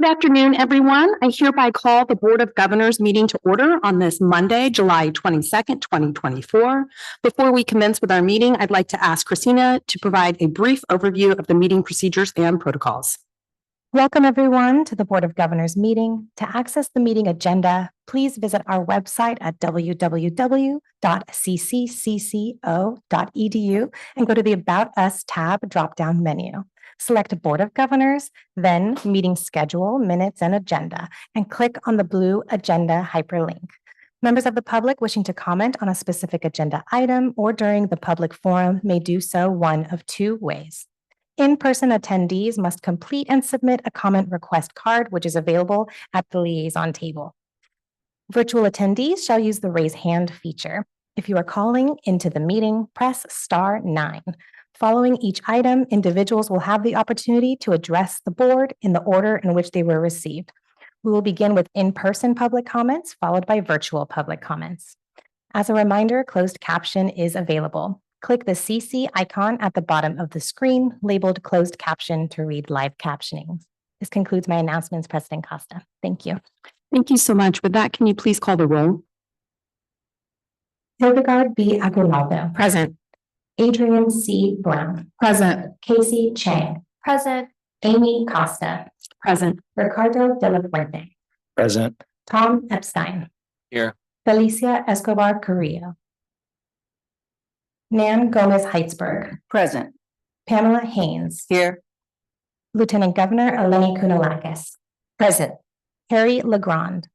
Good afternoon, everyone. I hereby call the Board of Governors meeting to order on this Monday, July 22nd, 2024. Before we commence with our meeting, I'd like to ask Christina to provide a brief overview of the meeting procedures and protocols. Welcome, everyone, to the Board of Governors meeting. To access the meeting agenda, please visit our website at www.cccco.edu and go to the About Us tab drop-down menu. Select Board of Governors, then Meeting Schedule, Minutes, and Agenda, and click on the blue Agenda hyperlink. Members of the public wishing to comment on a specific agenda item or during the public forum may do so one of two ways. In-person attendees must complete and submit a comment request card, which is available at the liaison table. Virtual attendees shall use the raise hand feature. If you are calling into the meeting, press *9. Following each item, individuals will have the opportunity to address the board in the order in which they were received. We will begin with in-person public comments, followed by virtual public comments. As a reminder, closed caption is available. Click the CC icon at the bottom of the screen labeled closed caption to read live captioning. This concludes my announcements, President Costa. Thank you. Thank you so much. With that, can you please call the roll? Hildegard B. Aguinaldo. Present. Adrian C. Brown. Present. Casey Chang. Present. Amy Costa. Present. Ricardo de la Fuente. Present. Tom Epstein. Here. Felicia Escobar Carrillo. Nan Gomez Heitzberg. Present. Pamela Haynes. Here. Lieutenant Governor Eleni Kounalakis. Present. Harry Legrand.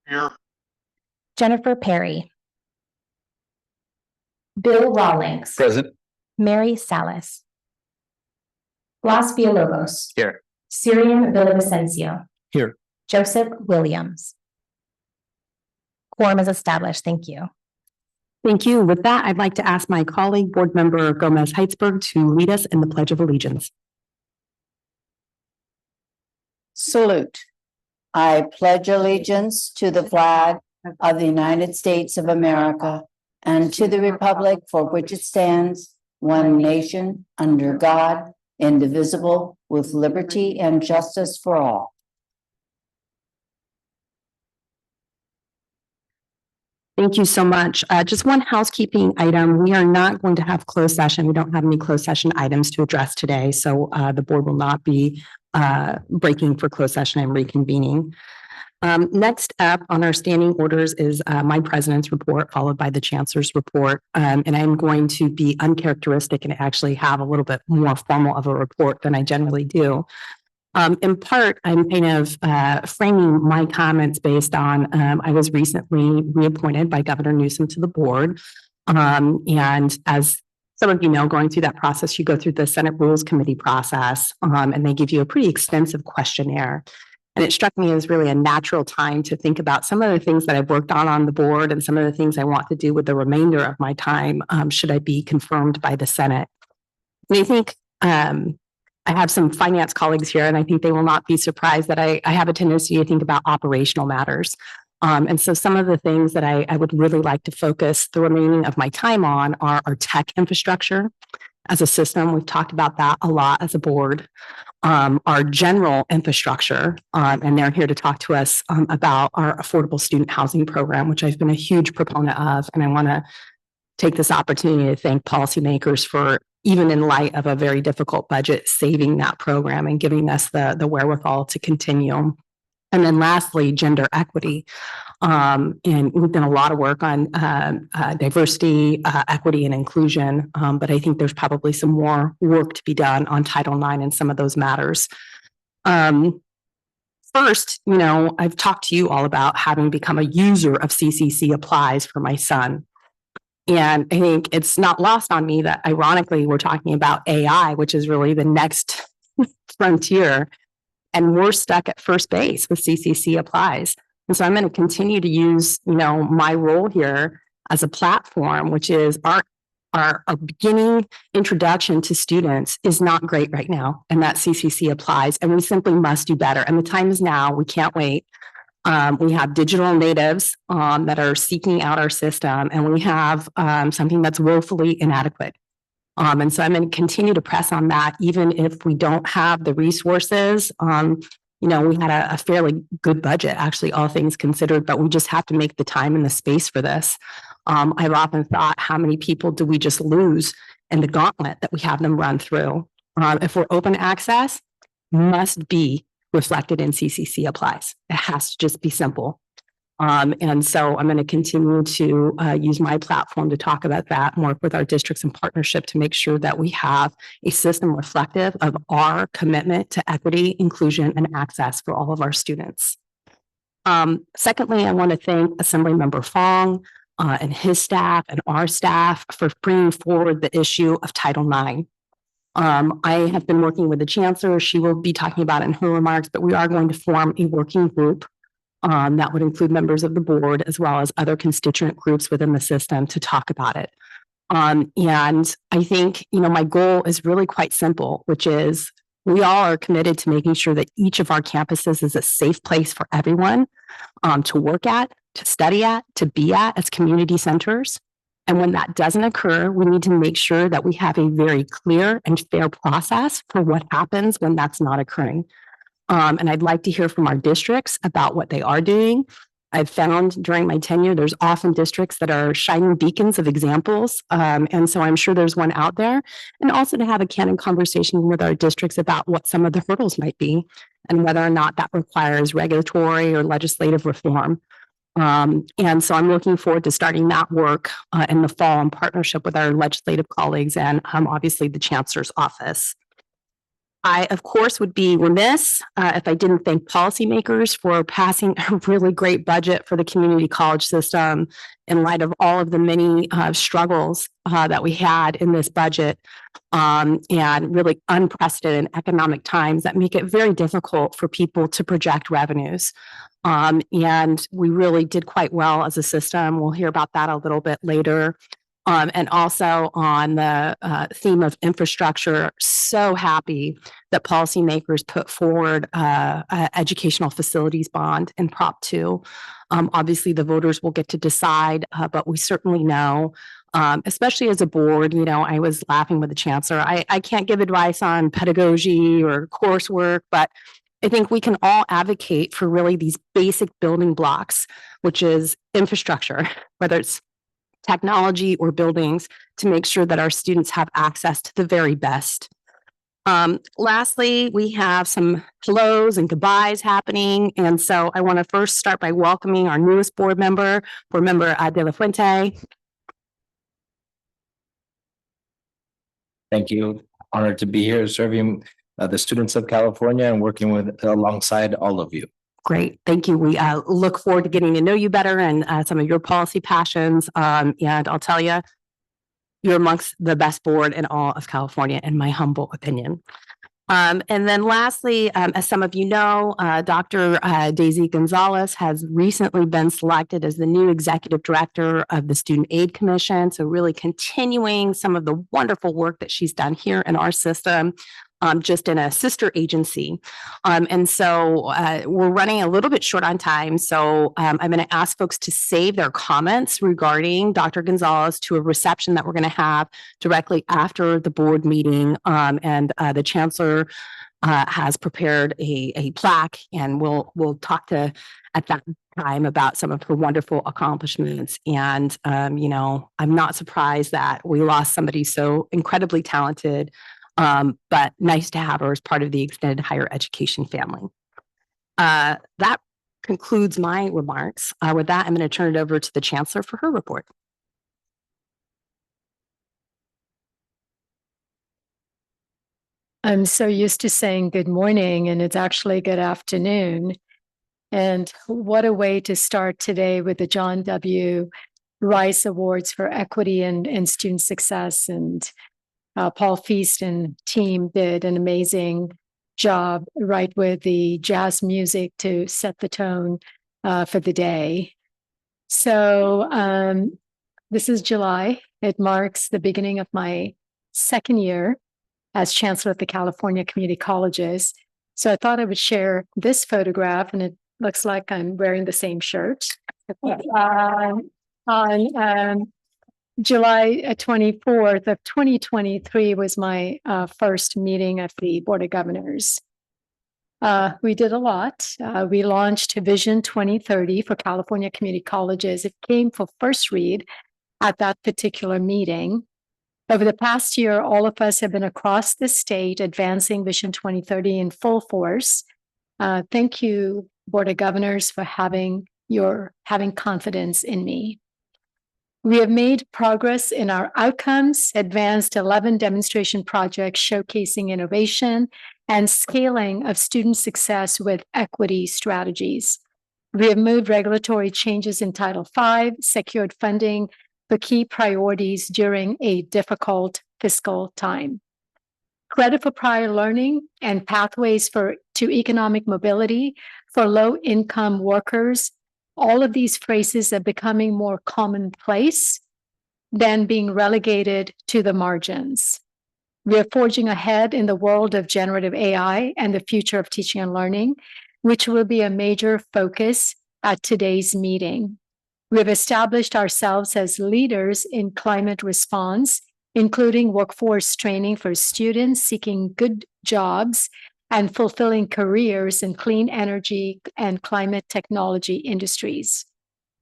Here. Jennifer Perry. Bill Rawlings. Present. Mary Salas. Blas Villalobos. Here. Syrian Villavicencio. Here. Joseph Williams. Quorum is established. Thank you. Thank you. With that, I'd like to ask my colleague, Board Member Gomez Heitzberg, to lead us in the Pledge of Allegiance. Salute. I pledge allegiance to the flag of the United States of America and to the republic for which it stands, one nation, under God, indivisible, with liberty and justice for all. Thank you so much. Just one housekeeping item. We are not going to have closed session. We don't have any closed session items to address today. So the board will not be breaking for closed session and reconvening. Next up on our standing orders is my president's report, followed by the chancellor's report. And I'm going to be uncharacteristic and actually have a little bit more formal of a report than I generally do. In part, I'm kind of framing my comments based on I was recently reappointed by Governor Newsom to the board. And as some of you know, going through that process, you go through the Senate Rules Committee process, and they give you a pretty extensive questionnaire. And it struck me as really a natural time to think about some of the things that I've worked on the board and some of the things I want to do with the remainder of my time, should I be confirmed by the Senate. And I think I have some finance colleagues here, and I think they will not be surprised that I have a tendency to think about operational matters. And so some of the things that I would really like to focus the remaining of my time on are our tech infrastructure as a system. We've talked about that a lot as a board. Our general infrastructure, and they're here to talk to us about our affordable student housing program, which I've been a huge proponent of. And I want to take this opportunity to thank policymakers for, even in light of a very difficult budget, saving that program and giving us the wherewithal to continue. And then lastly, gender equity. And we've done a lot of work on diversity, equity, and inclusion. But I think there's probably some more work to be done on Title IX and some of those matters. First, I've talked to you all about having become a user of CCC Applies for my son. And I think it's not lost on me that, ironically, we're talking about AI, which is really the next frontier. And we're stuck at first base with CCC Applies. And so I'm going to continue to use, my role here as a platform, which is our beginning introduction to students is not great right now. And that CCC Applies. And we simply must do better. And the time is now. We can't wait. We have digital natives that are seeking out our system, and we have something that's woefully inadequate. And so I'm going to continue to press on that, even if we don't have the resources we had a fairly good budget, actually, all things considered, but we just have to make the time and the space for this. I've often thought, how many people do we just lose in the gauntlet that we have them run through? If we're open access, must be reflected in CCC applies. It has to just be simple. And so I'm going to continue to use my platform to talk about that and work with our districts in partnership to make sure that we have a system reflective of our commitment to equity, inclusion, and access for all of our students. Secondly, I want to thank Assemblymember Fong and his staff and our staff for bringing forward the issue of Title IX. I have been working with the chancellor. She will be talking about it in her remarks, but we are going to form a working group that would include members of the board as well as other constituent groups within the system to talk about it. And I think, my goal is really quite simple, which is we all are committed to making sure that each of our campuses is a safe place for everyone to work at, to study at, to be at as community centers. And when that doesn't occur, we need to make sure that we have a very clear and fair process for what happens when that's not occurring. And I'd like to hear from our districts about what they are doing. I've found during my tenure, there's often districts that are shining beacons of examples. And so I'm sure there's one out there. And also to have a candid conversation with our districts about what some of the hurdles might be and whether or not that requires regulatory or legislative reform. And so I'm looking forward to starting that work in the fall in partnership with our legislative colleagues and obviously the chancellor's office. I, of course, would be remiss if I didn't thank policymakers for passing a really great budget for the community college system in light of all of the many struggles that we had in this budget and really unprecedented economic times that make it very difficult for people to project revenues. And we really did quite well as a system. We'll hear about that a little bit later. And also on the theme of infrastructure, so happy that policymakers put forward educational facilities bond in Prop 2. Obviously, the voters will get to decide, but we certainly know, especially as a board, I was laughing with the chancellor. I can't give advice on pedagogy or coursework, but I think we can all advocate for really these basic building blocks, which is infrastructure, whether it's technology or buildings, to make sure that our students have access to the very best. Lastly, we have some hellos and goodbyes happening. And so I want to first start by welcoming our newest board member De La Fuente. Thank you. Honored to be here serving the students of California and working alongside all of you. Great. Thank you. We look forward to getting to know you better and some of your policy passions. And I'll tell you, you're amongst the best board in all of California, in my humble opinion. And then lastly, as some of you know, Dr. Daisy Gonzalez has recently been selected as the new executive director of the Student Aid Commission. So really continuing some of the wonderful work that she's done here in our system. Just in a sister agency. And so we're running a little bit short on time. So I'm going to ask folks to save their comments regarding Dr. Gonzalez to a reception that we're going to have directly after the board meeting. And the chancellor has prepared a plaque, and we'll talk to at that time about some of her wonderful accomplishments. And, I'm not surprised that we lost somebody so incredibly talented. But nice to have her as part of the extended higher education family. That concludes my remarks. With that, I'm going to turn it over to the chancellor for her report. I'm so used to saying good morning, and it's actually good afternoon. And what a way to start today with the John W. Rice Awards for Equity and Student Success. And Paul Feast and team did an amazing job, right, with the jazz music to set the tone for the day. So this is July. It marks the beginning of my second year as chancellor of the California Community Colleges. So I thought I would share this photograph, and it looks like I'm wearing the same shirt. On July 24th of 2023 was my first meeting of the Board of Governors. We did a lot. We launched Vision 2030 for California community colleges. It came for first read at that particular meeting. Over the past year, all of us have been across the state advancing Vision 2030 in full force. Thank you, Board of Governors, for having confidence in me. We have made progress in our outcomes, advanced 11 demonstration projects showcasing innovation and scaling of student success with equity strategies. We have moved regulatory changes in Title V, secured funding for key priorities during a difficult fiscal time. Credit for prior learning and pathways to economic mobility for low-income workers. All of these phrases are becoming more commonplace than being relegated to the margins. We are forging ahead in the world of generative AI and the future of teaching and learning, which will be a major focus at today's meeting. We have established ourselves as leaders in climate response, including workforce training for students seeking good jobs and fulfilling careers in clean energy and climate technology industries.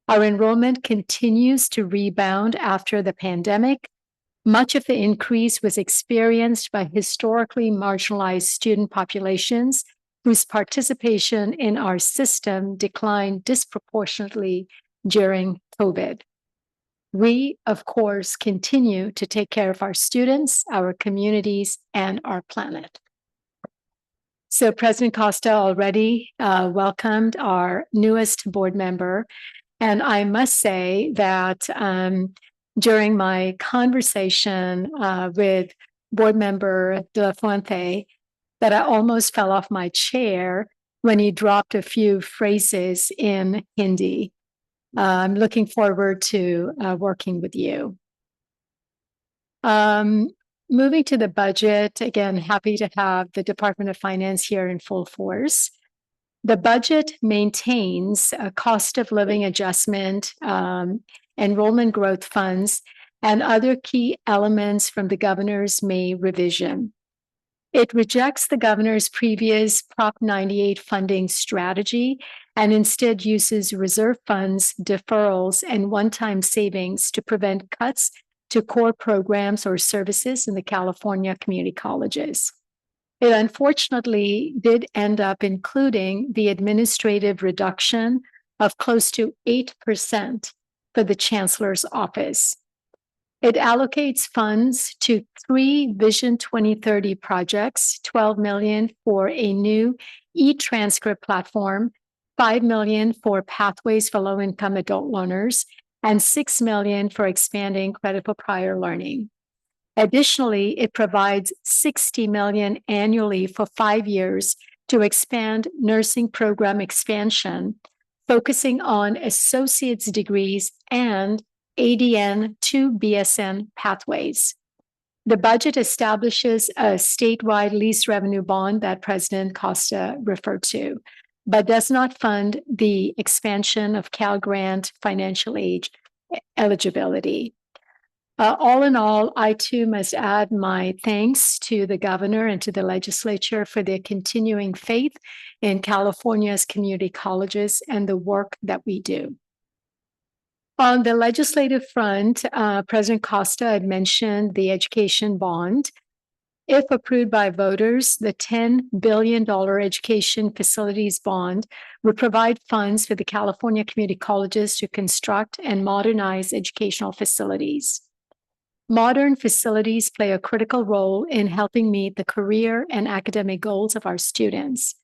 Our enrollment continues to rebound after the pandemic. Much of the increase was experienced by historically marginalized student populations whose participation in our system declined disproportionately during COVID. We, of course, continue to take care of our students, our communities, and our planet. So President Costa already welcomed our newest board member. And I must say that during my conversation with board member De La Fuente, that I almost fell off my chair when he dropped a few phrases in Hindi. I'm looking forward to working with you. Moving to the budget, again, happy to have the Department of Finance here in full force. The budget maintains a cost of living adjustment, enrollment growth funds, and other key elements from the governor's May revision. It rejects the governor's previous Prop 98 funding strategy and instead uses reserve funds, deferrals, and one-time savings to prevent cuts to core programs or services in the California community colleges. It unfortunately did end up including the administrative reduction of close to 8% for the chancellor's office. It allocates funds to 3 Vision 2030 projects, $12 million for a new e-transcript platform, $5 million for pathways for low-income adult learners, and $6 million for expanding credit for prior learning. Additionally, it provides $60 million annually for 5 years to expand nursing program expansion, focusing on associate's degrees and ADN to BSN pathways. The budget establishes a statewide lease revenue bond that President Costa referred to, but does not fund the expansion of Cal Grant financial aid eligibility. All in all, I too must add my thanks to the governor and to the legislature for their continuing faith in California's community colleges and the work that we do. On the legislative front, President Costa had mentioned the education bond. If approved by voters, the $10 billion education facilities bond would provide funds for the California community colleges to construct and modernize educational facilities. Modern facilities play a critical role in helping meet the career and academic goals of our students.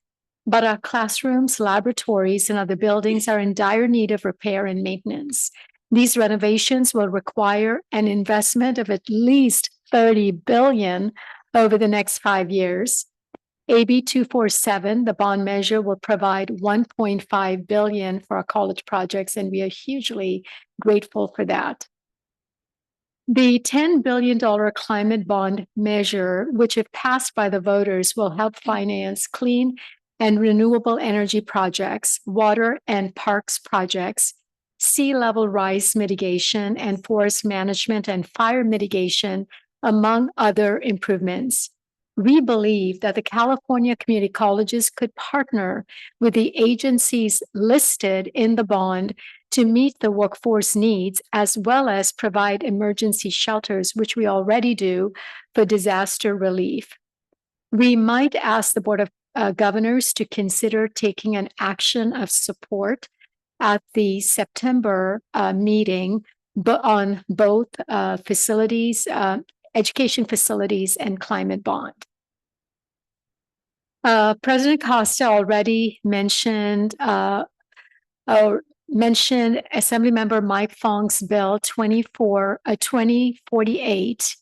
But our classrooms, laboratories, and other buildings are in dire need of repair and maintenance. These renovations will require an investment of at least $30 billion over the next 5 years. AB 247, the bond measure, will provide $1.5 billion for our college projects, and we are hugely grateful for that. The $10 billion climate bond measure, which if passed by the voters, will help finance clean and renewable energy projects, water and parks projects, sea level rise mitigation, and forest management and fire mitigation, among other improvements. We believe that the California community colleges could partner with the agencies listed in the bond to meet the workforce needs, as well as provide emergency shelters, which we already do for disaster relief. We might ask the Board of Governors to consider taking an action of support at the September meeting, but on both facilities, education facilities and climate bond. President Costa already mentioned Assemblymember Mike Fong's Bill 2048.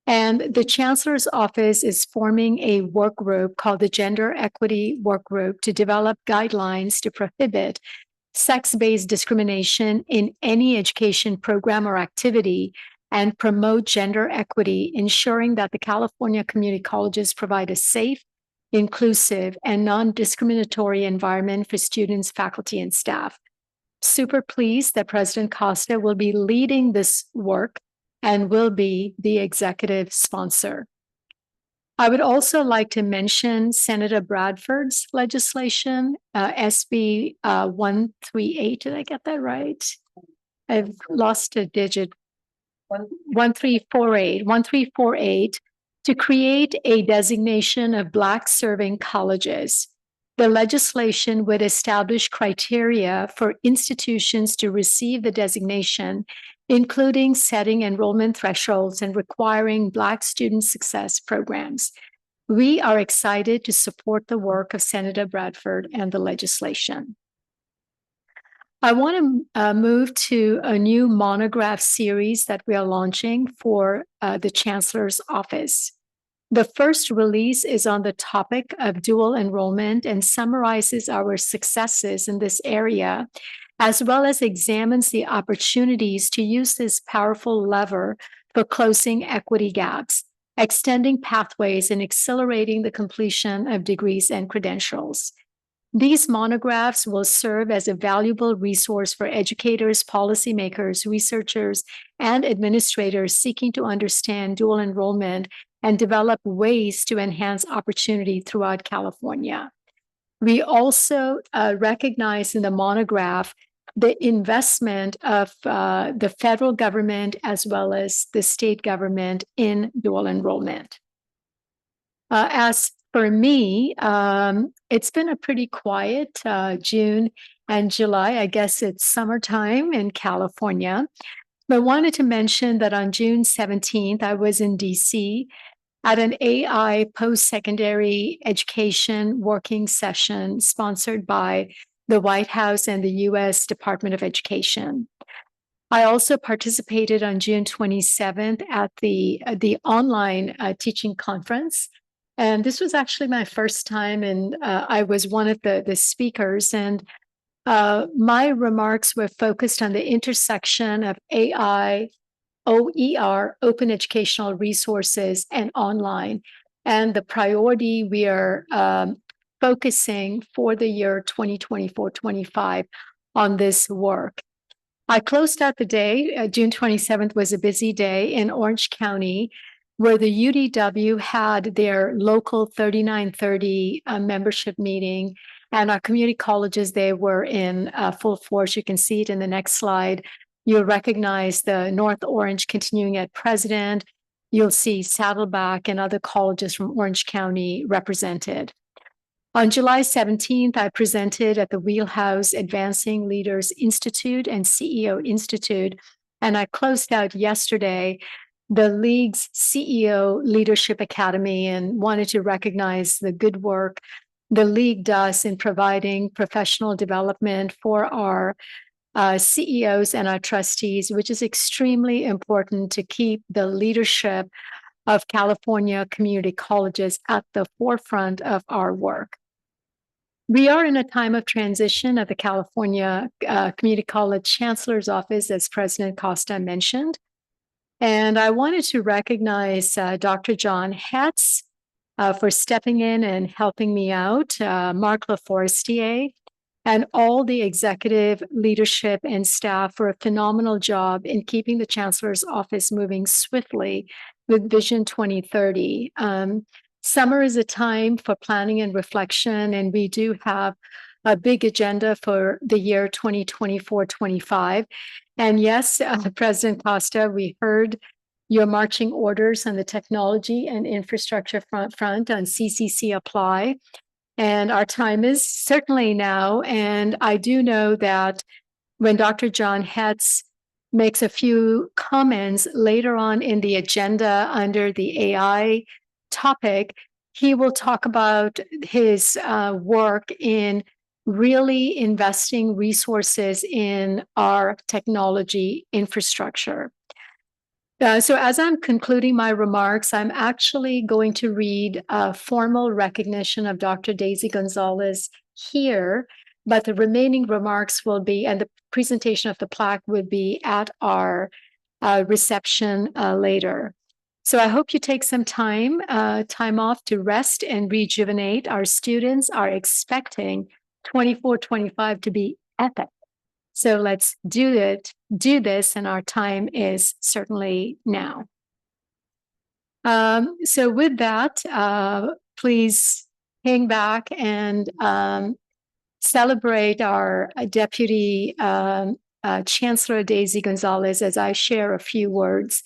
And the Chancellor's Office is forming a work group called the Gender Equity Work Group to develop guidelines to prohibit sex-based discrimination in any education program or activity and promote gender equity, ensuring that the California community colleges provide a safe, inclusive, and non-discriminatory environment for students, faculty, and staff. Super pleased that President Costa will be leading this work and will be the executive sponsor. I would also like to mention Senator Bradford's legislation, SB 138. Did I get that right? I've lost a digit. 1348 to create a designation of Black serving colleges. The legislation would establish criteria for institutions to receive the designation, including setting enrollment thresholds and requiring Black student success programs. We are excited to support the work of Senator Bradford and the legislation. I want to move to a new monograph series that we are launching for the Chancellor's Office. The first release is on the topic of dual enrollment and summarizes our successes in this area, as well as examines the opportunities to use this powerful lever for closing equity gaps, extending pathways, and accelerating the completion of degrees and credentials. These monographs will serve as a valuable resource for educators, policymakers, researchers, and administrators seeking to understand dual enrollment and develop ways to enhance opportunity throughout California. We also recognize in the monograph the investment of the federal government as well as the state government in dual enrollment. As for me, it's been a pretty quiet June and July. I guess it's summertime in California. But I wanted to mention that on June 17th, I was in DC at an AI post-secondary education working session sponsored by the White House and the U.S. Department of Education. I also participated on June 27th at the online teaching conference. And this was actually my first time, and I was one of the speakers. And my remarks were focused on the intersection of AI, OER, open educational resources, and online, and the priority we are focusing for the year 2024-25 on this work. I closed out the day. June 27th was a busy day in Orange County, where the UDW had their local 3930 membership meeting, and our community colleges, they were in full force. You can see it in the next slide. You'll recognize the North Orange Continuing Ed President. You'll see Saddleback and other colleges from Orange County represented. On July 17th, I presented at the Wheelhouse Advancing Leaders Institute and CEO Institute, and I closed out yesterday the League's CEO Leadership Academy and wanted to recognize the good work the League does in providing professional development for our CEOs and our trustees, which is extremely important to keep the leadership of California community colleges at the forefront of our work. We are in a time of transition at the California Community College Chancellor's Office, as President Costa mentioned. And I wanted to recognize Dr. John Hetz for stepping in and helping me out, Mark LaForestier, and all the executive leadership and staff for a phenomenal job in keeping the Chancellor's Office moving swiftly with Vision 2030. Summer is a time for planning and reflection, and we do have a big agenda for the year 2024-25. And yes, President Costa, we heard your marching orders on the technology and infrastructure front on CCC apply. And our time is certainly now. And I do know that when Dr. John Hetz makes a few comments later on in the agenda under the AI topic, he will talk about his work in really investing resources in our technology infrastructure. So as I'm concluding my remarks, I'm actually going to read a formal recognition of Dr. Daisy Gonzalez here, but the remaining remarks will be, and the presentation of the plaque would be at our reception later. So I hope you take some time off to rest and rejuvenate. Our students are expecting 24-25 to be epic. So let's do this, and our time is certainly now. So with that, please hang back and celebrate our Deputy Chancellor Daisy Gonzalez as I share a few words,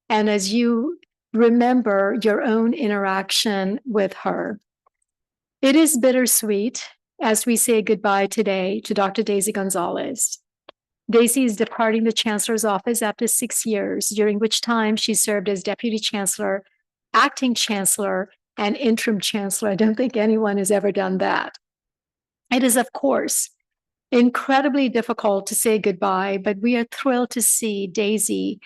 and as you remember your own interaction with her. It is bittersweet as we say goodbye today to Dr. Daisy Gonzalez. Daisy is departing the Chancellor's office after 6 years, during which time she served as Deputy Chancellor, Acting Chancellor, and Interim Chancellor. I don't think anyone has ever done that. It is, of course, incredibly difficult to say goodbye, but we are thrilled to see Daisy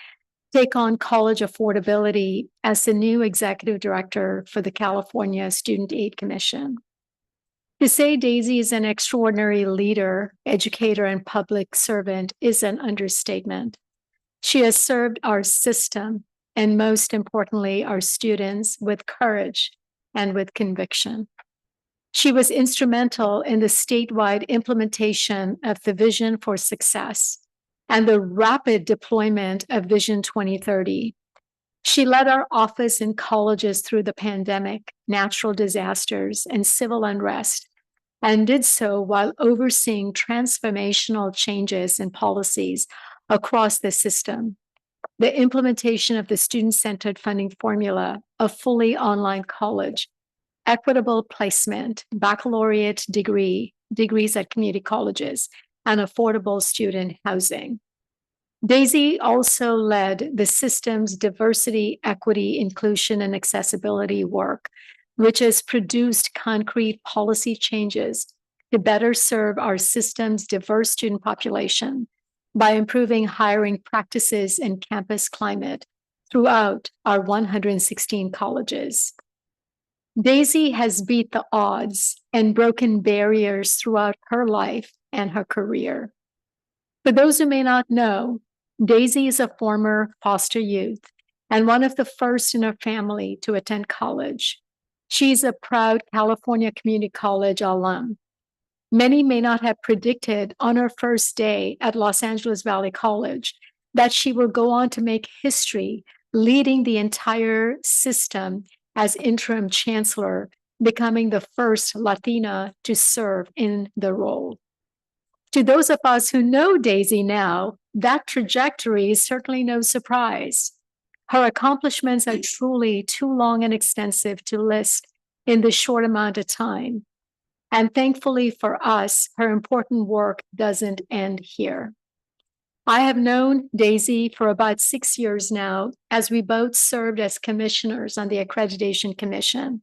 take on college affordability as the new Executive Director for the California Student Aid Commission. To say Daisy is an extraordinary leader, educator, and public servant is an understatement. She has served our system, and most importantly, our students, with courage and with conviction. She was instrumental in the statewide implementation of the Vision for Success and the rapid deployment of Vision 2030. She led our office in colleges through the pandemic, natural disasters, and civil unrest, and did so while overseeing transformational changes in policies across the system. The implementation of the student-centered funding formula, a fully online college, equitable placement, baccalaureate degrees at community colleges, and affordable student housing. Daisy also led the system's diversity, equity, inclusion, and accessibility work, which has produced concrete policy changes to better serve our system's diverse student population by improving hiring practices and campus climate throughout our 116 colleges. Daisy has beat the odds and broken barriers throughout her life and her career. For those who may not know, Daisy is a former foster youth and one of the first in her family to attend college. She's a proud California Community College alum. Many may not have predicted on her first day at Los Angeles Valley College that she will go on to make history, leading the entire system as interim chancellor, becoming the first Latina to serve in the role. To those of us who know Daisy now, that trajectory is certainly no surprise. Her accomplishments are truly too long and extensive to list in this short amount of time. And thankfully for us, her important work doesn't end here. I have known Daisy for about 6 years now, as we both served as commissioners on the Accreditation Commission.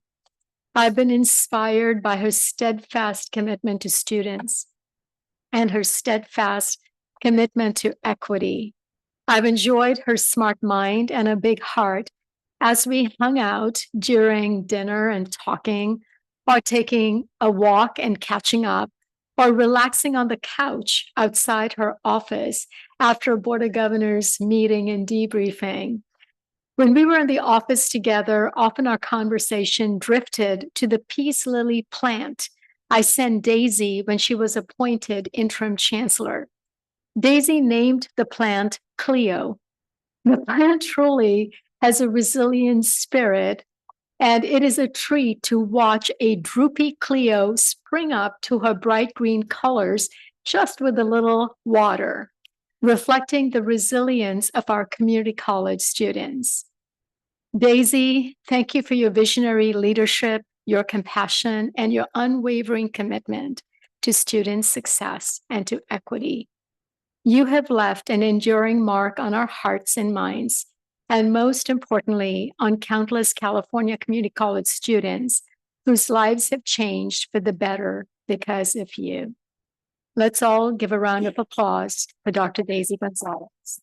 I've been inspired by her steadfast commitment to students and her steadfast commitment to equity. I've enjoyed her smart mind and a big heart as we hung out during dinner and talking, or taking a walk and catching up, or relaxing on the couch outside her office after a Board of Governors meeting and debriefing. When we were in the office together, often our conversation drifted to the peace lily plant I sent Daisy when she was appointed interim chancellor. Daisy named the plant Cleo. The plant truly has a resilient spirit And it is a treat to watch a droopy Cleo spring up to her bright green colors just with a little water, reflecting the resilience of our community college students. Daisy, thank you for your visionary leadership, your compassion, and your unwavering commitment to student success and to equity. You have left an enduring mark on our hearts and minds, and most importantly, on countless California community college students whose lives have changed for the better because of you. Let's all give a round of applause for Dr. Daisy Gonzalez.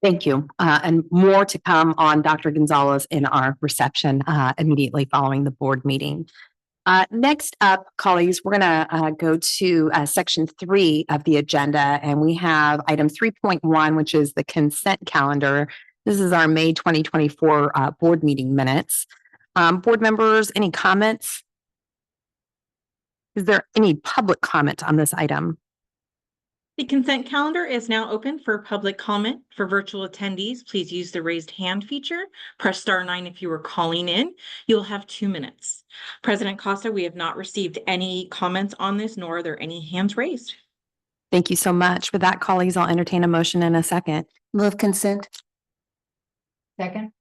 Thank you. And more to come on Dr. Gonzalez in our reception immediately following the board meeting. Next up, colleagues, we're going to go to section 3 of the agenda, and we have item 3.1, which is the consent calendar. This is our May 2024 board meeting minutes. Board members, any comments? Is there any public comment on this item? The consent calendar is now open for public comment. For virtual attendees, please use the raised hand feature. Press *9 if you are calling in. You'll have 2 minutes. President Costa, we have not received any comments on this, nor are there any hands raised. Thank you so much. With that, colleagues, I'll entertain a motion in a second. Move consent. Second.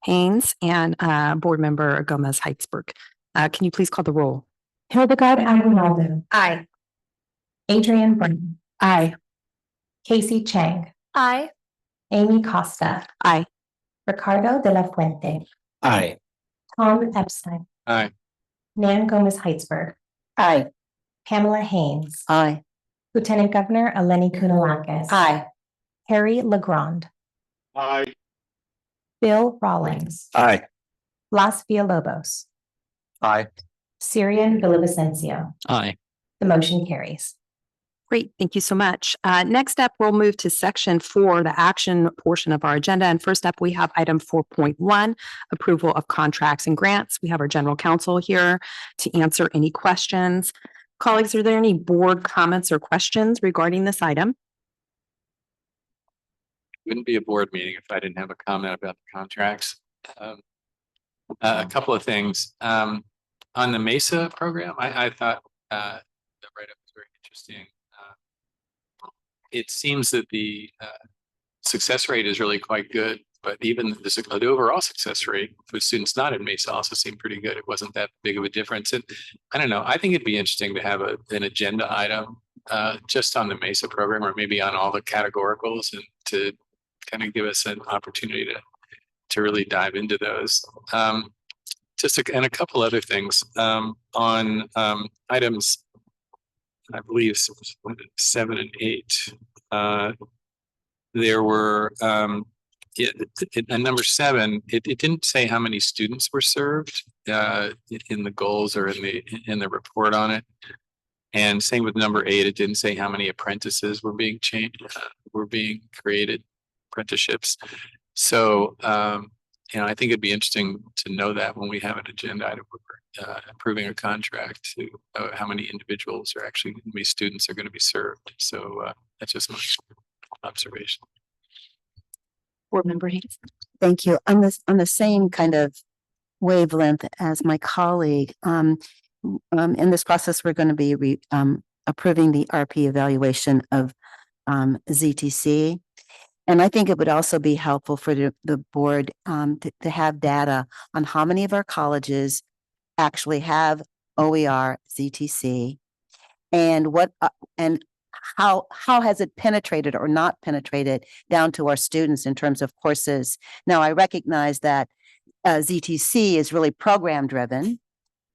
Haynes and board member Gomez Heitzberg. Can you please call the roll? Hildegard Aguinaldo. Aye. Adrian Brown. Aye. Casey Chang. Aye. Amy Costa. Aye. Ricardo de la Fuente. Aye. Tom Epstein. Aye. Nan Gomez Heitzberg. Aye. Pamela Haynes. Aye. Lieutenant Governor Eleni Kounalakis. Aye. Harry Legrand. Aye. Bill Rawlings. Aye. Blas Villalobos. Aye. Syrian Villavicencio. Aye. The motion carries. Great, thank you so much. Next up, we'll move to section 4, the action portion of our agenda. And first up, we have item 4.1, approval of contracts and grants. We have our general counsel here to answer any questions. Colleagues, are there any board comments or questions regarding this item? Wouldn't be a board meeting if I didn't have a comment about the contracts. A couple of things. On the MESA program, I thought the write-up was very interesting. It seems that the success rate is really quite good, but even the overall success rate for students not in MESA also seemed pretty good. It wasn't that big of a difference. And I don't know, I think it'd be interesting to have an agenda item just on the MESA program, or maybe on all the categoricals, and to kind of give us an opportunity to really dive into those. And a couple other things on items, I believe 7 and 8. There were at number 7, it didn't say how many students were served in the goals or in the report on it. And same with number 8, it didn't say how many apprentices were being created, apprenticeships. So I think it'd be interesting to know that when we have an agenda item, approving a contract, to how many individuals are actually, how many students are going to be served. So that's just my observation. Board member Hayes. Thank you. On the same kind of wavelength as my colleague, in this process, we're going to be approving the RP evaluation of ZTC. And I think it would also be helpful for the board to have data on how many of our colleges actually have OER ZTC, and what and how has it penetrated or not penetrated down to our students in terms of courses. Now, I recognize that ZTC is really program driven,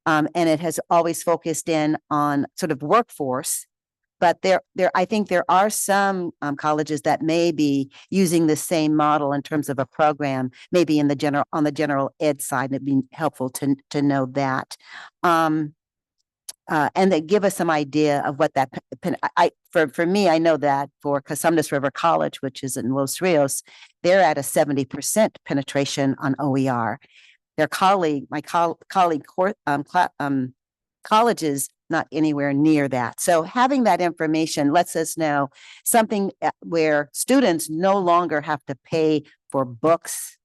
and it has always focused in on sort of workforce. But I think there are some colleges that may be using the same model in terms of a program, maybe on the general ed side. It'd be helpful to know that, and that give us some idea of what that. For me, I know that for Cosumnes River College, which is in Los Rios, they're at a 70% penetration on OER. My colleague Colleges, not anywhere near that. So having that information lets us know something where students no longer have to pay for books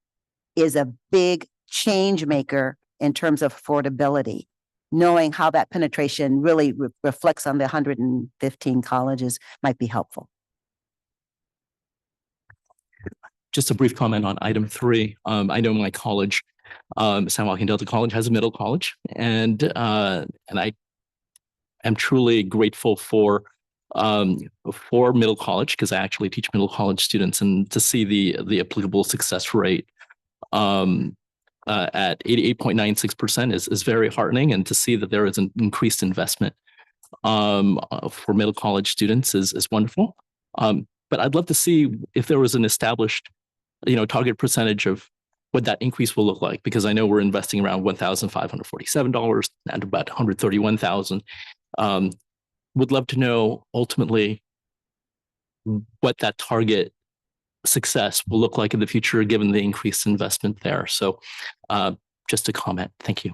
is a big change maker in terms of affordability. Knowing how that penetration really reflects on the 115 colleges might be helpful. Just a brief comment on item 3. I know my college, San Joaquin Delta College, has a middle college, and I am truly grateful for middle college, because I actually teach middle college students, and to see the applicable success rate at 88.96% is very heartening, and to see that there is an increased investment for middle college students is wonderful. But I'd love to see if there was an established, target percentage of what that increase will look like, because I know we're investing around $1,547 and about $131,000. Would love to know ultimately what that target success will look like in the future, given the increased investment there. So just a comment. Thank you.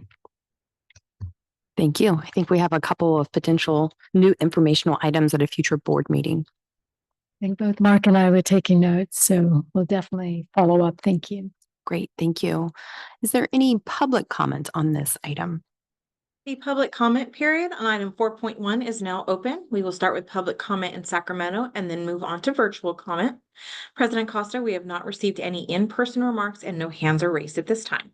Thank you. I think we have a couple of potential new informational items at a future board meeting. I think both Mark and I were taking notes, so we'll definitely follow up. Thank you. Great. Thank you. Is there any public comment on this item? The public comment period on item 4.1 is now open. We will start with public comment in Sacramento and then move on to virtual comment. President Costa, we have not received any in-person remarks and no hands are raised at this time.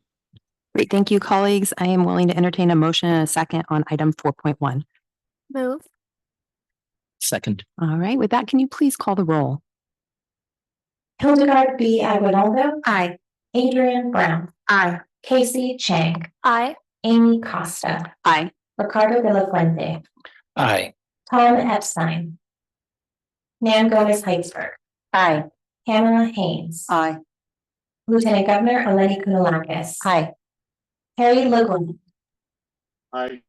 Great. Thank you, colleagues. I am willing to entertain a motion and a second on item 4.1. Move. Second. All right. With that, can you please call the roll? Hildegard B. Aguinaldo. Aye. Adrian Brown. Aye. Casey Chang. Aye. Amy Costa. Aye. Ricardo de la Fuente. Aye. Tom Epstein. Nan Gomez Heitzberg. Aye. Pamela Haynes. Aye. Lieutenant Governor Eleni Kounalakis. Aye. Harry Lugland. Aye.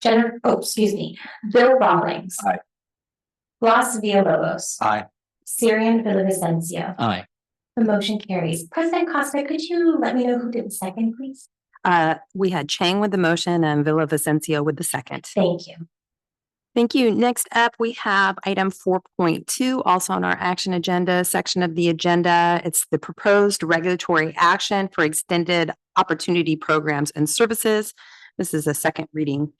Bill Rawlings. Aye. Blas Villalobos. Aye. Syrian Villavicencio. Aye. The motion carries. President Costa, could you let me know who did the second, please? We had Chang with the motion and Villavicencio with the second. Thank you. Thank you. Next up, we have item 4.2, also on our action agenda section of the agenda. It's the proposed regulatory action for extended opportunity programs and services. This is a second reading.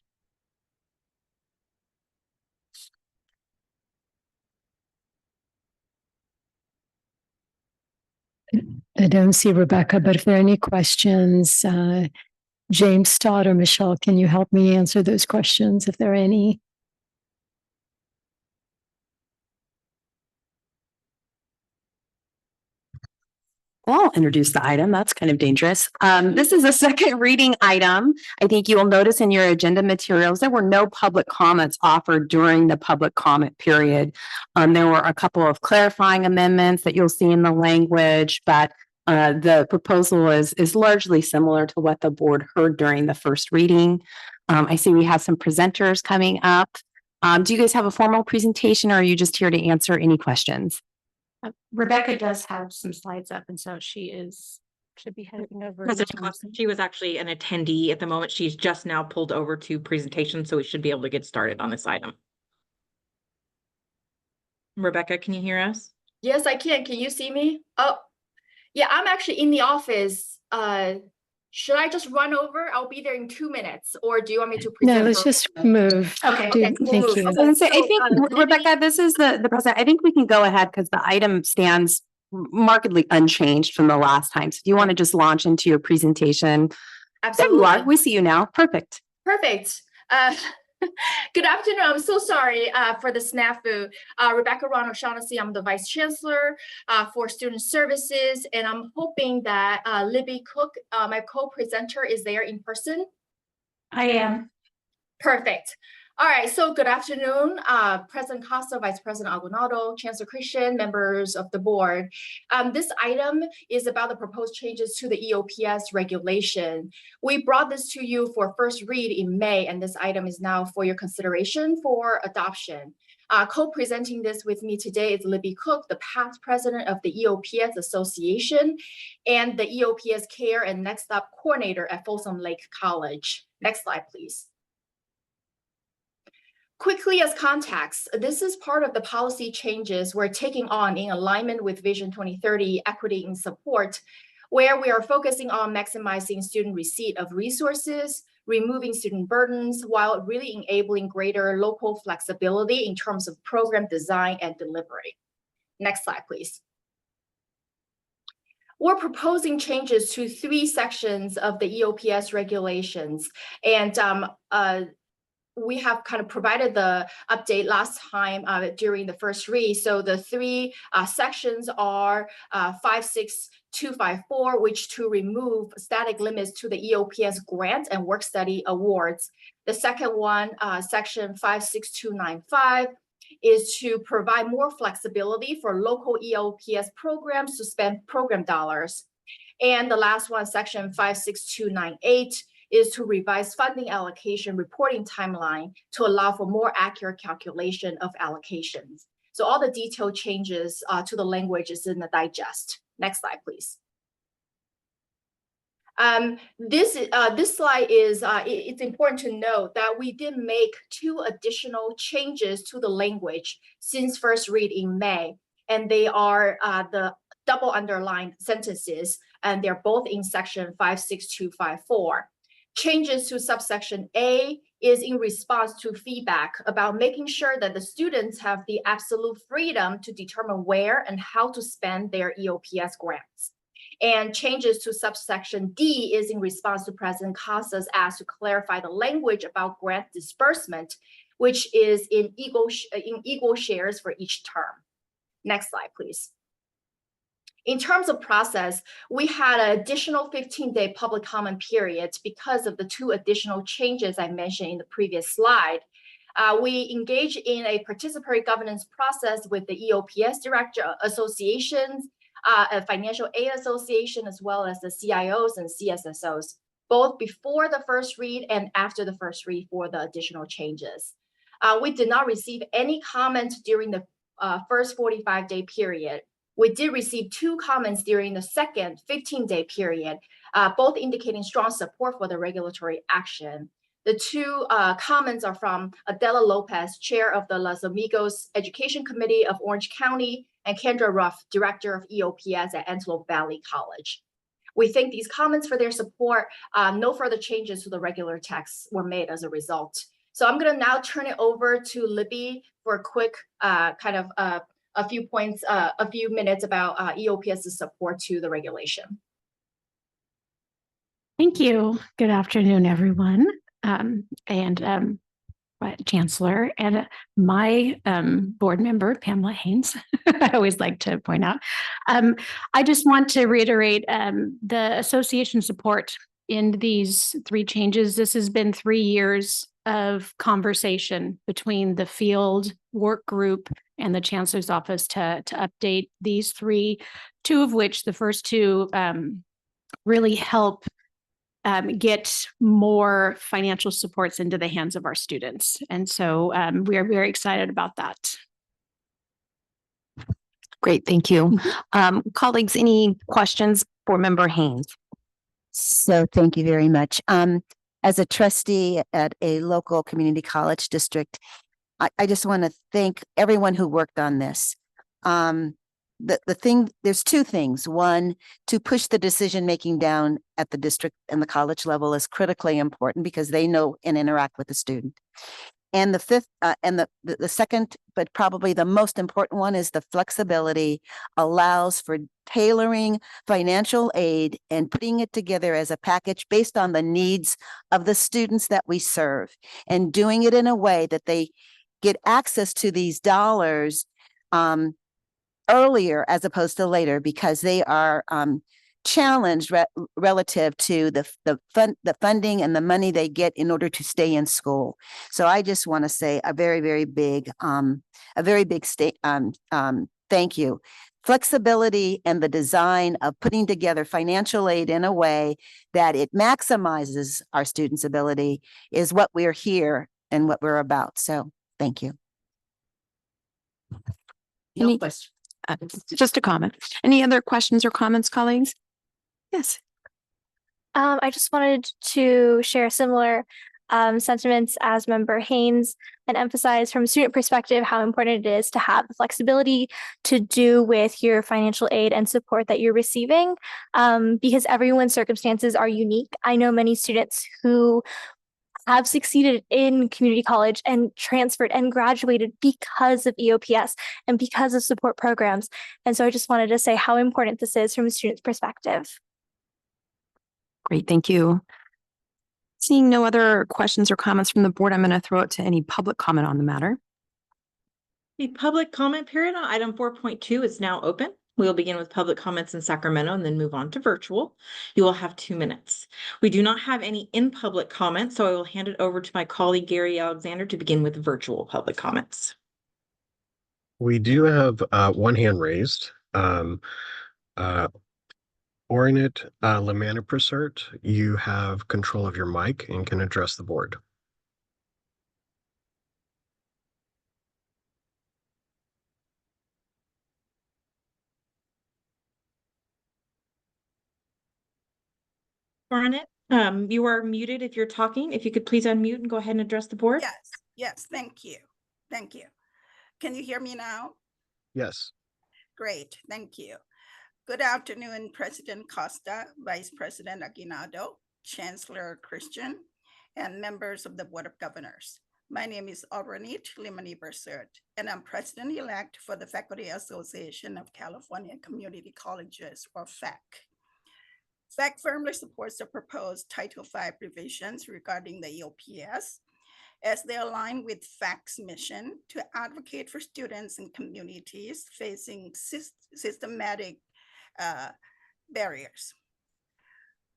I don't see Rebecca, but if there are any questions, James, Todd, or Michelle, can you help me answer those questions if there are any? Well, I'll introduce the item. That's kind of dangerous. This is a second reading item. I think you will notice in your agenda materials, there were no public comments offered during the public comment period. There were a couple of clarifying amendments that you'll see in the language, but the proposal is largely similar to what the board heard during the first reading. I see we have some presenters coming up. Do you guys have a formal presentation, or are you just here to answer any questions? Rebecca does have some slides up, and so should be heading over. President Costa, she was actually an attendee at the moment. She's just now pulled over to presentation, so we should be able to get started on this item. Rebecca, can you hear us? Yes, I can. Can you see me? Oh, yeah, I'm actually in the office. Should I just run over? I'll be there in 2 minutes, or do you want me to present? No, let's just move. Okay. Thank you. I was gonna say, I think, Rebecca, this is the president. I think we can go ahead because the item stands markedly unchanged from the last time. So if you want to just launch into your presentation. Absolutely. There you are. We see you now. Perfect. Perfect. Good afternoon. I'm so sorry for the snafu. Rebecca Ron O'Shaughnessy, I'm the Vice Chancellor for Student Services, and I'm hoping that Libby Cook, my co-presenter, is there in person. I am. Perfect. All right, so good afternoon, President Costa, Vice President Aguinaldo, Chancellor Christian, members of the board. This item is about the proposed changes to the EOPS regulation. We brought this to you for first read in May, and this item is now for your consideration for adoption. Co-presenting this with me today is Libby Cook, the past president of the EOPS Association and the EOPS Care and Next Stop Coordinator at Folsom Lake College. Next slide, please. Quickly as context, this is part of the policy changes we're taking on in alignment with Vision 2030 equity in support, where we are focusing on maximizing student receipt of resources, removing student burdens, while really enabling greater local flexibility in terms of program design and delivery. Next slide, please. We're proposing changes to 3 sections of the EOPS regulations, and we have kind of provided the update last time during the first read. So the 3 sections are 56254, which to remove static limits to the EOPS grant and work study awards. The second one, section 56295, is to provide more flexibility for local EOPS programs to spend program dollars. And the last one, section 56298, is to revise funding allocation reporting timeline to allow for more accurate calculation of allocations. So all the detailed changes to the language is in the digest. Next slide, please. This slide is, it's important to note that we did make 2 additional changes to the language since first read in May, and they are the double underlined sentences, and they're both in section 56254. Changes to subsection A is in response to feedback about making sure that the students have the absolute freedom to determine where and how to spend their EOPS grants. And changes to subsection D is in response to President Casa's ask to clarify the language about grant disbursement, which is in equal shares for each term. Next slide, please. In terms of process, we had an additional 15-day public comment period because of the 2 additional changes I mentioned in the previous slide. We engage in a participatory governance process with the EOPS director associations, a financial aid association, as well as the CIOs and CSSOs, both before the first read and after the first read for the additional changes. We did not receive any comments during the first 45-day period. We did receive 2 comments during the second 15-day period, both indicating strong support for the regulatory action. The 2 comments are from Adela Lopez, chair of the Los Amigos Education Committee of Orange County, and Kendra Ruff, director of EOPS at Antelope Valley College. We thank these comments for their support. No further changes to the regular text were made as a result. So I'm going to now turn it over to Libby for a quick a few points, a few minutes about EOPS's support to the regulation. Thank you. Good afternoon, everyone. Chancellor and my board member, Pamela Haynes, I always like to point out. I just want to reiterate the association support in these 3 changes. This has been 3 years of conversation between the field work group and the chancellor's office to update these 3, 2 of which the first 2 really help get more financial supports into the hands of our students. And so we are very excited about that. Great, thank you. Colleagues, any questions for Member Haynes? So thank you very much. As a trustee at a local community college district, I just want to thank everyone who worked on this. There's 2 things. One, to push the decision-making down at the district and the college level is critically important because they know and interact with the student. And the 5th, and the second, but probably the most important one, is the flexibility allows for tailoring financial aid and putting it together as a package based on the needs of the students that we serve, and doing it in a way that they get access to these dollars earlier as opposed to later, because they are challenged relative to the funding and the money they get in order to stay in school. So I just want to say a very big thank you. Flexibility and the design of putting together financial aid in a way that it maximizes our students' ability is what we're here and what we're about. So thank you. No question. Just a comment. Any other questions or comments, colleagues? Yes. I just wanted to share similar. sentiments as Member Haynes and emphasize from a student perspective how important it is to have the flexibility to do with your financial aid and support that you're receiving, because everyone's circumstances are unique. I know many students who have succeeded in community college and transferred and graduated because of EOPS and because of support programs. And so I just wanted to say how important this is from a student's perspective. Great, thank you. Seeing no other questions or comments from the board, I'm going to throw it to any public comment on the matter. The public comment period on item 4.2 is now open. We will begin with public comments in Sacramento and then move on to virtual. You will have 2 minutes. We do not have any in public comments, so I will hand it over to my colleague Gary Alexander to begin with virtual public comments. We do have one hand raised. Ornit Lamanaprasert, you have control of your mic and can address the board. Barnett, you are muted if you're talking. If you could please unmute and go ahead and address the board. Yes, thank you. Thank you. Can you hear me now? Yes. Great, thank you. Good afternoon, President Costa, Vice President Aguinaldo, Chancellor Christian, and members of the Board of Governors. My name is Ornit Lamanaprasert, and I'm President-elect for the Faculty Association of California Community Colleges, or FAC. FAC firmly supports the proposed Title V revisions regarding the EOPS, as they align with FAC's mission to advocate for students and communities facing systematic barriers.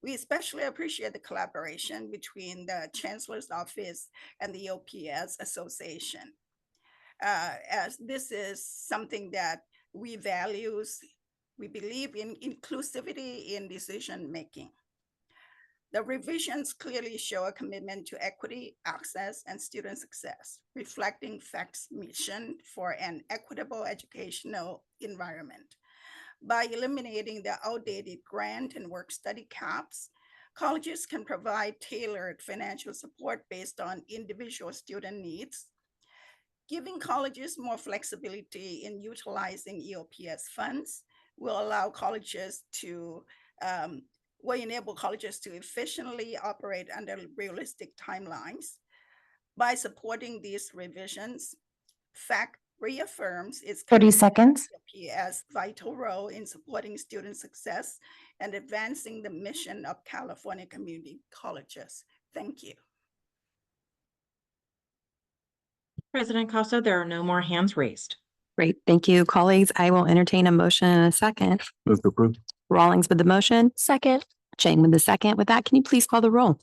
We especially appreciate the collaboration between the Chancellor's Office and the EOPS Association, as this is something that we value. We believe in inclusivity in decision-making. The revisions clearly show a commitment to equity, access, and student success, reflecting FAC's mission for an equitable educational environment. By eliminating the outdated grant and work study caps, colleges can provide tailored financial support based on individual student needs. Giving colleges more flexibility in utilizing EOPS funds will enable colleges to efficiently operate under realistic timelines. By supporting these revisions, FAC reaffirms its 30 seconds. EOPS vital role in supporting student success and advancing the mission of California community colleges. Thank you. President Costa, there are no more hands raised. Great, thank you, colleagues. I will entertain a motion in a second. Move to approve. Rawlings with the motion, Second. Chang with the second. With that, can you please call the roll?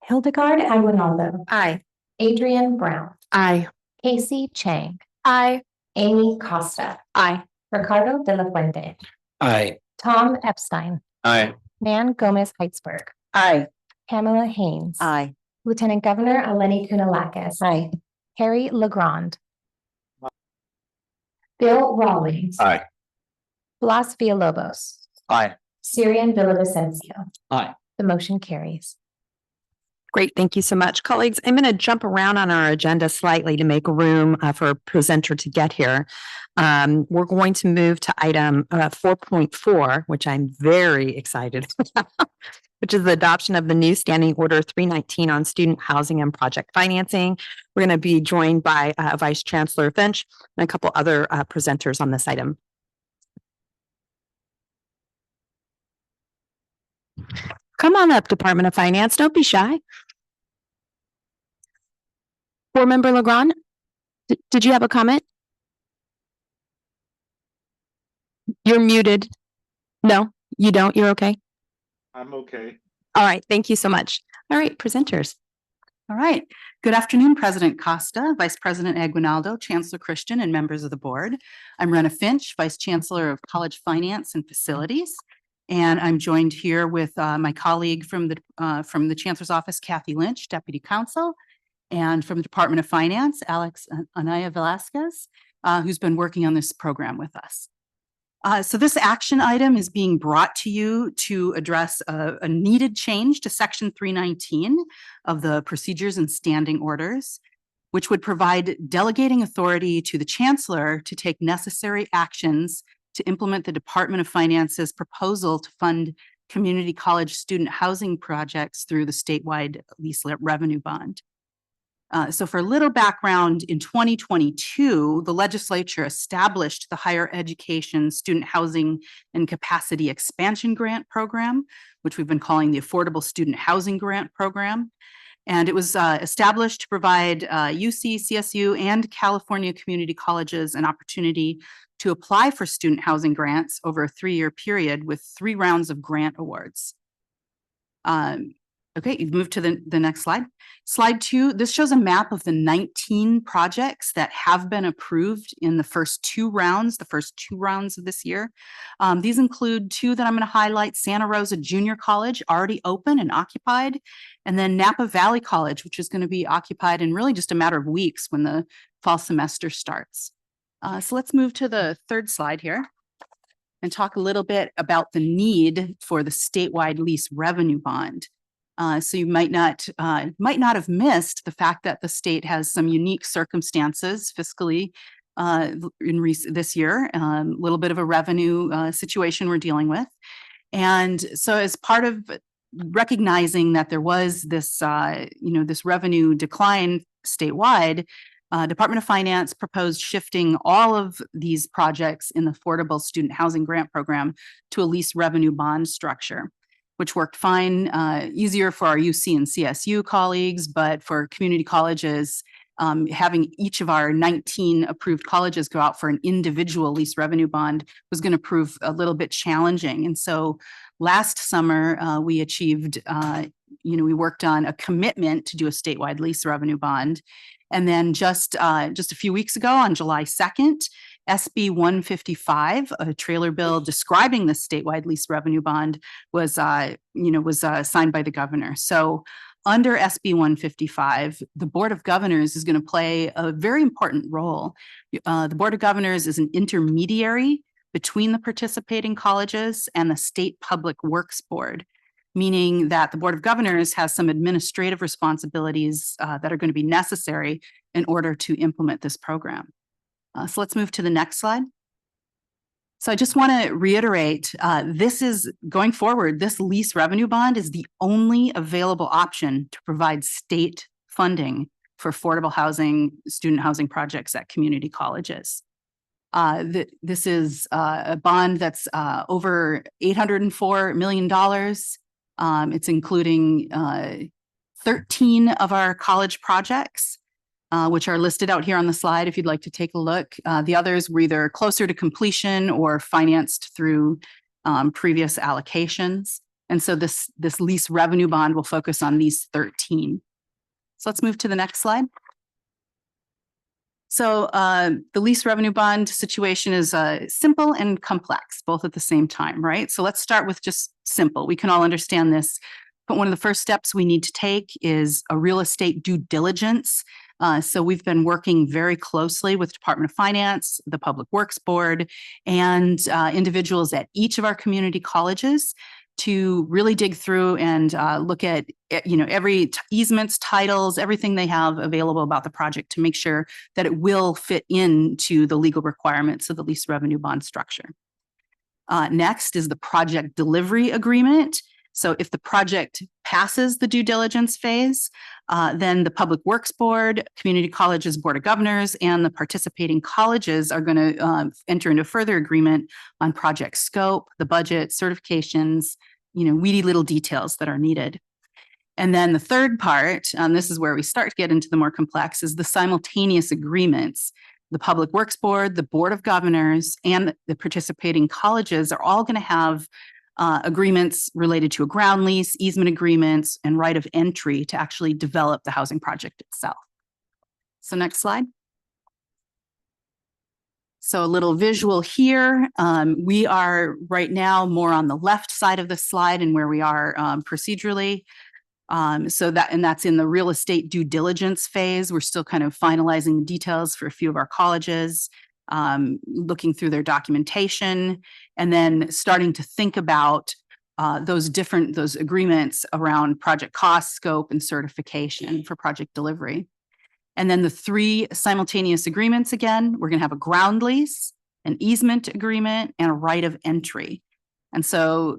Hildegard Aguinaldo. Aye. Adrian Brown. Aye. Casey Chang. Aye. Amy Costa. Aye. Ricardo de la Fuente. Aye. Tom Epstein. Aye. Nan Gomez Heitzberg. Aye. Pamela Haynes. Aye. Lieutenant Governor Eleni Kounalakis. Aye. Harry Legrand. Bill Rawlings. Aye. Blas Villalobos. Aye. Syrian Villavicencio. Aye. The motion carries. Great, thank you so much. Colleagues, I'm going to jump around on our agenda slightly to make room for a presenter to get here. We're going to move to item 4.4, which I'm very excited about, which is the adoption of the new Standing Order 319 on student housing and project financing. We're going to be joined by Vice Chancellor Finch and a couple other presenters on this item. Come on up, Department of Finance. Don't be shy. Board Member Legrand, did you have a comment? You're muted. No, you don't. You're okay. I'm okay. All right. Thank you so much. All right, presenters. All right. Good afternoon, President Costa, Vice President Aguinaldo, Chancellor Christian, and members of the board. I'm Rena Finch, Vice Chancellor of College Finance and Facilities. And I'm joined here with my colleague from the Chancellor's Office, Kathy Lynch, Deputy Counsel, and from the Department of Finance, Alex Anaya Velasquez, who's been working on this program with us. So this action item is being brought to you to address a needed change to Section 319 of the Procedures and Standing Orders, which would provide delegating authority to the chancellor to take necessary actions to implement the Department of Finance's proposal to fund community college student housing projects through the statewide lease revenue bond. So for a little background, in 2022, the legislature established the Higher Education Student Housing and Capacity Expansion Grant Program, which we've been calling the Affordable Student Housing Grant Program. And it was established to provide UC, CSU, and California community colleges an opportunity to apply for student housing grants over a 3-year period with 3 rounds of grant awards. Okay, you've moved to the next slide. Slide 2, this shows a map of the 19 projects that have been approved in the first 2 rounds of this year. These include 2 that I'm going to highlight: Santa Rosa Junior College, already open and occupied, and then Napa Valley College, which is going to be occupied in really just a matter of weeks when the fall semester starts. So let's move to the 3rd slide here and talk a little bit about the need for the statewide lease revenue bond. So you might not have missed the fact that the state has some unique circumstances fiscally this year, a little bit of a revenue situation we're dealing with. And so as part of recognizing that there was this, this revenue decline statewide, Department of Finance proposed shifting all of these projects in the Affordable Student Housing Grant Program to a lease revenue bond structure, which worked fine, easier for our UC and CSU colleagues, but for community colleges, having each of our 19 approved colleges go out for an individual lease revenue bond was going to prove a little bit challenging. And so last summer, we achieved, we worked on a commitment to do a statewide lease revenue bond. And then just a few weeks ago, on July 2nd, SB 155, a trailer bill describing the statewide lease revenue bond, was signed by the governor. So under SB 155, the Board of Governors is going to play a very important role. The Board of Governors is an intermediary between the participating colleges and the State Public Works Board, meaning that the Board of Governors has some administrative responsibilities that are going to be necessary in order to implement this program. So let's move to the next slide. So I just want to reiterate, this is going forward, this lease revenue bond is the only available option to provide state funding for affordable housing, student housing projects at community colleges. This is a bond that's over $804 million. It's including 13 of our college projects, which are listed out here on the slide if you'd like to take a look. The others were either closer to completion or financed through previous allocations. And so this lease revenue bond will focus on these 13. So let's move to the next slide. So the lease revenue bond situation is simple and complex, both at the same time, right? So let's start with just simple. We can all understand this, but one of the first steps we need to take is a real estate due diligence. So we've been working very closely with Department of Finance, the Public Works Board, and individuals at each of our community colleges to really dig through and look at, every easements, titles, everything they have available about the project to make sure that it will fit into the legal requirements of the lease revenue bond structure. Next is the project delivery agreement. So if the project passes the due diligence phase, then the Public Works Board, Community Colleges Board of Governors, and the participating colleges are going to enter into further agreement on project scope, the budget, certifications, weedy little details that are needed. And then the third part, this is where we start to get into the more complex, is the simultaneous agreements. The Public Works Board, the Board of Governors, and the participating colleges are all going to have agreements related to a ground lease, easement agreements, and right of entry to actually develop the housing project itself. So next slide. So a little visual here. We are right now more on the left side of the slide and where we are procedurally. That's in the real estate due diligence phase. We're still kind of finalizing the details for a few of our colleges. looking through their documentation, and then starting to think about those agreements around project cost, scope, and certification for project delivery. And then the 3 simultaneous agreements again, we're going to have a ground lease, an easement agreement, and a right of entry. And so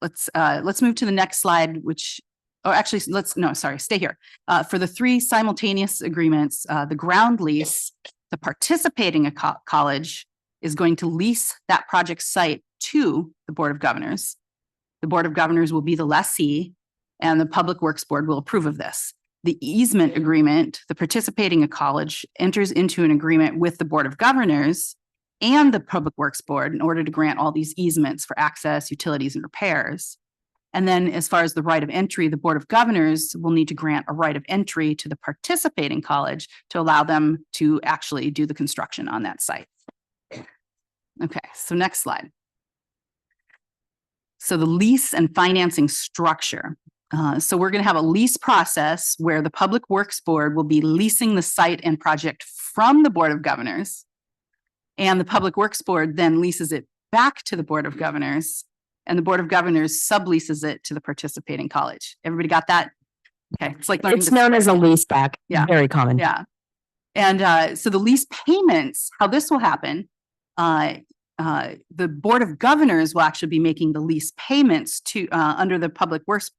let's move to the next slide, stay here. For the 3 simultaneous agreements, the ground lease, the participating college is going to lease that project site to the Board of Governors. The Board of Governors will be the lessee, and the Public Works Board will approve of this. The easement agreement, the participating college enters into an agreement with the Board of Governors and the Public Works Board in order to grant all these easements for access, utilities, and repairs. And then as far as the right of entry, the Board of Governors will need to grant a right of entry to the participating college to allow them to actually do the construction on that site. Okay, so next slide. So the lease and financing structure. So we're going to have a lease process where the Public Works Board will be leasing the site and project from the Board of Governors. And the Public Works Board then leases it back to the Board of Governors, and the Board of Governors subleases it to the participating college. Everybody got that? Okay, it's like learning. It's known as a lease back. Yeah. Very common. Yeah. And so the lease payments, how this will happen, the Board of Governors will actually be making the lease payments to under the Public Works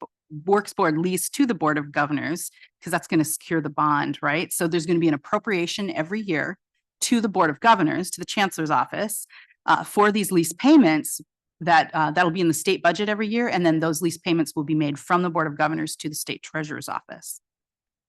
Board lease to the Board of Governors, because that's going to secure the bond, right? So there's going to be an appropriation every year to the Board of Governors, to the Chancellor's office, for these lease payments that'll be in the state budget every year. And then those lease payments will be made from the Board of Governors to the State Treasurer's office.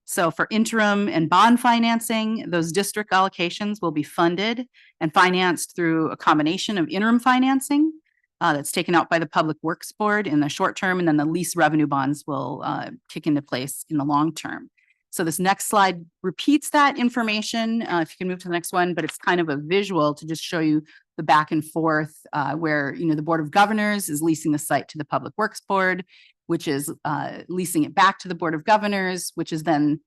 So for interim and bond financing, those district allocations will be funded and financed through a combination of interim financing that's taken out by the Public Works Board in the short term, and then the lease revenue bonds will kick into place in the long term. So this next slide repeats that information. If you can move to the next one, but it's kind of a visual to just show you the back and forth where, the Board of Governors is leasing the site to the Public Works Board, which is leasing it back to the Board of Governors, which is then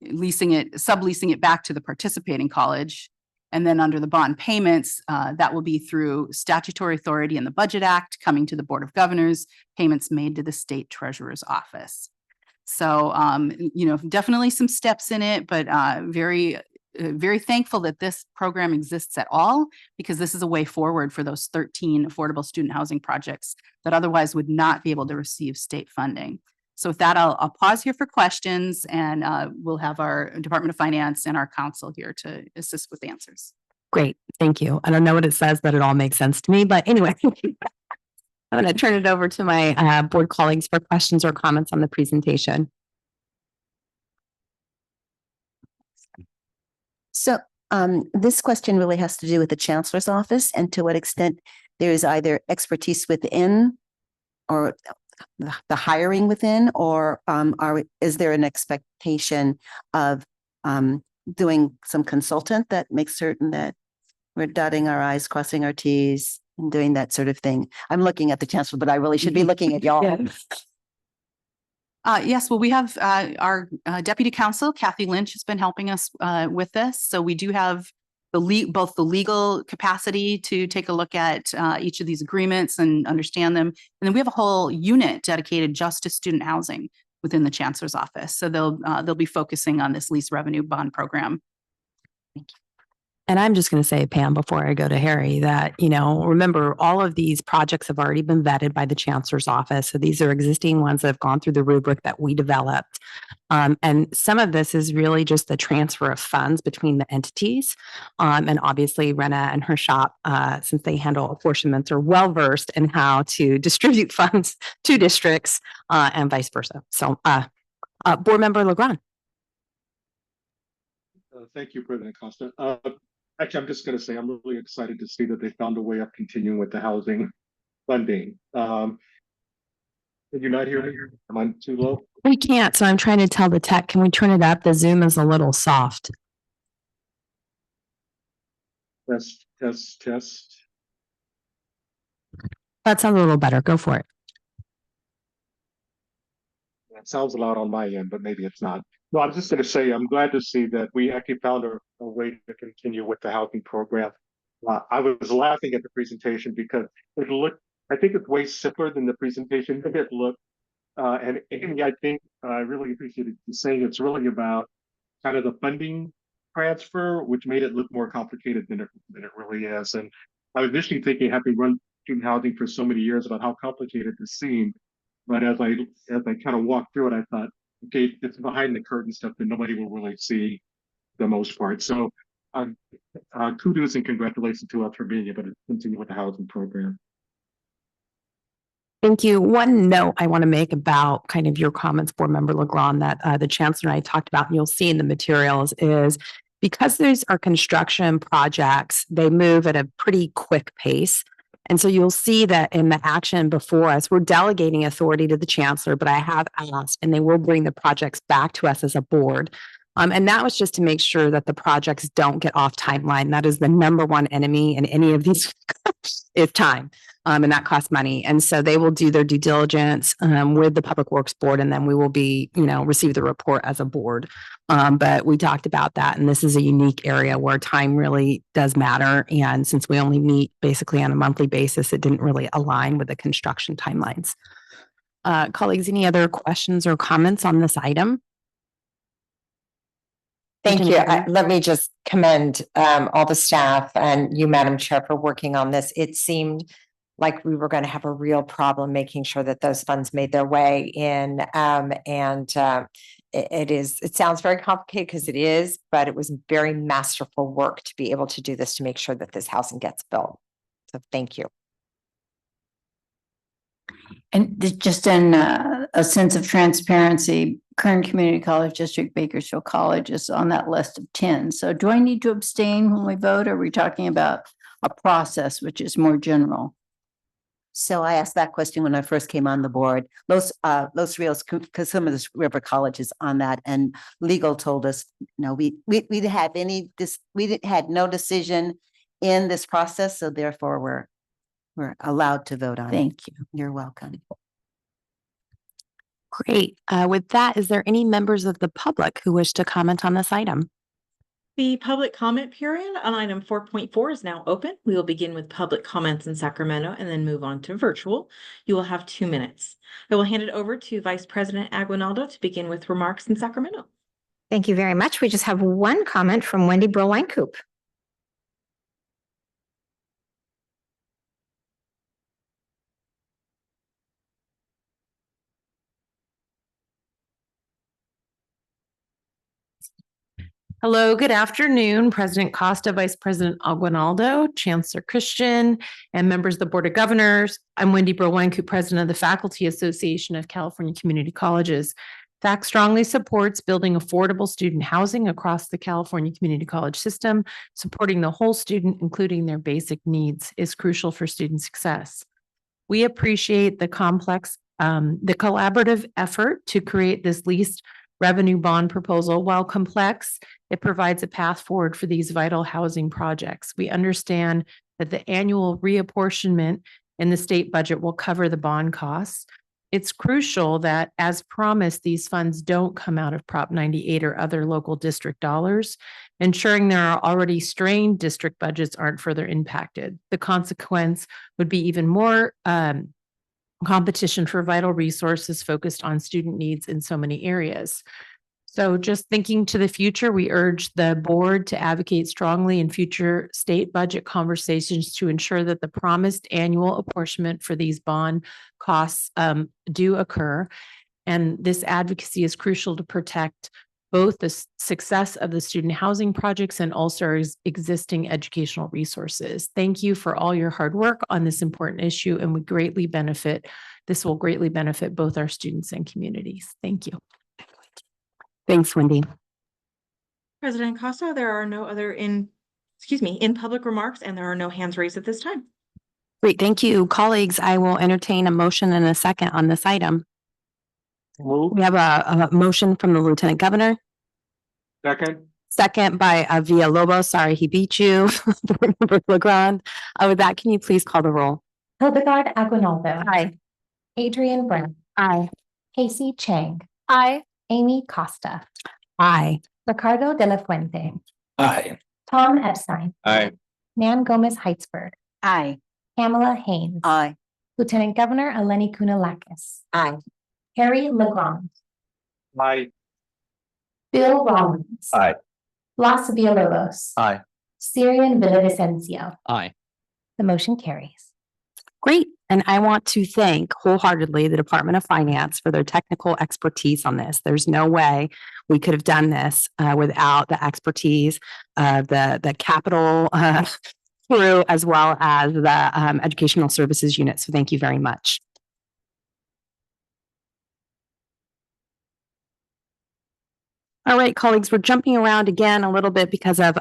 subleasing it back to the participating college. And then under the bond payments, that will be through statutory authority in the Budget Act coming to the Board of Governors, payments made to the State Treasurer's office. So, definitely some steps in it, but very thankful that this program exists at all, because this is a way forward for those 13 affordable student housing projects that otherwise would not be able to receive state funding. So with that, I'll pause here for questions, and we'll have our Department of Finance and our counsel here to assist with answers. Great. Thank you. I don't know what it says, but it all makes sense to me. But anyway, I'm going to turn it over to my board colleagues for questions or comments on the presentation. So this question really has to do with the Chancellor's office, and to what extent there is either expertise within or the hiring within, or is there an expectation of doing some consultant that makes certain that we're dotting our I's, crossing our T's, and doing that sort of thing? I'm looking at the Chancellor, but I really should be looking at y'all. Yes, well, we have our Deputy Counsel, Kathy Lynch, has been helping us with this. So we do have both the legal capacity to take a look at each of these agreements and understand them. And then we have a whole unit dedicated just to student housing within the Chancellor's office. So they'll be focusing on this lease revenue bond program. Thank you. And I'm just going to say, Pam, before I go to Harry, that, remember, all of these projects have already been vetted by the Chancellor's office. So these are existing ones that have gone through the rubric that we developed. And some of this is really just the transfer of funds between the entities. And obviously, Rena and her shop, since they handle apportionments, are well-versed in how to distribute funds to districts and vice versa. So Board Member Legrand. Thank you, President Costa. Actually, I'm just going to say I'm really excited to see that they found a way of continuing with the housing funding. Can you not hear me? Am I too low? We can't, so I'm trying to tell the tech, can we turn it up? The Zoom is a little soft. Test. That sounds a little better. Go for it. It sounds loud on my end, but maybe it's not. No, I was just going to say, I'm glad to see that we actually found a way to continue with the housing program. I was laughing at the presentation because it looked, I think it's way simpler than the presentation that it looked. And Amy, I think I really appreciated you saying it's really about kind of the funding transfer, which made it look more complicated than it really is. And I was initially thinking, having run student housing for so many years, about how complicated this seemed. But as I kind of walked through it, I thought, okay, it's behind the curtain stuff that nobody will really see the most part. So kudos and congratulations to us for being able to continue with the housing program. Thank you. One note I want to make about kind of your comments, Board Member Legrand, that the Chancellor and I talked about, and you'll see in the materials, is because these are construction projects, they move at a pretty quick pace. And so you'll see that in the action before us, we're delegating authority to the Chancellor, but I have asked, and they will bring the projects back to us as a board. And that was just to make sure that the projects don't get off timeline. That is the number one enemy in any of these is time. And that costs money. And so they will do their due diligence with the Public Works Board, and then we will be, receive the report as a board. But we talked about that, and this is a unique area where time really does matter. And since we only meet basically on a monthly basis, it didn't really align with the construction timelines. Colleagues, any other questions or comments on this item? Thank you. Let me just commend all the staff and you, Madam Chair, for working on this. It seemed like we were going to have a real problem making sure that those funds made their way in. It sounds very complicated because it is, but it was very masterful work to be able to do this, to make sure that this housing gets built. So thank you. And just in a sense of transparency, Kern Community College District, Bakersfield College is on that list of 10. So do I need to abstain when we vote? Or are we talking about a process which is more general? So I asked that question when I first came on the board. Los Rios, because some of the river colleges on that, and legal told us, we didn't have had no decision in this process, so therefore we're allowed to vote on it. Thank you. You're welcome. Great. With that, is there any members of the public who wish to comment on this item? The public comment period on item 4.4 is now open. We will begin with public comments in Sacramento and then move on to virtual. You will have 2 minutes. I will hand it over to Vice President Aguinaldo to begin with remarks in Sacramento. Thank you very much. We just have one comment from Wendy Burl-Weinkoop. Hello, good afternoon, President Costa, Vice President Aguinaldo, Chancellor Christian, and members of the Board of Governors. I'm Wendy Burl-Weinkoop, President of the Faculty Association of California Community Colleges. FAC strongly supports building affordable student housing across the California Community College system. Supporting the whole student, including their basic needs, is crucial for student success. We appreciate the collaborative effort to create this leased revenue bond proposal. While complex, it provides a path forward for these vital housing projects. We understand that the annual reapportionment in the state budget will cover the bond costs. It's crucial that, as promised, these funds don't come out of Prop 98 or other local district dollars, ensuring there are already strained district budgets aren't further impacted. The consequence would be even more competition for vital resources focused on student needs in so many areas. So just thinking to the future, we urge the board to advocate strongly in future state budget conversations to ensure that the promised annual apportionment for these bond costs do occur. And this advocacy is crucial to protect both the success of the student housing projects and also our existing educational resources. Thank you for all your hard work on this important issue, and this will greatly benefit both our students and communities. Thank you. Thanks, Wendy. President Costa, there are no other in public remarks, and there are no hands raised at this time. Great, thank you. Colleagues, I will entertain a motion in a second on this item. We have a motion from the Lieutenant Governor. Second. Second by Villalobos. Sorry, he beat you. Board Member Legrand. With that, can you please call the roll? Hildegard Aguinaldo. Aye. Adrian Brown. Aye. Casey Chang. Aye. Amy Costa. Aye. Ricardo de la Fuente, Aye. Tom Epstein, Aye. Nan Gomez Heitzberg, Aye. Pamela Haynes, Aye. Lieutenant Governor Eleni Kunalakis, Aye. Harry Legrand, Aye. Bill Rollins, Aye. Blas Villalobos, Aye. Syrian Villavicencio. Aye. The motion carries. Great. And I want to thank wholeheartedly the Department of Finance for their technical expertise on this. There's no way we could have done this without the expertise of the capital crew as well as the educational services unit. So thank you very much. All right, colleagues, we're jumping around again a little bit because of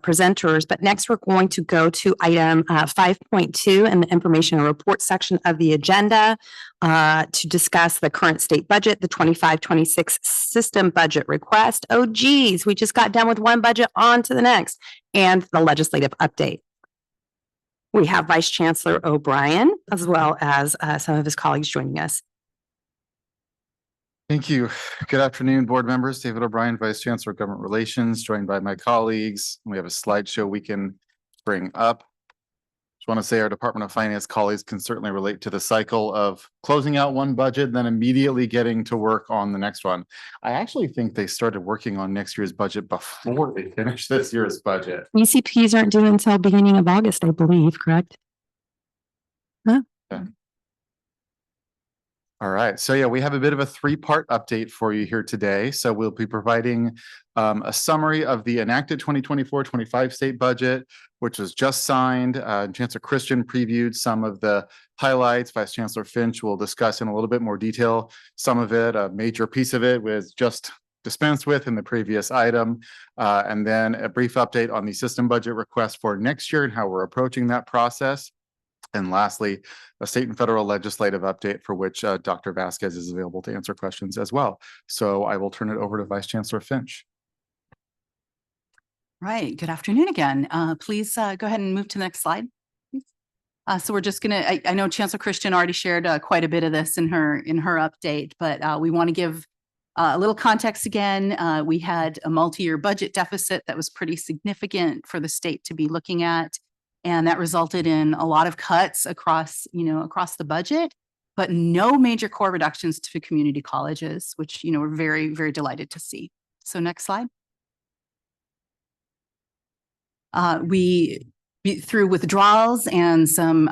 presenters, but next we're going to go to item 5.2 in the information and report section of the agenda to discuss the current state budget, the 25-26 system budget request. Oh, geez, we just got done with one budget, on to the next, and the legislative update. We have Vice Chancellor O'Brien as well as some of his colleagues joining us. Thank you. Good afternoon, board members. David O'Brien, Vice Chancellor of Government Relations, joined by my colleagues. We have a slideshow we can bring up. Just want to say our Department of Finance colleagues can certainly relate to the cycle of closing out one budget, then immediately getting to work on the next one. I actually think they started working on next year's budget before they finished this year's budget. ECPs aren't due until beginning of August, I believe, correct? Huh? Yeah. All right. So yeah, we have a bit of a three-part update for you here today. So we'll be providing a summary of the enacted 2024-25 state budget, which was just signed. Chancellor Christian previewed some of the highlights. Vice Chancellor Finch will discuss in a little bit more detail some of it. A major piece of it was just dispensed with in the previous item. And then a brief update on the system budget request for next year and how we're approaching that process. And lastly, a state and federal legislative update for which Dr. Vasquez is available to answer questions as well. So I will turn it over to Vice Chancellor Finch. Right. Good afternoon again. Please go ahead and move to the next slide. So we're just going to, I know Chancellor Christian already shared quite a bit of this in her update, but we want to give a little context again. We had a multi-year budget deficit that was pretty significant for the state to be looking at. And that resulted in a lot of cuts across the budget, but no major core reductions to community colleges, which, we're very, very delighted to see. So next slide. Through withdrawals and some,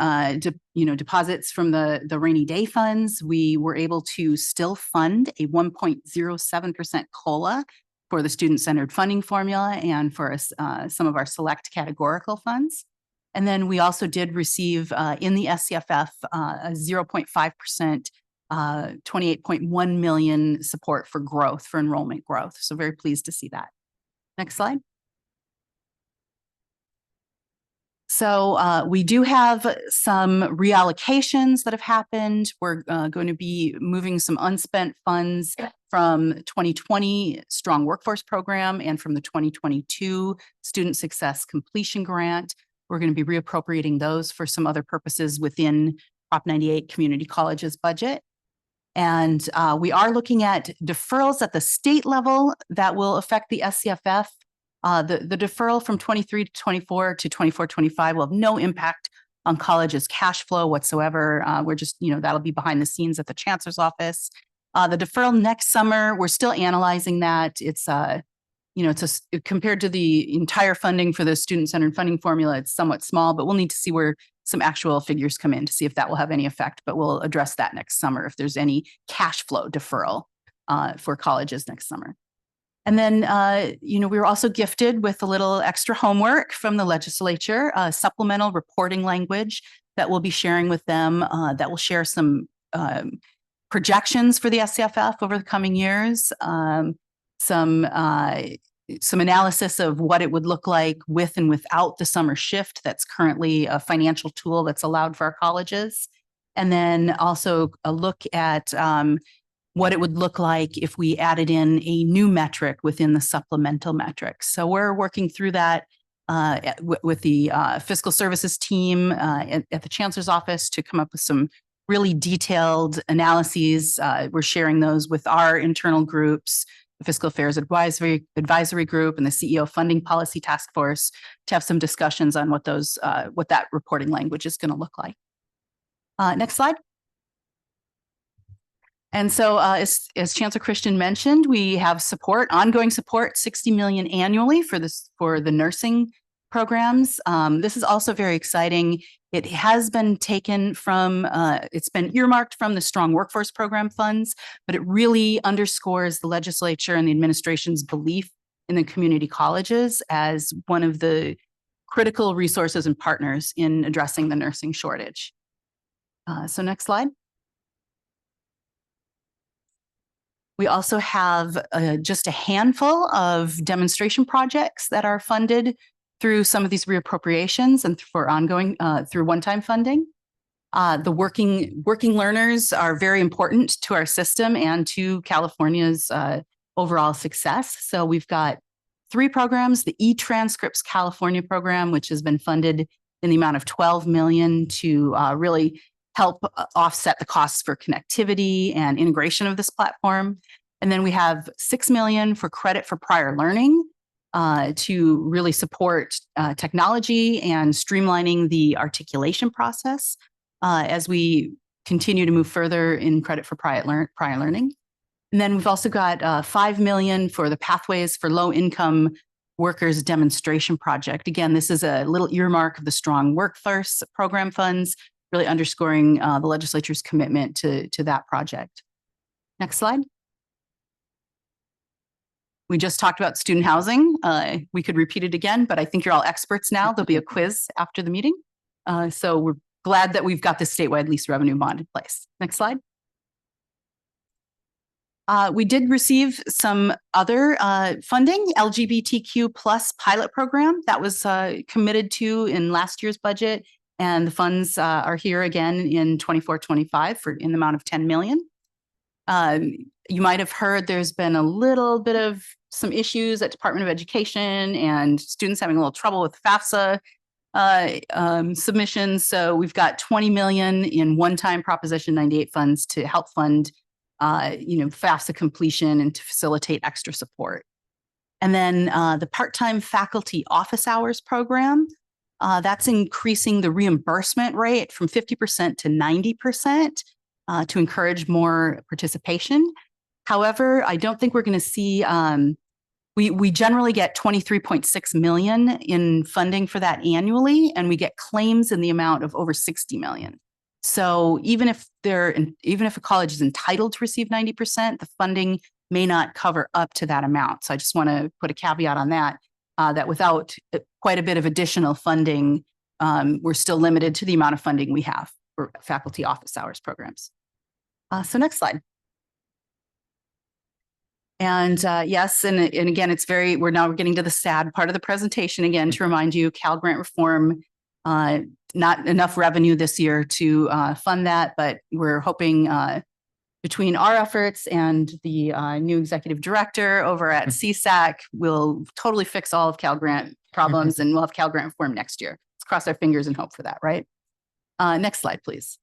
deposits from the rainy day funds, we were able to still fund a 1.07% COLA for the student-centered funding formula and for some of our select categorical funds. And then we also did receive in the SCFF a 0.5%, 28.1 million support for growth, for enrollment growth. So very pleased to see that. Next slide. So we do have some reallocations that have happened. We're going to be moving some unspent funds from 2020 Strong Workforce Program and from the 2022 Student Success Completion Grant. We're going to be reappropriating those for some other purposes within Prop 98 Community Colleges budget. And we are looking at deferrals at the state level that will affect the SCFF. The deferral from 23 to 24 to 24-25 will have no impact on colleges' cash flow whatsoever. We're just, that'll be behind the scenes at the chancellor's office. The deferral next summer, we're still analyzing that. It's compared to the entire funding for the student-centered funding formula, it's somewhat small, but we'll need to see where some actual figures come in to see if that will have any effect. But we'll address that next summer if there's any cash flow deferral for colleges next summer. And then, we were also gifted with a little extra homework from the legislature, supplemental reporting language that we'll be sharing with them that will share some projections for the SCFF over the coming years, some analysis of what it would look like with and without the summer shift that's currently a financial tool that's allowed for our colleges. And then also a look at what it would look like if we added in a new metric within the supplemental metrics. So we're working through that with the fiscal services team at the chancellor's office to come up with some really detailed analyses. We're sharing those with our internal groups Fiscal Affairs Advisory Group and the CEO Funding Policy Task Force to have some discussions on what that reporting language is going to look like. Next slide. And so as Chancellor Christian mentioned, we have ongoing support, 60 million annually for the nursing programs. This is also very exciting. It has been taken from, it's been earmarked from the Strong Workforce Program funds, but it really underscores the legislature and the administration's belief in the community colleges as one of the critical resources and partners in addressing the nursing shortage. So next slide. We also have just a handful of demonstration projects that are funded through some of these reappropriations and for ongoing through one-time funding. The working learners are very important to our system and to California's overall success. So we've got 3 programs: the E-Transcripts California program, which has been funded in the amount of $12 million to really help offset the costs for connectivity and integration of this platform. And then we have $6 million for credit for prior learning to really support technology and streamlining the articulation process as we continue to move further in credit for prior learning. And then we've also got $5 million for the Pathways for Low-Income Workers demonstration project. Again, this is a little earmark of the Strong Workforce Program funds, really underscoring the legislature's commitment to that project. Next slide. We just talked about student housing. We could repeat it again, but I think you're all experts now. There'll be a quiz after the meeting. So we're glad that we've got this statewide lease revenue bond in place. Next slide. We did receive some other funding, LGBTQ plus pilot program that was committed to in last year's budget. And the funds are here again in 24-25 in the amount of $10 million. You might have heard there's been a little bit of some issues at Department of Education and students having a little trouble with FAFSA submissions. So we've got $20 million in one-time Proposition 98 funds to help fund FAFSA completion and to facilitate extra support. And then the part-time faculty office hours program, that's increasing the reimbursement rate from 50% to 90% to encourage more participation. However, I don't think we're going to see, we generally get 23.6 million in funding for that annually, and we get claims in the amount of over 60 million. So even if a college is entitled to receive 90%, the funding may not cover up to that amount. So I just want to put a caveat on that, that without quite a bit of additional funding, we're still limited to the amount of funding we have for faculty office hours programs. So next slide. And yes, and again, we're now getting to the sad part of the presentation again to remind you, Cal Grant Reform, not enough revenue this year to fund that, but we're hoping between our efforts and the new executive director over at CSAC, we'll totally fix all of Cal Grant problems and we'll have Cal Grant Reform next year. Let's cross our fingers and hope for that, right? Next slide, please.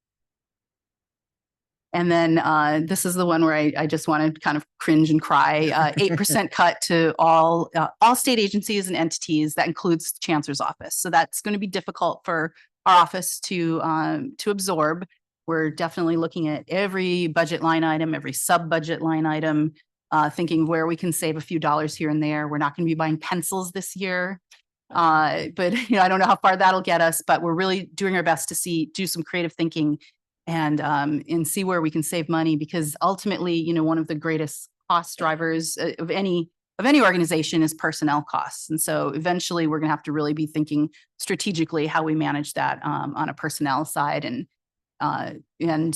And then this is the one where I just want to kind of cringe and cry. 8% cut to all state agencies and entities. That includes the Chancellor's office. So that's going to be difficult for our office to absorb. We're definitely looking at every budget line item, every sub-budget line item, thinking where we can save a few dollars here and there. We're not going to be buying pencils this year. But I don't know how far that'll get us, but we're really doing our best to do some creative thinking and see where we can save money, because ultimately, one of the greatest cost drivers of any organization is personnel costs. And so eventually we're going to have to really be thinking strategically how we manage that on a personnel side. And then in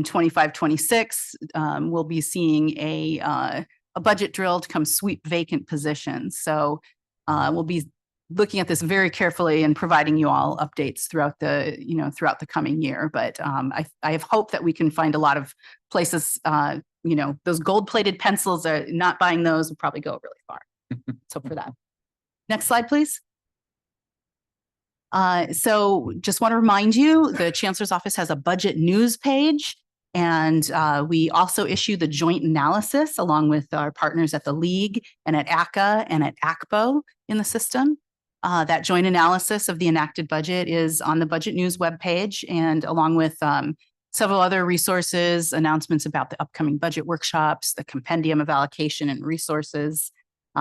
25-26, we'll be seeing a budget drill to come sweep vacant positions. So we'll be looking at this very carefully and providing you all updates throughout the coming year. But I have hope that we can find a lot of places, those gold-plated pencils, not buying those will probably go really far. So for that. Next slide, please. So just want to remind you, the Chancellor's office has a budget news page. And we also issue the joint analysis along with our partners at the League and at ACCA and at ACBO in the system. That joint analysis of the enacted budget is on the Budget News webpage, and along with several other resources, announcements about the upcoming budget workshops, the compendium of allocation and resources,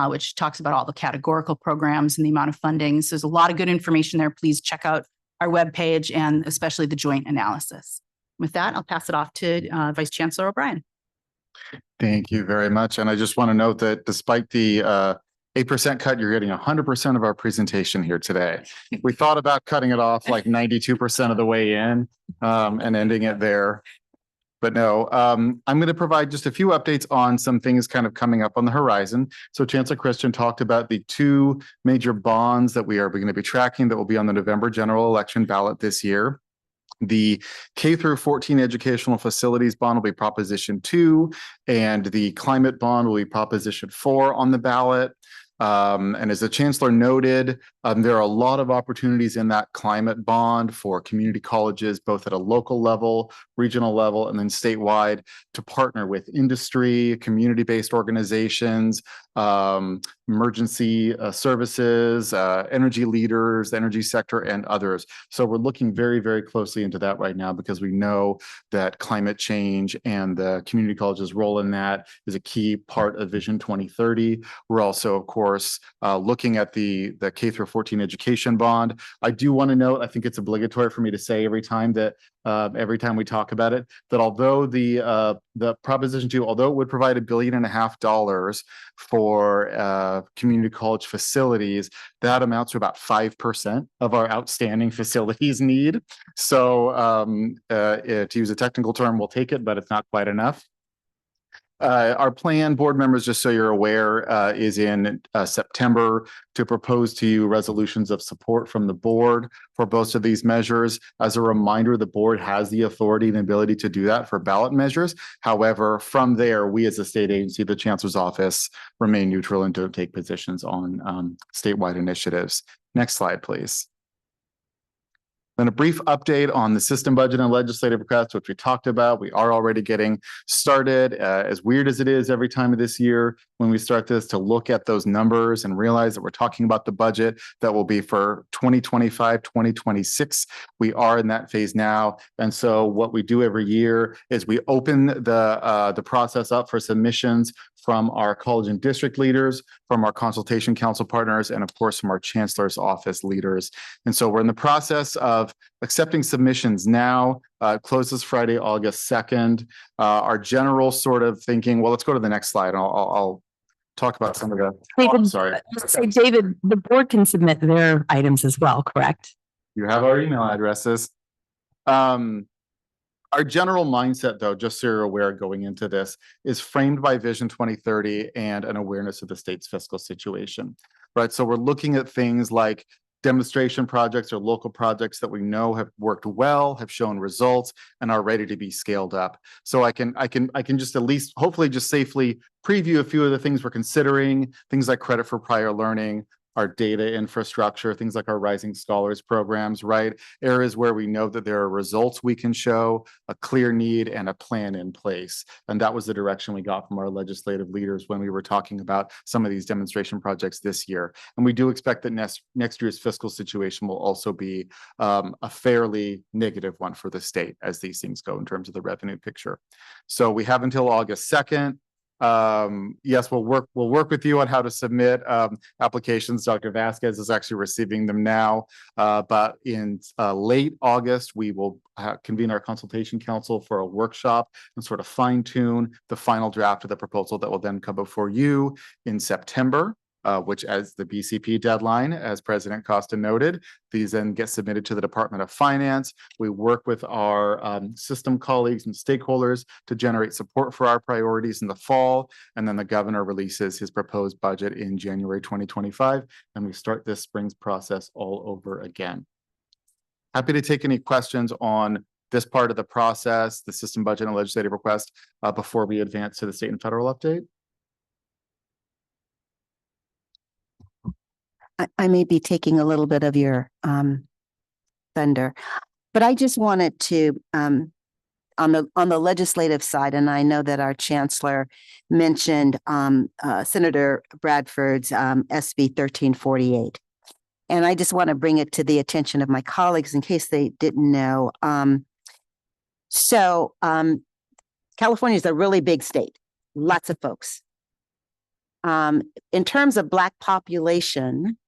which talks about all the categorical programs and the amount of funding. So there's a lot of good information there. Please check out our webpage and especially the joint analysis. With that, I'll pass it off to Vice Chancellor O'Brien. Thank you very much. And I just want to note that despite the 8% cut, you're getting 100% of our presentation here today. We thought about cutting it off like 92% of the way in and ending it there. But no, I'm going to provide just a few updates on some things kind of coming up on the horizon. So Chancellor Christian talked about the two major bonds that we are going to be tracking that will be on the November general election ballot this year. The K through 14 educational facilities bond will be Proposition 2, and the climate bond will be Proposition 4 on the ballot. And as the Chancellor noted, there are a lot of opportunities in that climate bond for community colleges, both at a local level, regional level, and then statewide, to partner with industry, community-based organizations, emergency services, energy leaders, energy sector, and others. So we're looking very, very closely into that right now because we know that climate change and the community college's role in that is a key part of Vision 2030. We're also, of course, looking at the K through 14 education bond. I do want to note, I think it's obligatory for me to say every time we talk about it, that although the Proposition 2, although it would provide $1.5 billion for community college facilities, that amounts to about 5% of our outstanding facilities need. So to use a technical term, we'll take it, but it's not quite enough. Our plan, board members, just so you're aware, is in September to propose to you resolutions of support from the board for both of these measures. As a reminder, the board has the authority and ability to do that for ballot measures. However, from there, we as a state agency, the Chancellor's office, remain neutral and don't take positions on statewide initiatives. Next slide, please. Then a brief update on the system budget and legislative requests, which we talked about. We are already getting started. As weird as it is every time of this year when we start this, to look at those numbers and realize that we're talking about the budget that will be for 2025, 2026. We are in that phase now. And so what we do every year is we open the process up for submissions from our college and district leaders, from our consultation council partners, and of course, from our chancellor's office leaders. And so we're in the process of accepting submissions now. Closes Friday, August 2nd. Our general sort of thinking, well, let's go to the next slide. I'll talk about some of the, David, sorry. Say, David, the board can submit their items as well, correct? You have our email addresses. Our general mindset, though, just so you're aware going into this, is framed by Vision 2030 and an awareness of the state's fiscal situation, right? So we're looking at things like demonstration projects or local projects that we know have worked well, have shown results, and are ready to be scaled up. So I can just at least hopefully just safely preview a few of the things we're considering, things like credit for prior learning, our data infrastructure, things like our Rising Scholars programs, right? Areas where we know that there are results we can show, a clear need, and a plan in place. And that was the direction we got from our legislative leaders when we were talking about some of these demonstration projects this year. And we do expect that next year's fiscal situation will also be a fairly negative one for the state as these things go in terms of the revenue picture. So we have until August 2nd. Yes, we'll work with you on how to submit applications. Dr. Vasquez is actually receiving them now, but in late August, we will convene our consultation council for a workshop and sort of fine tune the final draft of the proposal that will then come before you in September. Which as the BCP deadline, as President Costa noted, these then get submitted to the Department of Finance. We work with our system colleagues and stakeholders to generate support for our priorities in the fall. And then the governor releases his proposed budget in January 2025. And we start this spring's process all over again. Happy to take any questions on this part of the process, the system budget and legislative request, before we advance to the state and federal update. I may be taking a little bit of your thunder, but I just wanted to on the legislative side, and I know that our chancellor mentioned Senator Bradford's SB 1348. And I just want to bring it to the attention of my colleagues in case they didn't know. California is a really big state, lots of folks. In terms of Black population,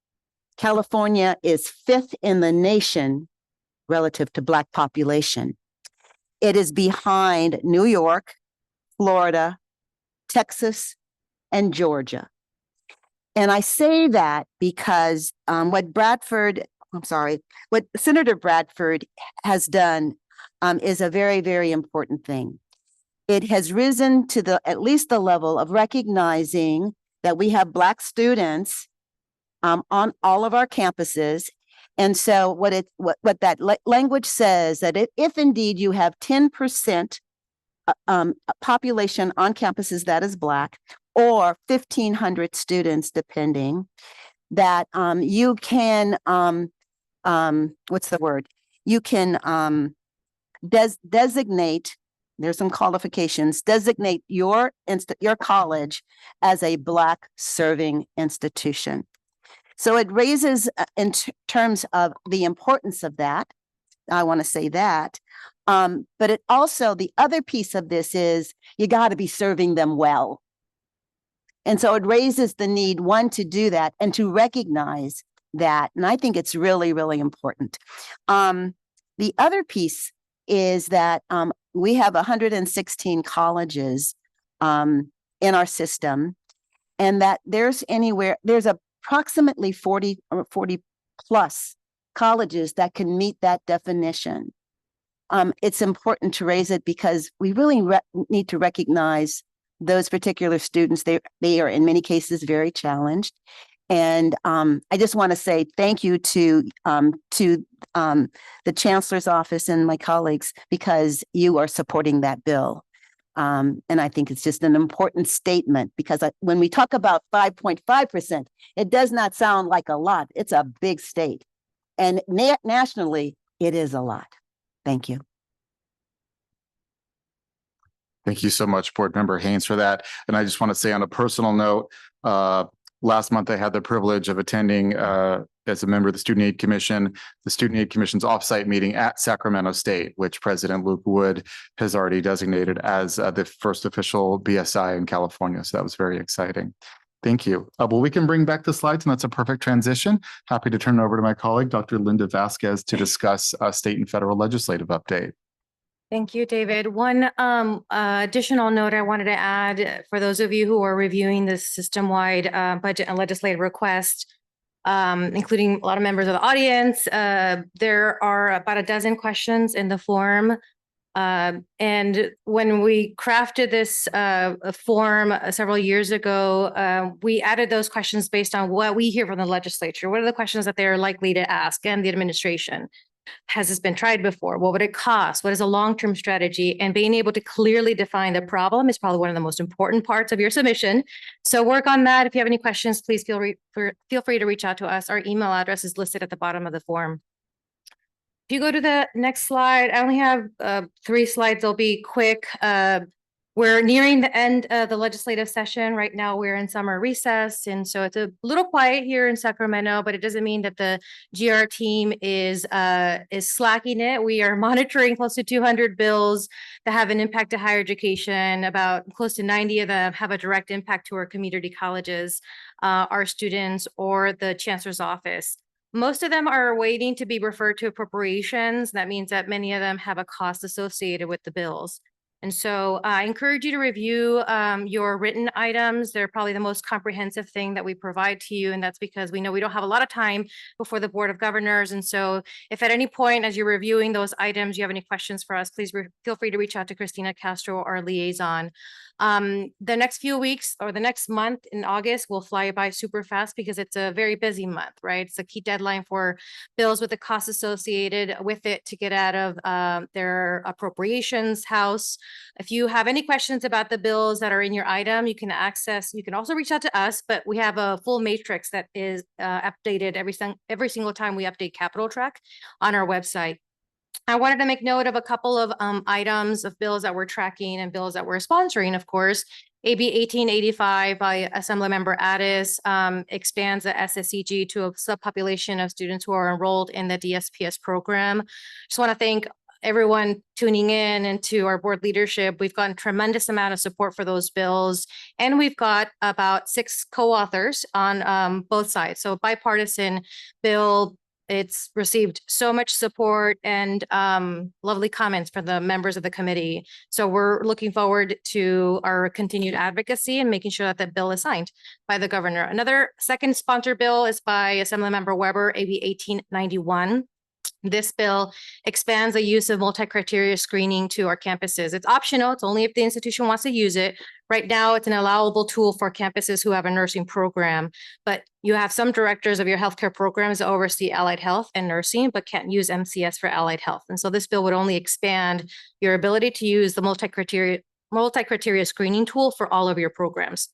California is 5th in the nation relative to Black population. It is behind New York, Florida, Texas, and Georgia. And I say that because what Senator Bradford has done is a very, very important thing. It has risen to at least the level of recognizing that we have Black students on all of our campuses. And so what that language says that if indeed you have 10% population on campuses that is Black, or 1,500 students, depending, that you can you can designate. There's some qualifications. Designate your college as a Black serving institution. So it raises in terms of the importance of that. I want to say that. But it also, the other piece of this is you got to be serving them well. And so it raises the need, one, to do that and to recognize that. And I think it's really, really important. The other piece is that we have 116 colleges in our system, and that there's approximately 40 plus colleges that can meet that definition. It's important to raise it because we really need to recognize those particular students. They are in many cases very challenged. And I just want to say thank you to the chancellor's office and my colleagues, because you are supporting that bill. And I think it's just an important statement, because when we talk about 5.5%, it does not sound like a lot. It's a big state. And nationally, it is a lot. Thank you. Thank you so much, Board Member Haynes, for that. And I just want to say on a personal note, last month I had the privilege of attending as a member of the Student Aid Commission, the Student Aid Commission's offsite meeting at Sacramento State, which President Luke Wood has already designated as the first official BSI in California. So that was very exciting. Thank you. Well, we can bring back the slides, and that's a perfect transition. Happy to turn it over to my colleague, Dr. Linda Vasquez, to discuss state and federal legislative update. Thank you, David. One additional note I wanted to add for those of you who are reviewing this system-wide budget and legislative request, including a lot of members of the audience. There are about a dozen questions in the form. And when we crafted this form several years ago, we added those questions based on what we hear from the legislature. What are the questions that they're likely to ask, and the administration? Has this been tried before? What would it cost? What is a long-term strategy? And being able to clearly define the problem is probably one of the most important parts of your submission. So work on that. If you have any questions, please feel free to reach out to us. Our email address is listed at the bottom of the form. If you go to the next slide, I only have 3 slides. They'll be quick. We're nearing the end of the legislative session. Right now, we're in summer recess, and so it's a little quiet here in Sacramento, but it doesn't mean that the GR team is slacking it. We are monitoring close to 200 bills that have an impact to higher education. About close to 90 of them have a direct impact to our community colleges, our students, or the chancellor's office. Most of them are waiting to be referred to appropriations. That means that many of them have a cost associated with the bills. And so I encourage you to review your written items. They're probably the most comprehensive thing that we provide to you. And that's because we know we don't have a lot of time before the Board of Governors. And so if at any point as you're reviewing those items, you have any questions for us, please feel free to reach out to Christina Castro, our liaison. The next few weeks or the next month in August will fly by super fast because it's a very busy month, right? It's a key deadline for bills with the costs associated with it to get out of their appropriations house. If you have any questions about the bills that are in your item, you can also reach out to us, but we have a full matrix that is updated every single time we update Capital Track on our website. I wanted to make note of a couple of items of bills that we're tracking and bills that we're sponsoring, of course. AB 1885 by Assemblymember Addis expands the SSCG to a subpopulation of students who are enrolled in the DSPS program. Just want to thank everyone tuning in and to our board leadership. We've gotten tremendous amount of support for those bills, and we've got about 6 co-authors on both sides. So bipartisan bill. It's received so much support and lovely comments from the members of the committee. So we're looking forward to our continued advocacy and making sure that the bill is signed by the governor. Another second sponsored bill is by Assemblymember Weber, AB 1891. This bill expands the use of multi-criteria screening to our campuses. It's optional. It's only if the institution wants to use it. Right now, it's an allowable tool for campuses who have a nursing program, but you have some directors of your healthcare programs that oversee allied health and nursing, but can't use MCS for allied health. And so this bill would only expand your ability to use the multi-criteria screening tool for all of your programs.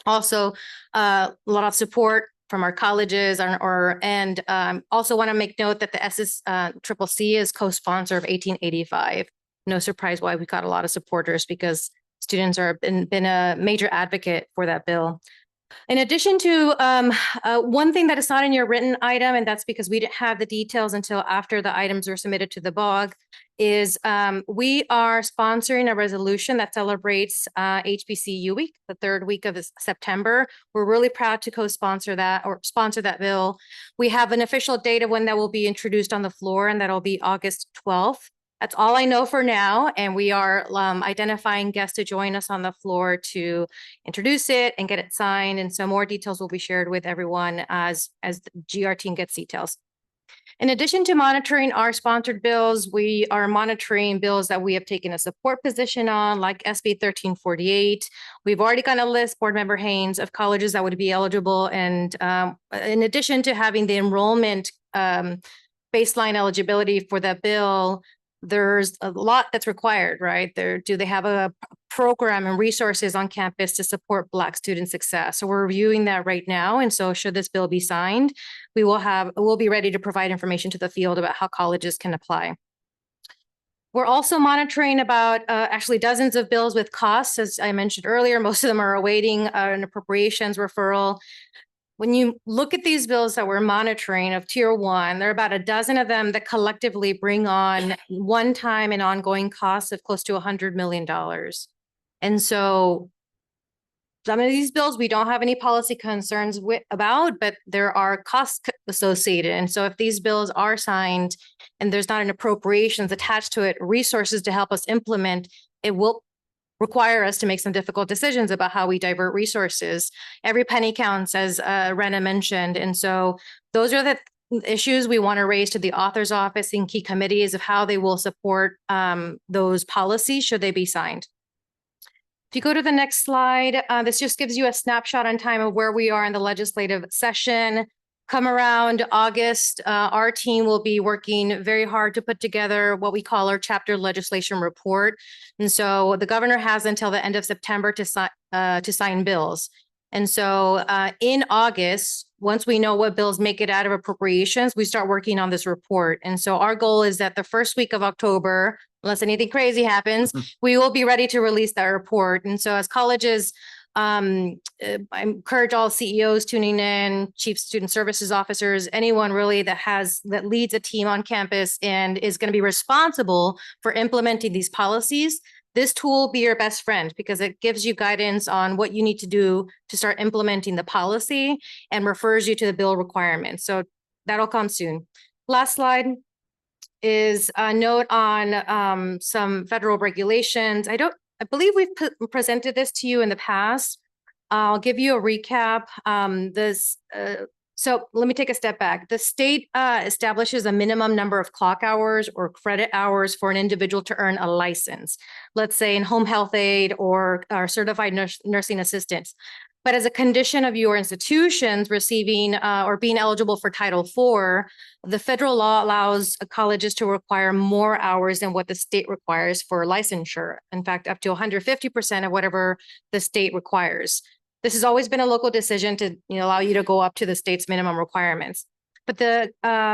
Also, a lot of support from our colleges and also want to make note that the CCC is co-sponsor of 1885. No surprise why we got a lot of supporters, because students are been a major advocate for that bill. In addition to one thing that is not in your written item, and that's because we didn't have the details until after the items were submitted to the BOG, is we are sponsoring a resolution that celebrates HBCU Week, the 3rd week of September. We're really proud to co-sponsor that or sponsor that bill. We have an official date of when that will be introduced on the floor, and that'll be August 12th. That's all I know for now, and we are identifying guests to join us on the floor to introduce it and get it signed, and so more details will be shared with everyone as the GR team gets details. In addition to monitoring our sponsored bills, we are monitoring bills that we have taken a support position on, like SB 1348. We've already got a list, Board Member Haynes, of colleges that would be eligible, and in addition to having the enrollment baseline eligibility for that bill, there's a lot that's required, right? Do they have a program and resources on campus to support Black student success? So we're reviewing that right now. And so should this bill be signed, we'll be ready to provide information to the field about how colleges can apply. We're also monitoring about actually dozens of bills with costs. As I mentioned earlier, most of them are awaiting an appropriations referral. When you look at these bills that we're monitoring of tier 1, there are about a dozen of them that collectively bring on one-time and ongoing costs of close to $100 million. And so some of these bills we don't have any policy concerns about, but there are costs associated. And so if these bills are signed and there's not an appropriations attached to it, resources to help us implement, it will require us to make some difficult decisions about how we divert resources. Every penny counts, as Rena mentioned. And so those are the issues we want to raise to the author's office and key committees of how they will support those policies should they be signed. If you go to the next slide, this just gives you a snapshot on time of where we are in the legislative session. Come around August, our team will be working very hard to put together what we call our chapter legislation report. And so the governor has until the end of September to sign bills. And so in August, once we know what bills make it out of appropriations, we start working on this report. And so our goal is that the first week of October, unless anything crazy happens, we will be ready to release that report. And so as colleges, I encourage all CEOs tuning in, chief student services officers, anyone really that leads a team on campus and is going to be responsible for implementing these policies. This tool will be your best friend because it gives you guidance on what you need to do to start implementing the policy and refers you to the bill requirements. So that'll come soon. Last slide is a note on some federal regulations. I believe we've presented this to you in the past. I'll give you a recap. So let me take a step back. The state establishes a minimum number of clock hours or credit hours for an individual to earn a license, let's say in home health aide or certified nursing assistants. But as a condition of your institutions receiving or being eligible for Title IV, the federal law allows colleges to require more hours than what the state requires for licensure. In fact, up to 150% of whatever the state requires. This has always been a local decision to allow you to go up to the state's minimum requirements. But the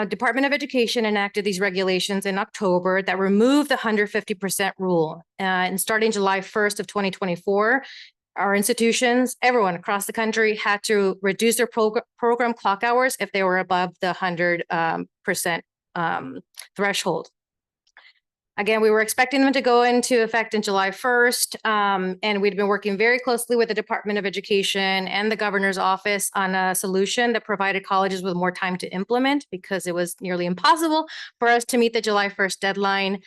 Department of Education enacted these regulations in October that removed the 150% rule. And starting July 1st of 2024, our institutions, everyone across the country had to reduce their program clock hours if they were above the 100% threshold. Again, we were expecting them to go into effect in July 1st, and we'd been working very closely with the Department of Education and the governor's office on a solution that provided colleges with more time to implement because it was nearly impossible for us to meet the July 1st deadline.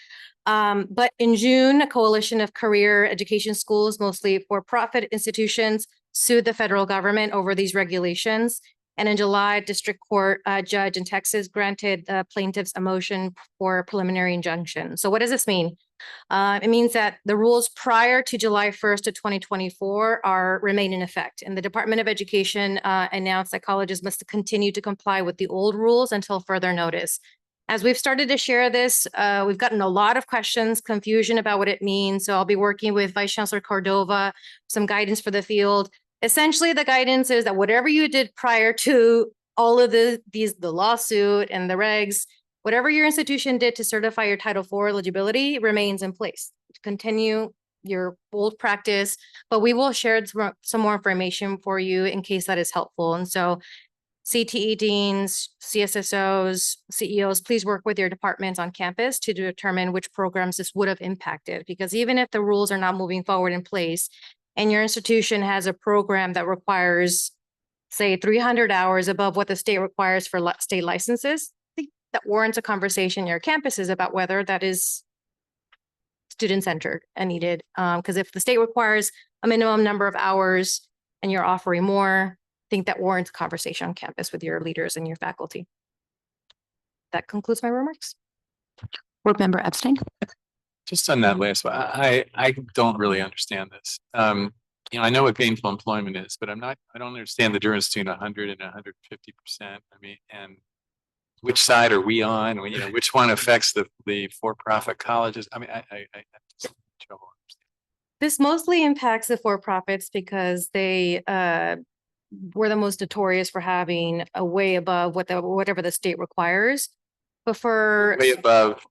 But in June, a coalition of career education schools, mostly for-profit institutions, sued the federal government over these regulations. And in July, district court judge in Texas granted the plaintiffs a motion for preliminary injunction. So what does this mean? It means that the rules prior to July 1st of 2024 remain in effect. And the Department of Education announced that colleges must continue to comply with the old rules until further notice. As we've started to share this, we've gotten a lot of questions, confusion about what it means. So I'll be working with Vice Chancellor Cordova, some guidance for the field. Essentially, the guidance is that whatever you did prior to all of the lawsuit and the regs, whatever your institution did to certify your Title IV eligibility remains in place. Continue your old practice, but we will share some more information for you in case that is helpful. And so CTE deans, CSSOs, CEOs, please work with your departments on campus to determine which programs this would have impacted. Because even if the rules are not moving forward in place, and your institution has a program that requires, say, 300 hours above what the state requires for state licenses, I think that warrants a conversation in your campuses about whether that is student-centered and needed. Because if the state requires a minimum number of hours and you're offering more, I think that warrants a conversation on campus with your leaders and your faculty. That concludes my remarks. Board Member Epstein. Just on that last one, I don't really understand this. I know what gainful employment is, but I don't understand the difference between 100 and 150%. I mean, and which side are we on? Which one affects the for-profit colleges? I mean, I just have trouble understanding. This mostly impacts the for-profits because they were the most notorious for having a way above whatever the state requires. But for way above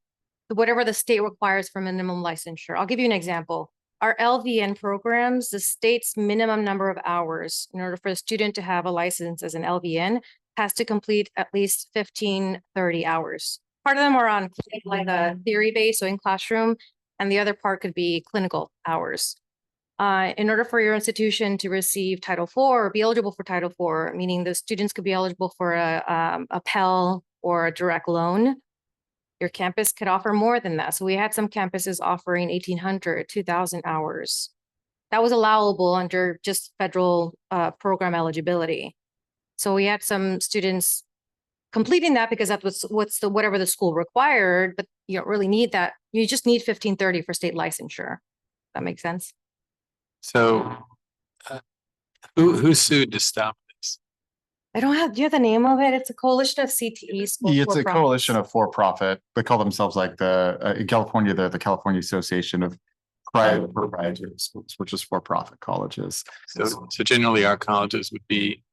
whatever the state requires for minimum licensure. I'll give you an example. Our LVN programs, the state's minimum number of hours in order for a student to have a license as an LVN has to complete at least 1530 hours. Part of them are on like a theory base, so in classroom, and the other part could be clinical hours. In order for your institution to receive Title IV or be eligible for Title IV, meaning the students could be eligible for a Pell or a direct loan, your campus could offer more than that. So we had some campuses offering 1,800, 2,000 hours. That was allowable under just federal program eligibility. So we had some students completing that because that was whatever the school required, but you don't really need that. You just need 1,530 for state licensure. That makes sense. So who sued to stop this? Do you have the name of it? It's a coalition of CTE schools. It's a coalition of for-profit. They call themselves like in California, they're the California Association of Private Proprietary Schools, which is for-profit colleges. So generally our colleges would be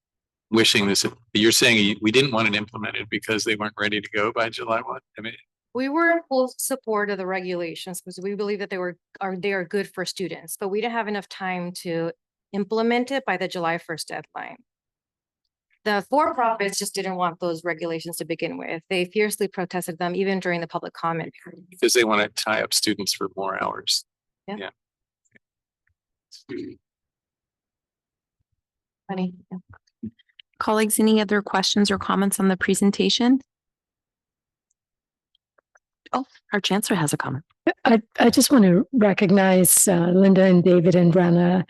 wishing this. You're saying we didn't want it implemented because they weren't ready to go by July 1? I mean, we were in full support of the regulations because we believe that they are good for students, but we didn't have enough time to implement it by the July 1st deadline. The for-profits just didn't want those regulations to begin with. They fiercely protested them even during the public comment period. Because they want to tie up students for more hours. Yeah. Funny. Colleagues, any other questions or comments on the presentation? Oh, our chancellor has a comment. I just want to recognize Linda and David and Brenna.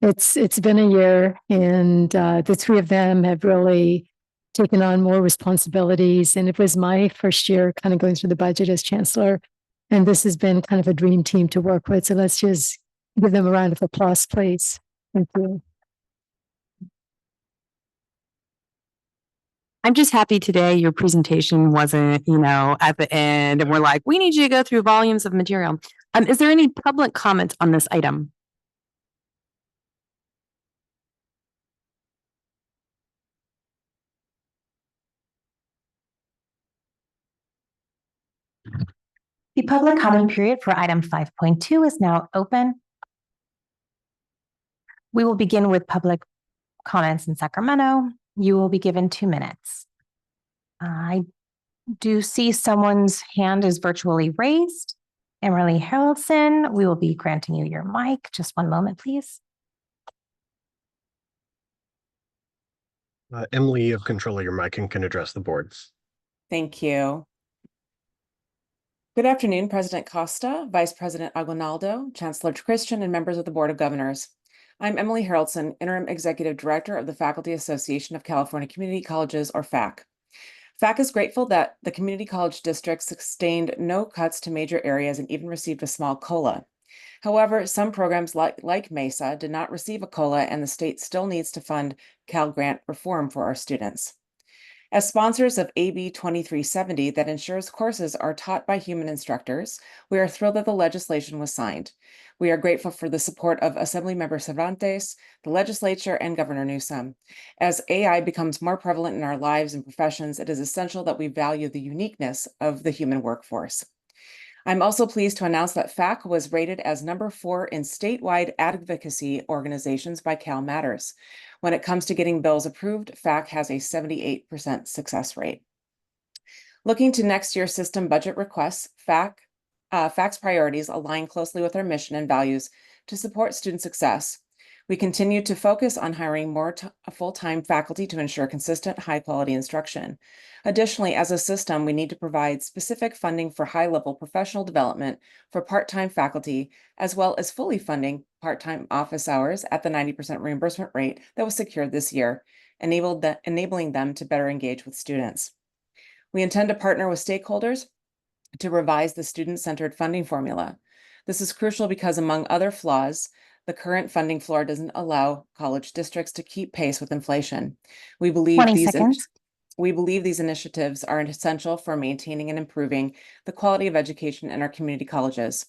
It's been a year, and the three of them have really taken on more responsibilities. And it was my first year kind of going through the budget as chancellor. And this has been kind of a dream team to work with. So let's just give them a round of applause, please. Thank you. I'm just happy today your presentation wasn't, at the end and we're like, we need you to go through volumes of material. Is there any public comment on this item? The public comment period for item 5.2 is now open. We will begin with public comments in Sacramento. You will be given 2 minutes. I do see someone's hand is virtually raised. Emily Harrelson, we will be granting you your mic. Just 1 moment, please. Emily, you have control of your mic and can address the board. Thank you. Good afternoon, President Costa, Vice President Aguinaldo, Chancellor Christian, and members of the Board of Governors. I'm Emily Harrelson, Interim Executive Director of the Faculty Association of California Community Colleges, or FAC. FAC is grateful that the community college district sustained no cuts to major areas and even received a small COLA. However, some programs like MESA did not receive a COLA, and the state still needs to fund Cal Grant reform for our students. As sponsors of AB 2370 that ensures courses are taught by human instructors, we are thrilled that the legislation was signed. We are grateful for the support of Assemblymember Cervantes, the legislature, and Governor Newsom. As AI becomes more prevalent in our lives and professions, it is essential that we value the uniqueness of the human workforce. I'm also pleased to announce that FAC was rated as number 4 in statewide advocacy organizations by Cal Matters. When it comes to getting bills approved, FAC has a 78% success rate. Looking to next year's system budget requests, FAC's priorities align closely with our mission and values to support student success. We continue to focus on hiring more full-time faculty to ensure consistent, high-quality instruction. Additionally, as a system, we need to provide specific funding for high-level professional development for part-time faculty, as well as fully funding part-time office hours at the 90% reimbursement rate that was secured this year, enabling them to better engage with students. We intend to partner with stakeholders to revise the student-centered funding formula. This is crucial because, among other flaws, the current funding floor doesn't allow college districts to keep pace with inflation. We believe these initiatives are essential for maintaining and improving the quality of education in our community colleges.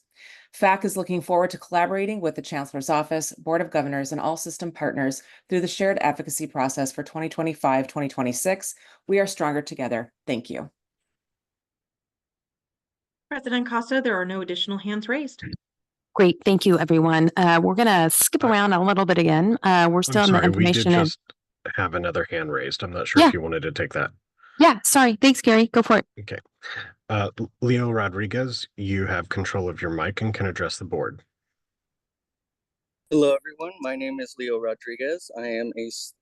FAC is looking forward to collaborating with the Chancellor's Office, Board of Governors, and all system partners through the shared advocacy process for 2025-2026. We are stronger together. Thank you. President Costa, there are no additional hands raised. Great. Thank you, everyone. We're going to skip around a little bit again. We're still in the information. We did just have another hand raised. I'm not sure if you wanted to take that. Yeah, sorry. Thanks, Gary. Go for it. Okay. Leo Rodriguez, you have control of your mic and can address the board. Hello, everyone. My name is Leo Rodriguez. I am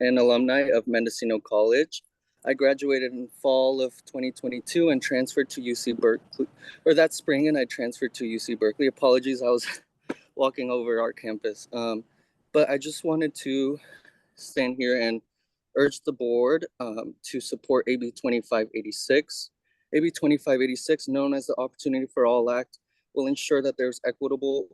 an alumni of Mendocino College. I graduated in fall of 2022 and transferred to UC Berkeley, or that spring, and I transferred to UC Berkeley. Apologies, I was walking over our campus. But I just wanted to stand here and urge the board to support AB 2586. AB 2586, known as the Opportunity for All Act, will ensure that there's equitable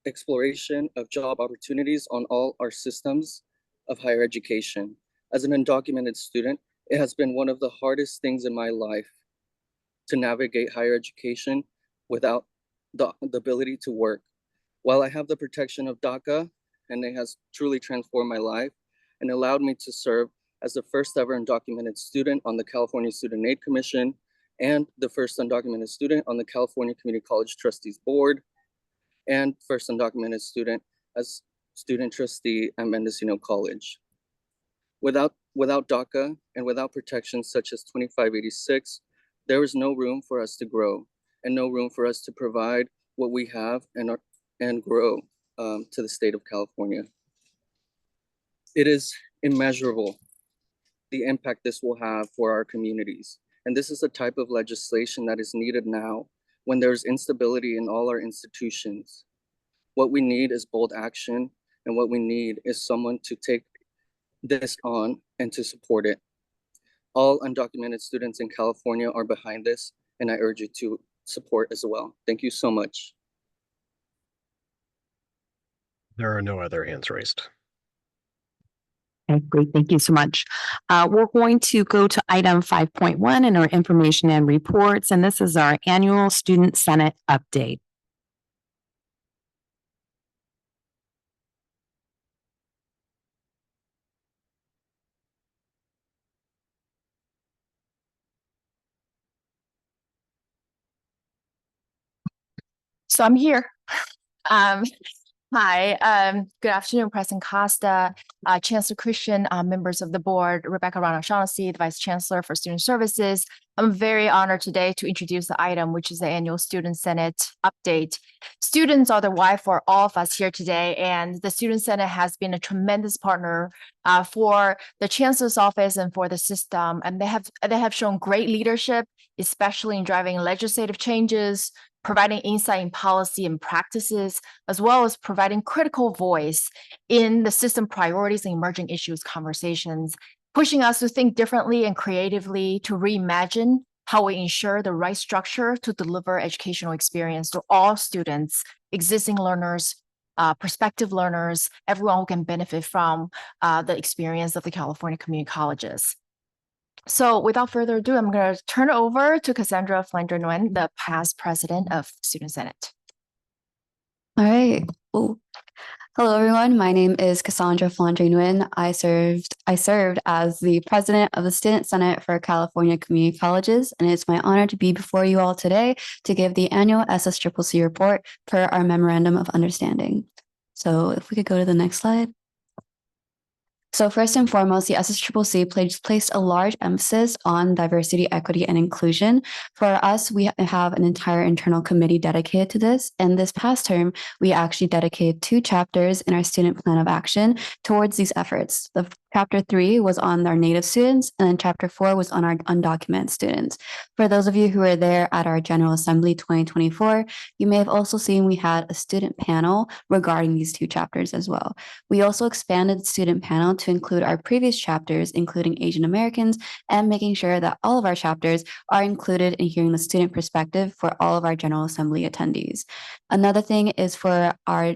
exploration of job opportunities on all our systems of higher education. As an undocumented student, it has been one of the hardest things in my life to navigate higher education without the ability to work. While I have the protection of DACA, and it has truly transformed my life and allowed me to serve as the first ever undocumented student on the California Student Aid Commission and the first undocumented student on the California Community College Trustees Board, and first undocumented student as student trustee at Mendocino College. Without DACA and without protections such as 2586, there is no room for us to grow and no room for us to provide what we have and grow to the state of California. It is immeasurable the impact this will have for our communities. And this is the type of legislation that is needed now when there's instability in all our institutions. What we need is bold action, and what we need is someone to take this on and to support it. All undocumented students in California are behind this, and I urge you to support as well. Thank you so much. There are no other hands raised. Okay, great. Thank you so much. We're going to go to item 5.1 in our information and reports, and this is our annual Student Senate update. So I'm here. Hi, good afternoon, President Costa, Chancellor Christian, members of the board, Rebecca Rana Shaughnessy, the Vice Chancellor for Student Services. I'm very honored today to introduce the item, which is the annual Student Senate update. Students are the why for all of us here today, and the Student Senate has been a tremendous partner for the Chancellor's office and for the system, and they have shown great leadership, especially in driving legislative changes, providing insight in policy and practices, as well as providing critical voice in the system priorities and emerging issues conversations, pushing us to think differently and creatively to reimagine how we ensure the right structure to deliver educational experience to all students, existing learners, prospective learners, everyone who can benefit from the experience of the California community colleges. So without further ado, I'm going to turn it over to Cassandra Flander Nguyen, the past president of Student Senate. All right. Oh. Hello, everyone. My name is Cassandra Flander Nguyen. I served as the president of the Student Senate for California Community Colleges, and it's my honor to be before you all today to give the annual SSCCC report per our Memorandum of Understanding. So if we could go to the next slide. So first and foremost, the SSCCC placed a large emphasis on diversity, equity, and inclusion. For us, we have an entire internal committee dedicated to this. And this past term, we actually dedicated 2 chapters in our student plan of action towards these efforts. The Chapter 3 was on our Native students, and then Chapter 4 was on our undocumented students. For those of you who were there at our General Assembly 2024, you may have also seen we had a student panel regarding these 2 chapters as well. We also expanded the student panel to include our previous chapters, including Asian Americans, and making sure that all of our chapters are included in hearing the student perspective for all of our General Assembly attendees. Another thing is for our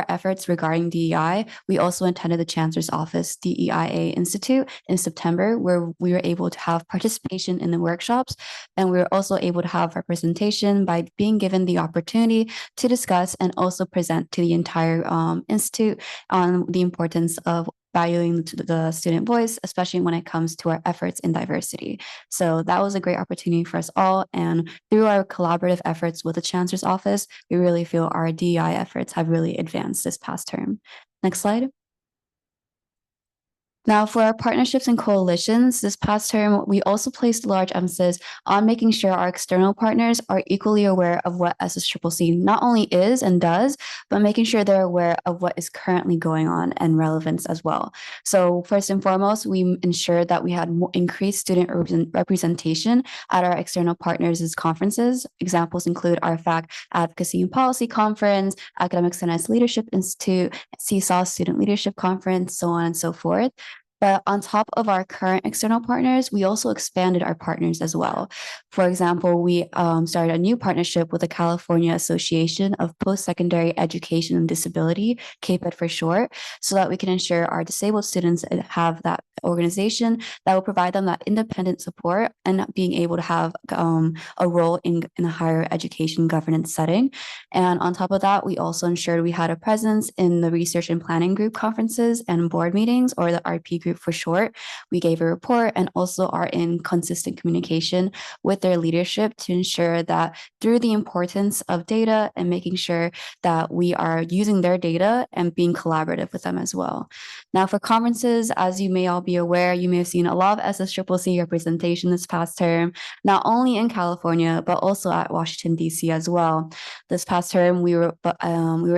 efforts regarding DEI, we also attended the Chancellor's Office DEIA Institute in September, where we were able to have participation in the workshops, and we were also able to have representation by being given the opportunity to discuss and also present to the entire institute on the importance of valuing the student voice, especially when it comes to our efforts in diversity. So that was a great opportunity for us all. And through our collaborative efforts with the Chancellor's Office, we really feel our DEI efforts have really advanced this past term. Next slide. Now, for our partnerships and coalitions, this past term, we also placed large emphasis on making sure our external partners are equally aware of what SSCCC not only is and does, but making sure they're aware of what is currently going on and relevance as well. So first and foremost, we ensured that we had increased student representation at our external partners' conferences. Examples include our FAC Advocacy and Policy Conference, Academic Senate Leadership Institute, CSAW Student Leadership Conference, so on and so forth. But on top of our current external partners, we also expanded our partners as well. For example, we started a new partnership with the California Association of Post-Secondary Education and Disability, CAPED for short, so that we can ensure our disabled students have that organization that will provide them that independent support and being able to have a role in a higher education governance setting. And on top of that, we also ensured we had a presence in the research and planning group conferences and board meetings, or the RP group for short. We gave a report and also are in consistent communication with their leadership to ensure that through the importance of data and making sure that we are using their data and being collaborative with them as well. Now, for conferences, as you may all be aware, you may have seen a lot of SSCCC representation this past term, not only in California, but also at Washington, D.C. as well. This past term, we were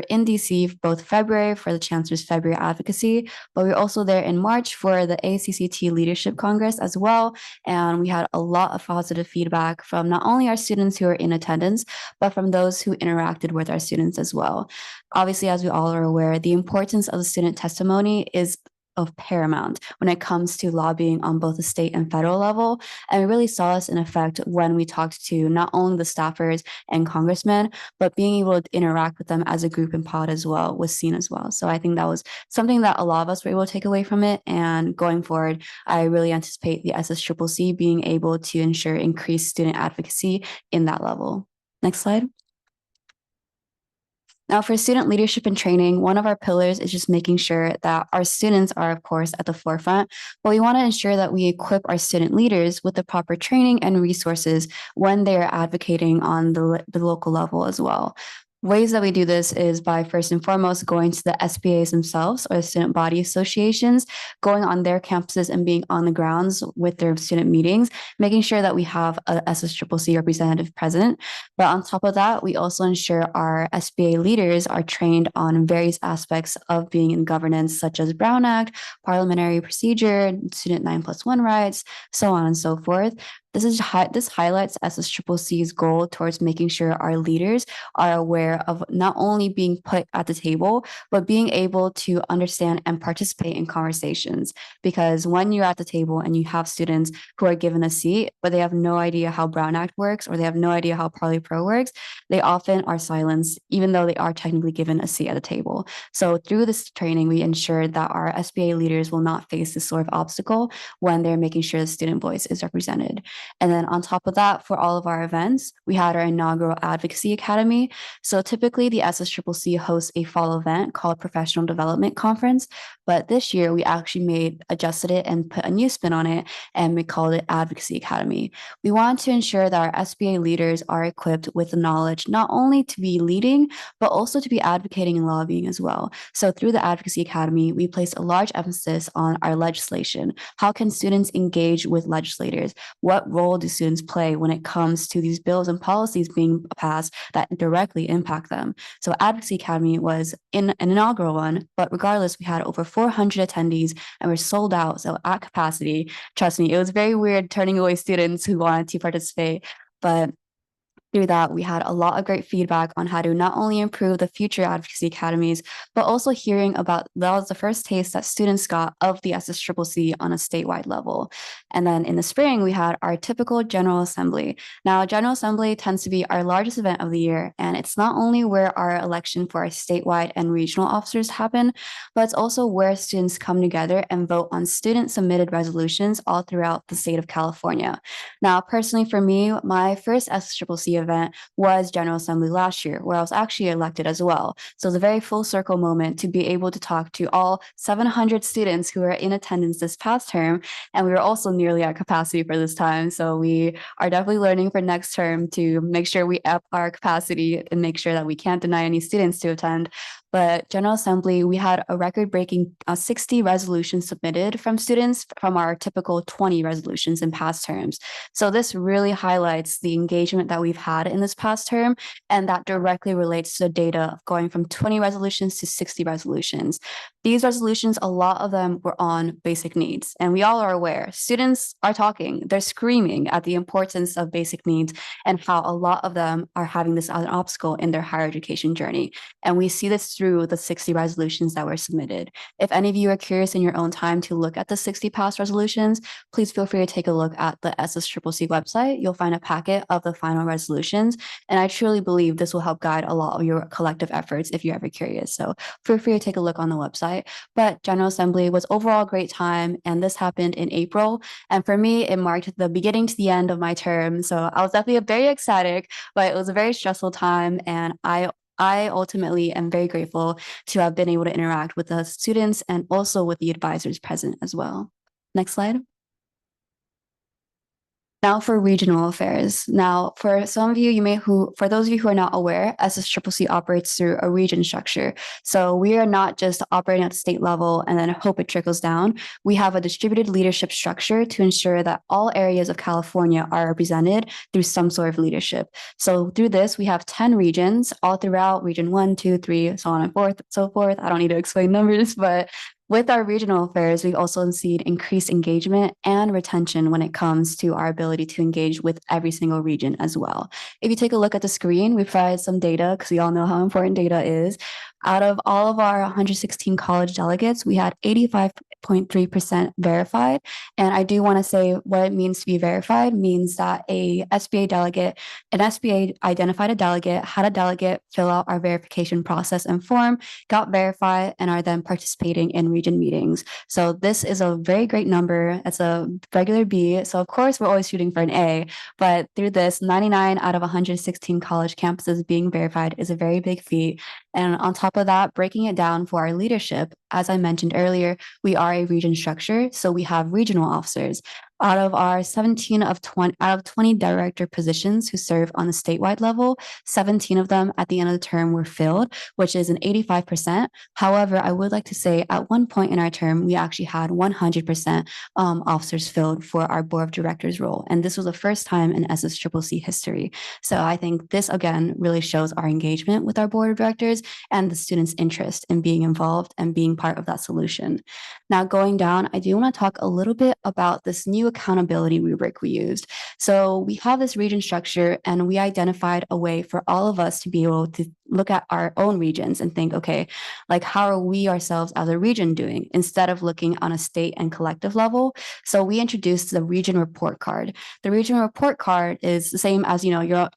in D.C. both February for the Chancellor's February Advocacy, but we were also there in March for the ACCT Leadership Congress as well. And we had a lot of positive feedback from not only our students who are in attendance, but from those who interacted with our students as well. Obviously, as we all are aware, the importance of the student testimony is of paramount when it comes to lobbying on both the state and federal level. And we really saw this in effect when we talked to not only the staffers and congressmen, but being able to interact with them as a group and pod as well was seen as well. So I think that was something that a lot of us were able to take away from it. And going forward, I really anticipate the SSCCC being able to ensure increased student advocacy in that level. Next slide. Now, for student leadership and training, one of our pillars is just making sure that our students are, of course, at the forefront, but we want to ensure that we equip our student leaders with the proper training and resources when they are advocating on the local level as well. Ways that we do this is by first and foremost going to the SBAs themselves or the student body associations, going on their campuses and being on the grounds with their student meetings, making sure that we have a SSCCC representative present. But on top of that, we also ensure our SBA leaders are trained on various aspects of being in governance, such as Brown Act, parliamentary procedure, student 9+1 rights, so on and so forth. This highlights SSCCC's goal towards making sure our leaders are aware of not only being put at the table, but being able to understand and participate in conversations. Because when you're at the table and you have students who are given a seat, but they have no idea how Brown Act works or they have no idea how Parley Pro works, they often are silenced, even though they are technically given a seat at the table. So through this training, we ensure that our SBA leaders will not face this sort of obstacle when they're making sure the student voice is represented. And then on top of that, for all of our events, we had our inaugural Advocacy Academy. So typically the SSCCC hosts a fall event called Professional Development Conference, but this year we actually adjusted it and put a new spin on it, and we called it Advocacy Academy. We want to ensure that our SBA leaders are equipped with the knowledge not only to be leading, but also to be advocating and lobbying as well. So through the Advocacy Academy, we place a large emphasis on our legislation. How can students engage with legislators? What role do students play when it comes to these bills and policies being passed that directly impact them? So Advocacy Academy was an inaugural one, but regardless, we had over 400 attendees and we're sold out. So at capacity, trust me, it was very weird turning away students who wanted to participate, but through that, we had a lot of great feedback on how to not only improve the future advocacy academies, but also hearing about that was the first taste that students got of the SSCCC on a statewide level. And then in the spring, we had our typical General Assembly. Now, General Assembly tends to be our largest event of the year, and it's not only where our election for our statewide and regional officers happen, but it's also where students come together and vote on student-submitted resolutions all throughout the state of California. Now, personally for me, my first SSCCC event was General Assembly last year, where I was actually elected as well. So it's a very full circle moment to be able to talk to all 700 students who are in attendance this past term. And we were also nearly at capacity for this time. So we are definitely learning for next term to make sure we up our capacity and make sure that we can't deny any students to attend. But General Assembly, we had a record-breaking 60 resolutions submitted from students from our typical 20 resolutions in past terms. So this really highlights the engagement that we've had in this past term, and that directly relates to the data of going from 20 resolutions to 60 resolutions. These resolutions, a lot of them were on basic needs, and we all are aware. Students are talking, they're screaming at the importance of basic needs and how a lot of them are having this as an obstacle in their higher education journey. And we see this through the 60 resolutions that were submitted. If any of you are curious in your own time to look at the 60 past resolutions, please feel free to take a look at the SSCCC website. You'll find a packet of the final resolutions. And I truly believe this will help guide a lot of your collective efforts if you're ever curious. So feel free to take a look on the website. But General Assembly was overall a great time. And this happened in April. And for me, it marked the beginning to the end of my term. So I was definitely very ecstatic, but it was a very stressful time. And I ultimately am very grateful to have been able to interact with the students and also with the advisors present as well. Next slide. Now for regional affairs. Now, for some of you, for those of you who are not aware, SSCCC operates through a region structure. So we are not just operating at the state level and then hope it trickles down. We have a distributed leadership structure to ensure that all areas of California are represented through some sort of leadership. So through this, we have 10 regions all throughout region 1, 2, 3, so on and so forth. I don't need to explain numbers, but with our regional affairs, we've also seen increased engagement and retention when it comes to our ability to engage with every single region as well. If you take a look at the screen, we provided some data because we all know how important data is. Out of all of our 116 college delegates, we had 96.3% verified. And I do want to say what it means to be verified means that an SBA identified a delegate, had a delegate fill out our verification process and form, got verified, and are then participating in region meetings. So this is a very great number. It's a regular B. So of course, we're always shooting for an A, but through this, 99 out of 116 college campuses being verified is a very big feat. And on top of that, breaking it down for our leadership, as I mentioned earlier, we are a region structure. So we have regional officers. Out of our 20 director positions who serve on the statewide level, 17 of them at the end of the term were filled, which is an 85%. However, I would like to say at one point in our term, we actually had 100% officers filled for our board of directors role. And this was the first time in SSCCC history. So I think this again really shows our engagement with our board of directors and the students' interest in being involved and being part of that solution. Now going down, I do want to talk a little bit about this new accountability rubric we used. So we have this region structure and we identified a way for all of us to be able to look at our own regions and think, okay, like how are we ourselves as a region doing instead of looking on a state and collective level? So we introduced the region report card. The region report card is the same as, your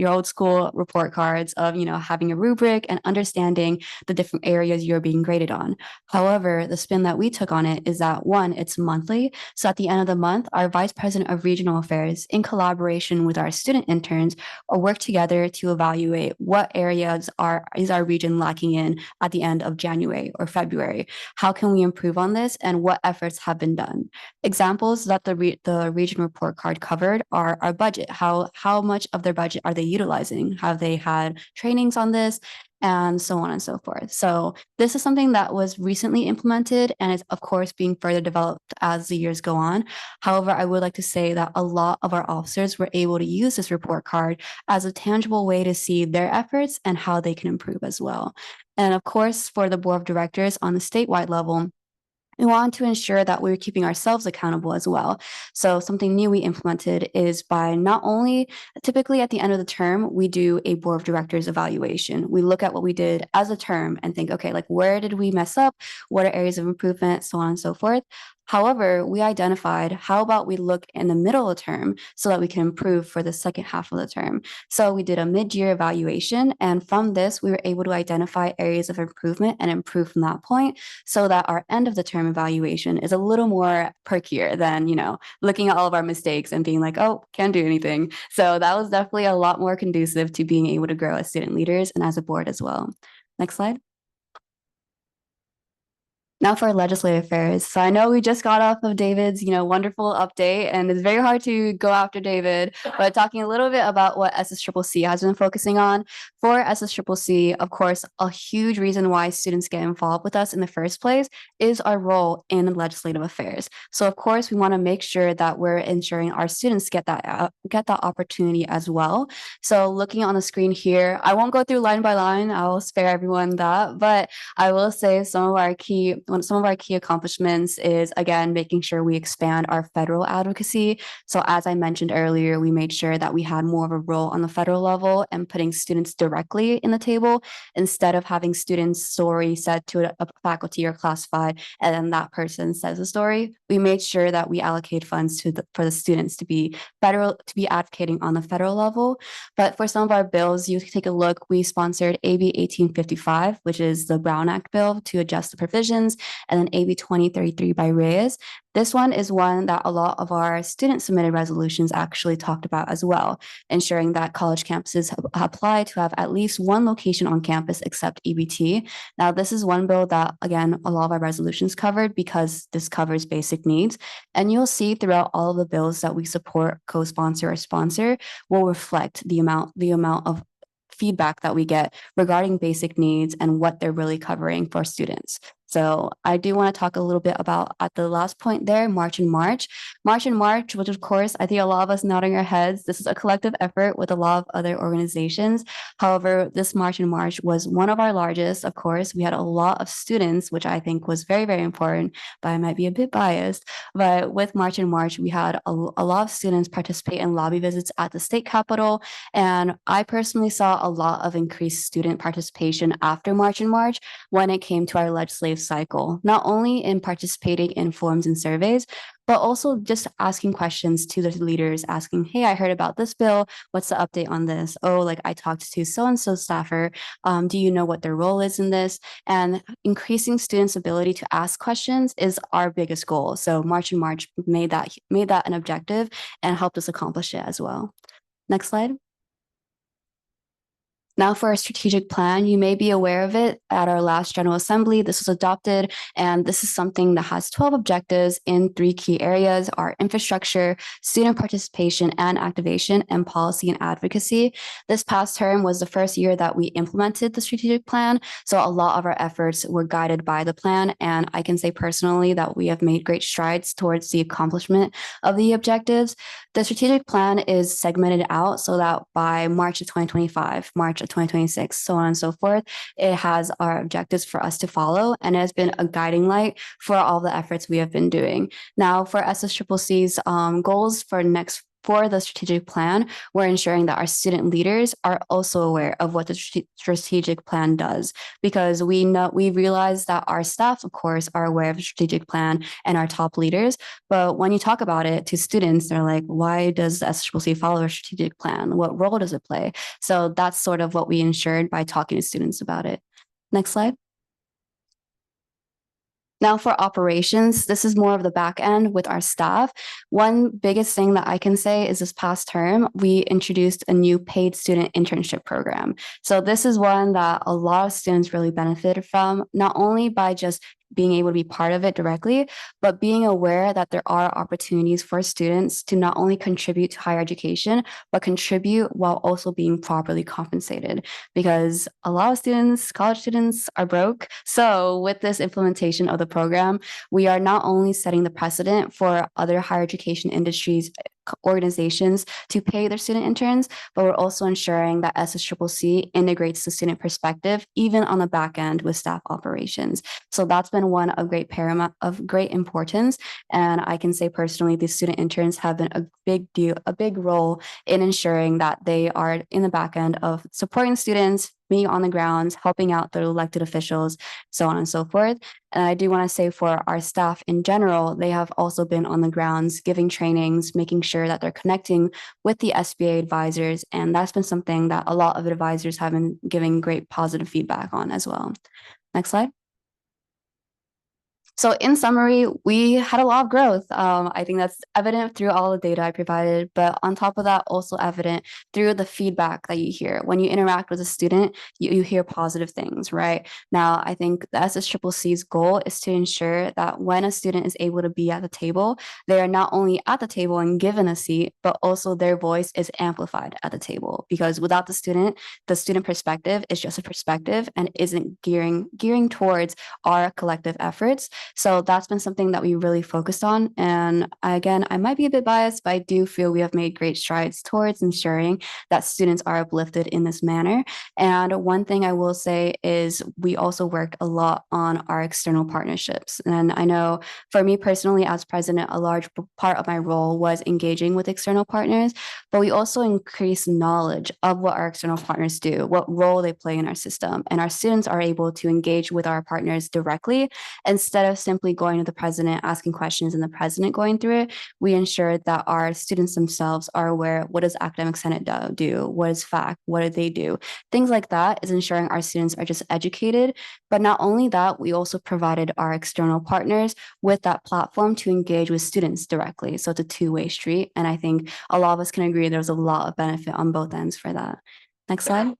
old school report cards of, having a rubric and understanding the different areas you're being graded on. However, the spin that we took on it is that one, it's monthly. So at the end of the month, our vice president of regional affairs in collaboration with our student interns will work together to evaluate what areas is our region lacking in at the end of January or February. How can we improve on this and what efforts have been done? Examples that the region report card covered are our budget. How much of their budget are they utilizing? Have they had trainings on this? And so on and so forth. So this is something that was recently implemented and is of course being further developed as the years go on. However, I would like to say that a lot of our officers were able to use this report card as a tangible way to see their efforts and how they can improve as well. And of course, for the board of directors on the statewide level, we want to ensure that we're keeping ourselves accountable as well. So something new we implemented is by not only typically at the end of the term, we do a board of directors evaluation. We look at what we did as a term and think, okay, like where did we mess up? What are areas of improvement? So on and so forth. However, we identified how about we look in the middle of the term so that we can improve for the second half of the term. So we did a mid-year evaluation, and from this, we were able to identify areas of improvement and improve from that point so that our end of the term evaluation is a little more perkier than, looking at all of our mistakes and being like, oh, can't do anything. So that was definitely a lot more conducive to being able to grow as student leaders and as a board as well. Next slide. Now for legislative affairs. So I know we just got off of David's, wonderful update, and it's very hard to go after David, but talking a little bit about what SSCCC has been focusing on. For SSCCC, of course, a huge reason why students get involved with us in the first place is our role in legislative affairs. So of course, we want to make sure that we're ensuring our students get that opportunity as well. So looking on the screen here, I won't go through line by line. I will spare everyone that, but I will say some of our key accomplishments is, again, making sure we expand our federal advocacy. So as I mentioned earlier, we made sure that we had more of a role on the federal level and putting students directly in the table instead of having students' story said to a faculty or classified, and then that person says the story. We made sure that we allocate funds for the students to be advocating on the federal level. But for some of our bills, you can take a look. We sponsored AB 1855, which is the Brown Act bill to adjust the provisions, and then AB 2033 by Reyes. This one is one that a lot of our student submitted resolutions actually talked about as well, ensuring that college campuses apply to have at least one location on campus except EBT. Now, this is one bill that, again, a lot of our resolutions covered because this covers basic needs. And you'll see throughout all of the bills that we support, co-sponsor, or sponsor will reflect the amount of feedback that we get regarding basic needs and what they're really covering for students. So I do want to talk a little bit about, at the last point there, March and March. March and March, which of course, I think a lot of us nodding our heads, this is a collective effort with a lot of other organizations. However, this March and March was one of our largest. Of course, we had a lot of students, which I think was very, very important, but I might be a bit biased. But with March and March, we had a lot of students participate in lobby visits at the state capitol. And I personally saw a lot of increased student participation after March and March when it came to our legislative legislative cycle, not only in participating in forums and surveys, but also just asking questions to the leaders, asking, hey, I heard about this bill. What's the update on this? Oh, like I talked to so-and-so staffer. Do you know what their role is in this? And increasing students' ability to ask questions is our biggest goal. So March and March made that an objective and helped us accomplish it as well. Next slide. Now for our strategic plan, you may be aware of it at our last General Assembly. This was adopted, and this is something that has 12 objectives in 3 key areas: our infrastructure, student participation and activation, and policy and advocacy. This past term was the first year that we implemented the strategic plan, so a lot of our efforts were guided by the plan, and I can say personally that we have made great strides towards the accomplishment of the objectives. The strategic plan is segmented out so that by March of 2025, March of 2026, so on and so forth, it has our objectives for us to follow, and it has been a guiding light for all the efforts we have been doing. Now, for SSCCC's goals for the strategic plan, we're ensuring that our student leaders are also aware of what the strategic plan does, because we realize that our staff, of course, are aware of the strategic plan and our top leaders. But when you talk about it to students, they're like, why does the SSCCC follow a strategic plan? What role does it play? So that's sort of what we ensured by talking to students about it. Next slide. Now for operations, this is more of the back end with our staff. One biggest thing that I can say is this past term, we introduced a new paid student internship program. So this is one that a lot of students really benefited from, not only by just being able to be part of it directly, but being aware that there are opportunities for students to not only contribute to higher education, but contribute while also being properly compensated, because a lot of students, college students, are broke. So with this implementation of the program, we are not only setting the precedent for other higher education industries, organizations to pay their student interns, but we're also ensuring that SSCCC integrates the student perspective, even on the back end with staff operations. So that's been one of great importance. And I can say personally, these student interns have been a big role in ensuring that they are in the back end of supporting students, being on the grounds, helping out the elected officials, so on and so forth. And I do want to say for our staff in general, they have also been on the grounds giving trainings, making sure that they're connecting with the SBA advisors. And that's been something that a lot of advisors have been giving great positive feedback on as well. Next slide. So in summary, we had a lot of growth. I think that's evident through all the data I provided, but on top of that, also evident through the feedback that you hear. When you interact with a student, you hear positive things, right? Now, I think the SSCCC's goal is to ensure that when a student is able to be at the table, they are not only at the table and given a seat, but also their voice is amplified at the table. Because without the student perspective is just a perspective and isn't gearing towards our collective efforts. So that's been something that we really focused on. And again, I might be a bit biased, but I do feel we have made great strides towards ensuring that students are uplifted in this manner. And one thing I will say is we also worked a lot on our external partnerships. And I know for me personally, as president, a large part of my role was engaging with external partners, but we also increased knowledge of what our external partners do, what role they play in our system. And our students are able to engage with our partners directly instead of simply going to the president, asking questions and the president going through it. We ensure that our students themselves are aware, what does academic senate do? What is FAC? What do they do? Things like that is ensuring our students are just educated. But not only that, we also provided our external partners with that platform to engage with students directly. So it's a two-way street. And I think a lot of us can agree there's a lot of benefit on both ends for that. Next slide.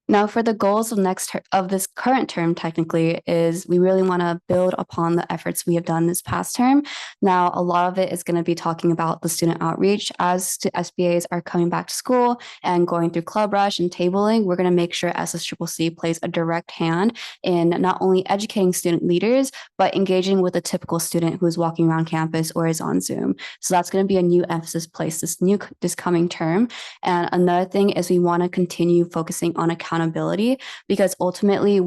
Now, for the goals of this current term, technically, is we really want to build upon the efforts we have done this past term. Now, a lot of it is going to be talking about the student outreach. As SBAs are coming back to school and going through Club Rush and tabling, we're going to make sure SSCCC plays a direct hand in not only educating student leaders, but engaging with a typical student who is walking around campus or is on Zoom. So that's going to be a new emphasis placed this coming term. And another thing is we want to continue focusing on accountability, because ultimately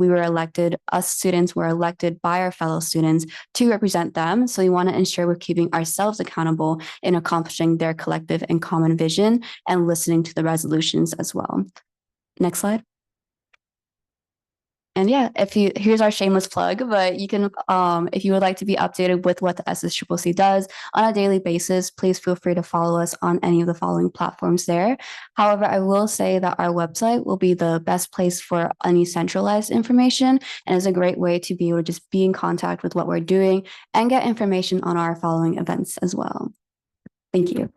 us students were elected by our fellow students to represent them. So we want to ensure we're keeping ourselves accountable in accomplishing their collective and common vision and listening to the resolutions as well. Next slide. And yeah, here's our shameless plug, but you can, if you would like to be updated with what the SSCCC does on a daily basis, please feel free to follow us on any of the following platforms there. However, I will say that our website will be the best place for any centralized information and is a great way to be able to just be in contact with what we're doing and get information on our following events as well. Thank you.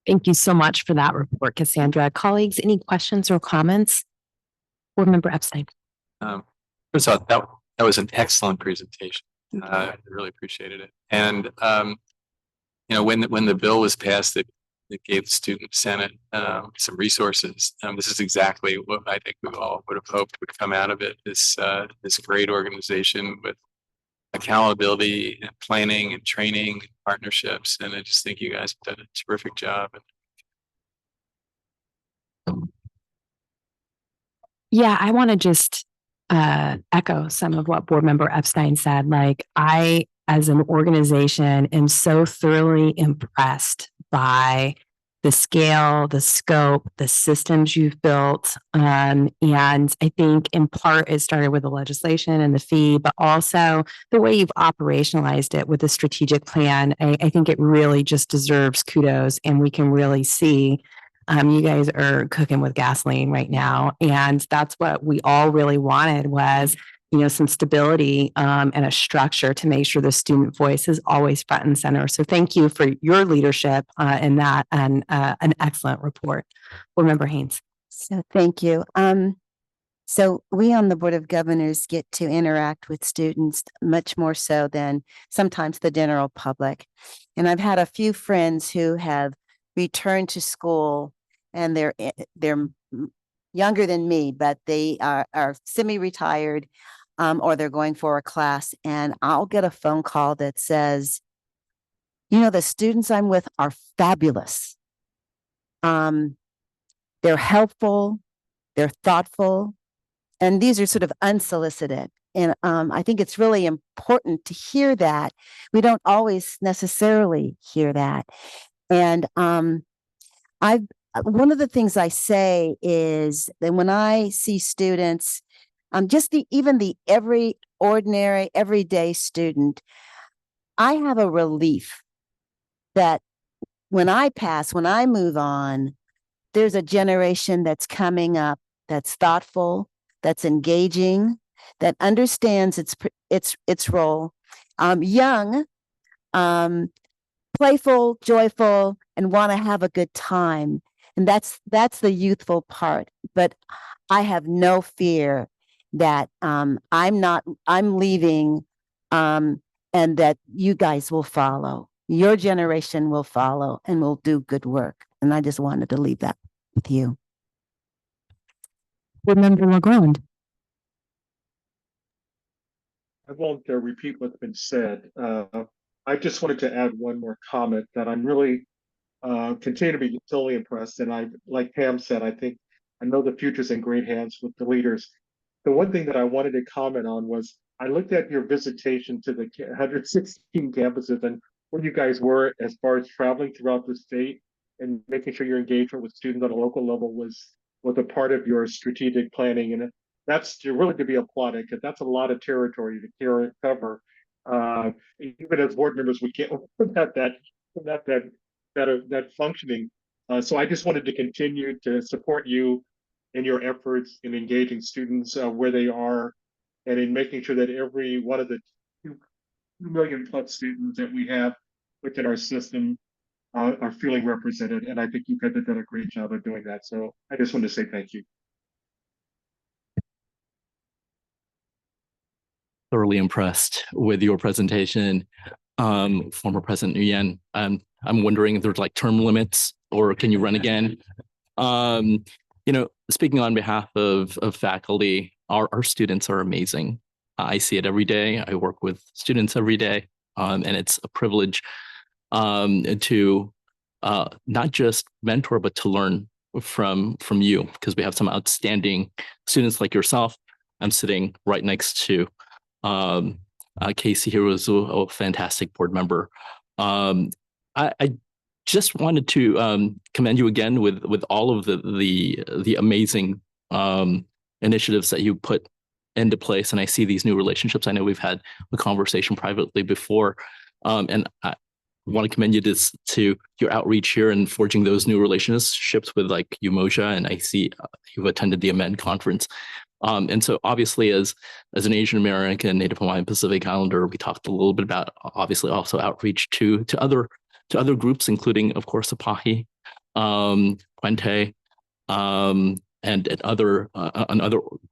Thank you so much for that report, Cassandra. Colleagues, any questions or comments? Board Member Epstein. First of all, that was an excellent presentation. I really appreciated it. And when the bill was passed, it gave the Student Senate some resources. This is exactly what I think we all would have hoped would come out of it. This great organization with accountability and planning and training and partnerships. And I just think you guys have done a terrific job. Yeah, I want to just echo some of what Board Member Epstein said. Like, I, as an organization, am so thoroughly impressed by the scale, the scope, the systems you've built. And I think in part it started with the legislation and the fee, but also the way you've operationalized it with the strategic plan. I think it really just deserves kudos, and we can really see you guys are cooking with gasoline right now. And that's what we all really wanted was, some stability and a structure to make sure the student voice is always front and center. So thank you for your leadership in that, and an excellent report. Board Member Haynes. So thank you. So we on the Board of Governors get to interact with students much more so than sometimes the general public. And I've had a few friends who have returned to school, and they're younger than me, but they are semi-retired, or they're going for a class, and I'll get a phone call that says, the students I'm with are fabulous. They're helpful, they're thoughtful, and these are sort of unsolicited. And I think it's really important to hear that. We don't always necessarily hear that. And one of the things I say is that when I see students, even the everyday student, I have a relief that when I move on, there's a generation that's coming up that's thoughtful, that's engaging, that understands its role, young, playful, joyful, and want to have a good time. And that's the youthful part. But I have no fear that I'm leaving, and that you guys will follow. Your generation will follow and will do good work. And I just wanted to leave that with you. Board Member LeGrand. I won't repeat what's been said. I just wanted to add one more comment that I'm really continue to be totally impressed. And like Pam said, I know the future's in great hands with the leaders. The one thing that I wanted to comment on was I looked at your visitation to the 116 campuses and where you guys were as far as traveling throughout the state and making sure your engagement with students on a local level was a part of your strategic planning. And that's really to be applauded, because that's a lot of territory to cover. Even as board members, we can't that functioning. So I just wanted to continue to support you in your efforts in engaging students where they are, and in making sure that every one of the 2 million plus students that we have within our system are feeling represented. And I think you guys have done a great job of doing that. So I just wanted to say thank you. Thoroughly impressed with your presentation, former President Nguyen. I'm wondering if there's like term limits, or can you run again? Speaking on behalf of faculty, our students are amazing. I see it every day. I work with students every day, and it's a privilege to not just mentor, but to learn from you, because we have some outstanding students like yourself. I'm sitting right next to Casey here, was a fantastic board member. I just wanted to commend you again with all of the amazing initiatives that you put into place. And I see these new relationships. I know we've had a conversation privately before, and I want to commend you to your outreach here and forging those new relationships with like Umoja, and I see you've attended the Amend conference. And so obviously as an Asian American, Native Hawaiian, Pacific Islander, we talked a little bit about obviously also outreach to other groups, including of course Apache, Puente, and other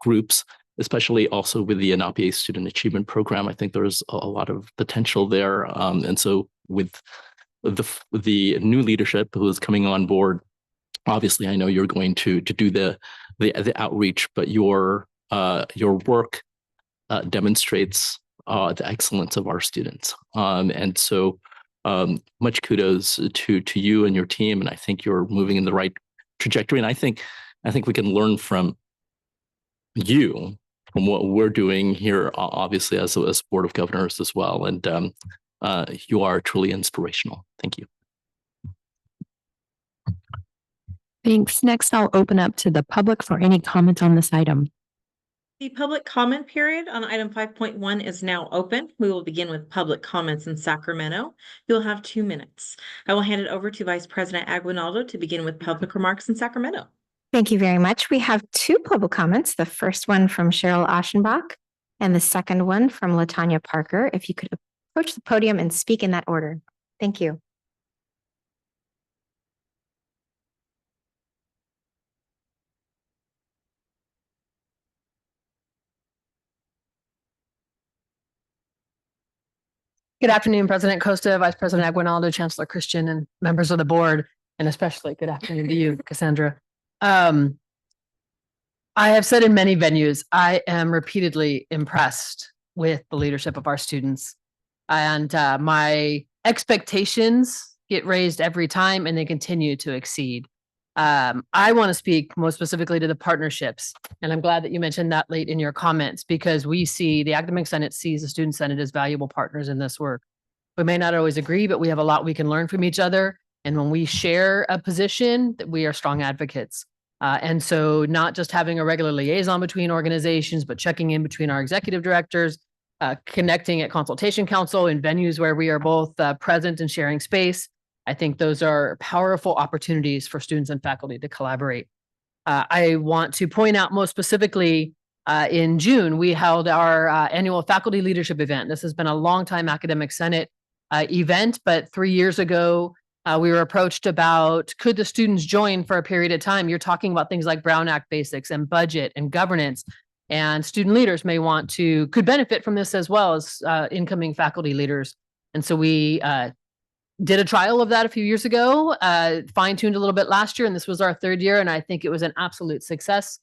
groups, especially also with the Anapie Student Achievement Program. I think there's a lot of potential there. And so with the new leadership who is coming on board, obviously I know you're going to do the outreach, but your work demonstrates the excellence of our students. And so much kudos to you and your team. And I think you're moving in the right trajectory. And I think we can learn from you, from what we're doing here, obviously as Board of Governors as well. And you are truly inspirational. Thank you. Thanks. Next, I'll open up to the public for any comment on this item. The public comment period on item 5.1 is now open. We will begin with public comments in Sacramento. You'll have 2 minutes. I will hand it over to Vice President Aguinaldo to begin with public remarks in Sacramento. Thank you very much. We have 2 public comments, the first one from Cheryl Aschenbach and the second one from Latanya Parker. If you could approach the podium and speak in that order. Thank you. Good afternoon, President Costa, Vice President Aguinaldo, Chancellor Christian, and members of the board, and especially good afternoon to you, Cassandra. I have said in many venues, I am repeatedly impressed with the leadership of our students, and my expectations get raised every time and they continue to exceed. I want to speak most specifically to the partnerships, and I'm glad that you mentioned that late in your comments, because we see the Academic Senate sees the Student Senate as valuable partners in this work. We may not always agree, but we have a lot we can learn from each other. And when we share a position, that we are strong advocates. And so not just having a regular liaison between organizations, but checking in between our executive directors, connecting at Consultation Council in venues where we are both present and sharing space. I think those are powerful opportunities for students and faculty to collaborate. I want to point out most specifically, in June, we held our annual faculty leadership event. This has been a long time Academic Senate event, but 3 years ago, we were approached about, could the students join for a period of time? You're talking about things like Brown Act basics and budget and governance, and student leaders could benefit from this as well as incoming faculty leaders. And so we did a trial of that a few years ago, fine-tuned a little bit last year, and this was our 3rd year, and I think it was an absolute success.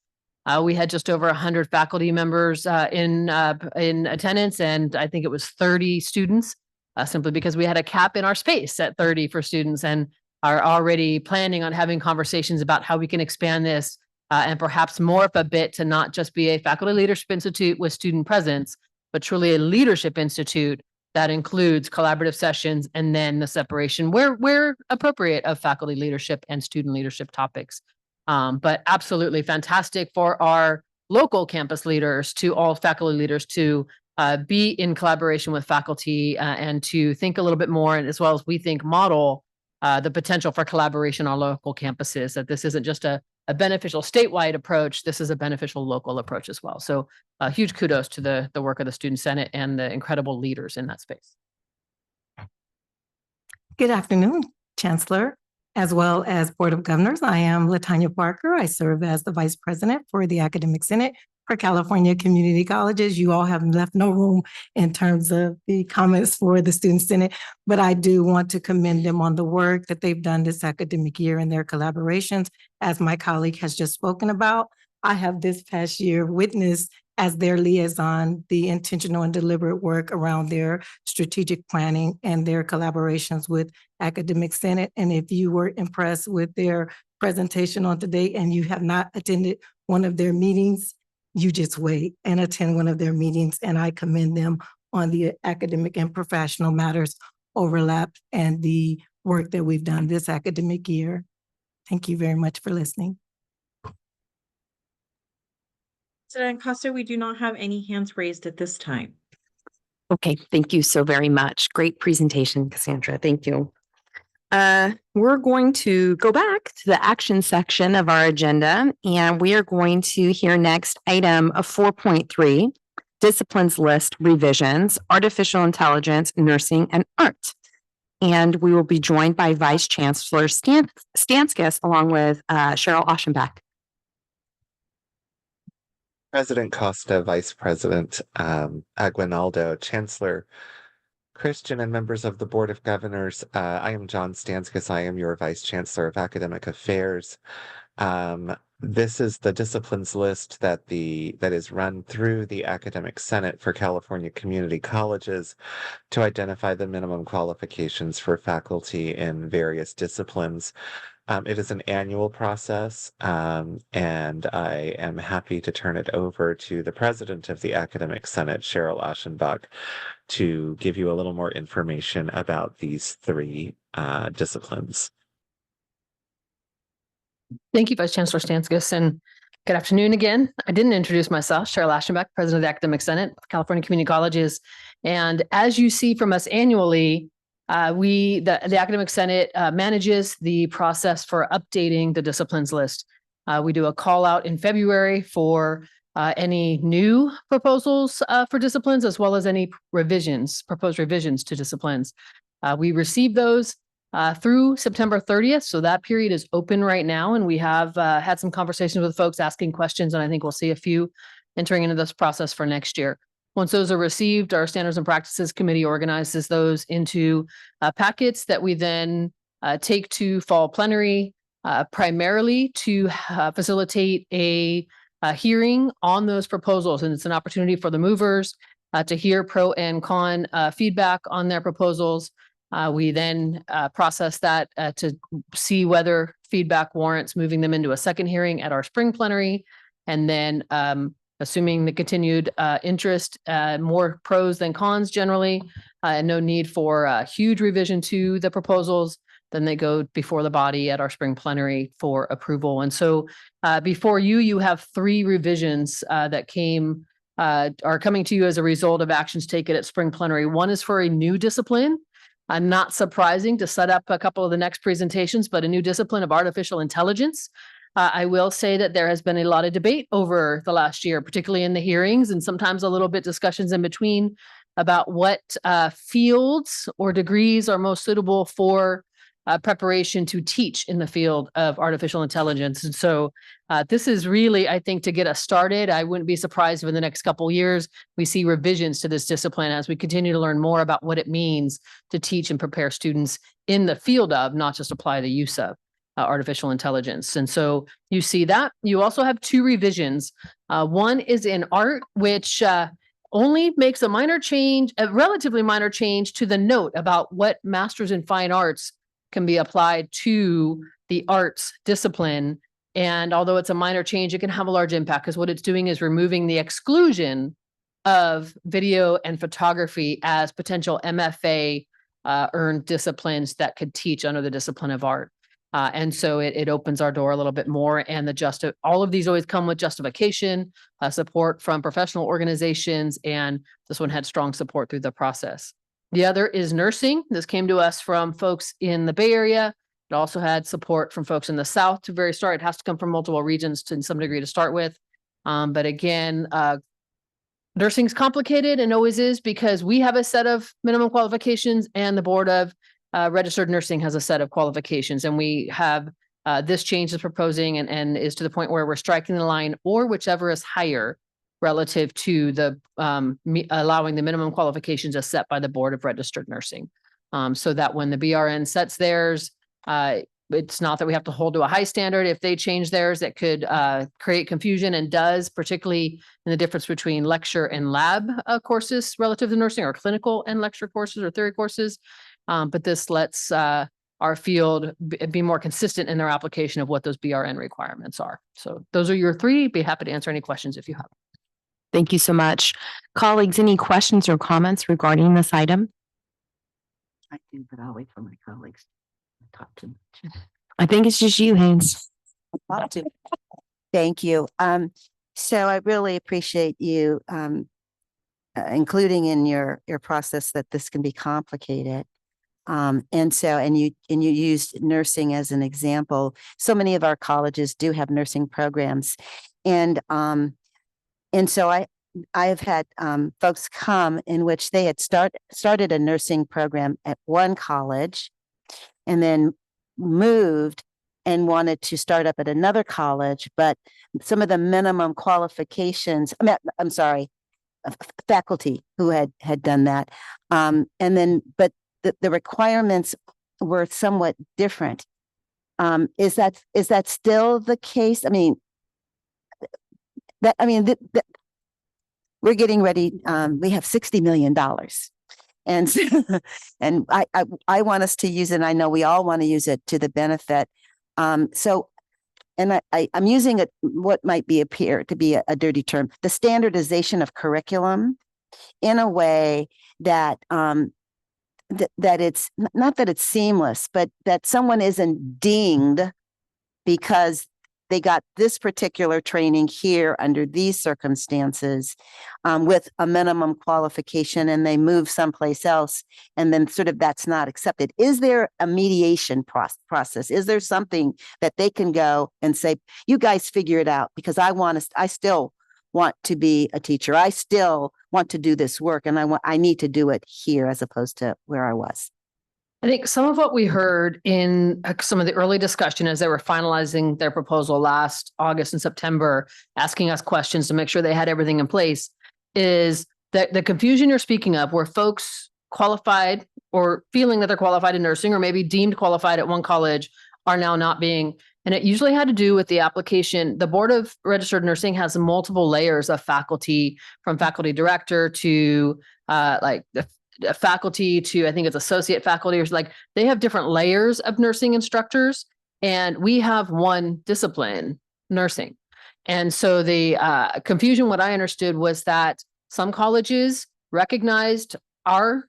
We had just over 100 faculty members in attendance, and I think it was 30 students, simply because we had a cap in our space at 30 for students, and are already planning on having conversations about how we can expand this and perhaps morph a bit to not just be a faculty leadership institute with student presence, but truly a leadership institute that includes collaborative sessions and then the separation where appropriate of faculty leadership and student leadership topics. But absolutely fantastic for our local campus leaders, to all faculty leaders, to be in collaboration with faculty and to think a little bit more, and as well as we think model the potential for collaboration on local campuses, that this isn't just a beneficial statewide approach, this is a beneficial local approach as well. So huge kudos to the work of the Student Senate and the incredible leaders in that space. Good afternoon, Chancellor, as well as Board of Governors. I am Latanya Parker. I serve as the Vice President for the Academic Senate for California Community Colleges. You all have left no room in terms of the comments for the Student Senate, but I do want to commend them on the work that they've done this academic year and their collaborations. As my colleague has just spoken about, I have this past year witnessed as their liaison the intentional and deliberate work around their strategic planning and their collaborations with Academic Senate. And if you were impressed with their presentation on today and you have not attended one of their meetings, you just wait and attend one of their meetings. And I commend them on the academic and professional matters overlap and the work that we've done this academic year. Thank you very much for listening. President Costa, we do not have any hands raised at this time. Okay, thank you so very much. Great presentation, Cassandra. Thank you. We're going to go back to the action section of our agenda, and we are going to hear next item of 4.3, disciplines list revisions, artificial intelligence, nursing, and art. And we will be joined by Vice Chancellor Stanskis along with Cheryl Oschenbach. President Costa, Vice President Aguinaldo, Chancellor Christian, and members of the Board of Governors. I am John Stanskis. I am your Vice Chancellor of Academic Affairs. This is the disciplines list that is run through the Academic Senate for California community colleges to identify the minimum qualifications for faculty in various disciplines. It is an annual process, and I am happy to turn it over to the President of the Academic Senate, Cheryl Oschenbach, to give you a little more information about these three disciplines. Thank you, Vice Chancellor Stanskis, and good afternoon again. I didn't introduce myself, Cheryl Oschenbach, President of the Academic Senate of California Community Colleges. And as you see from us annually, the Academic Senate manages the process for updating the disciplines list. We do a call out in February for any new proposals for disciplines, as well as any proposed revisions to disciplines. We receive those through September 30th. So that period is open right now. And we have had some conversations with folks asking questions, and I think we'll see a few entering into this process for next year. Once those are received, our Standards and Practices Committee organizes those into packets that we then take to fall plenary, primarily to facilitate a hearing on those proposals. And it's an opportunity for the movers to hear pro and con feedback on their proposals. We then process that to see whether feedback warrants moving them into a second hearing at our spring plenary. And then assuming the continued interest, more pros than cons generally, and no need for a huge revision to the proposals, then they go before the body at our spring plenary for approval. And so before you have three revisions that are coming to you as a result of actions taken at spring plenary. One is for a new discipline. Not surprising to set up a couple of the next presentations, but a new discipline of artificial intelligence. I will say that there has been a lot of debate over the last year, particularly in the hearings, and sometimes a little bit discussions in between about what fields or degrees are most suitable for preparation to teach in the field of artificial intelligence. And so this is really, I think, to get us started. I wouldn't be surprised if in the next couple of years we see revisions to this discipline as we continue to learn more about what it means to teach and prepare students in the field of, not just apply the use of artificial intelligence. And so you see that. You also have two revisions. One is in art, which only makes a relatively minor change to the note about what Masters in Fine Arts can be applied to the arts discipline. And although it's a minor change, it can have a large impact because what it's doing is removing the exclusion of video and photography as potential MFA earned disciplines that could teach under the discipline of art. And so it opens our door a little bit more, and all of these always come with justification, support from professional organizations, and this one had strong support through the process. The other is nursing. This came to us from folks in the Bay Area. It also had support from folks in the South to very start. It has to come from multiple regions to some degree to start with. But again, nursing's complicated and always is because we have a set of minimum qualifications and the Board of Registered Nursing has a set of qualifications. And we have this change is proposing and is to the point where we're striking the line or whichever is higher relative to the allowing the minimum qualifications as set by the Board of Registered Nursing. So that when the BRN sets theirs, it's not that we have to hold to a high standard. If they change theirs, it could create confusion and does, particularly in the difference between lecture and lab courses relative to nursing, or clinical and lecture courses or theory courses. But this lets our field be more consistent in their application of what those BRN requirements are. So those are your three. Be happy to answer any questions if you have. Thank you so much. Colleagues, any questions or comments regarding this item? I do, but I'll wait for my colleagues. I think it's just you, Haynes. Thank you. So I really appreciate you including in your process that this can be complicated. And you used nursing as an example. So many of our colleges do have nursing programs, and so I have had folks come in which they had started a nursing program at one college, and then moved and wanted to start up at another college, but some of the minimum qualifications. I'm sorry, faculty who had done that, and then but the requirements were somewhat different. Is that still the case? I mean, we're getting ready. We have $60 million, and and I want us to use it. And I know we all want to use it to the benefit. So, and I'm using it what might appear to be a dirty term, the standardization of curriculum, in a way that that it's not that it's seamless, but that someone isn't dinged because they got this particular training here under these circumstances with a minimum qualification, and they move someplace else, and then sort of that's not accepted. Is there a mediation process? Is there something that they can go and say, you guys figure it out, because I still want to be a teacher. I still want to do this work, and I need to do it here as opposed to where I was. I think some of what we heard in some of the early discussion as they were finalizing their proposal last August and September, asking us questions to make sure they had everything in place, is that the confusion you're speaking of, where folks qualified or feeling that they're qualified in nursing or maybe deemed qualified at one college are now not being. And it usually had to do with the application. The Board of Registered Nursing has multiple layers of faculty, from faculty director to like the faculty to, I think it's associate faculty, or like they have different layers of nursing instructors, and we have one discipline, nursing. And so the confusion, what I understood was that some colleges recognized our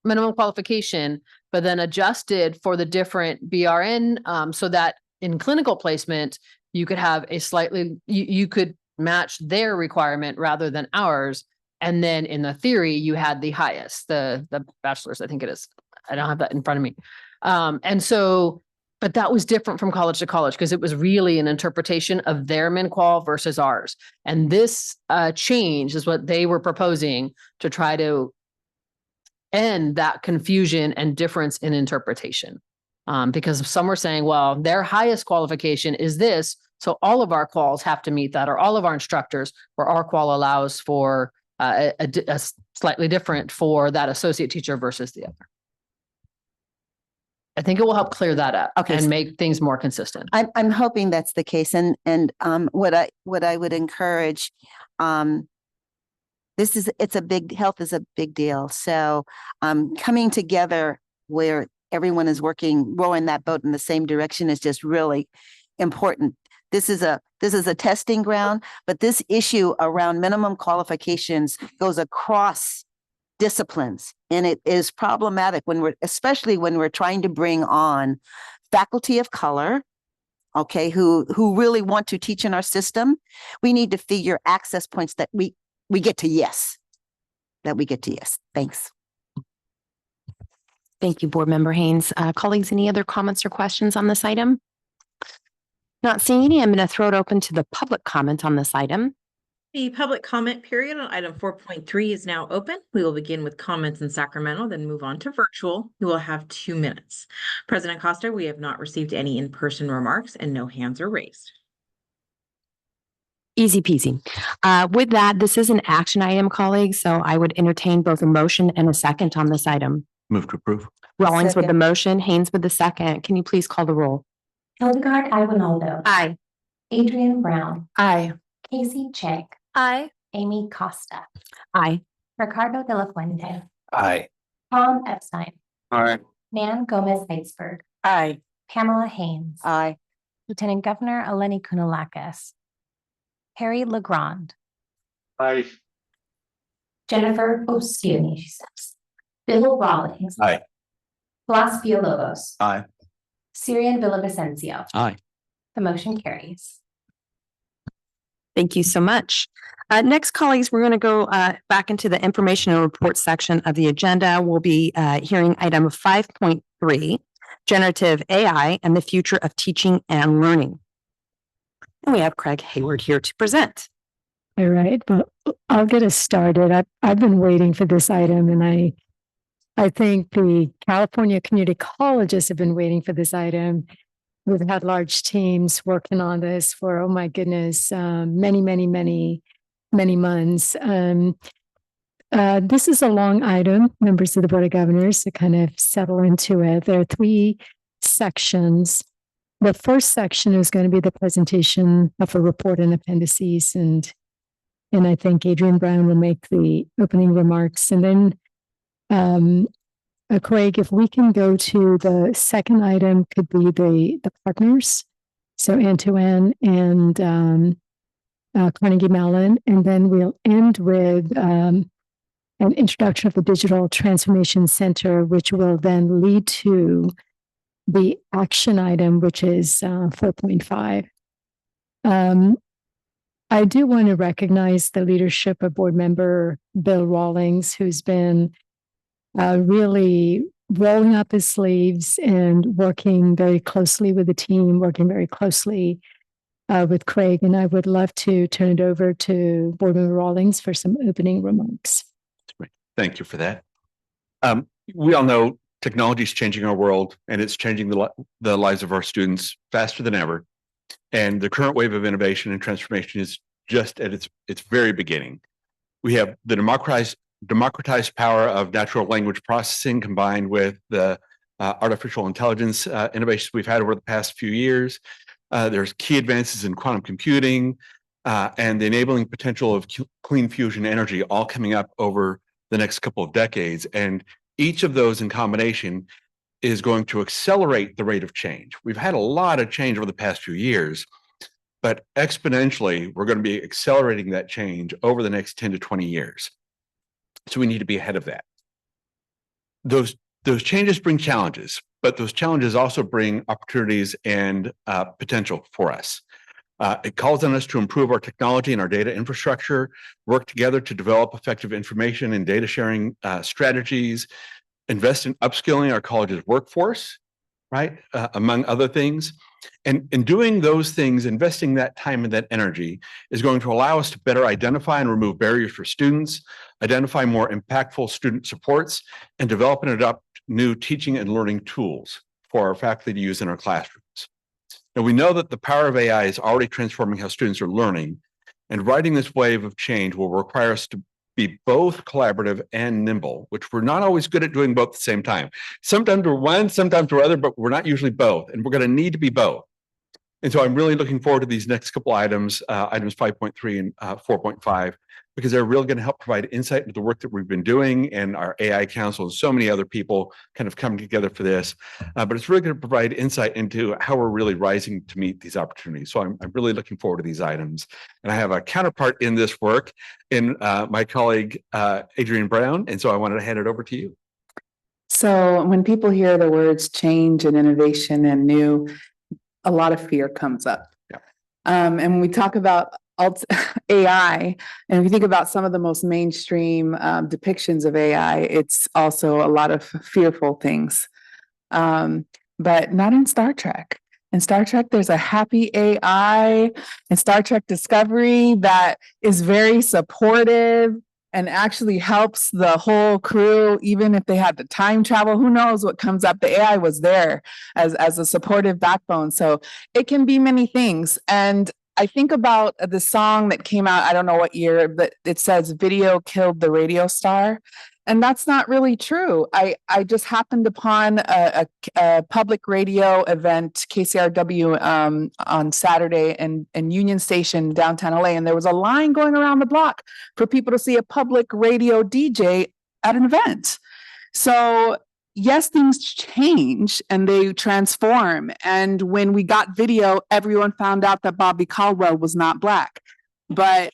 minimum qualification, but then adjusted for the different BRN so that in clinical placement, you could have a slightly, you could match their requirement rather than ours. And then in the theory, you had the highest, the bachelor's, I think it is. I don't have that in front of me. And so, but that was different from college to college because it was really an interpretation of their min qual versus ours. And this change is what they were proposing to try to end that confusion and difference in interpretation. Because some were saying, well, their highest qualification is this, so all of our quals have to meet that, or all of our instructors, where our qual allows for a slightly different for that associate teacher versus the other. I think it will help clear that up and make things more consistent. I'm hoping that's the case. And what I would encourage, health is a big deal. So coming together where everyone is rowing that boat in the same direction is just really important. This is a testing ground, but this issue around minimum qualifications goes across disciplines, and it is problematic especially when we're trying to bring on faculty of color, okay, who really want to teach in our system. We need to figure access points that we get to yes. Thanks. Thank you, Board Member Haynes. Colleagues, any other comments or questions on this item? Not seeing any, I'm going to throw it open to the public comment on this item. The public comment period on item 4.3 is now open. We will begin with comments in Sacramento, then move on to virtual. You will have 2 minutes. President Costa, we have not received any in-person remarks and no hands are raised. Easy peasy. With that, this is an action item, colleagues, so I would entertain both a motion and a second on this item. Move to approve. Rawlings with the motion, Haynes with the second. Can you please call the roll? Hildegard Aguinaldo. Aye. Adrian Brown. Aye. Casey Chang. Aye. Amy Costa. Aye. Ricardo de la Fuente. Aye. Tom Epstein. Aye. Nan Gomez-Heitzberg. Aye. Pamela Haynes. Aye. Lieutenant Governor Eleni Kounalakis. Harry Legrand. Aye. Jennifer Bill Rawlings. Aye. Blas Villalobos. Aye. Syrian Villavicencio. Aye. The motion carries. Thank you so much. Next, colleagues, we're going to go back into the information and report section of the agenda. We'll be hearing item 5.3, generative AI and the future of teaching and learning. And we have Craig Hayward here to present. All right, but I'll get us started. I've been waiting for this item, and I think the California community colleges have been waiting for this item. We've had large teams working on this for, oh my goodness, many months. This is a long item, members of the Board of Governors, to kind of settle into it. There are 3 sections. The first section is going to be the presentation of a report and appendices, and I think Adrian Brown will make the opening remarks. And then Craig, if we can go to the second item, could be the partners. So end-to-end and Carnegie Mellon. And then we'll end with an introduction of the Digital Transformation Center, which will then lead to the action item, which is 4.5. I do want to recognize the leadership of board member Bill Rawlings, who's been really rolling up his sleeves and working very closely with the team, working very closely with Craig. And I would love to turn it over to Board Member Rawlings for some opening remarks. Thank you for that. We all know technology is changing our world, and it's changing the lives of our students faster than ever. And the current wave of innovation and transformation is just at its very beginning. We have the democratized power of natural language processing combined with the artificial intelligence innovations we've had over the past few years. There's key advances in quantum computing and the enabling potential of clean fusion energy all coming up over the next couple of decades. And each of those in combination is going to accelerate the rate of change. We've had a lot of change over the past few years, but exponentially, we're going to be accelerating that change over the next 10 to 20 years. So we need to be ahead of that. Those changes bring challenges, but those challenges also bring opportunities and potential for us. It calls on us to improve our technology and our data infrastructure, work together to develop effective information and data sharing strategies, invest in upskilling our college's workforce, right? Among other things. And in doing those things, investing that time and that energy is going to allow us to better identify and remove barriers for students, identify more impactful student supports, and develop and adopt new teaching and learning tools for our faculty to use in our classrooms. Now, we know that the power of AI is already transforming how students are learning, and riding this wave of change will require us to be both collaborative and nimble, which we're not always good at doing both at the same time. Sometimes we're one, sometimes we're other, but we're not usually both, and we're going to need to be both. And so I'm really looking forward to these next couple items, items 5.3 and 4.5, because they're really going to help provide insight into the work that we've been doing, and our AI Council and so many other people kind of coming together for this. But it's really going to provide insight into how we're really rising to meet these opportunities. So I'm really looking forward to these items. And I have a counterpart in this work in my colleague, Adrian Brown. And so I wanted to hand it over to you. So when people hear the words change and innovation and new, a lot of fear comes up. Yeah. And when we talk about AI, and we think about some of the most mainstream depictions of AI, it's also a lot of fearful things, but not in Star Trek. In Star Trek, there's a happy AI in Star Trek Discovery that is very supportive and actually helps the whole crew, even if they had to time travel. Who knows what comes up? The AI was there as a supportive backbone. So it can be many things. And I think about the song that came out, I don't know what year, but it says video killed the radio star. And that's not really true. I just happened upon a public radio event, KCRW, on Saturday in Union Station, downtown LA. And there was a line going around the block for people to see a public radio DJ at an event. So yes, things change and they transform. And when we got video, everyone found out that Bobby Caldwell was not Black. But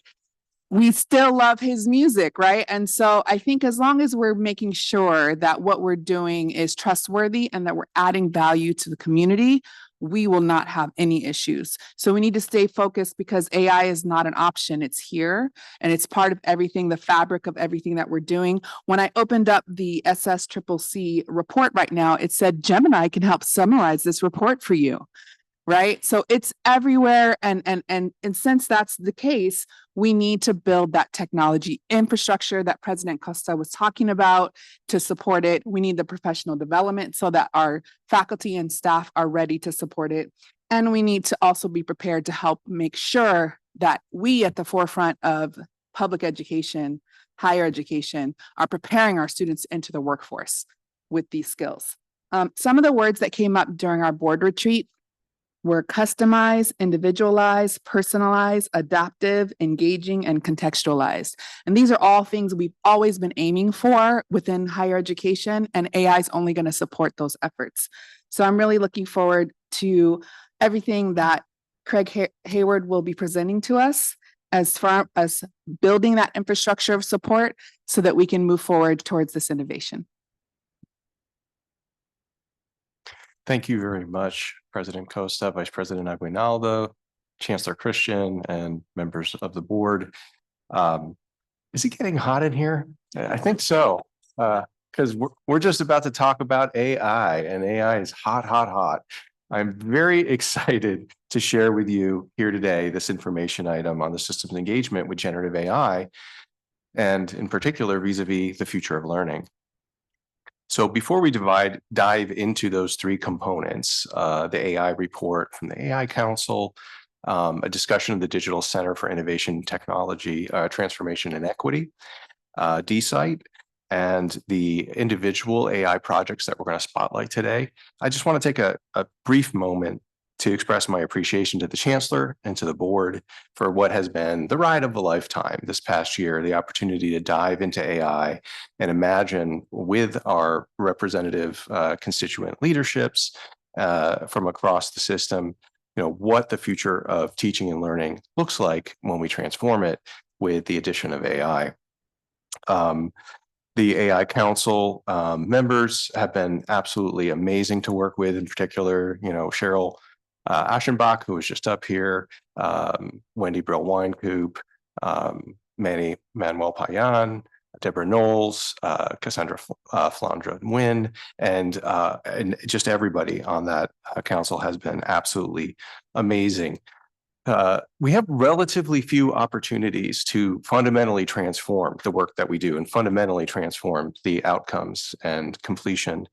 we still love his music, right? And so I think as long as we're making sure that what we're doing is trustworthy and that we're adding value to the community, we will not have any issues. So we need to stay focused because AI is not an option. It's here and it's part of everything, the fabric of everything that we're doing. When I opened up the CCC report right now, it said Gemini can help summarize this report for you. Right. So it's everywhere. And since that's the case, we need to build that technology infrastructure that President Costa was talking about to support it. We need the professional development so that our faculty and staff are ready to support it. And we need to also be prepared to help make sure that we at the forefront of public education, higher education, are preparing our students into the workforce with these skills. Some of the words that came up during our board retreat were customized, individualized, personalized, adaptive, engaging, and contextualized. And these are all things we've always been aiming for within higher education, and AI is only going to support those efforts. So I'm really looking forward to everything that Craig Hayward will be presenting to us as far as building that infrastructure of support so that we can move forward towards this innovation. Thank you very much, President Costa, Vice President Aguinaldo, Chancellor Christian, and members of the board. Is it getting hot in here? I think so, because we're just about to talk about AI, and AI is hot, hot, hot. I'm very excited to share with you here today this information item on the systems engagement with generative AI, and in particular, vis-a-vis the future of learning. So before we dive into those three components, the AI report from the AI Council, a discussion of the Digital Center for Innovation Technology, Transformation and Equity, DSITE, and the individual AI projects that we're going to spotlight today, I just want to take a brief moment to express my appreciation to the Chancellor and to the board for what has been the ride of a lifetime this past year, the opportunity to dive into AI and imagine with our representative constituent leaderships from across the system, what the future of teaching and learning looks like when we transform it with the addition of AI. The AI Council members have been absolutely amazing to work with, in particular, Cheryl Aschenbach, who was just up here, Wendy Brill-Weinkoop, Manuel Payan, Deborah Knowles, Cassandra Flandra Nguyen, and just everybody on that council has been absolutely amazing. We have relatively few opportunities to fundamentally transform the work that we do and fundamentally transform the outcomes and completion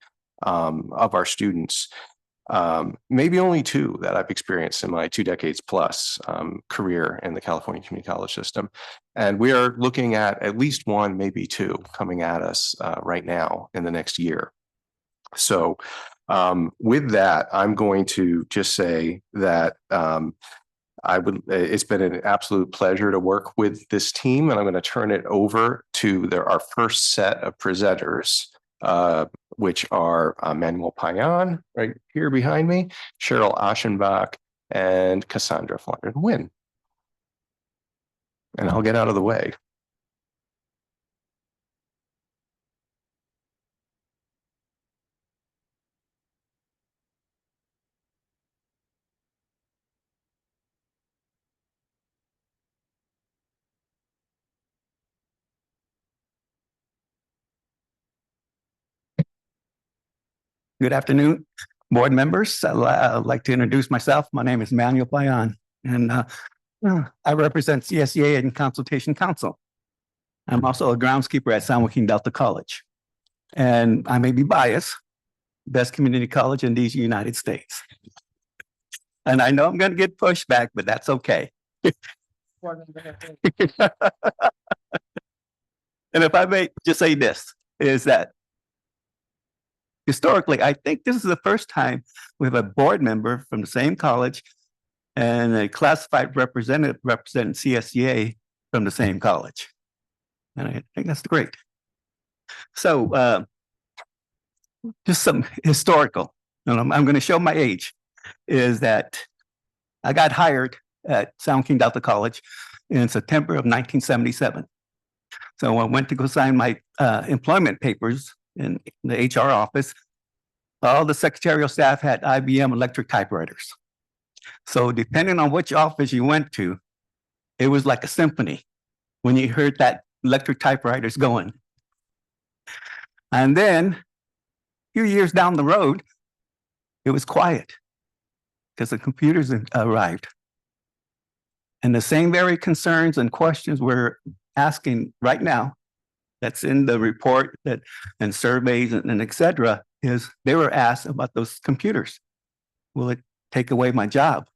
of our students. Maybe only two that I've experienced in my 2 decades plus career in the California Community College system. And we are looking at least one, maybe two coming at us right now in the next year. So with that, I'm going to just say that it's been an absolute pleasure to work with this team, and I'm going to turn it over to our first set of presenters, which are Manuel Payan, right here behind me, Cheryl Aschenbach, and Cassandra Flandra Nguyen. And I'll get out of the way. Good afternoon, board members. I'd like to introduce myself. My name is Manuel Payan, and I represent CSEA and Consultation Council. I'm also a groundskeeper at San Joaquin Delta College, and I may be biased, best community college in these United States. And I know I'm going to get pushback, but that's okay. And if I may just say this, is that historically, I think this is the first time we have a board member from the same college and a classified representative representing CSEA from the same college. And I think that's great. So just some historical, I'm going to show my age, is that I got hired at San Joaquin Delta College in September of 1977. So I went to go sign my employment papers in the HR office. All the secretarial staff had IBM electric typewriters. So depending on which office you went to, it was like a symphony when you heard that electric typewriters going. And then a few years down the road, it was quiet because the computers arrived. And the same very concerns and questions we're asking right now, that's in the report that and surveys and et cetera, is they were asked about those computers. Will it take away my job?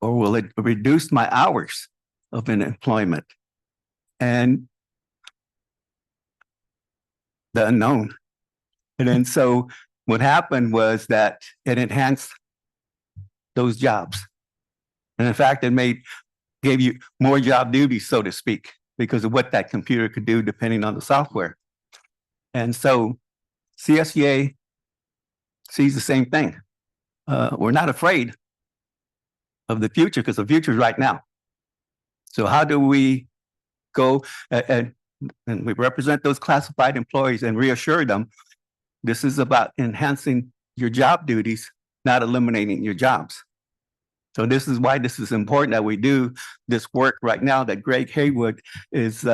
Or will it reduce my hours of employment? And the unknown. And then so what happened was that it enhanced those jobs. And in fact, it gave you more job duties, so to speak, because of what that computer could do depending on the software. And so CSEA sees the same thing. We're not afraid of the future because the future is right now. So how do we go and we represent those classified employees and reassure them this is about enhancing your job duties, not eliminating your jobs. So this is why this is important that we do this work right now that Greg Haywood is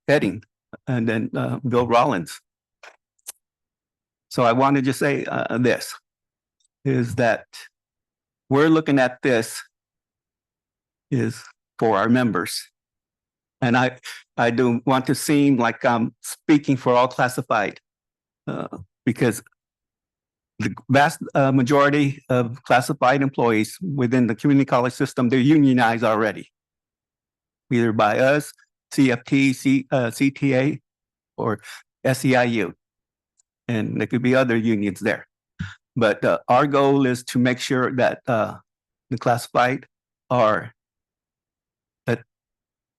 heading, and then Bill Rollins. So I want to just say this, is that we're looking at this is for our members. And I do want to seem like I'm speaking for all classified because the vast majority of classified employees within the community college system, they're unionized already, either by us, CFT, CTA, or SEIU. And there could be other unions there. But our goal is to make sure that the classified that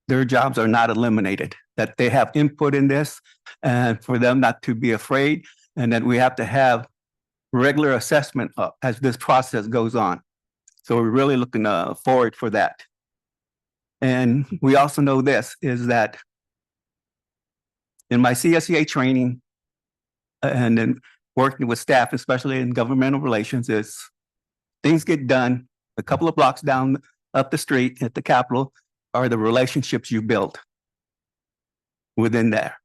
their jobs are not eliminated, that they have input in this, and for them not to be afraid, and that we have to have regular assessment as this process goes on. So we're really looking forward for that. And we also know this, is that in my CSEA training and then working with staff, especially in governmental relations, is things get done a couple of blocks down up the street at the Capitol are the relationships you build within there.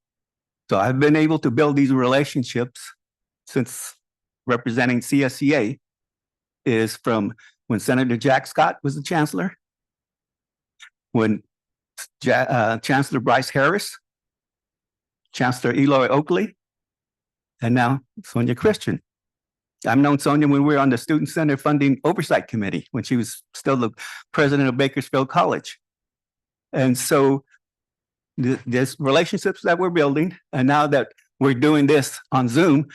So I've been able to build these relationships since representing CSEA, is from when Senator Jack Scott was the chancellor, when Chancellor Bryce Harris, Chancellor Eloy Oakley, and now Sonia Christian. I've known Sonia when we were on the Student Center Funding Oversight Committee, when she was still the president of Bakersfield College. And so there's relationships that we're building. And now that we're doing this on Zoom,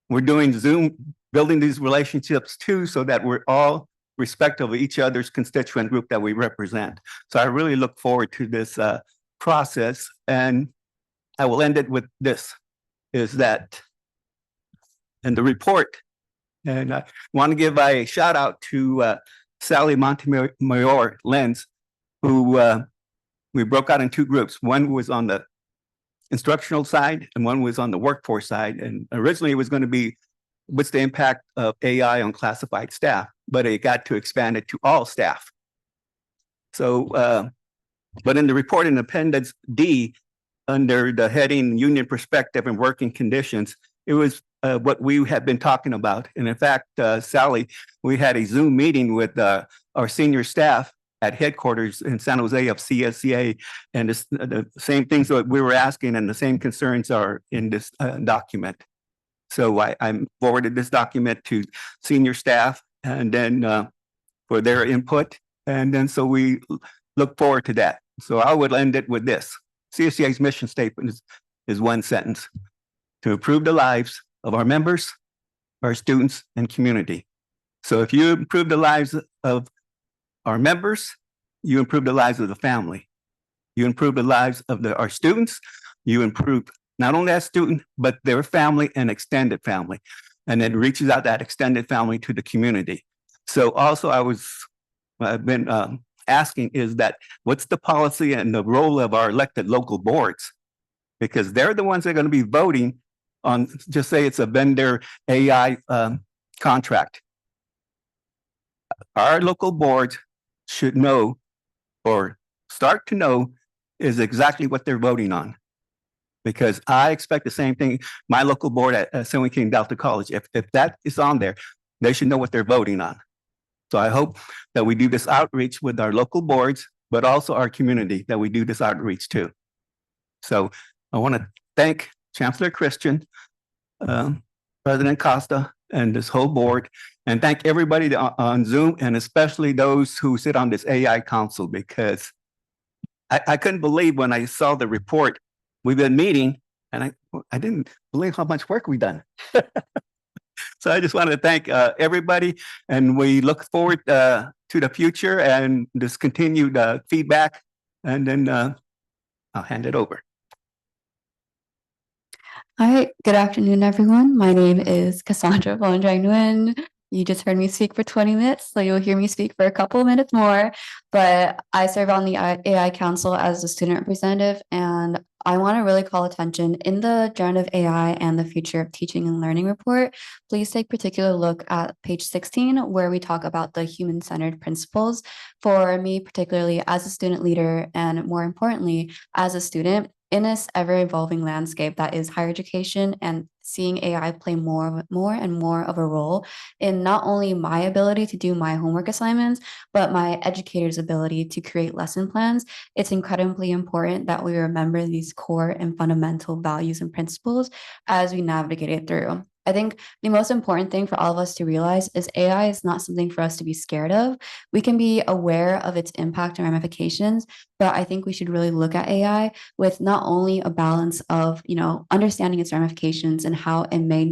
we're doing Zoom, building these relationships too, so that we're all respectful of each other's constituent group that we represent. So I really look forward to this process. And I will end it with this, is that in the report, and I want to give a shout out to Sally Montemayor Lenz, who we broke out in two groups. One was on the instructional side and one was on the workforce side. And originally it was going to be, what's the impact of AI on classified staff? But it got to expand it to all staff. So, but in the report in Appendix D, under the heading Union Perspective and Working Conditions, it was what we had been talking about. And in fact, Sally, we had a Zoom meeting with our senior staff at headquarters in San Jose of CSEA, and the same things that we were asking and the same concerns are in this document. So I forwarded this document to senior staff and then for their input. And then so we look forward to that. So I would end it with this. CSEA's mission statement is one sentence: to improve the lives of our members, our students, and community. So if you improve the lives of our members, you improve the lives of the family. You improve the lives of our students. You improve not only that student, but their family and extended family. And then reaches out that extended family to the community. So also I've been asking is that what's the policy and the role of our elected local boards? Because they're the ones that are going to be voting on, just say it's a vendor AI contract. Our local boards should know, or start to know, is exactly what they're voting on. Because I expect the same thing. My local board at San Joaquin Delta College, if that is on there, they should know what they're voting on. So I hope that we do this outreach with our local boards, but also our community, that we do this outreach too. So I want to thank Chancellor Christian, President Costa, and this whole board, and thank everybody on Zoom, and especially those who sit on this AI council, because I couldn't believe when I saw the report. We've been meeting, and I didn't believe how much work we've done. So I just want to thank everybody, and we look forward to the future and this continued feedback. And then I'll hand it over. All right, good afternoon, everyone. My name is Cassandra Nguyen. You just heard me speak for 20 minutes, so you'll hear me speak for a couple of minutes more. But I serve on the AI Council as a student representative, and I want to really call attention in the Generative AI and the Future of Teaching and Learning report. Please take particular look at page 16, where we talk about the human-centered principles. For me, particularly as a student leader, and more importantly, as a student, in this ever-evolving landscape that is higher education, and seeing AI play more and more of a role in not only my ability to do my homework assignments, but my educator's ability to create lesson plans, it's incredibly important that we remember these core and fundamental values and principles as we navigate it through. I think the most important thing for all of us to realize is AI is not something for us to be scared of. We can be aware of its impact and ramifications, but I think we should really look at AI with not only a balance of, understanding its ramifications and how it may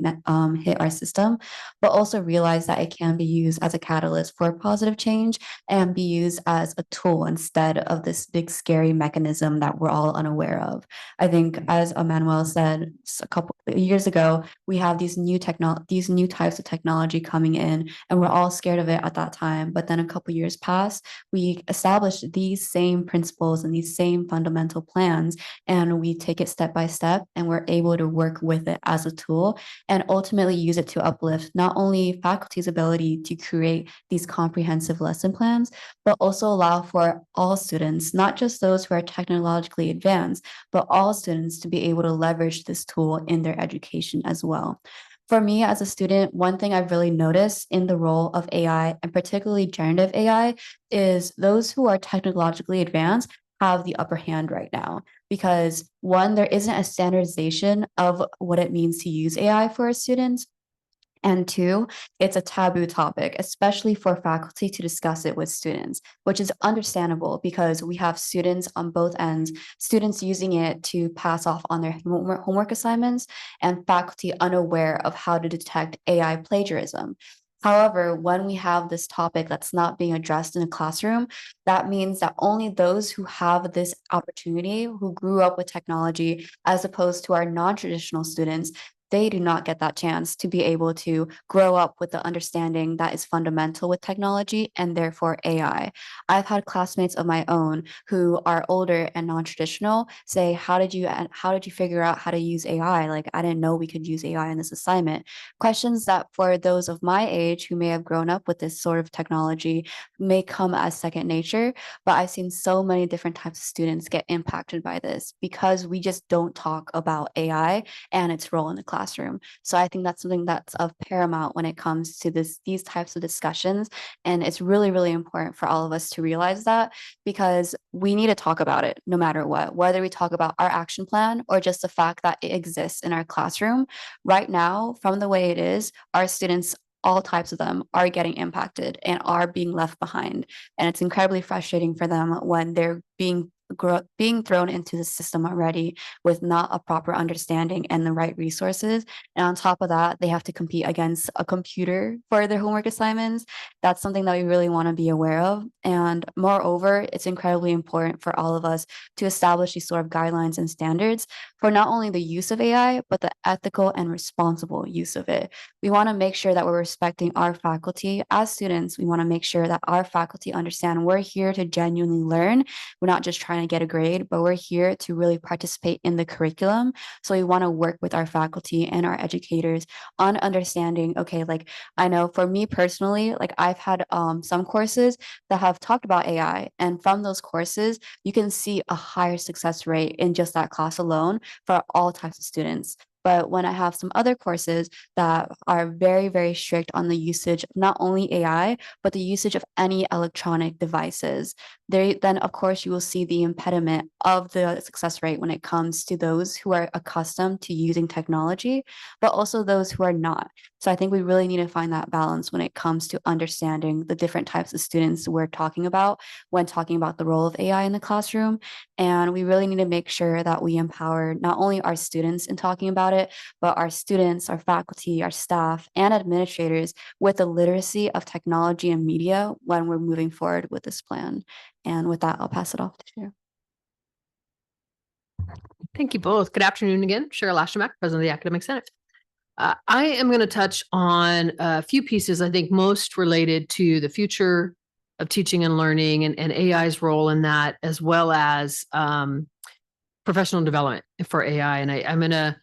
hit our system, but also realize that it can be used as a catalyst for positive change and be used as a tool instead of this big scary mechanism that we're all unaware of. I think, as Emmanuel said a couple years ago, we have these new types of technology coming in, and we're all scared of it at that time. But then a couple years passed, we established these same principles and these same fundamental plans, and we take it step by step, and we're able to work with it as a tool and ultimately use it to uplift not only faculty's ability to create these comprehensive lesson plans, but also allow for all students, not just those who are technologically advanced, but all students to be able to leverage this tool in their education as well. For me as a student, one thing I've really noticed in the role of AI, and particularly generative AI, is those who are technologically advanced have the upper hand right now. Because one, there isn't a standardization of what it means to use AI for our students. And two, it's a taboo topic, especially for faculty to discuss it with students, which is understandable because we have students on both ends, students using it to pass off on their homework assignments, and faculty unaware of how to detect AI plagiarism. However, when we have this topic that's not being addressed in a classroom, that means that only those who have this opportunity, who grew up with technology, as opposed to our non-traditional students, they do not get that chance to be able to grow up with the understanding that is fundamental with technology and therefore AI. I've had classmates of my own who are older and non-traditional say, how did you figure out how to use AI? Like, I didn't know we could use AI in this assignment. Questions that for those of my age who may have grown up with this sort of technology may come as second nature, but I've seen so many different types of students get impacted by this because we just don't talk about AI and its role in the classroom. So I think that's something that's of paramount when it comes to these types of discussions. And it's really, really important for all of us to realize that, because we need to talk about it no matter what, whether we talk about our action plan or just the fact that it exists in our classroom. Right now, from the way it is, our students, all types of them, are getting impacted and are being left behind. And it's incredibly frustrating for them when they're being being thrown into the system already with not a proper understanding and the right resources. And on top of that, they have to compete against a computer for their homework assignments. That's something that we really want to be aware of. And moreover, it's incredibly important for all of us to establish these sort of guidelines and standards for not only the use of AI, but the ethical and responsible use of it. We want to make sure that we're respecting our faculty. As students, we want to make sure that our faculty understand we're here to genuinely learn. We're not just trying to get a grade, but we're here to really participate in the curriculum. So we want to work with our faculty and our educators on understanding, okay, like I know for me personally, like I've had some courses that have talked about AI, and from those courses, you can see a higher success rate in just that class alone for all types of students. But when I have some other courses that are very, very strict on the usage of not only AI, but the usage of any electronic devices, then of course you will see the impediment of the success rate when it comes to those who are accustomed to using technology, but also those who are not. So I think we really need to find that balance when it comes to understanding the different types of students we're talking about when talking about the role of AI in the classroom. And we really need to make sure that we empower not only our students in talking about it, but our students, our faculty, our staff, and administrators with the literacy of technology and media when we're moving forward with this plan. And with that, I'll pass it off to Chair. Thank you both. Good afternoon again. Cheryl Ashemak, President of the Academic Senate. I am going to touch on a few pieces, I think most related to the future of teaching and learning and AI's role in that, as well as professional development for AI. And I'm going to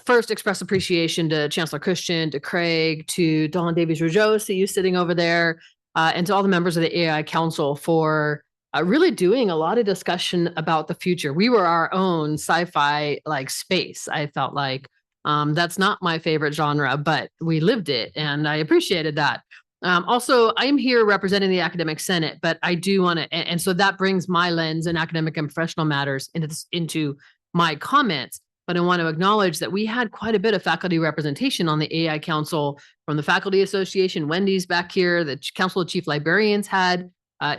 first express appreciation to Chancellor Christian, to Craig, to Dawn Davies-Rougeau, see you sitting over there, and to all the members of the AI Council for really doing a lot of discussion about the future. We were our own sci-fi like space. I felt like that's not my favorite genre, but we lived it and I appreciated that. Also, I'm here representing the Academic Senate, but I do want to, and so that brings my lens in academic and professional matters into my comments. But I want to acknowledge that we had quite a bit of faculty representation on the AI Council from the Faculty Association. Wendy's back here. The Council of Chief Librarians had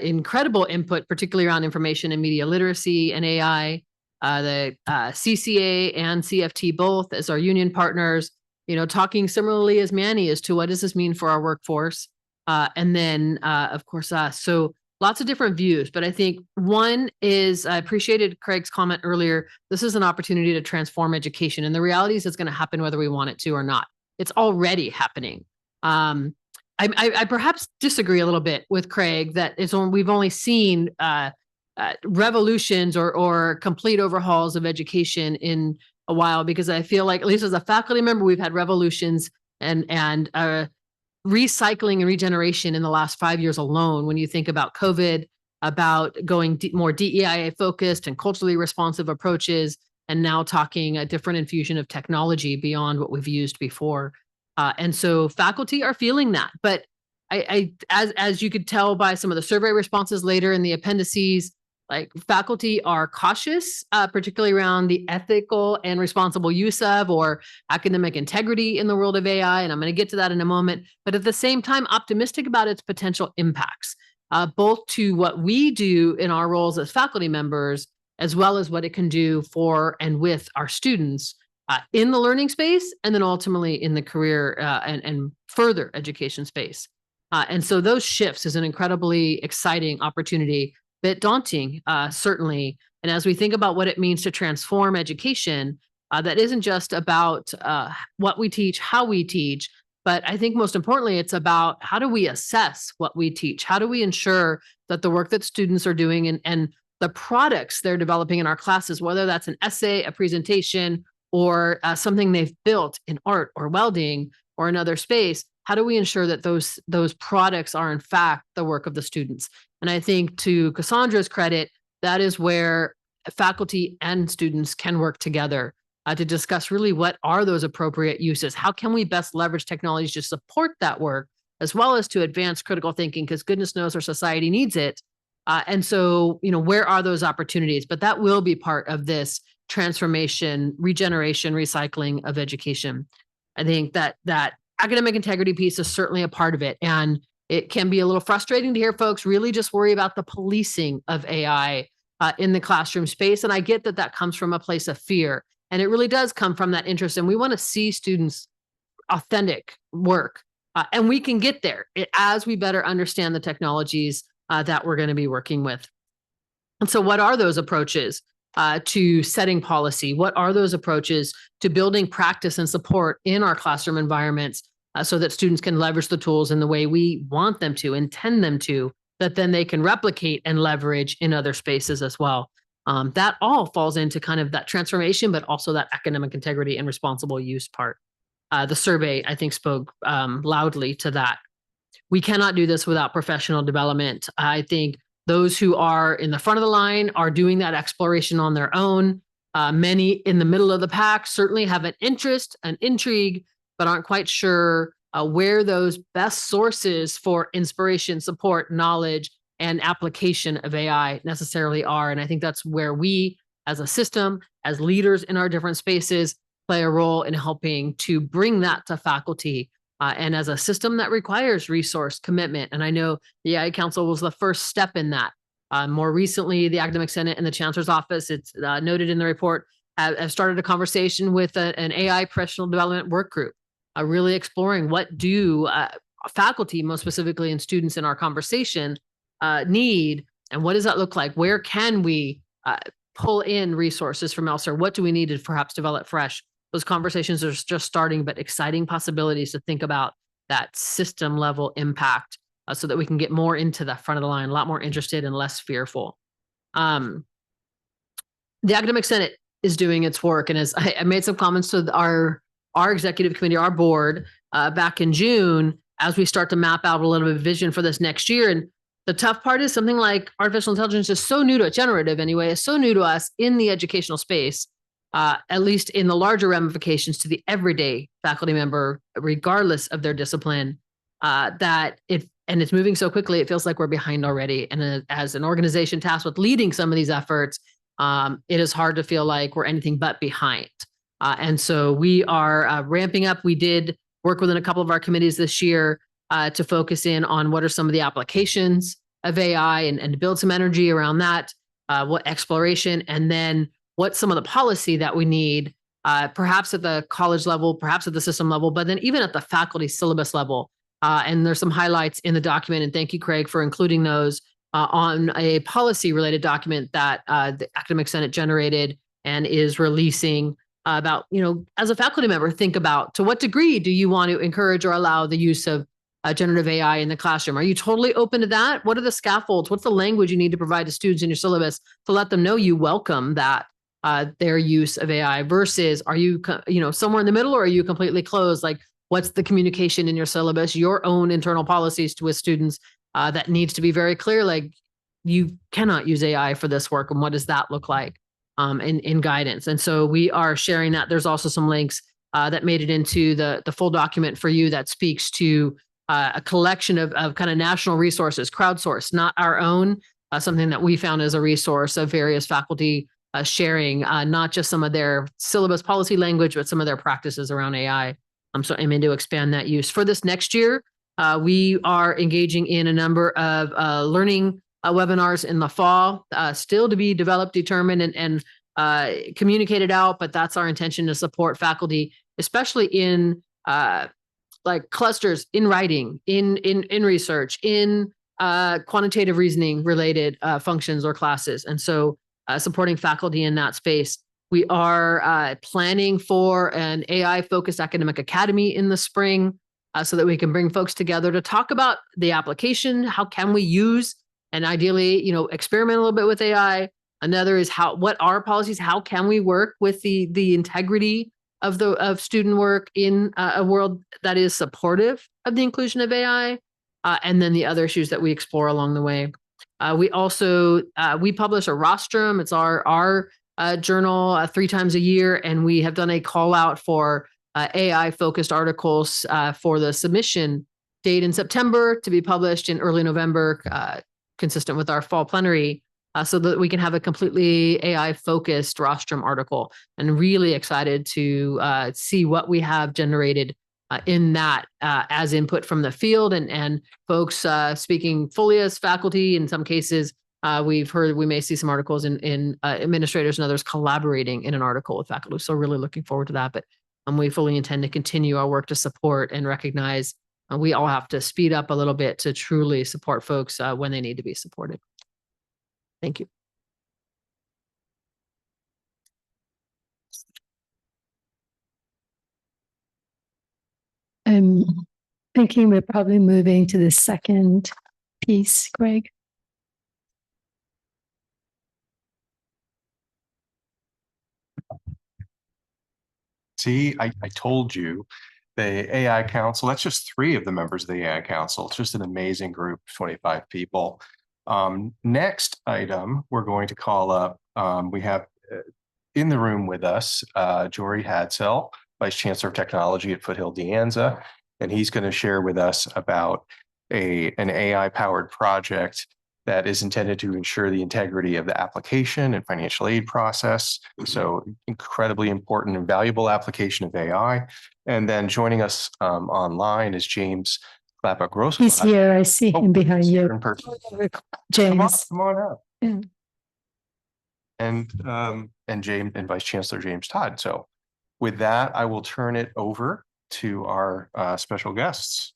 incredible input, particularly around information and media literacy and AI. The CCA and CFT both as our union partners, you know, talking similarly as Manny as to what does this mean for our workforce. And then, of course, us. So lots of different views, but I think one is I appreciated Craig's comment earlier. This is an opportunity to transform education, and the reality is it's going to happen whether we want it to or not. It's already happening. I perhaps disagree a little bit with Craig that we've only seen revolutions or complete overhauls of education in a while, because I feel like, at least as a faculty member, we've had revolutions and recycling and regeneration in the last 5 years alone. When you think about COVID, about going more DEI focused and culturally responsive approaches, and now talking a different infusion of technology beyond what we've used before. And so faculty are feeling that, but as you could tell by some of the survey responses later in the appendices, like faculty are cautious, particularly around the ethical and responsible use of or academic integrity in the world of AI. And I'm going to get to that in a moment, but at the same time, optimistic about its potential impacts, both to what we do in our roles as faculty members, as well as what it can do for and with our students in the learning space, and then ultimately in the career and further education space. And so those shifts is an incredibly exciting opportunity, bit daunting, certainly. And as we think about what it means to transform education, that isn't just about what we teach, how we teach, but I think most importantly, it's about how do we assess what we teach? How do we ensure that the work that students are doing and the products they're developing in our classes, whether that's an essay, a presentation, or something they've built in art or welding or another space, how do we ensure that those products are in fact the work of the students? And I think to Cassandra's credit, that is where faculty and students can work together to discuss really what are those appropriate uses? How can we best leverage technologies to support that work, as well as to advance critical thinking, because goodness knows our society needs it. And so, you know, where are those opportunities? But that will be part of this transformation, regeneration, recycling of education. I think that academic integrity piece is certainly a part of it. And it can be a little frustrating to hear folks really just worry about the policing of AI in the classroom space. And I get that that comes from a place of fear. And it really does come from that interest. And we want to see students' authentic work. And we can get there as we better understand the technologies that we're going to be working with. And so what are those approaches to setting policy? What are those approaches to building practice and support in our classroom environments so that students can leverage the tools in the way we want them to, intend them to, that then they can replicate and leverage in other spaces as well? That all falls into kind of that transformation, but also that academic integrity and responsible use part. The survey, I think, spoke loudly to that. We cannot do this without professional development. I think those who are in the front of the line are doing that exploration on their own. Many in the middle of the pack certainly have an interest, an intrigue, but aren't quite sure where those best sources for inspiration, support, knowledge, and application of AI necessarily are. And I think that's where we, as a system, as leaders in our different spaces, play a role in helping to bring that to faculty. And as a system that requires resource commitment. And I know the AI Council was the first step in that. More recently, the Academic Senate and the Chancellor's Office, it's noted in the report, have started a conversation with an AI professional development work group, really exploring what do faculty, most specifically and students in our conversation, need, and what does that look like? Where can we pull in resources from elsewhere? What do we need to perhaps develop fresh? Those conversations are just starting, but exciting possibilities to think about that system level impact so that we can get more into the front of the line, a lot more interested and less fearful. The Academic Senate is doing its work. And as I made some comments to our executive committee, our board, back in June, as we start to map out a little bit of vision for this next year. And the tough part is something like artificial intelligence is so new to it, generative anyway, is so new to us in the educational space. At least in the larger ramifications to the everyday faculty member, regardless of their discipline, and it's moving so quickly, it feels like we're behind already. And as an organization tasked with leading some of these efforts, it is hard to feel like we're anything but behind. And so we are ramping up. We did work within a couple of our committees this year to focus in on what are some of the applications of AI and to build some energy around that, what exploration, and then what's some of the policy that we need, perhaps at the college level, perhaps at the system level, but then even at the faculty syllabus level. And there's some highlights in the document, and thank you, Craig, for including those on a policy-related document that the Academic Senate generated and is releasing about, as a faculty member, think about to what degree do you want to encourage or allow the use of generative AI in the classroom? Are you totally open to that? What are the scaffolds? What's the language you need to provide to students in your syllabus to let them know you welcome that? Their use of AI versus are you, somewhere in the middle, or are you completely closed? Like, what's the communication in your syllabus, your own internal policies with students that needs to be very clear, like you cannot use AI for this work. And what does that look like in guidance? And so we are sharing that. There's also some links that made it into the full document for you that speaks to a collection of kind of national resources, crowdsourced, not our own, something that we found as a resource of various faculty sharing not just some of their syllabus policy language, but some of their practices around AI. So aiming to expand that use. For this next year, we are engaging in a number of learning webinars in the fall, still to be developed, determined, and communicated out, but that's our intention to support faculty, especially in like clusters in writing, in research, in quantitative reasoning related functions or classes. And so supporting faculty in that space. We are planning for an AI-focused academic academy in the spring so that we can bring folks together to talk about the application. How can we use and ideally, experiment a little bit with AI? Another is what are policies? How can we work with the integrity of student work in a world that is supportive of the inclusion of AI? And then the other issues that we explore along the way. We also we publish a rostrum. It's our journal 3 times a year, and we have done a call out for AI-focused articles for the submission date in September to be published in early November, consistent with our fall plenary, so that we can have a completely AI-focused rostrum article. And really excited to see what we have generated in that as input from the field and folks speaking fully as faculty, in some cases We've heard we may see some articles in administrators and others collaborating in an article with faculty. So really looking forward to that. But we fully intend to continue our work to support and recognize we all have to speed up a little bit to truly support folks when they need to be supported. Thank you. I'm thinking we're probably moving to the second piece, Greg. See, I told you the AI Council, that's just 3 of the members of the AI Council. It's just an amazing group, 25 people. Next item, we're going to call up, we have in the room with us, Jory Hadsell, Vice Chancellor of Technology at Foothill De Anza, and he's going to share with us about an AI-powered project that is intended to ensure the integrity of the application and financial aid process. So incredibly important and valuable application of AI. And then joining us online is James Clapper-Gross. He's here. I see him behind you. In person. James. Come on up. Yeah. And James and Vice Chancellor James Todd. So with that, I will turn it over to our special guests.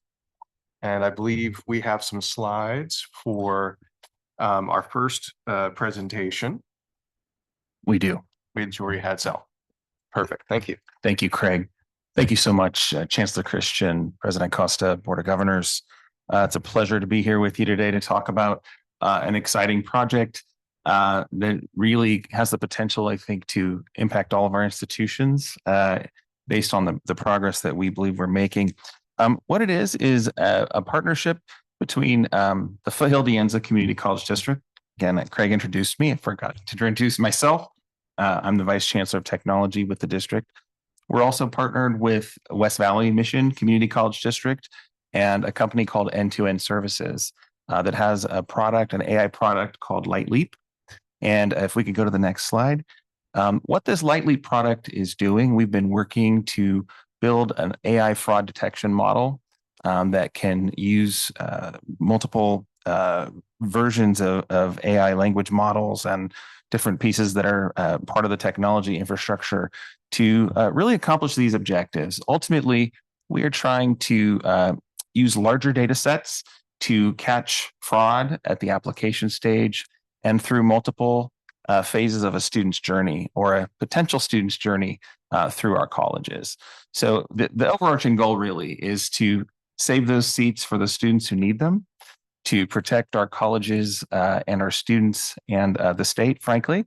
And I believe we have some slides for our first presentation. We do. With Jory Hadsell. Perfect. Thank you. Thank you, Craig. Thank you so much, Chancellor Christian, President Costa, Board of Governors. It's a pleasure to be here with you today to talk about an exciting project that really has the potential, I think, to impact all of our institutions based on the progress that we believe we're making. What it is a partnership between the Foothill De Anza Community College District. Again, Craig introduced me. I forgot to introduce myself. I'm the Vice Chancellor of Technology with the district. We're also partnered with West Valley Mission Community College District and a company called End-to-End Services that has a product, an AI product called LightLeap. And if we could go to the next slide, what this LightLeap product is doing, we've been working to build an AI fraud detection model that can use multiple versions of AI language models and different pieces that are part of the technology infrastructure to really accomplish these objectives. Ultimately, we are trying to use larger data sets to catch fraud at the application stage and through multiple phases of a student's journey or a potential student's journey through our colleges. So the overarching goal really is to save those seats for the students who need them, to protect our colleges and our students and the state, frankly,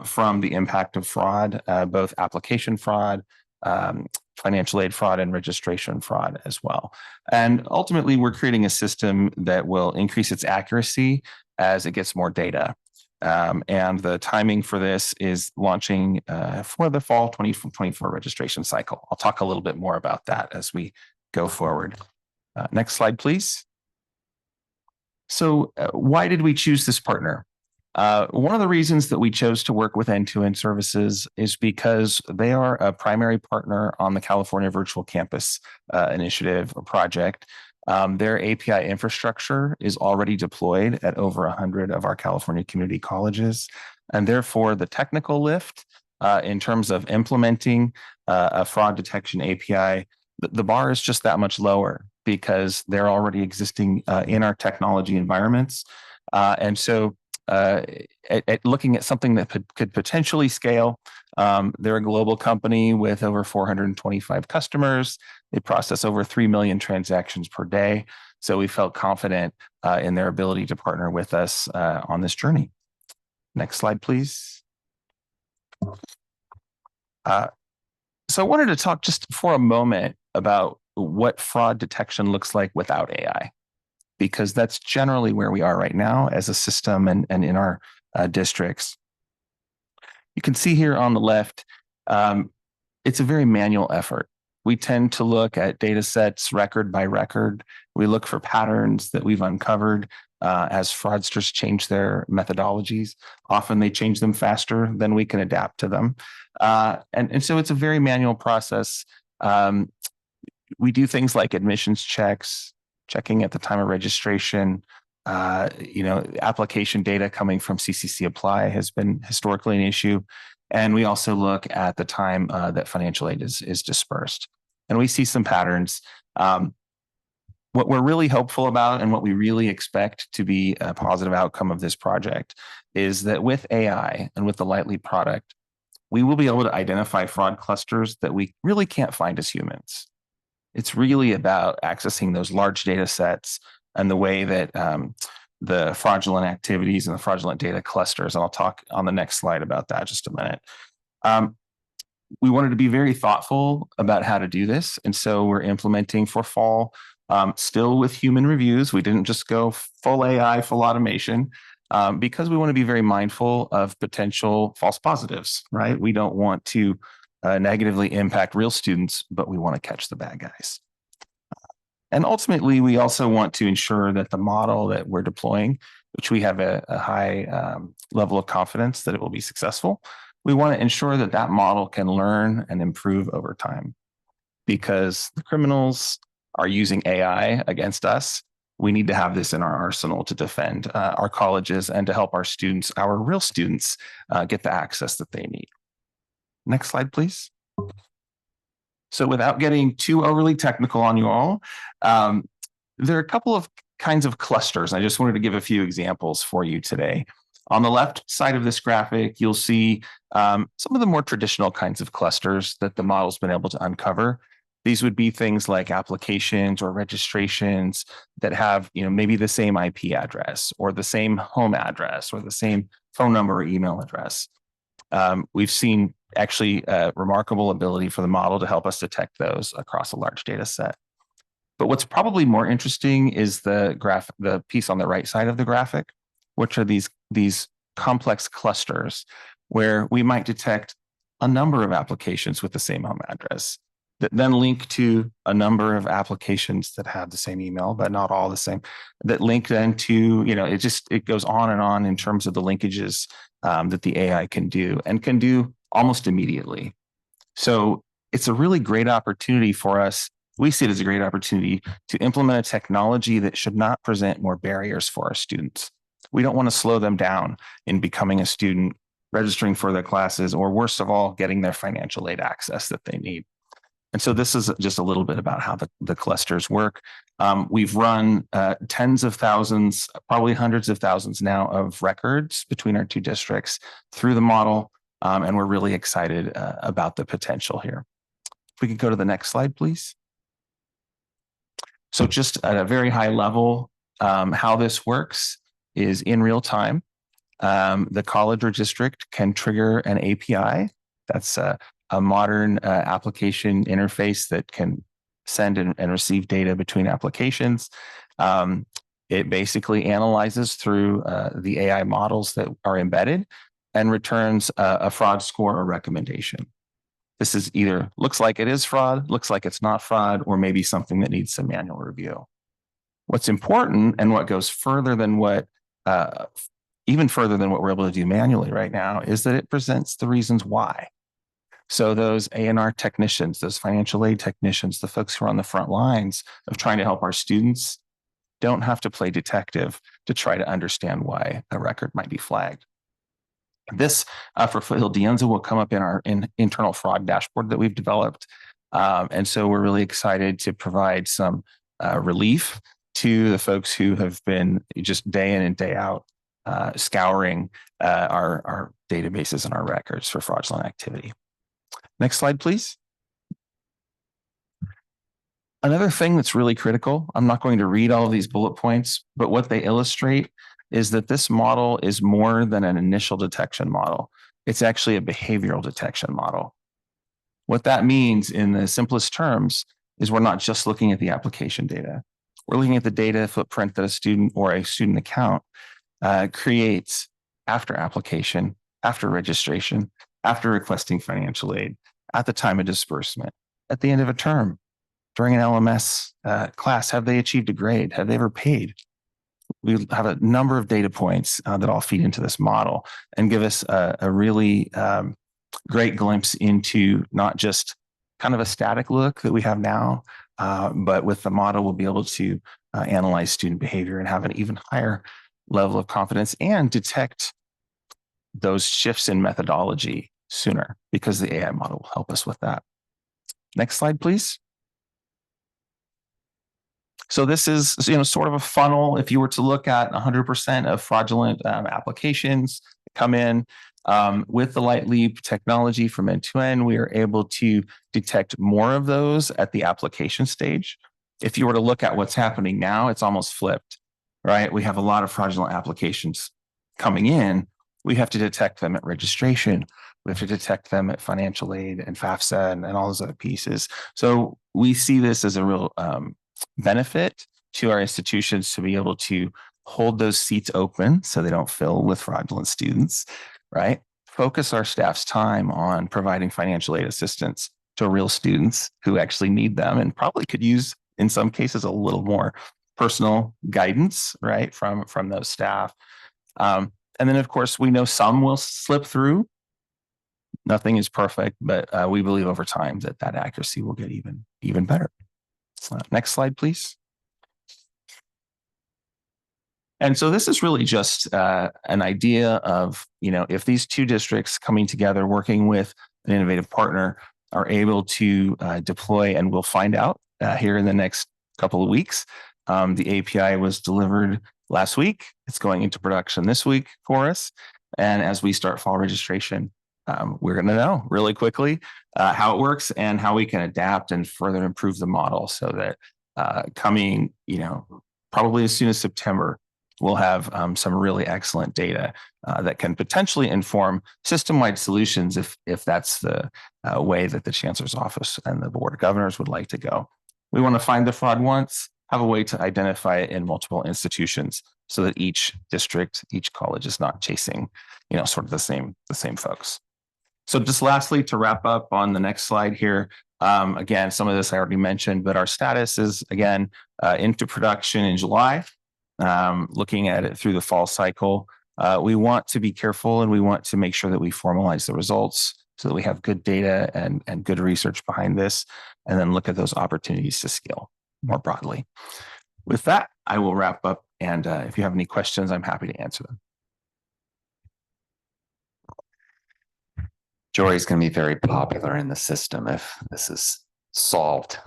from the impact of fraud, both application fraud, financial aid fraud, and registration fraud as well. And ultimately, we're creating a system that will increase its accuracy as it gets more data. And the timing for this is launching for the fall 2024 registration cycle. I'll talk a little bit more about that as we go forward. Next slide, please. So why did we choose this partner? One of the reasons that we chose to work with End-to-End Services is because they are a primary partner on the California Virtual Campus Initiative or project. Their API infrastructure is already deployed at over 100 of our California community colleges. And therefore, the technical lift in terms of implementing a fraud detection API, the bar is just that much lower because they're already existing in our technology environments. And so at looking at something that could potentially scale, they're a global company with over 425 customers. They process over 3 million transactions per day. So we felt confident in their ability to partner with us on this journey. Next slide, please. So I wanted to talk just for a moment about what fraud detection looks like without AI, because that's generally where we are right now as a system and in our districts. You can see here on the left, it's a very manual effort. We tend to look at data sets record by record. We look for patterns that we've uncovered as fraudsters change their methodologies. Often they change them faster than we can adapt to them. And so it's a very manual process. We do things like admissions checks, checking at the time of registration, application data coming from CCC Apply has been historically an issue. And we also look at the time that financial aid is dispersed. And we see some patterns. What we're really hopeful about and what we really expect to be a positive outcome of this project is that with AI and with the Lightly product, we will be able to identify fraud clusters that we really can't find as humans. It's really about accessing those large data sets and the way that the fraudulent activities and the fraudulent data clusters, and I'll talk on the next slide about that just a minute. We wanted to be very thoughtful about how to do this. And so we're implementing for fall, still with human reviews. We didn't just go full AI, full automation, because we want to be very mindful of potential false positives, right? We don't want to negatively impact real students, but we want to catch the bad guys. And ultimately, we also want to ensure that the model that we're deploying, which we have a high level of confidence that it will be successful, we want to ensure that that model can learn and improve over time. Because the criminals are using AI against us, we need to have this in our arsenal to defend our colleges and to help our students, our real students, get the access that they need. Next slide, please. So without getting too overly technical on you all, there are a couple of kinds of clusters. I just wanted to give a few examples for you today. On the left side of this graphic, you'll see some of the more traditional kinds of clusters that the model's been able to uncover. These would be things like applications or registrations that have, maybe the same IP address or the same home address or the same phone number or email address. We've seen actually a remarkable ability for the model to help us detect those across a large data set. But what's probably more interesting is the piece on the right side of the graphic, which are these complex clusters where we might detect a number of applications with the same home address that then link to a number of applications that have the same email, but not all the same, that link then to, it goes on and on in terms of the linkages that the AI can do and can do almost immediately. So it's a really great opportunity for us. We see it as a great opportunity to implement a technology that should not present more barriers for our students. We don't want to slow them down in becoming a student, registering for their classes, or worst of all, getting their financial aid access that they need. And so this is just a little bit about how the clusters work. We've run tens of thousands, probably hundreds of thousands now of records between our two districts through the model, and we're really excited about the potential here. If we could go to the next slide, please. So just at a very high level, how this works is in real time. The college or district can trigger an API. That's a modern application interface that can send and receive data between applications. It basically analyzes through the AI models that are embedded and returns a fraud score or recommendation. This is either looks like it is fraud, looks like it's not fraud, or maybe something that needs some manual review. What's important and what goes further than even further than what we're able to do manually right now is that it presents the reasons why. So those A&R technicians, those financial aid technicians, the folks who are on the front lines of trying to help our students don't have to play detective to try to understand why a record might be flagged. This for Foothill de Enza will come up in our internal fraud dashboard that we've developed. And so we're really excited to provide some relief to the folks who have been just day in and day out scouring our databases and our records for fraudulent activity. Next slide, please. Another thing that's really critical, I'm not going to read all of these bullet points, but what they illustrate is that this model is more than an initial detection model. It's actually a behavioral detection model. What that means in the simplest terms is we're not just looking at the application data. We're looking at the data footprint that a student or a student account creates after application, after registration, after requesting financial aid, at the time of disbursement, at the end of a term, during an LMS class. Have they achieved a grade? Have they ever paid? We have a number of data points that all feed into this model and give us a really great glimpse into not just kind of a static look that we have now, but with the model, we'll be able to analyze student behavior and have an even higher level of confidence and detect those shifts in methodology sooner, because the AI model will help us with that. Next slide, please. So this is, sort of a funnel. If you were to look at 100% of fraudulent applications that come in with the Light Leap technology from end to end, we are able to detect more of those at the application stage. If you were to look at what's happening now, it's almost flipped, right? We have a lot of fraudulent applications coming in. We have to detect them at registration. We have to detect them at financial aid and FAFSA and all those other pieces. So we see this as a real benefit to our institutions to be able to hold those seats open so they don't fill with fraudulent students, right? Focus our staff's time on providing financial aid assistance to real students who actually need them and probably could use, in some cases, a little more personal guidance, right, from those staff. And then, of course, we know some will slip through. Nothing is perfect, but we believe over time that accuracy will get even better. Next slide, please. And so this is really just an idea of, if these two districts coming together, working with an innovative partner, are able to deploy, and we'll find out here in the next couple of weeks. The API was delivered last week. It's going into production this week for us. And as we start fall registration, we're going to know really quickly how it works and how we can adapt and further improve the model so that coming, probably as soon as September, we'll have some really excellent data that can potentially inform system-wide solutions if that's the way that the Chancellor's Office and the Board of Governors would like to go. We want to find the fraud once, have a way to identify it in multiple institutions so that each district, each college is not chasing, sort of the same folks. So just lastly, to wrap up on the next slide here, again, some of this I already mentioned, but our status is, again, into production in July. Looking at it through the fall cycle, we want to be careful and we want to make sure that we formalize the results so that we have good data and good research behind this, and then look at those opportunities to scale more broadly. With that, I will wrap up, and if you have any questions, I'm happy to answer them. Jory is going to be very popular in the system if this is solved.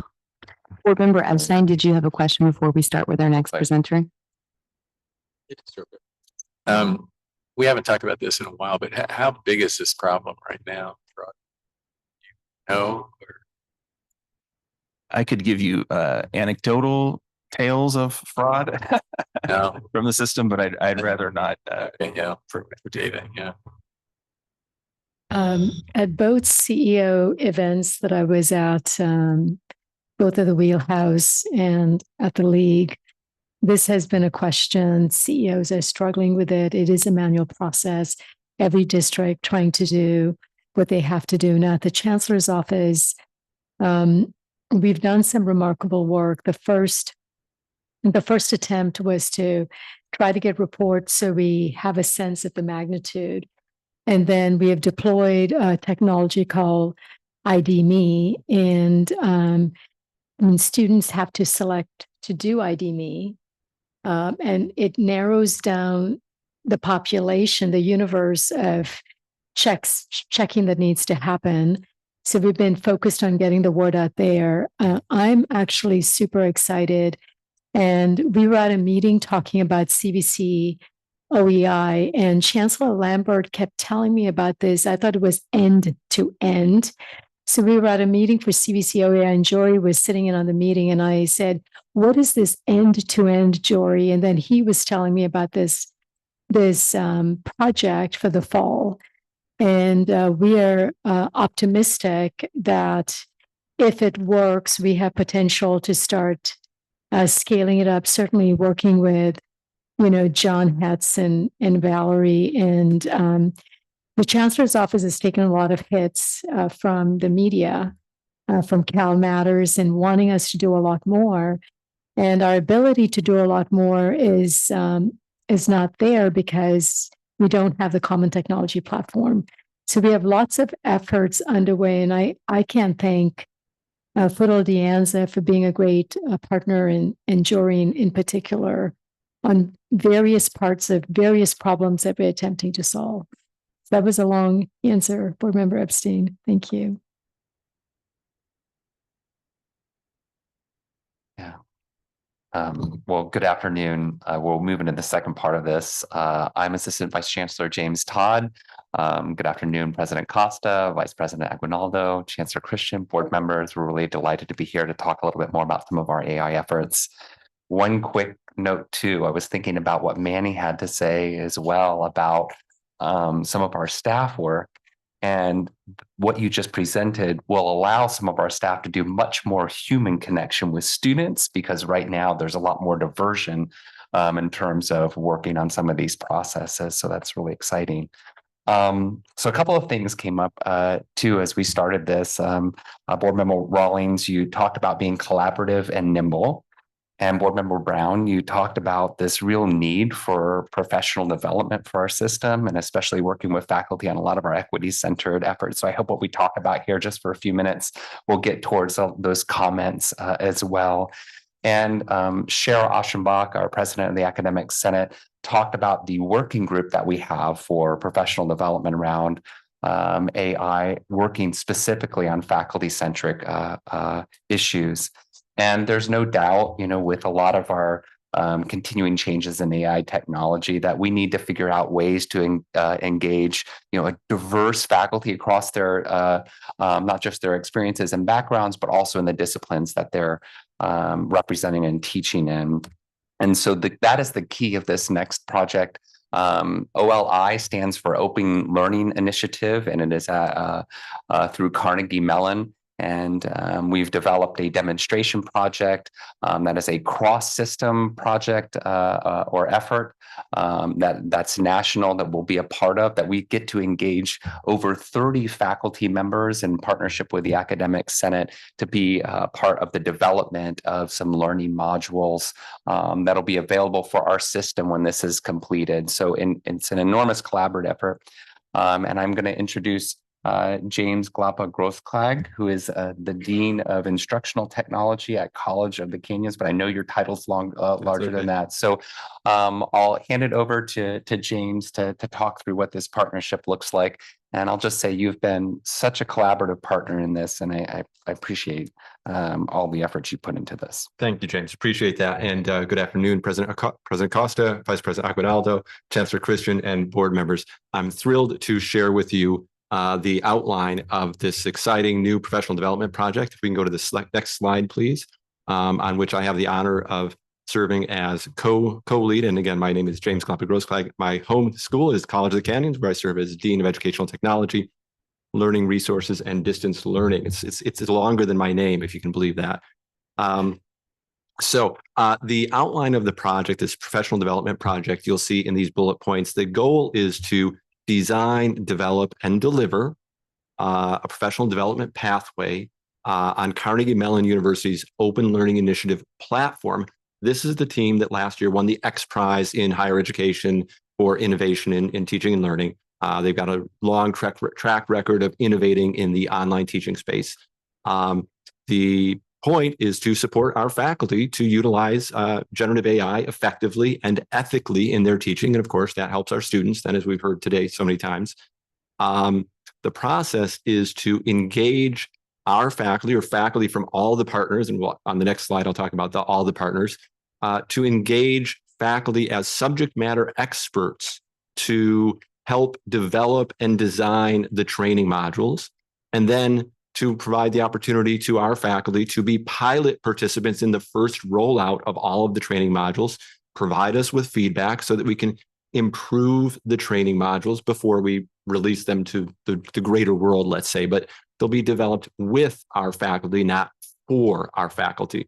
Board Member Epstein, did you have a question before we start with our next presenter? We haven't talked about this in a while, but how big is this problem right now? No. I could give you anecdotal tales of fraud from the system, but I'd rather not. For data, yeah. At both CEO events that I was at, both at the Wheelhouse and at the League, this has been a question. CEOs are struggling with it. It is a manual process. Every district trying to do what they have to do. Now, at the Chancellor's Office, we've done some remarkable work. The first attempt was to try to get reports so we have a sense of the magnitude. And then we have deployed a technology called ID.me, and when students have to select to do ID.me, and it narrows down the population, the universe of checking that needs to happen. So we've been focused on getting the word out there. I'm actually super excited. And we were at a meeting talking about CCC OEI, and Chancellor Lambert kept telling me about this. I thought it was end to end. So we were at a meeting for CCC OEI, and Jory was sitting in on the meeting, and I said, "What is this end to end, Jory?" And then he was telling me about this project for the fall. And we are optimistic that if it works, we have potential to start scaling it up, certainly working with, John Hetz and Valerie. And the Chancellor's Office has taken a lot of hits from the media, from Cal Matters, and wanting us to do a lot more. And our ability to do a lot more is not there because we don't have the common technology platform. So we have lots of efforts underway, and I can't thank Fidel Dianza for being a great partner and Joreen in particular on various parts of various problems that we're attempting to solve. That was a long answer, Board Member Epstein. Thank you. Yeah. Well, good afternoon. We'll move into the second part of this. I'm Assistant Vice Chancellor James Todd. Good afternoon, President Costa, Vice President Aguinaldo, Chancellor Christian, board members. We're really delighted to be here to talk a little bit more about some of our AI efforts. One quick note too, I was thinking about what Manny had to say as well about some of our staff work. And what you just presented will allow some of our staff to do much more human connection with students, because right now there's a lot more diversion in terms of working on some of these processes. So that's really exciting. So a couple of things came up too as we started this. Board Member Rawlings, you talked about being collaborative and nimble. And Board Member Brown, you talked about this real need for professional development for our system, and especially working with faculty on a lot of our equity-centered efforts. So I hope what we talk about here just for a few minutes, we'll get towards those comments as well. And Cheryl Aschenbach, our president of the Academic Senate, talked about the working group that we have for professional development around AI, working specifically on faculty-centric issues. And there's no doubt, with a lot of our continuing changes in AI technology, that we need to figure out ways to engage, a diverse faculty across their, not just their experiences and backgrounds, but also in the disciplines that they're representing and teaching in. And so that is the key of this next project. OLI stands for Open Learning Initiative, and it is through Carnegie Mellon. And we've developed a demonstration project that is a cross-system project or effort that's national, that we'll be a part of, that we get to engage over 30 faculty members in partnership with the Academic Senate to be part of the development of some learning modules that'll be available for our system when this is completed. So it's an enormous collaborative effort. And I'm going to introduce James Glapa-Grothklag, who is the Dean of Instructional Technology at College of the Canyons, but I know your title's larger than that. So I'll hand it over to James to talk through what this partnership looks like. And I'll just say you've been such a collaborative partner in this, and I appreciate all the efforts you put into this. Thank you, James. Appreciate that. And good afternoon, President Costa, Vice President Aguinaldo, Chancellor Christian, and board members. I'm thrilled to share with you the outline of this exciting new professional development project. If we can go to the next slide, please, on which I have the honor of serving as co-lead. And again, my name is James Glapa-Grothklag. My home school is College of the Canyons, where I serve as Dean of Educational Technology, Learning Resources, and Distance Learning. It's longer than my name, if you can believe that. So the outline of the project, this professional development project, you'll see in these bullet points. The goal is to design, develop, and deliver a professional development pathway on Carnegie Mellon University's Open Learning Initiative platform. This is the team that last year won the X Prize in higher education for innovation in teaching and learning. They've got a long track record of innovating in the online teaching space. The point is to support our faculty to utilize generative AI effectively and ethically in their teaching. And of course, that helps our students, then, as we've heard today so many times. The process is to engage our faculty or faculty from all the partners, and on the next slide, I'll talk about all the partners, to engage faculty as subject matter experts to help develop and design the training modules, and then to provide the opportunity to our faculty to be pilot participants in the first rollout of all of the training modules, provide us with feedback so that we can improve the training modules before we release them to the greater world, let's say, but they'll be developed with our faculty, not for our faculty.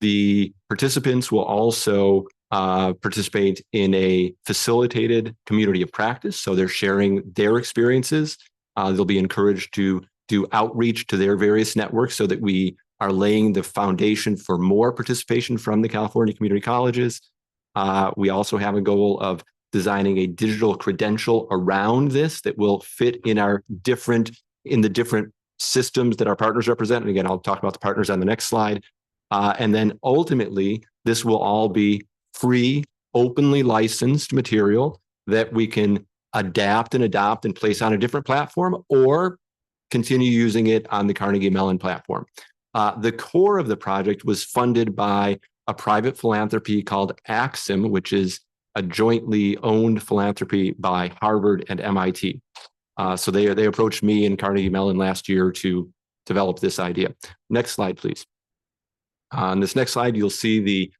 The participants will also participate in a facilitated community of practice. So they're sharing their experiences. They'll be encouraged to do outreach to their various networks so that we are laying the foundation for more participation from the California community colleges. We also have a goal of designing a digital credential around this that will fit in the different systems that our partners represent. And again, I'll talk about the partners on the next slide. And then ultimately, this will all be free, openly licensed material that we can adapt and adopt and place on a different platform or continue using it on the Carnegie Mellon platform. The core of the project was funded by a private philanthropy called Axim, which is a jointly owned philanthropy by Harvard and MIT. So they approached me and Carnegie Mellon last year to develop this idea. Next slide, please. On this next slide, you'll see the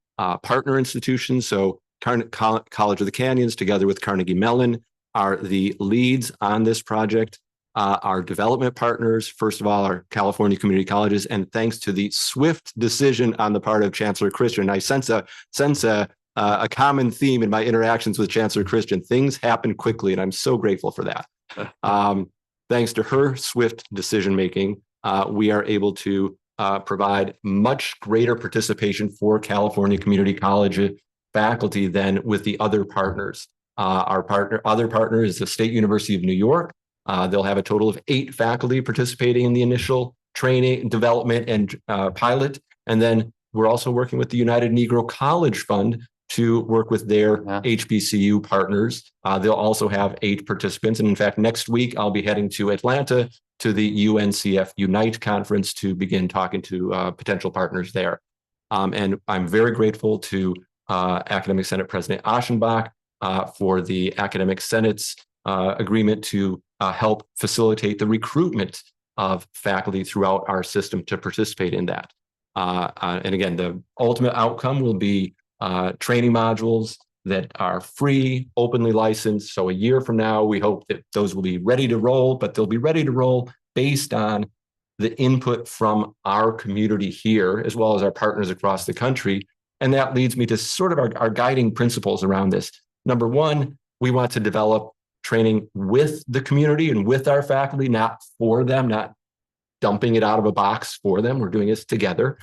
partner institutions. So College of the Canyons, together with Carnegie Mellon, are the leads on this project. Our development partners, first of all, are California community colleges, and thanks to the swift decision on the part of Chancellor Christian, I sense a common theme in my interactions with Chancellor Christian. Things happen quickly, and I'm so grateful for that. Thanks to her swift decision making, we are able to provide much greater participation for California community college faculty than with the other partners. Other partner is the State University of New York. They'll have a total of 8 faculty participating in the initial training, development, and pilot. And then we're also working with the United Negro College Fund to work with their HBCU partners. They'll also have 8 participants. And in fact, next week, I'll be heading to Atlanta to the UNCF Unite conference to begin talking to potential partners there. And I'm very grateful to Academic Senate President Aschenbach for the Academic Senate's agreement to help facilitate the recruitment of faculty throughout our system to participate in that. And again, the ultimate outcome will be training modules that are free, openly licensed. So a year from now, we hope that those will be ready to roll, but they'll be ready to roll based on the input from our community here, as well as our partners across the country. And that leads me to sort of our guiding principles around this. Number one, we want to develop training with the community and with our faculty, not for them, not dumping it out of a box for them. We're doing this together.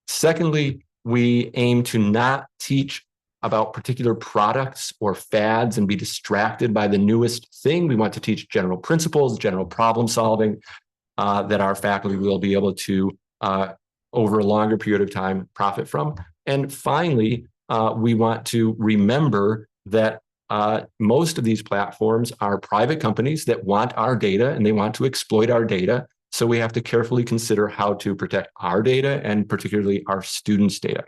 Secondly, we aim to not teach about particular products or fads and be distracted by the newest thing. We want to teach general principles, general problem solving that our faculty will be able to, over a longer period of time, profit from. And finally, we want to remember that most of these platforms are private companies that want our data and they want to exploit our data. So we have to carefully consider how to protect our data and particularly our students' data.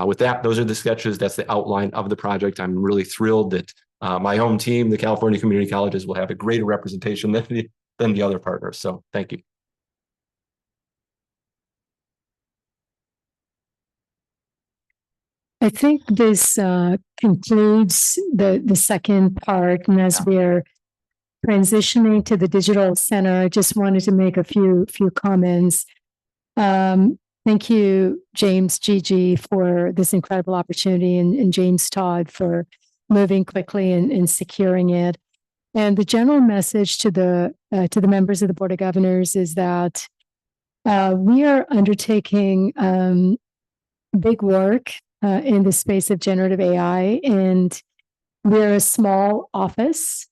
With that, those are the sketches. That's the outline of the project. I'm really thrilled that my home team, the California Community Colleges, will have a greater representation than the other partners. So thank you. I think this concludes the second part, and as we're transitioning to the digital center, I just wanted to make a few comments. Thank you, James Gigi, for this incredible opportunity, and James Todd for moving quickly and securing it. And the general message to the members of the Board of Governors is that we are undertaking big work in the space of generative AI, and we're a small office,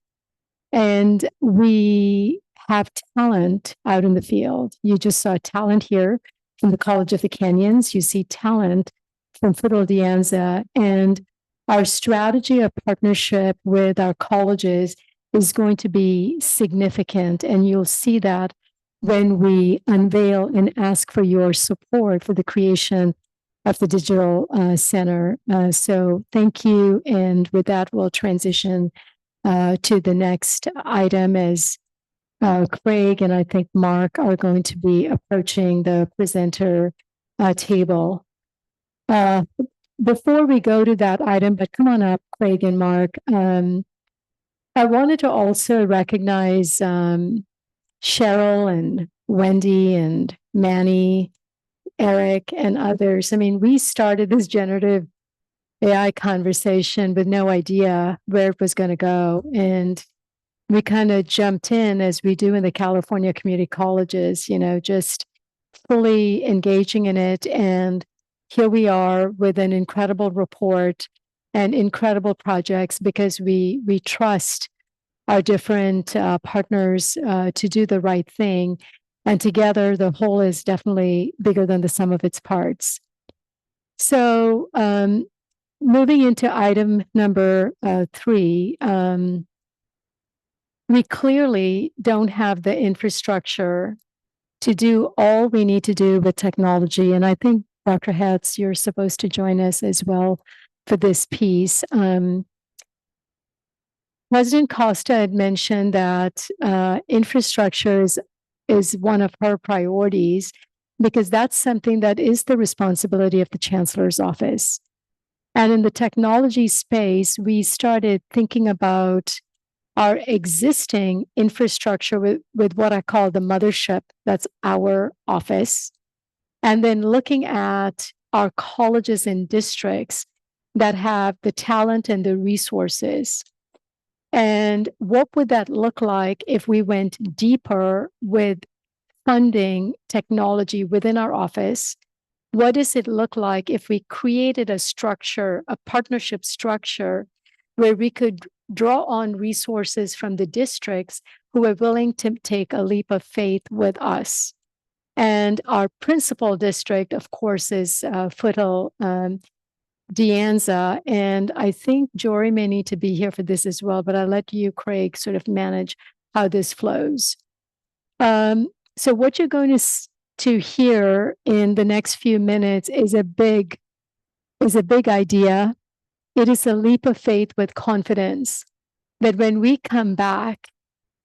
and we have talent out in the field. You just saw talent here from the College of the Canyons. You see talent from Federal de Anza, and our strategy of partnership with our colleges is going to be significant, and you'll see that when we unveil and ask for your support for the creation of the digital center. So thank you, and with that, we'll transition to the next item as Craig and I think Mark are going to be approaching the presenter table. Before we go to that item, but come on up, Craig and Mark, I wanted to also recognize Cheryl and Wendy and Manny, Eric and others. I mean, we started this generative AI conversation with no idea where it was going to go. And we kind of jumped in, as we do in the California community colleges, you know, just fully engaging in it. And here we are with an incredible report and incredible projects, because we trust our different partners to do the right thing. And together, the whole is definitely bigger than the sum of its parts. So moving into item number 3, we clearly don't have the infrastructure to do all we need to do with technology. And I think, Dr. Hetz, you're supposed to join us as well for this piece. President Costa had mentioned that infrastructure is one of her priorities because that's something that is the responsibility of the Chancellor's office. And in the technology space, we started thinking about our existing infrastructure with what I call the mothership, that's our office, and then looking at our colleges and districts that have the talent and the resources. And what would that look like if we went deeper with funding technology within our office? What does it look like if we created a structure, a partnership structure, where we could draw on resources from the districts who are willing to take a leap of faith with us? And our principal district, of course, is Foothill De Anza. And I think Jory may need to be here for this as well, but I'll let you, Craig, sort of manage how this flows. So what you're going to hear in the next few minutes is a big idea. It is a leap of faith with confidence that when we come back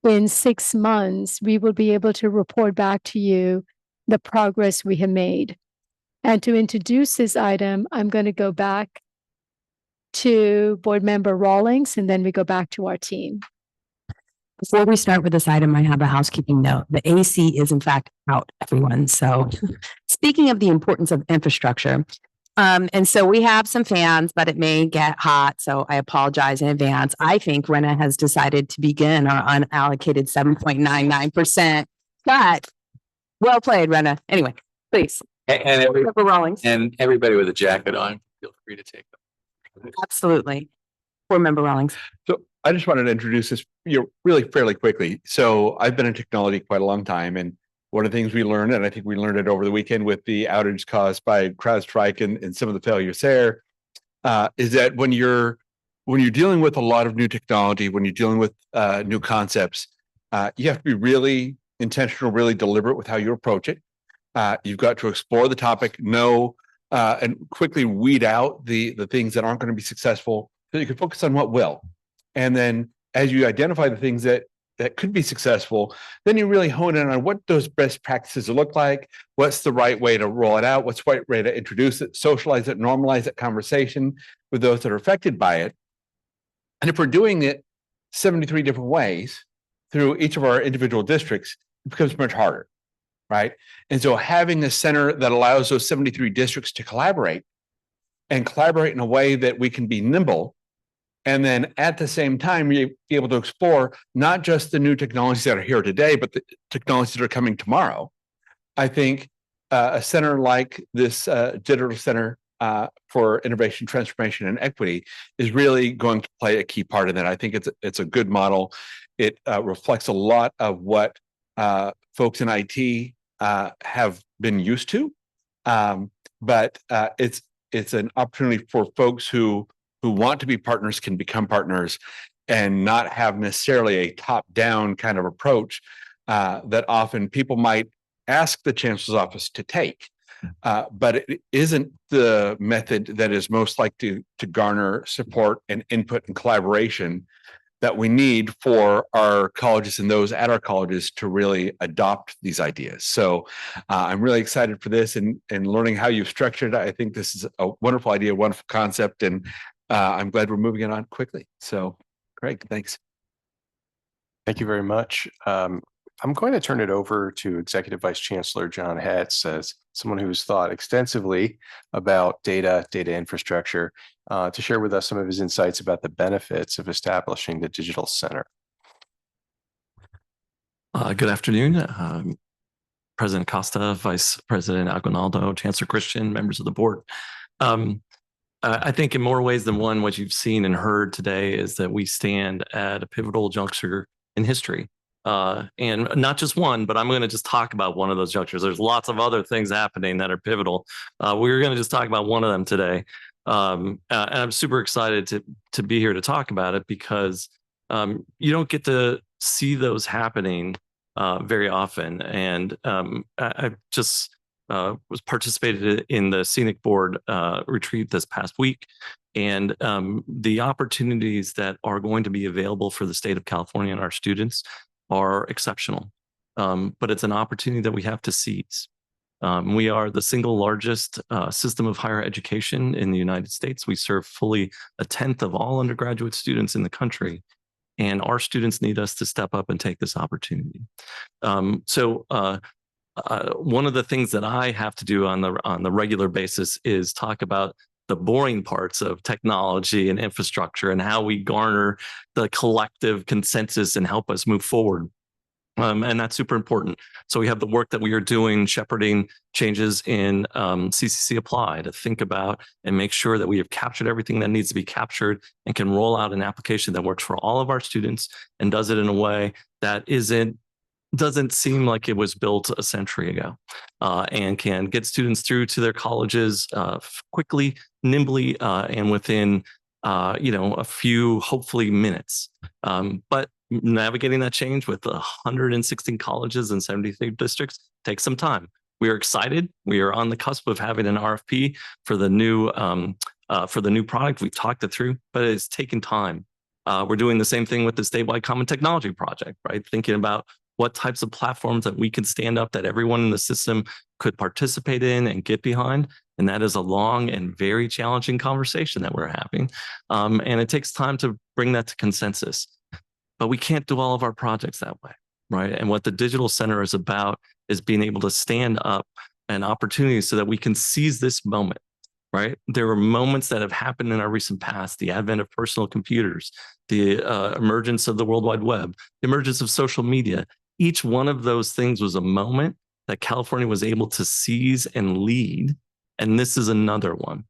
in 6 months, we will be able to report back to you the progress we have made. And to introduce this item, I'm going to go back to Board Member Rawlings, and then we go back to our team. Before we start with this item, I have a housekeeping note. The AC is in fact out, everyone. So speaking of the importance of infrastructure, and so we have some fans, but it may get hot. So I apologize in advance. I think Rena has decided to begin our unallocated 7.99%. But well played, Rena. Anyway, please. And Rawlings. and everybody with a jacket on, feel free to take them. Absolutely. Board Member Rawlings. So I just wanted to introduce this really fairly quickly. So I've been in technology quite a long time, and one of the things we learned, and I think we learned it over the weekend with the outage caused by CrowdStrike and some of the failures there, is that when you're dealing with a lot of new technology, when you're dealing with new concepts, you have to be really intentional, really deliberate with how you approach it. You've got to explore the topic, know, and quickly weed out the things that aren't going to be successful, so you can focus on what will. And then as you identify the things that could be successful, then you really hone in on what those best practices look like, what's the right way to roll it out, what's the right way to introduce it, socialize it, normalize that conversation with those that are affected by it. And if we're doing it 73 different ways through each of our individual districts, it becomes much harder, right? And so having a center that allows those 73 districts to collaborate and collaborate in a way that we can be nimble, and then at the same time, be able to explore not just the new technologies that are here today, but the technologies that are coming tomorrow. I think a center like this Digital Center for Innovation, Transformation, and Equity is really going to play a key part in that. I think it's a good model. It reflects a lot of what folks in IT have been used to, but it's an opportunity for folks who want to be partners can become partners and not have necessarily a top-down kind of approach that often people might ask the Chancellor's office to take. But it isn't the method that is most likely to garner support and input and collaboration that we need for our colleges and those at our colleges to really adopt these ideas. So I'm really excited for this and learning how you've structured it. I think this is a wonderful idea, wonderful concept, and I'm glad we're moving it on quickly. So, Craig, thanks. Thank you very much. I'm going to turn it over to Executive Vice Chancellor John Hetz, as someone who's thought extensively about data infrastructure, to share with us some of his insights about the benefits of establishing the Digital Center. Good afternoon, President Costa, Vice President Aguinaldo, Chancellor Christian, members of the board. I think in more ways than one, what you've seen and heard today is that we stand at a pivotal juncture in history. And not just one, but I'm going to just talk about one of those junctures. There's lots of other things happening that are pivotal. We're going to just talk about one of them today. And I'm super excited to be here to talk about it because you don't get to see those happening very often. And I just was participated in the Scenic Board retreat this past week. And the opportunities that are going to be available for the state of California and our students are exceptional. But it's an opportunity that we have to seize. We are the single largest system of higher education in the United States. We serve fully 1/10 of all undergraduate students in the country. And our students need us to step up and take this opportunity. One of the things that I have to do on the regular basis is talk about the boring parts of technology and infrastructure and how we garner the collective consensus and help us move forward. And that's super important. So we have the work that we are doing, shepherding changes in CCC Apply to think about and make sure that we have captured everything that needs to be captured and can roll out an application that works for all of our students and does it in a way that doesn't seem like it was built a century ago, and can get students through to their colleges quickly, nimbly, and within a few hopefully minutes. But navigating that change with 116 colleges and 73 districts takes some time. We are excited. We are on the cusp of having an RFP for the new product. We've talked it through, but it's taken time. We're doing the same thing with the statewide common technology project, right? Thinking about what types of platforms that we can stand up that everyone in the system could participate in and get behind. And that is a long and very challenging conversation that we're having. And it takes time to bring that to consensus. But we can't do all of our projects that way, right? And what the Digital Center is about is being able to stand up an opportunity so that we can seize this moment, right? There are moments that have happened in our recent past, the advent of personal computers, the emergence of the World Wide Web, the emergence of social media. Each one of those things was a moment that California was able to seize and lead. And this is another one,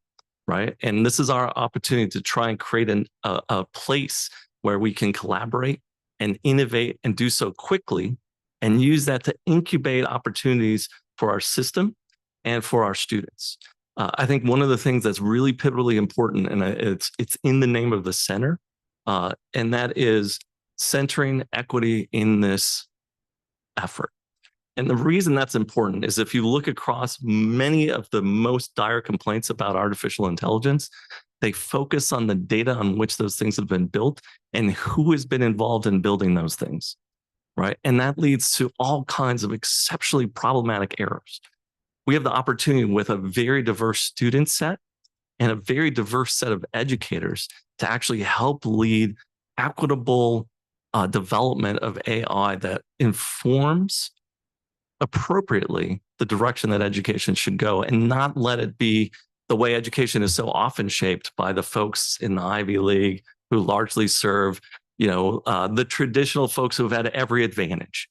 right? And this is our opportunity to try and create a place where we can collaborate and innovate and do so quickly and use that to incubate opportunities for our system and for our students. I think one of the things that's really pivotally important, and it's in the name of the center, and that is centering equity in this effort. And the reason that's important is if you look across many of the most dire complaints about artificial intelligence, they focus on the data on which those things have been built and who has been involved in building those things, right? And that leads to all kinds of exceptionally problematic errors. We have the opportunity with a very diverse student set and a very diverse set of educators to actually help lead equitable development of AI that informs appropriately the direction that education should go and not let it be the way education is so often shaped by the folks in the Ivy League who largely serve, the traditional folks who have had every advantage.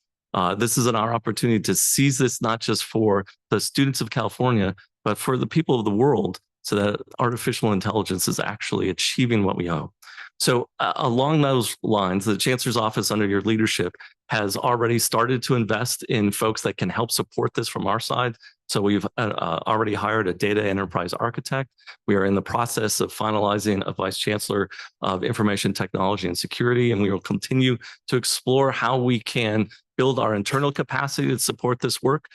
This is our opportunity to seize this not just for the students of California, but for the people of the world so that artificial intelligence is actually achieving what we hope. So along those lines, the Chancellor's Office under your leadership has already started to invest in folks that can help support this from our side. So we've already hired a data enterprise architect. We are in the process of finalizing a vice chancellor of information technology and security, and we will continue to explore how we can build our internal capacity to support this work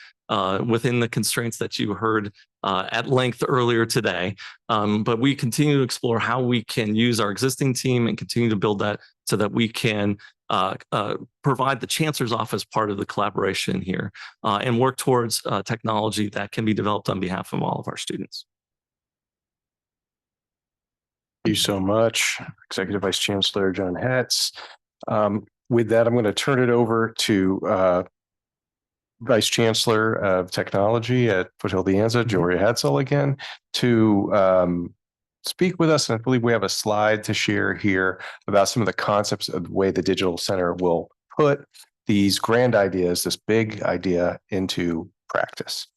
within the constraints that you heard at length earlier today. But we continue to explore how we can use our existing team and continue to build that so that we can provide the Chancellor's Office part of the collaboration here and work towards technology that can be developed on behalf of all of our students. Thank you so much, Executive Vice Chancellor John Hetz. With that, I'm going to turn it over to Vice Chancellor of Technology at Foothill De Anza, Joria Hetzel, again, to speak with us. And I believe we have a slide to share here about some of the concepts of the way the Digital Center will put these grand ideas, this big idea, into practice.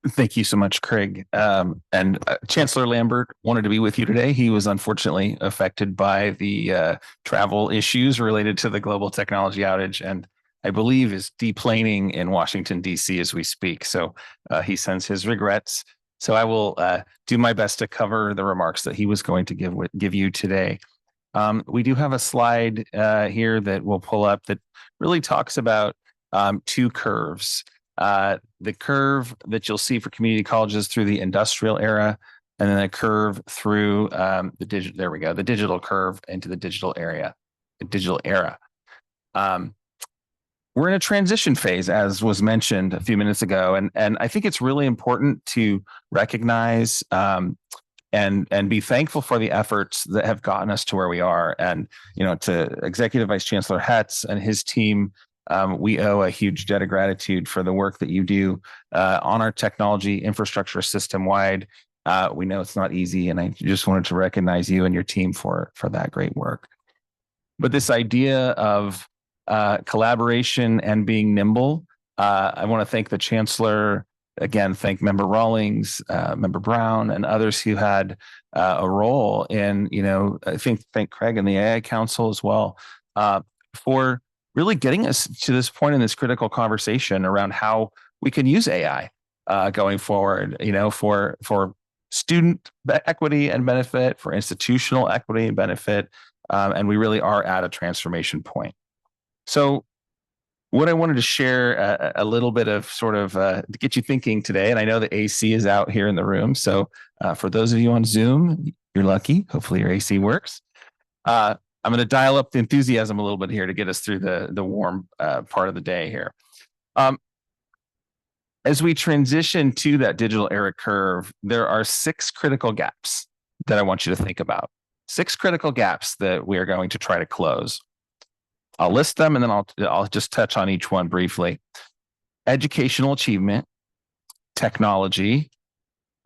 Thank you so much, Craig. And Chancellor Lambert wanted to be with you today. He was unfortunately affected by the travel issues related to the global technology outage, and I believe is deplaning in Washington, D.C. as we speak. So he sends his regrets. So I will do my best to cover the remarks that he was going to give you today. We do have a slide here that we'll pull up that really talks about two curves. The curve that you'll see for community colleges through the industrial era, and then a curve through the digital curve into the digital era. We're in a transition phase, as was mentioned a few minutes ago, and I think it's really important to recognize and be thankful for the efforts that have gotten us to where we are. And to Executive Vice Chancellor Hetz and his team, we owe a huge debt of gratitude for the work that you do on our technology infrastructure system wide. We know it's not easy, and I just wanted to recognize you and your team for that great work. But this idea of collaboration and being nimble, I want to thank the Chancellor, again, thank Member Rawlings, Member Brown, and others who had a role in, I think thank Craig and the AI Council as well for really getting us to this point in this critical conversation around how we can use AI going forward, for student equity and benefit, for institutional equity and benefit, and we really are at a transformation point. So what I wanted to share a little bit of sort of to get you thinking today, and I know the AC is out here in the room, so for those of you on Zoom, you're lucky. Hopefully your AC works. I'm going to dial up the enthusiasm a little bit here to get us through the warm part of the day here. As we transition to that digital era curve, there are 6 critical gaps that I want you to think about. 6 critical gaps that we are going to try to close. I'll list them and then I'll just touch on each one briefly. Educational achievement, technology,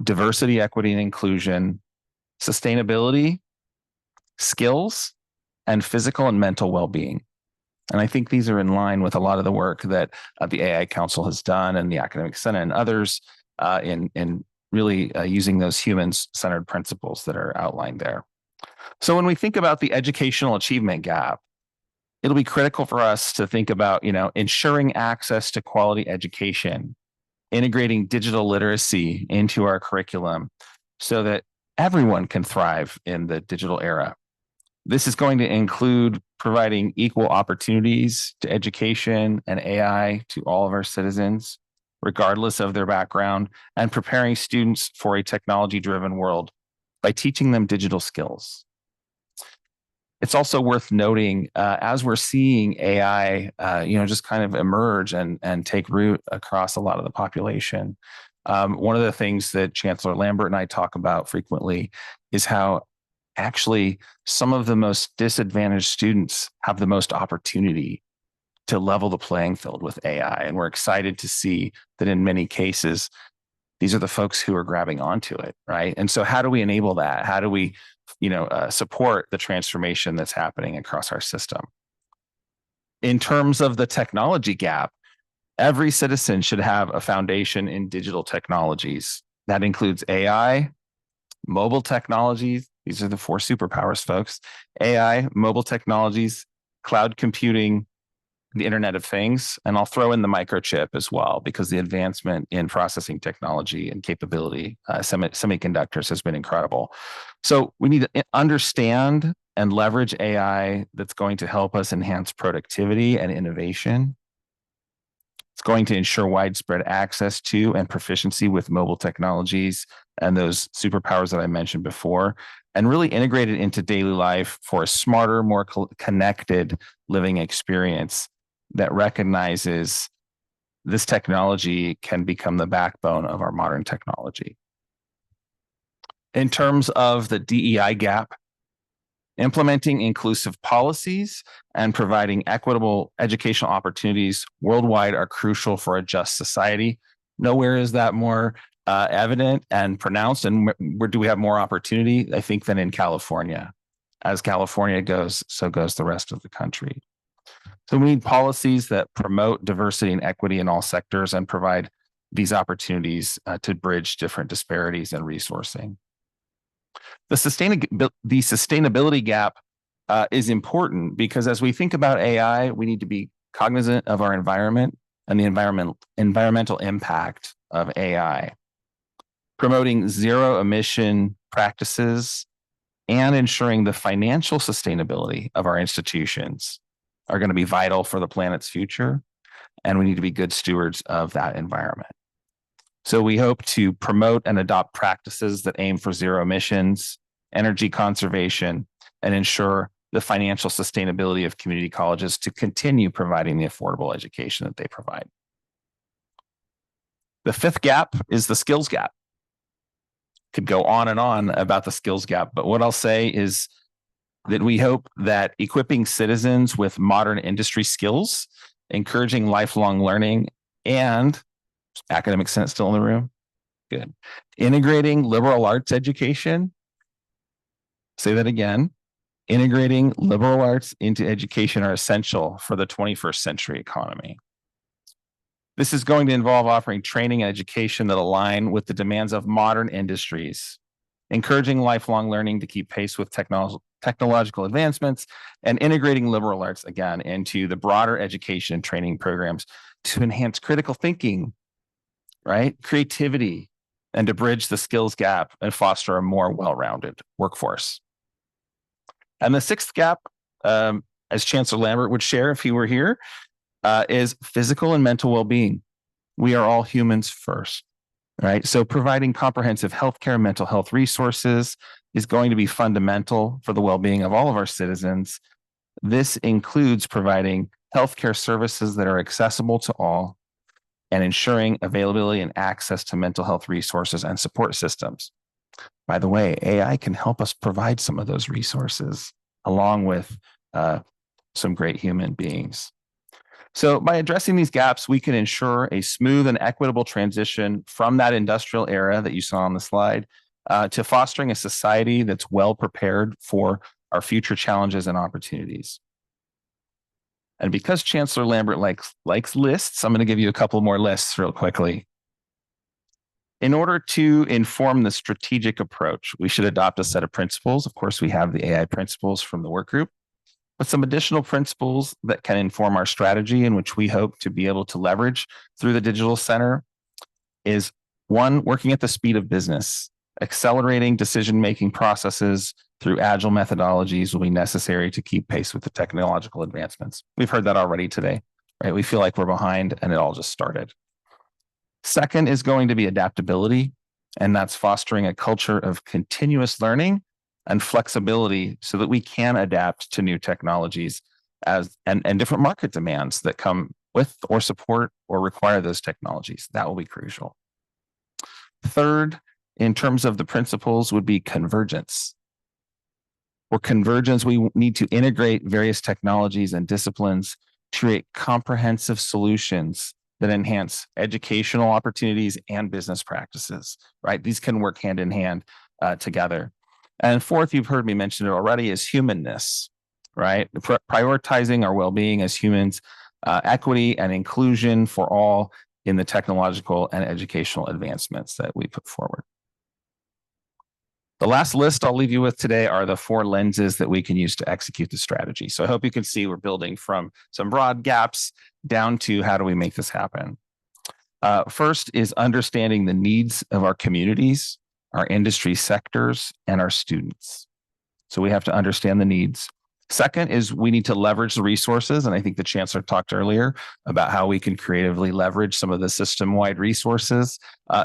diversity, equity, and inclusion, sustainability, skills, and physical and mental well-being. And I think these are in line with a lot of the work that the AI Council has done and the Academic Senate and others in really using those human-centered principles that are outlined there. So when we think about the educational achievement gap, it'll be critical for us to think about, ensuring access to quality education, integrating digital literacy into our curriculum so that everyone can thrive in the digital era. This is going to include providing equal opportunities to education and AI to all of our citizens, regardless of their background, and preparing students for a technology-driven world by teaching them digital skills. It's also worth noting, as we're seeing AI, just kind of emerge and take root across a lot of the population. One of the things that Chancellor Lambert and I talk about frequently is how actually some of the most disadvantaged students have the most opportunity to level the playing field with AI. And we're excited to see that in many cases, these are the folks who are grabbing onto it, right? And so how do we enable that? How do we support the transformation that's happening across our system? In terms of the technology gap, every citizen should have a foundation in digital technologies. That includes AI, mobile technologies. These are the 4 superpowers, folks. AI, mobile technologies, cloud computing, the Internet of Things, and I'll throw in the microchip as well, because the advancement in processing technology and capability, semiconductors has been incredible. So we need to understand and leverage AI that's going to help us enhance productivity and innovation. It's going to ensure widespread access to and proficiency with mobile technologies and those superpowers that I mentioned before, and really integrate it into daily life for a smarter, more connected living experience that recognizes this technology can become the backbone of our modern technology. In terms of the DEI gap, implementing inclusive policies and providing equitable educational opportunities worldwide are crucial for a just society. Nowhere is that more evident and pronounced, and where do we have more opportunity, I think, than in California. As California goes, so goes the rest of the country. So we need policies that promote diversity and equity in all sectors and provide these opportunities to bridge different disparities in resourcing. The sustainability gap is important because as we think about AI, we need to be cognizant of our environment and the environmental impact of AI. Promoting zero emission practices and ensuring the financial sustainability of our institutions are going to be vital for the planet's future, and we need to be good stewards of that environment. So we hope to promote and adopt practices that aim for zero emissions, energy conservation, and ensure the financial sustainability of community colleges to continue providing the affordable education that they provide. The fifth gap is the skills gap. Could go on and on about the skills gap, but what I'll say is that we hope that equipping citizens with modern industry skills, encouraging lifelong learning, and academic sense still in the room? Good. Integrating liberal arts education. Say that again. Integrating liberal arts into education are essential for the 21st century economy. This is going to involve offering training and education that align with the demands of modern industries, encouraging lifelong learning to keep pace with technological advancements, and integrating liberal arts again into the broader education and training programs to enhance critical thinking, right? Creativity, and to bridge the skills gap and foster a more well-rounded workforce. And the sixth gap, as Chancellor Lambert would share if he were here, is physical and mental well-being. We are all humans first, right? So providing comprehensive healthcare and mental health resources is going to be fundamental for the well-being of all of our citizens. This includes providing healthcare services that are accessible to all and ensuring availability and access to mental health resources and support systems. By the way, AI can help us provide some of those resources along with some great human beings. So by addressing these gaps, we can ensure a smooth and equitable transition from that industrial era that you saw on the slide to fostering a society that's well prepared for our future challenges and opportunities. And because Chancellor Lambert likes lists, I'm going to give you a couple more lists real quickly. In order to inform the strategic approach, we should adopt a set of principles. Of course, we have the AI principles from the work group, but some additional principles that can inform our strategy and which we hope to be able to leverage through the digital center is one, working at the speed of business. Accelerating decision-making processes through agile methodologies will be necessary to keep pace with the technological advancements. We've heard that already today, right? We feel like we're behind and it all just started. Second is going to be adaptability, and that's fostering a culture of continuous learning and flexibility so that we can adapt to new technologies and different market demands that come with or support or require those technologies. That will be crucial. Third, in terms of the principles, would be convergence. For convergence, we need to integrate various technologies and disciplines to create comprehensive solutions that enhance educational opportunities and business practices, right? These can work hand in hand together. And fourth, you've heard me mention it already, is humanness, right? Prioritizing our well-being as humans, equity and inclusion for all in the technological and educational advancements that we put forward. The last list I'll leave you with today are the 4 lenses that we can use to execute the strategy. So I hope you can see we're building from some broad gaps down to how do we make this happen. First is understanding the needs of our communities, our industry sectors, and our students. So we have to understand the needs. Second is we need to leverage the resources. And I think the Chancellor talked earlier about how we can creatively leverage some of the system-wide resources,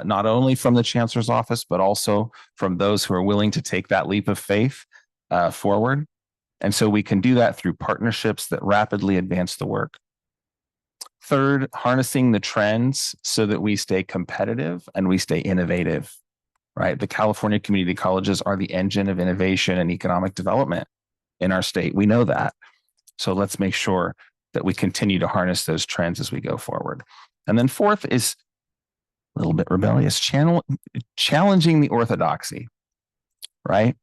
not only from the Chancellor's office, but also from those who are willing to take that leap of faith forward. And so we can do that through partnerships that rapidly advance the work. Third, harnessing the trends so that we stay competitive and we stay innovative, right? The California community colleges are the engine of innovation and economic development in our state. We know that. So let's make sure that we continue to harness those trends as we go forward. And then fourth is a little bit rebellious, challenging the orthodoxy, right?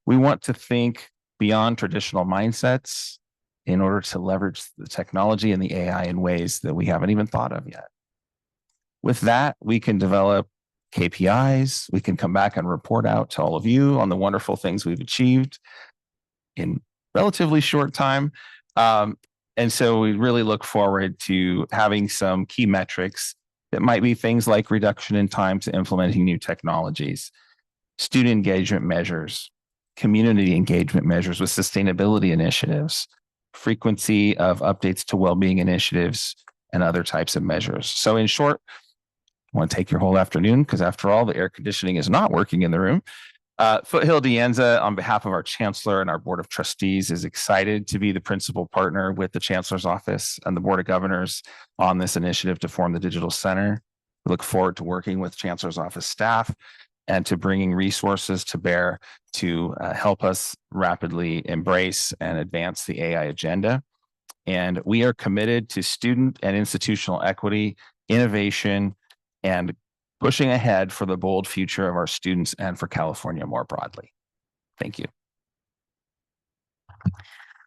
We want to think beyond traditional mindsets in order to leverage the technology and the AI in ways that we haven't even thought of yet. With that, we can develop KPIs. We can come back and report out to all of you on the wonderful things we've achieved in relatively short time. And so we really look forward to having some key metrics that might be things like reduction in time to implementing new technologies, student engagement measures, community engagement measures with sustainability initiatives, frequency of updates to well-being initiatives, and other types of measures. So in short, I want to take your whole afternoon because after all, the air conditioning is not working in the room. Foothill de Anza, on behalf of our chancellor and our board of trustees, is excited to be the principal partner with the chancellor's office and the board of governors on this initiative to form the digital center. We look forward to working with chancellor's office staff and to bringing resources to bear to help us rapidly embrace and advance the AI agenda. And we are committed to student and institutional equity, innovation, and pushing ahead for the bold future of our students and for California more broadly. Thank you.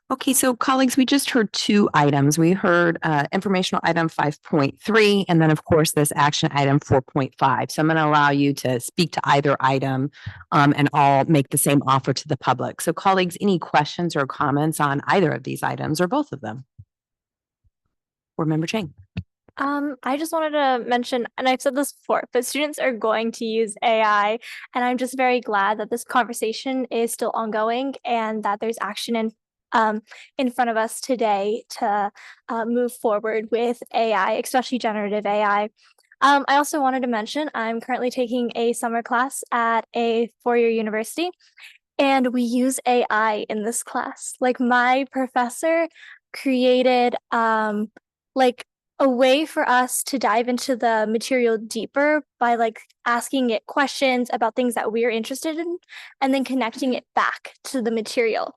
Okay, so colleagues, we just heard two items. We heard informational item 5.3, and then of course this action item 4.5. So I'm going to allow you to speak to either item and I'll make the same offer to the public. So colleagues, any questions or comments on either of these items or both of them? Board Member Chang. I just wanted to mention, and I've said this before, but students are going to use AI, and I'm just very glad that this conversation is still ongoing and that there's action in front of us today to move forward with AI, especially generative AI. I also wanted to mention I'm currently taking a summer class at a four-year university, and we use AI in this class. Like my professor created like a way for us to dive into the material deeper by like asking it questions about things that we're interested in and then connecting it back to the material.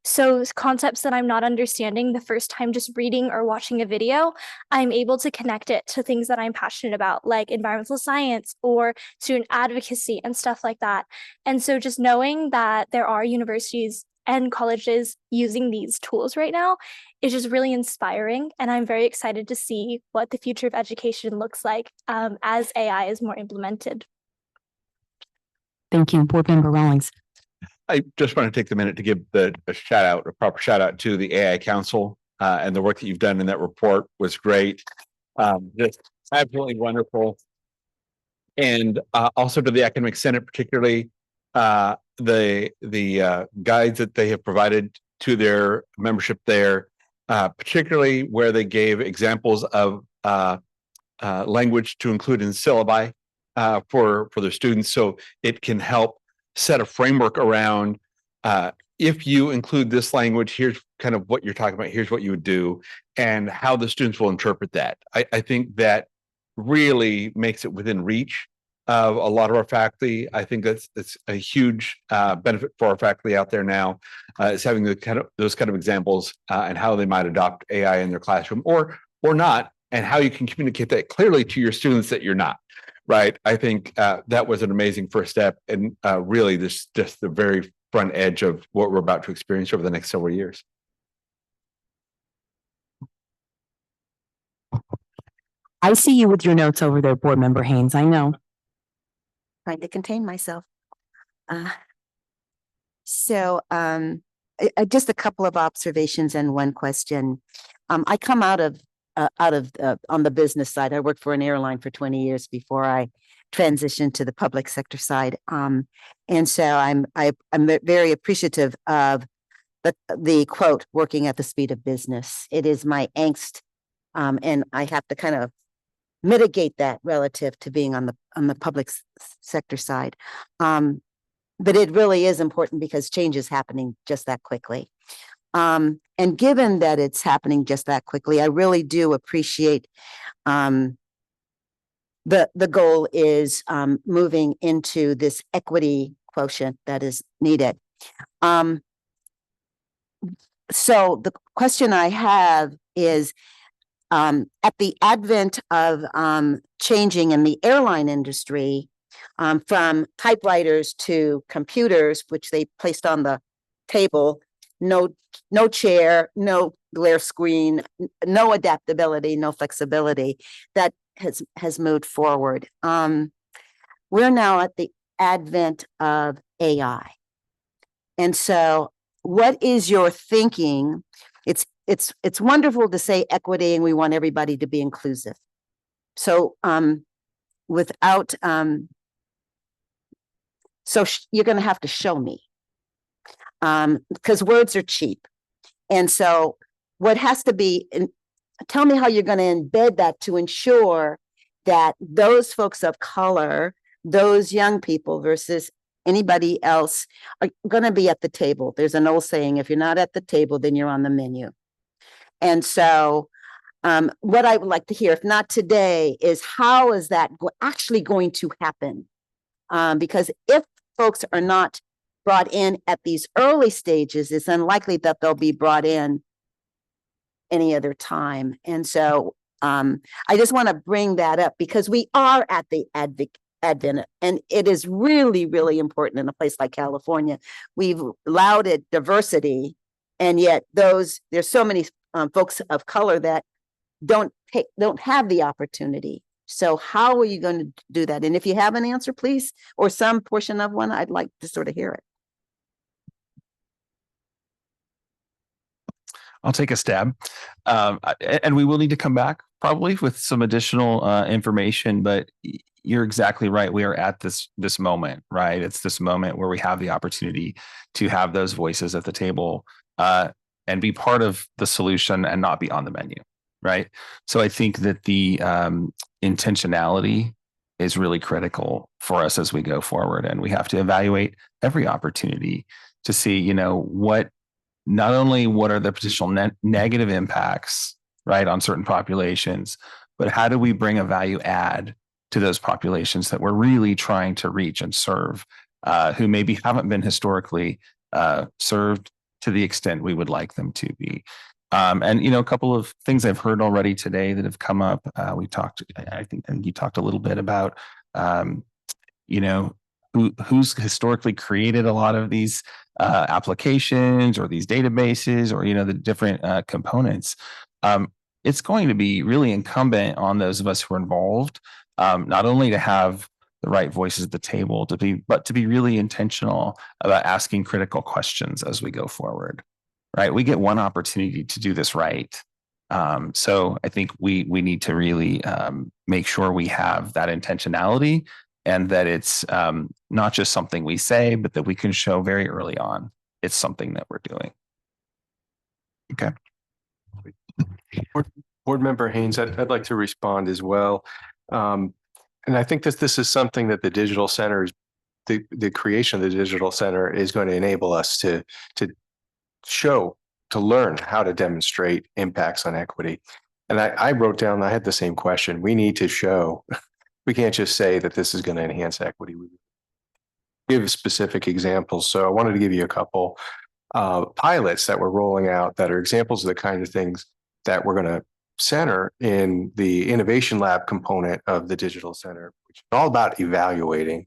So concepts that I'm not understanding the first time just reading or watching a video, I'm able to connect it to things that I'm passionate about, like environmental science or student advocacy and stuff like that. And so just knowing that there are universities and colleges using these tools right now is just really inspiring. And I'm very excited to see what the future of education looks like as AI is more implemented. Thank you, Board Member Rawlings. I just want to take the minute to give a proper shout out to the AI Council and the work that you've done in that report was great. Just absolutely wonderful. And also to the Academic Senate, particularly the guides that they have provided to their membership there, particularly where they gave examples of language to include in syllabi for their students, so it can help set a framework around if you include this language, here's kind of what you're talking about, here's what you would do, and how the students will interpret that. I think that really makes it within reach of a lot of our faculty. I think that's a huge benefit for our faculty out there now, is having those kind of examples and how they might adopt AI in their classroom or not, and how you can communicate that clearly to your students that you're not. Right. I think that was an amazing first step, and really this just the very front edge of what we're about to experience over the next several years. I see you with your notes over there, Board Member Haynes. I know. Trying to contain myself. So just a couple of observations and one question. I come out of on the business side. I worked for an airline for 20 years before I transitioned to the public sector side. And so I'm very appreciative of the quote, working at the speed of business. It is my angst. And I have to kind of mitigate that relative to being on the public sector side. But it really is important because change is happening just that quickly. And given that it's happening just that quickly, I really do appreciate the goal is moving into this equity quotient that is needed. So the question I have is, at the advent of changing in the airline industry, from typewriters to computers, which they placed on the table, no chair, no glare screen, no adaptability, no flexibility, that has moved forward. We're now at the advent of AI. And so what is your thinking? It's wonderful to say equity and we want everybody to be inclusive. So without you're going to have to show me because words are cheap. And so what has to be, tell me how you're going to embed that to ensure that those folks of color, those young people versus anybody else are going to be at the table. There's an old saying, if you're not at the table, then you're on the menu. And so what I would like to hear, if not today, is how is that actually going to happen? Because if folks are not brought in at these early stages, it's unlikely that they'll be brought in any other time. And so I just want to bring that up because we are at the advent, and it is really, really important in a place like California. We've lauded diversity, and yet there's so many folks of color that don't have the opportunity. So how are you going to do that? And if you have an answer, please, or some portion of one, I'd like to sort of hear it. I'll take a stab. And we will need to come back probably with some additional information, but you're exactly right. We are at this moment, right? It's this moment where we have the opportunity to have those voices at the table and be part of the solution and not be on the menu, right? So I think that the intentionality is really critical for us as we go forward. And we have to evaluate every opportunity to see, not only what are the potential negative impacts, right, on certain populations, but how do we bring a value add to those populations that we're really trying to reach and serve, who maybe haven't been historically served to the extent we would like them to be. And a couple of things I've heard already today that have come up. I think you talked a little bit about, who's historically created a lot of these applications or these databases or, the different components. It's going to be really incumbent on those of us who are involved, not only to have the right voices at the table, but to be really intentional about asking critical questions as we go forward. Right, we get one opportunity to do this right. So I think we need to really make sure we have that intentionality and that it's not just something we say, but that we can show very early on it's something that we're doing. Okay. Board Member Haynes, I'd like to respond as well. And I think that this is something that the digital centers, the creation of the digital center is going to enable us to learn how to demonstrate impacts on equity. And I wrote down, I had the same question. We need to show, we can't just say that this is going to enhance equity. We give specific examples. So I wanted to give you a couple pilots that we're rolling out that are examples of the kind of things that we're going to center in the innovation lab component of the digital center, which is all about evaluating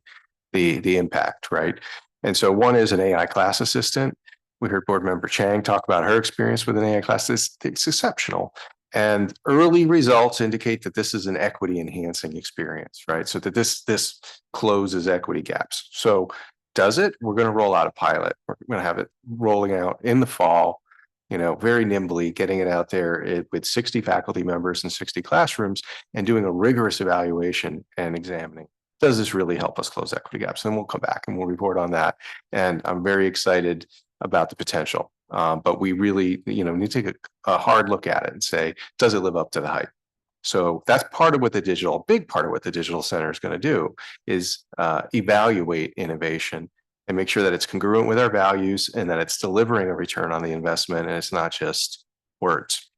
the impact, right? And so one is an AI class assistant. We heard Board Member Chang talk about her experience with an AI class. It's exceptional. And early results indicate that this is an equity enhancing experience, right? So that this closes equity gaps. So does it? We're going to roll out a pilot. We're going to have it rolling out in the fall, very nimbly, getting it out there with 60 faculty members and 60 classrooms and doing a rigorous evaluation and examining. Does this really help us close equity gaps? And we'll come back and we'll report on that. And I'm very excited about the potential. But we really, need to take a hard look at it and say, does it live up to the hype? So that's part of what big part of what the digital center is going to do is evaluate innovation and make sure that it's congruent with our values and that it's delivering a return on the investment and it's not just words.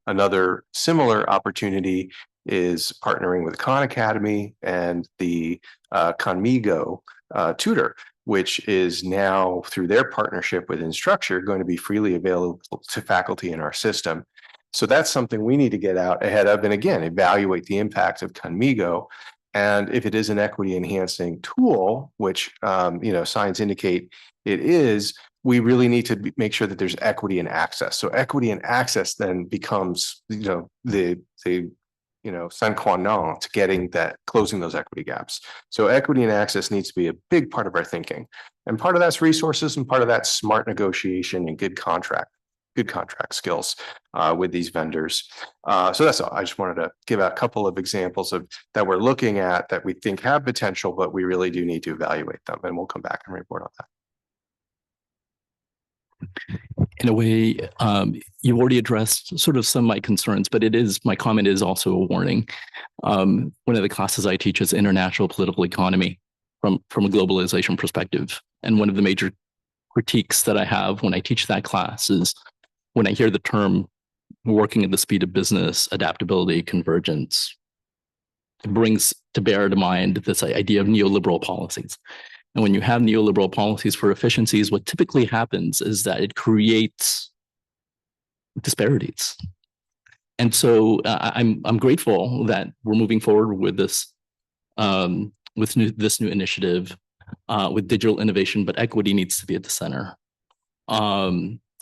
Another similar opportunity is partnering with Khan Academy and the Conmigo tutor, which is now through their partnership with Instructure going to be freely available to faculty in our system. So that's something we need to get out ahead of and again, evaluate the impact of Conmigo. And if it is an equity enhancing tool, which signs indicate it is, we really need to make sure that there's equity and access. So equity and access then becomes, the sine qua non to closing those equity gaps. So equity and access needs to be a big part of our thinking. And part of that's resources and part of that's smart negotiation and good contract skills with these vendors. So that's all. I just wanted to give a couple of examples that we're looking at that we think have potential, but we really do need to evaluate them, and we'll come back and report on that. In a way, you've already addressed sort of some of my concerns, but my comment is also a warning. One of the classes I teach is international political economy from a globalization perspective. And one of the major critiques that I have when I teach that class is when I hear the term working at the speed of business, adaptability, convergence, it brings to bear to mind this idea of neoliberal policies. And when you have neoliberal policies for efficiencies, what typically happens is that it creates disparities. And so I'm grateful that we're moving forward with this new initiative with digital innovation, but equity needs to be at the center.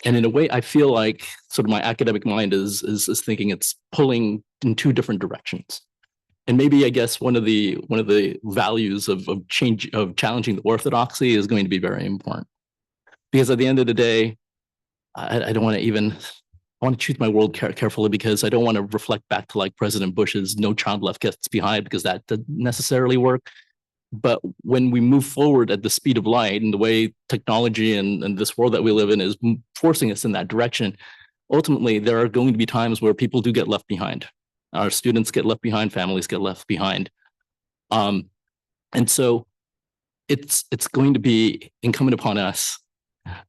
And in a way, I feel like sort of my academic mind is thinking it's pulling in two different directions. And maybe I guess one of the values of challenging the orthodoxy is going to be very important, because at the end of the day, I don't want to choose my word carefully, because I don't want to reflect back to like President Bush's "No child left gets behind," because that doesn't necessarily work. But when we move forward at the speed of light and the way technology and this world that we live in is forcing us in that direction, ultimately there are going to be times where people do get left behind. Our students get left behind, families get left behind. And so it's going to be incumbent upon us,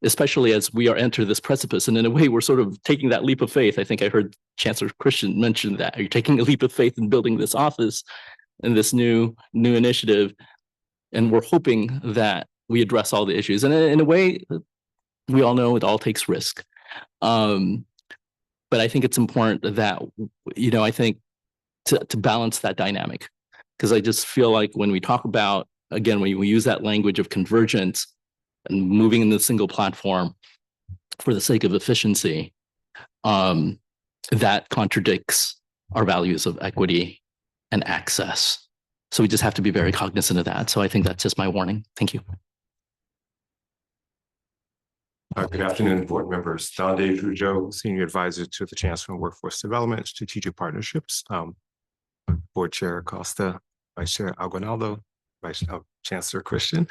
especially as we enter this precipice. And in a way, we're sort of taking that leap of faith. I think I heard Chancellor Christian mention that. You're taking a leap of faith in building this office and this new initiative. And we're hoping that we address all the issues. And in a way, we all know it all takes risk. But I think it's important that, I think to balance that dynamic, because I just feel like when we talk about, again, when we use that language of convergence and moving in the single platform for the sake of efficiency, that contradicts our values of equity and access. So we just have to be very cognizant of that. So I think that's just my warning. Thank you. Good afternoon, board members. Don Dave Rougeau, Senior Advisor to the Chancellor on Workforce Development, Strategic Partnerships. Board Chair Costa, Vice Chair Aguinaldo, Vice Chancellor Christian.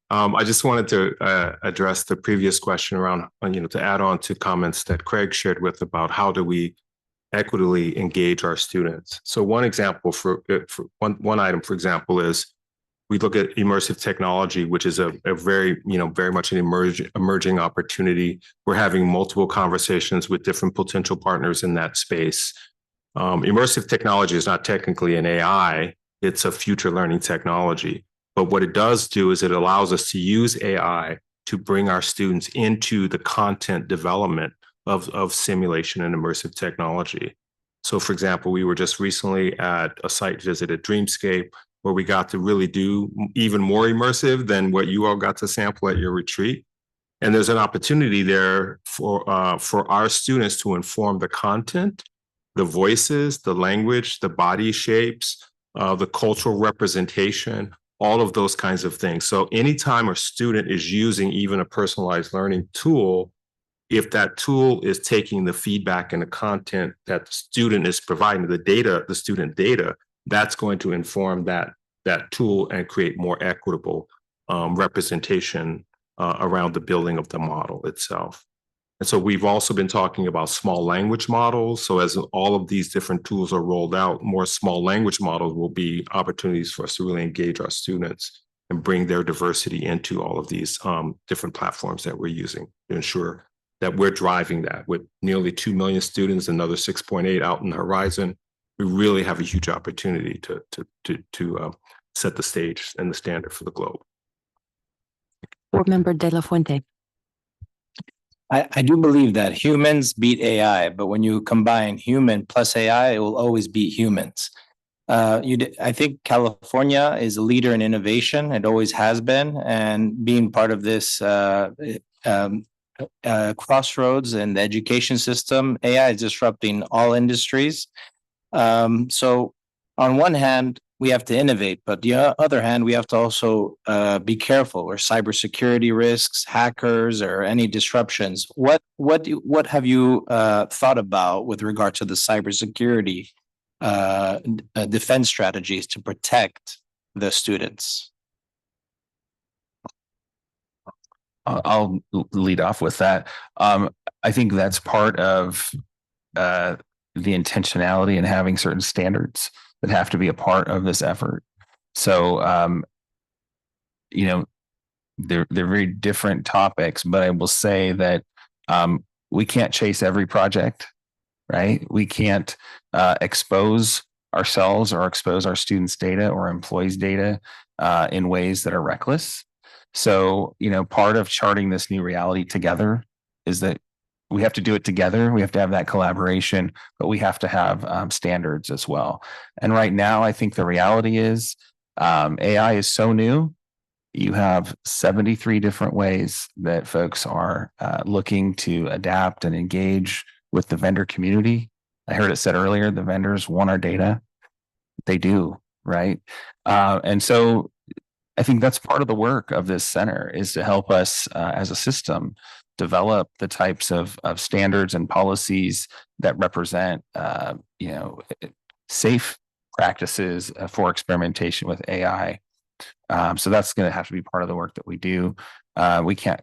I just wanted to address the previous question around, to add on to comments that Craig shared with about how do we equitably engage our students. So one example for one item, for example, is we look at immersive technology, which is a very, very much an emerging opportunity. We're having multiple conversations with different potential partners in that space. Immersive technology is not technically an AI, it's a future learning technology. But what it does do is it allows us to use AI to bring our students into the content development of simulation and immersive technology. So for example, we were just recently at a site visit at Dreamscape, where we got to really do even more immersive than what you all got to sample at your retreat. And there's an opportunity there for our students to inform the content, the voices, the language, the body shapes, the cultural representation, all of those kinds of things. So anytime a student is using even a personalized learning tool, if that tool is taking the feedback and the content that the student is providing, the student data, that's going to inform that tool and create more equitable representation around the building of the model itself. And so we've also been talking about small language models. So as all of these different tools are rolled out, more small language models will be opportunities for us to really engage our students and bring their diversity into all of these different platforms that we're using to ensure that we're driving that. With nearly 2 million students, another 6.8 out in the horizon, we really have a huge opportunity to set the stage and the standard for the globe. Board Member De La Fuente. I do believe that humans beat AI, but when you combine human plus AI, it will always beat humans. I think California is a leader in innovation. It always has been, and being part of this crossroads in the education system, AI is disrupting all industries. So on one hand, we have to innovate, but the other hand, we have to also be careful or cybersecurity risks, hackers, or any disruptions. What have you thought about with regard to the cybersecurity defense strategies to protect the students? I'll lead off with that. I think that's part of the intentionality and having certain standards that have to be a part of this effort. So, they're very different topics, but I will say that we can't chase every project, right? We can't expose ourselves or expose our students' data or employees' data in ways that are reckless. So, part of charting this new reality together is that we have to do it together. We have to have that collaboration, but we have to have standards as well. And right now, I think the reality is AI is so new. You have 73 different ways that folks are looking to adapt and engage with the vendor community. I heard it said earlier, the vendors want our data. They do, right? And so I think that's part of the work of this center is to help us as a system develop the types of standards and policies that represent, safe practices for experimentation with AI. So that's going to have to be part of the work that we do. We can't,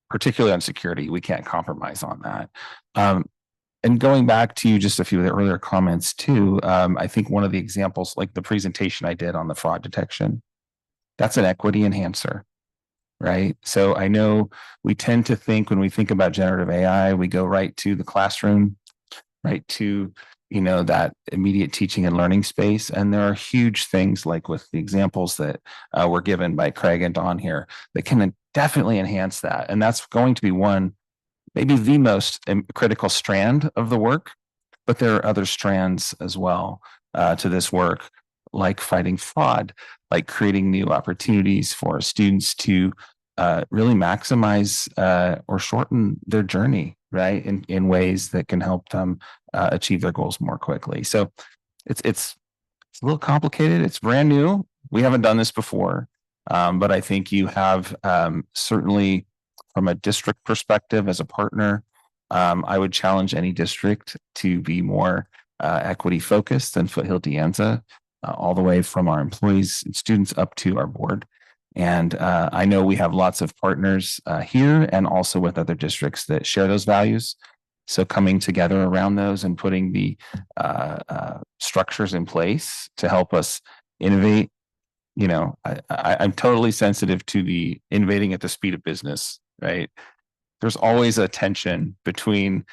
particularly on security, we can't compromise on that. And going back to just a few of the earlier comments too, I think one of the examples, like the presentation I did on the fraud detection, that's an equity enhancer, right? So I know we tend to think when we think about generative AI, we go right to the classroom, right to, that immediate teaching and learning space. And there are huge things like with the examples that were given by Craig and Dawn here that can definitely enhance that. And that's going to be maybe the most critical strand of the work, but there are other strands as well to this work, like fighting fraud, like creating new opportunities for students to really maximize or shorten their journey, right? In ways that can help them achieve their goals more quickly. So it's a little complicated. It's brand new. We haven't done this before, but I think you have certainly from a district perspective as a partner, I would challenge any district to be more equity focused than Foothill De Anza, all the way from our employees and students up to our board. And I know we have lots of partners here and also with other districts that share those values. So coming together around those and putting the structures in place to help us innovate. I'm totally sensitive to the innovating at the speed of business, right? There's always a tension between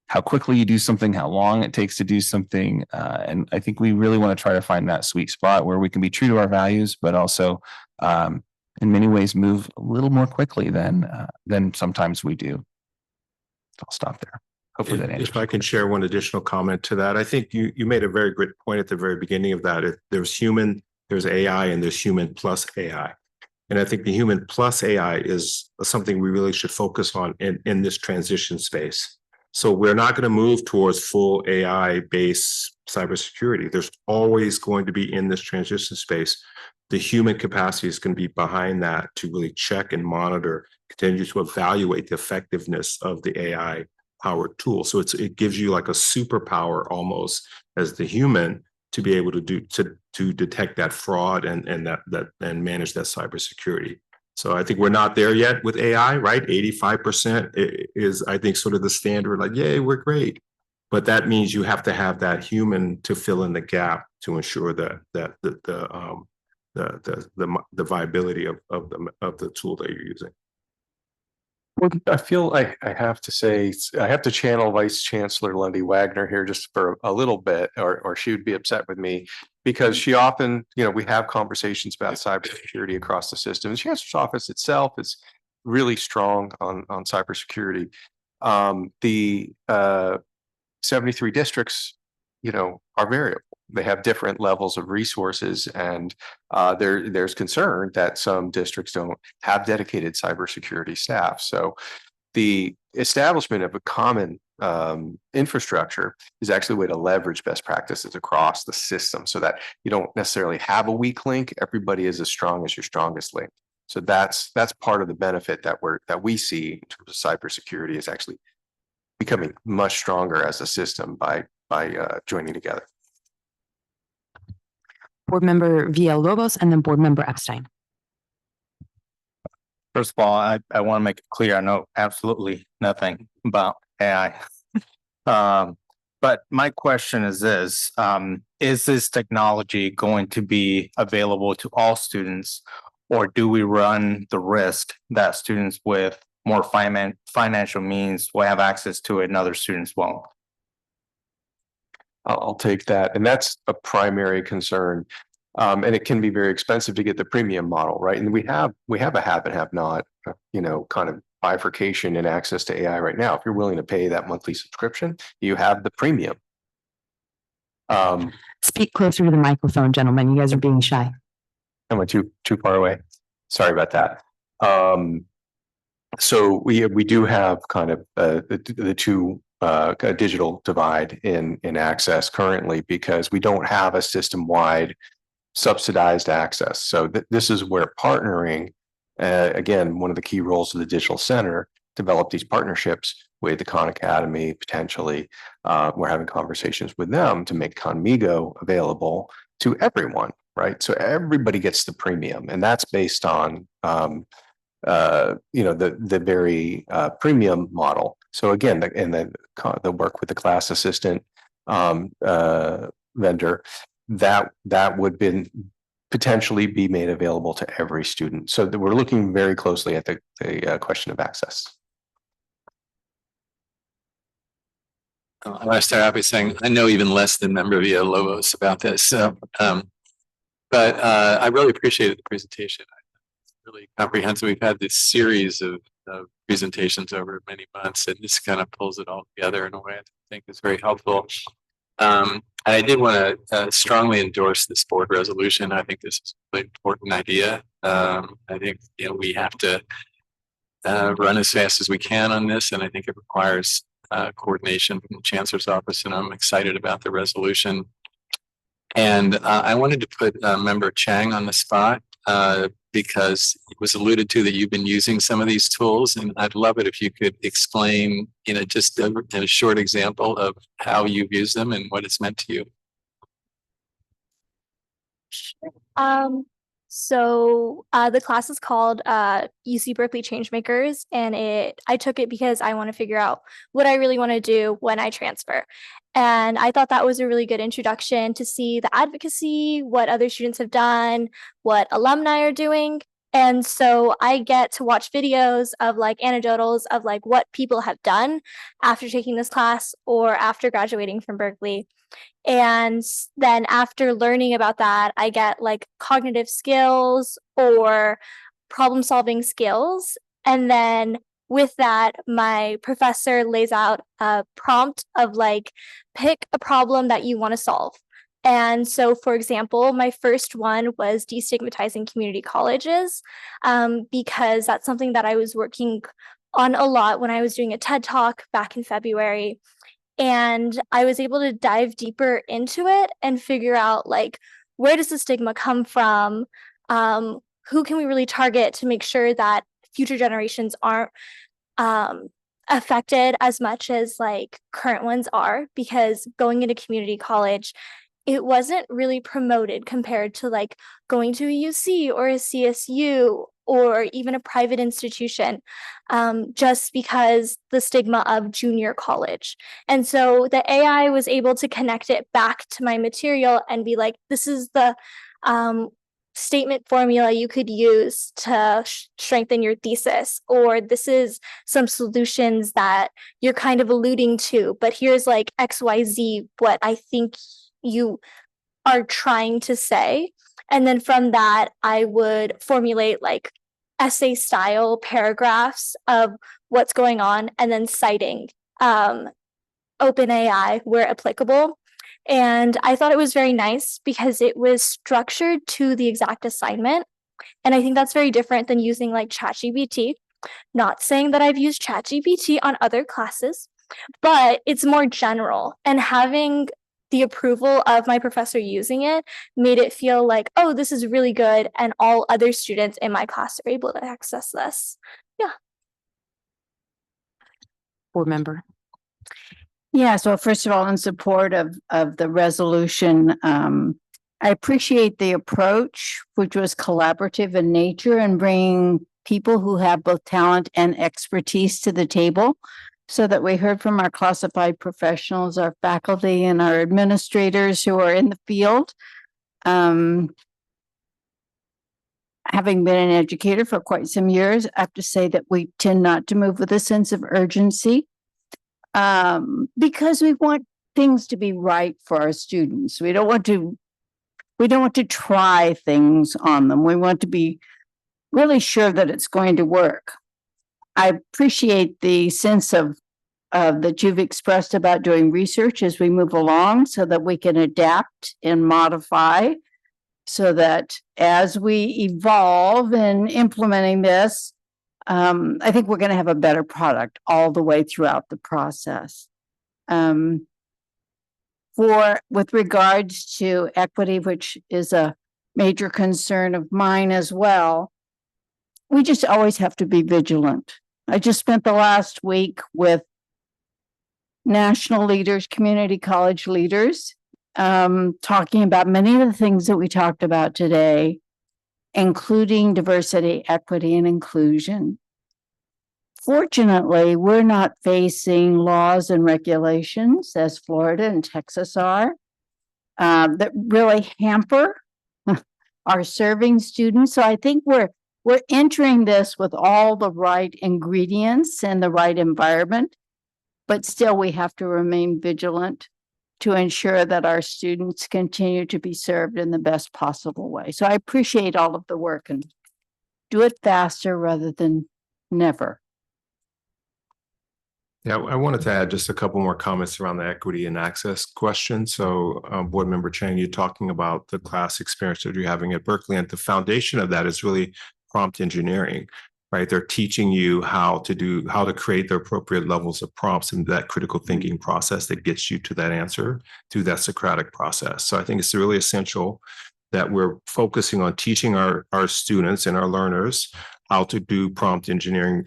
how quickly you do something, how long it takes to do something. And I think we really want to try to find that sweet spot where we can be true to our values, but also in many ways move a little more quickly than sometimes we do. I'll stop there. Hopefully that answers. If I can share one additional comment to that, I think you made a very good point at the very beginning of that. There's human, there's AI, and there's human plus AI. And I think the human plus AI is something we really should focus on in this transition space. So we're not going to move towards full AI-based cybersecurity. There's always going to be in this transition space. The human capacity is going to be behind that to really check and monitor, continue to evaluate the effectiveness of the AI-powered tool. So it gives you like a superpower almost as the human to be able to detect that fraud and manage that cybersecurity. So I think we're not there yet with AI, right? 85% is, I think, sort of the standard, like, yay, we're great. But that means you have to have that human to fill in the gap to ensure that the viability of the tool that you're using. Well, I feel I have to say, I have to channel Vice Chancellor Lundy Wagner here just for a little bit, or she would be upset with me, because she often, we have conversations about cybersecurity across the system. The Chancellor's office itself is really strong on cybersecurity. The 73 districts, are variable. They have different levels of resources, and there's concern that some districts don't have dedicated cybersecurity staff. So the establishment of a common infrastructure is actually a way to leverage best practices across the system so that you don't necessarily have a weak link. Everybody is as strong as your strongest link. So that's part of the benefit that we see in terms of cybersecurity is actually becoming much stronger as a system by joining together. Board Member Villalobos and then Board Member Epstein. First of all, I want to make it clear, I know absolutely nothing about AI. But my question is this technology going to be available to all students, or do we run the risk that students with more financial means will have access to it and other students won't? I'll take that. And that's a primary concern. And it can be very expensive to get the premium model, right? And we have a have and have not, kind of bifurcation in access to AI right now. If you're willing to pay that monthly subscription, you have the premium. Speak closer to the microphone, gentlemen. You guys are being shy. I went too far away. Sorry about that. So we do have kind of the two digital divide in access currently because we don't have a system-wide subsidized access. So this is where partnering, again, one of the key roles of the Digital Center, develop these partnerships with the Khan Academy, potentially. We're having conversations with them to make Conmigo available to everyone, right? So everybody gets the premium, and that's based on the very premium model. So again, the work with the class assistant vendor, that would potentially be made available to every student. So we're looking very closely at the question of access. I want to start out by saying I know even less than Member Villalobos about this. So, but I really appreciated the presentation. It's really comprehensive. We've had this series of presentations over many months, and this kind of pulls it all together in a way I think is very helpful. And I did want to strongly endorse this board resolution. I think this is an important idea. I think we have to run as fast as we can on this, and I think it requires coordination from the Chancellor's office, and I'm excited about the resolution. And I wanted to put Member Chang on the spot because it was alluded to that you've been using some of these tools, and I'd love it if you could explain, just a short example of how you've used them and what it's meant to you. So the class is called UC Berkeley Changemakers, and I took it because I want to figure out what I really want to do when I transfer. And I thought that was a really good introduction to see the advocacy, what other students have done, what alumni are doing. And so I get to watch videos of anecdotals of what people have done after taking this class or after graduating from Berkeley. And then after learning about that, I get cognitive skills or problem solving skills. And then with that, my professor lays out a prompt of pick a problem that you want to solve. And so, for example, my first one was destigmatizing community colleges, because that's something that I was working on a lot when I was doing a TED Talk back in February. And I was able to dive deeper into it and figure out where does the stigma come from? Who can we really target to make sure that future generations aren't affected as much as current ones are? Because going into community college, it wasn't really promoted compared to going to a UC or a CSU or even a private institution, just because the stigma of junior college. And so the AI was able to connect it back to my material and be this is the statement formula you could use to strengthen your thesis, or this is some solutions that you're kind of alluding to, but here's XYZ, what I think you are trying to say. And then from that, I would formulate essay style paragraphs of what's going on and then citing OpenAI where applicable. And I thought it was very nice because it was structured to the exact assignment. And I think that's very different than using ChatGPT. Not saying that I've used ChatGPT on other classes, but it's more general. And having the approval of my professor using it made it feel like, oh, this is really good, and all other students in my class are able to access this. Yeah. Board member. Yeah, so first of all, in support of the resolution, I appreciate the approach, which was collaborative in nature and bringing people who have both talent and expertise to the table, so that we heard from our classified professionals, our faculty, and our administrators who are in the field. Having been an educator for quite some years, I have to say that we tend not to move with a sense of urgency, because we want things to be right for our students. We don't want to try things on them. We want to be really sure that it's going to work. I appreciate the sense of that you've expressed about doing research as we move along, so that we can adapt and modify, so that as we evolve in implementing this, I think we're going to have a better product all the way throughout the process. With regards to equity, which is a major concern of mine as well, we just always have to be vigilant. I just spent the last week with national leaders, community college leaders, talking about many of the things that we talked about today, including diversity, equity, and inclusion. Fortunately, we're not facing laws and regulations, as Florida and Texas are, that really hamper our serving students. So I think we're entering this with all the right ingredients and the right environment, but still we have to remain vigilant to ensure that our students continue to be served in the best possible way. So I appreciate all of the work, and do it faster rather than never. Yeah, I wanted to add just a couple more comments around the equity and access question. So Board Member Chang, you're talking about the class experience that you're having at Berkeley, and the foundation of that is really prompt engineering, right? They're teaching you how to create the appropriate levels of prompts and that critical thinking process that gets you to that answer through that Socratic process. So I think it's really essential that we're focusing on teaching our students and our learners how to do prompt engineering,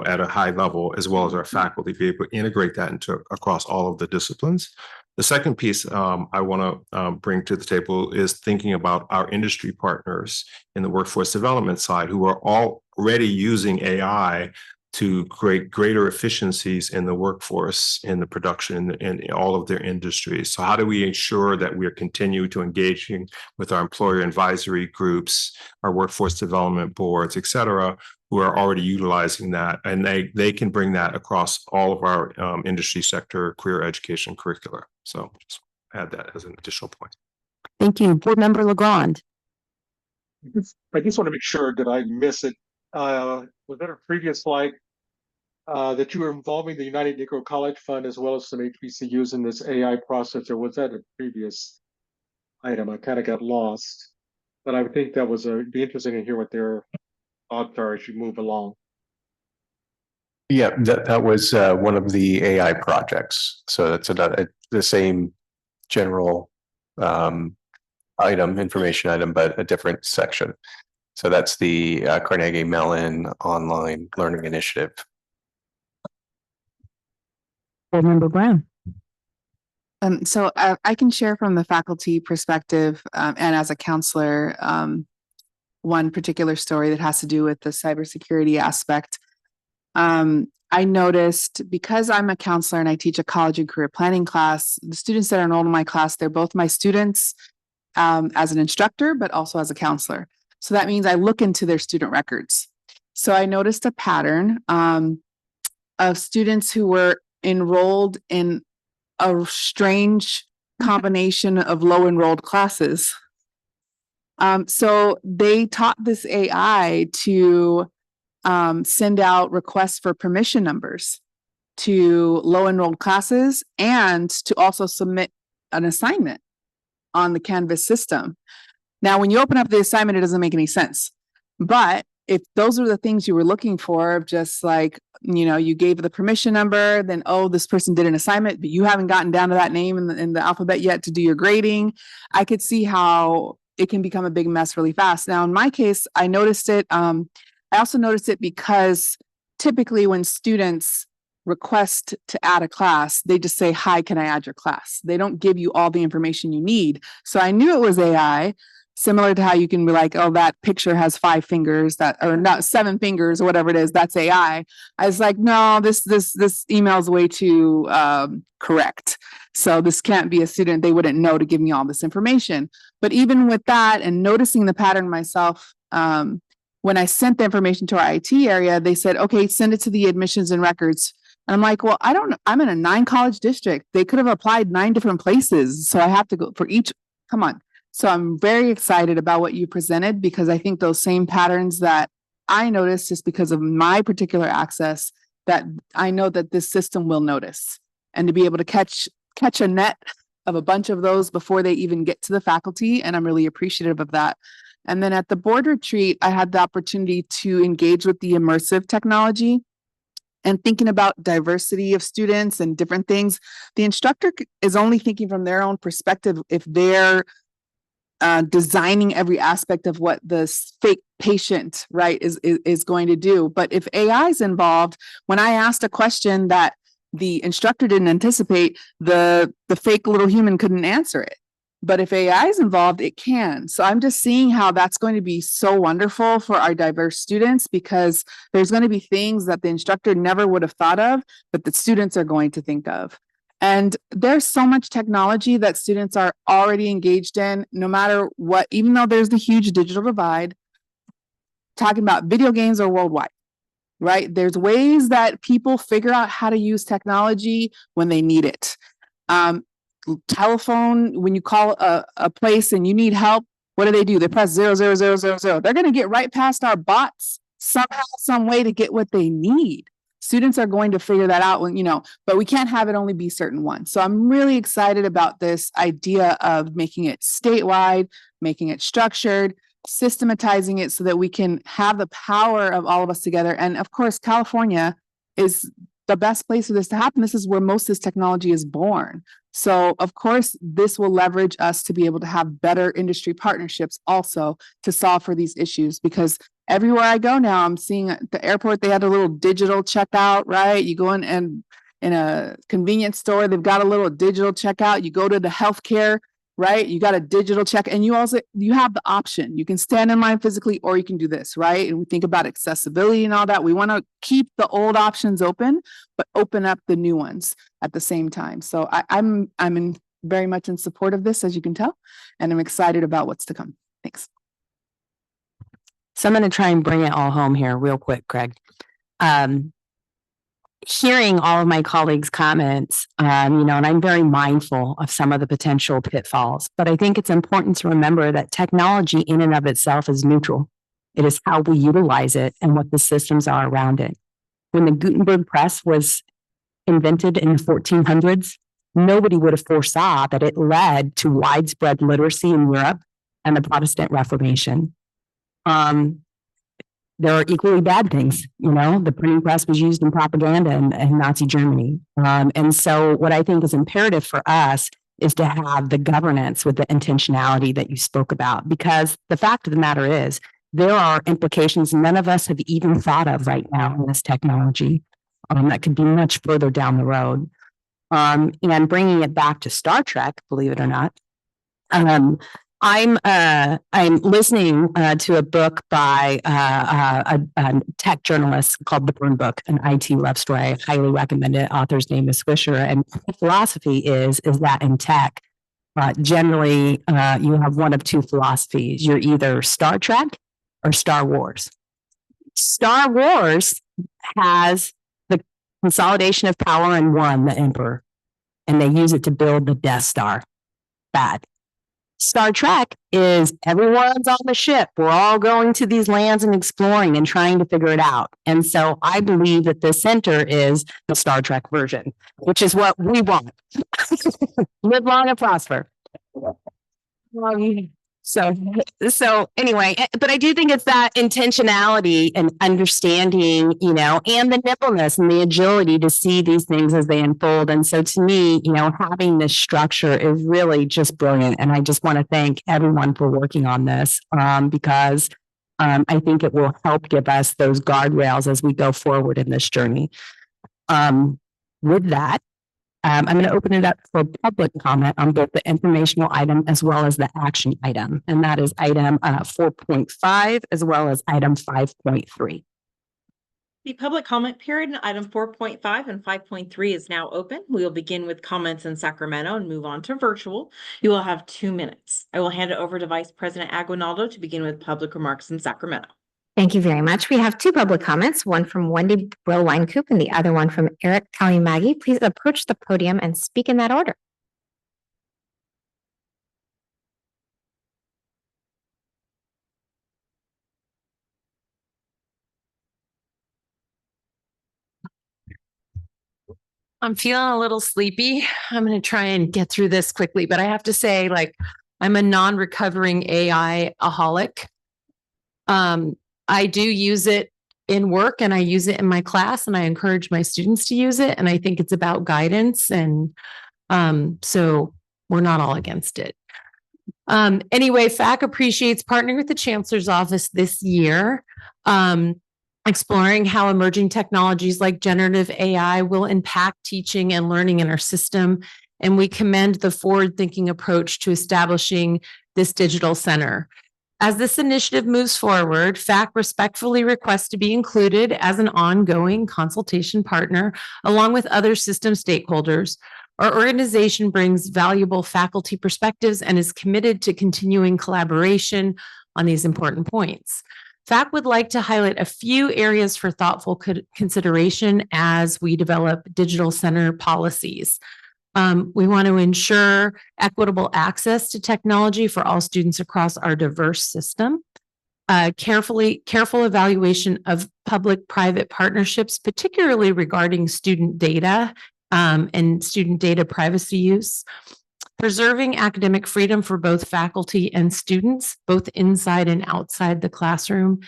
at a high level, as well as our faculty be able to integrate that across all of the disciplines. The second piece I want to bring to the table is thinking about our industry partners in the workforce development side, who are already using AI to create greater efficiencies in the workforce, in the production, in all of their industries. So how do we ensure that we are continuing to engaging with our employer advisory groups, our workforce development boards, et cetera, who are already utilizing that, and they can bring that across all of our industry sector career education curricula. So just add that as an additional point. Thank you. Board Member Legrand. I just want to make sure that I miss it. Was that a previous slide that you were involving the United Negro College Fund as well as some HBCUs in this AI process, or was that a previous item? I kind of got lost, but I would think that was be interesting to hear what their thoughts are as you move along. Yeah, that was one of the AI projects. So that's the same general information item, but a different section. So that's the Carnegie Mellon Online Learning Initiative. Board Member Brown. So I can share from the faculty perspective and as a counselor, one particular story that has to do with the cybersecurity aspect. I noticed, because I'm a counselor and I teach a college and career planning class, the students that are enrolled in my class, they're both my students as an instructor, but also as a counselor. So that means I look into their student records. So I noticed a pattern of students who were enrolled in a strange combination of low enrolled classes. So they taught this AI to send out requests for permission numbers to low enrolled classes and to also submit an assignment on the Canvas system. Now, when you open up the assignment, it doesn't make any sense, but if those are the things you were looking for, just like, you gave the permission number, then, oh, this person did an assignment, but you haven't gotten down to that name in the alphabet yet to do your grading. I could see how it can become a big mess really fast. Now, in my case, I noticed it. I also noticed it because typically when students request to add a class, they just say, hi, can I add your class? They don't give you all the information you need. So I knew it was AI, similar to how you can be like, oh, that picture has 5 fingers, or not 7 fingers or whatever it is, that's AI. I was like, no, this email is way too correct. So this can't be a student. They wouldn't know to give me all this information. But even with that and noticing the pattern myself, when I sent the information to our IT area, they said, okay, send it to the admissions and records. And I'm like, well, I don't know. I'm in a 9-college district. They could have applied 9 different places. So I have to go for each. Come on. So I'm very excited about what you presented, because I think those same patterns that I noticed just because of my particular access, that I know that this system will notice, and to be able to catch a net of a bunch of those before they even get to the faculty. And I'm really appreciative of that. And then at the board retreat, I had the opportunity to engage with the immersive technology and thinking about diversity of students and different things. The instructor is only thinking from their own perspective if they're designing every aspect of what the fake patient, right, is going to do. But if AI is involved, when I asked a question that the instructor didn't anticipate, the fake little human couldn't answer it. But if AI is involved, it can. So I'm just seeing how that's going to be so wonderful for our diverse students, because there's going to be things that the instructor never would have thought of, but the students are going to think of. And there's so much technology that students are already engaged in, no matter what, even though there's the huge digital divide. Talking about video games are worldwide, right? There's ways that people figure out how to use technology when they need it. Telephone, when you call a place and you need help, what do? They press 00000. They're going to get right past our bots somehow, some way to get what they need. Students are going to figure that out but we can't have it only be certain ones. So I'm really excited about this idea of making it statewide, making it structured, systematizing it so that we can have the power of all of us together. And of course, California is the best place for this to happen. This is where most of this technology is born. So of course, this will leverage us to be able to have better industry partnerships also to solve for these issues, because everywhere I go now, I'm seeing at the airport, they had a little digital checkout, right? You go in and in a convenience store, they've got a little digital checkout. You go to the healthcare, right? You got a digital check, and you have the option. You can stand in line physically, or you can do this, right? And we think about accessibility and all that. We want to keep the old options open, but open up the new ones at the same time. So I'm very much in support of this, as you can tell, and I'm excited about what's to come. Thanks. So I'm going to try and bring it all home here real quick, Craig. Hearing all of my colleagues' comments, and I'm very mindful of some of the potential pitfalls, but I think it's important to remember that technology in and of itself is neutral. It is how we utilize it and what the systems are around it. When the Gutenberg press was invented in the 1400s, nobody would have foresaw that it led to widespread literacy in Europe and the Protestant Reformation. There are equally bad things, the printing press was used in propaganda in Nazi Germany. And so what I think is imperative for us is to have the governance with the intentionality that you spoke about, because the fact of the matter is there are implications none of us have even thought of right now in this technology that could be much further down the road. And bringing it back to Star Trek, believe it or not, I'm listening to a book by a tech journalist called The Burn Book, an IT love story. I highly recommend it. Author's name is Swisher, and the philosophy is that in tech, generally you have one of two philosophies. You're either Star Trek or Star Wars. Star Wars has the consolidation of power in one, the Emperor, and they use it to build the Death Star. Bad. Star Trek is everyone's on the ship. We're all going to these lands and exploring and trying to figure it out. And so I believe that the center is the Star Trek version, which is what we want. Live long and prosper. So anyway, but I do think it's that intentionality and understanding, you know, and the nimbleness and the agility to see these things as they unfold. And so to me, you know, having this structure is really just brilliant. And I just want to thank everyone for working on this because I think it will help give us those guardrails as we go forward in this journey. With that, I'm going to open it up for public comment on both the informational item as well as the action item. And that is item 4.5 as well as item 5.3. The public comment period in item 4.5 and 5.3 is now open. We will begin with comments in Sacramento and move on to virtual. You will have 2 minutes. I will hand it over to Vice President Aguinaldo to begin with public remarks in Sacramento. Thank you very much. We have 2 public comments, one from Wendy Brill-Weinkoop and the other one from Eric Kalimagi. Please approach the podium and speak in that order. I'm feeling a little sleepy. I'm going to try and get through this quickly, but I have to say, like, I'm a non-recovering AI-aholic. I do use it in work and I use it in my class and I encourage my students to use it. And I think it's about guidance. And so we're not all against it. Anyway, FAC appreciates partnering with the Chancellor's Office this year, exploring how emerging technologies like generative AI will impact teaching and learning in our system. And we commend the forward-thinking approach to establishing this digital center. As this initiative moves forward, FAC respectfully requests to be included as an ongoing consultation partner along with other system stakeholders. Our organization brings valuable faculty perspectives and is committed to continuing collaboration on these important points. FAC would like to highlight a few areas for thoughtful consideration as we develop digital center policies. We want to ensure equitable access to technology for all students across our diverse system. Careful evaluation of public-private partnerships, particularly regarding student data and student data privacy use. Preserving academic freedom for both faculty and students, both inside and outside the classroom.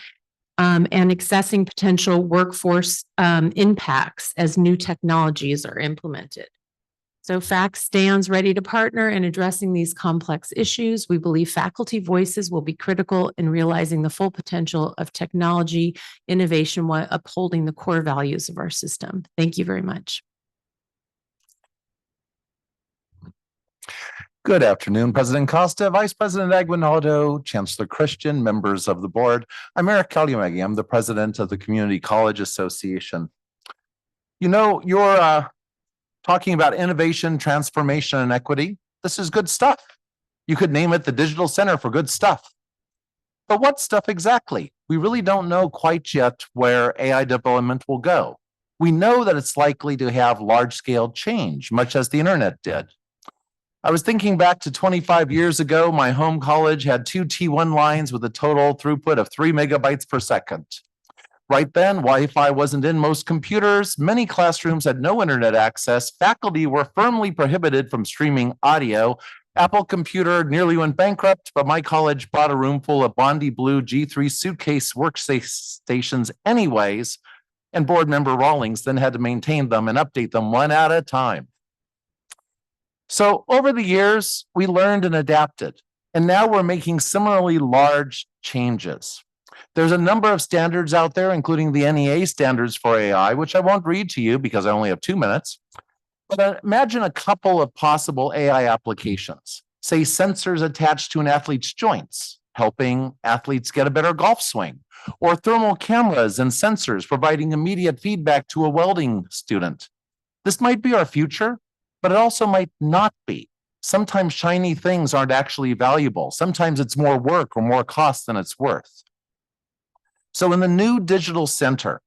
And accessing potential workforce impacts as new technologies are implemented. So FAC stands ready to partner in addressing these complex issues. We believe faculty voices will be critical in realizing the full potential of technology innovation while upholding the core values of our system. Thank you very much. Good afternoon, President Costa, Vice President Aguinaldo, Chancellor Christian, members of the board. I'm Eric Kalimagi. I'm the president of the Community College Association. You know, you're talking about innovation, transformation, and equity. This is good stuff. You could name it the Digital Center for good stuff. But what stuff exactly? We really don't know quite yet where AI development will go. We know that it's likely to have large-scale change, much as the internet did. I was thinking back to 25 years ago, my home college had 2 T1 lines with a total throughput of 3 megabytes per second. Right then, Wi-Fi wasn't in most computers. Many classrooms had no internet access. Faculty were firmly prohibited from streaming audio. Apple Computer nearly went bankrupt, but my college bought a room full of Bondi Blue G3 suitcase workstations anyways, and board member Rawlings then had to maintain them and update them one at a time. So over the years, we learned and adapted, and now we're making similarly large changes. There's a number of standards out there, including the NEA standards for AI, which I won't read to you because I only have 2 minutes. But imagine a couple of possible AI applications. Say sensors attached to an athlete's joints, helping athletes get a better golf swing, or thermal cameras and sensors providing immediate feedback to a welding student. This might be our future, but it also might not be. Sometimes shiny things aren't actually valuable. Sometimes it's more work or more cost than it's worth. So in the new digital center,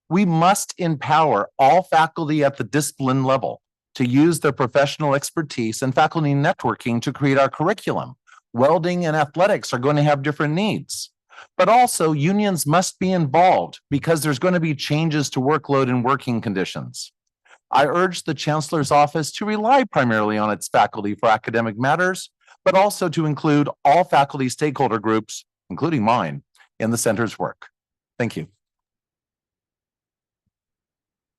we must empower all faculty at the discipline level to use their professional expertise and faculty networking to create our curriculum. Welding and athletics are going to have different needs, but also unions must be involved because there's going to be changes to workload and working conditions. I urge the Chancellor's Office to rely primarily on its faculty for academic matters, but also to include all faculty stakeholder groups, including mine, in the center's work. Thank you.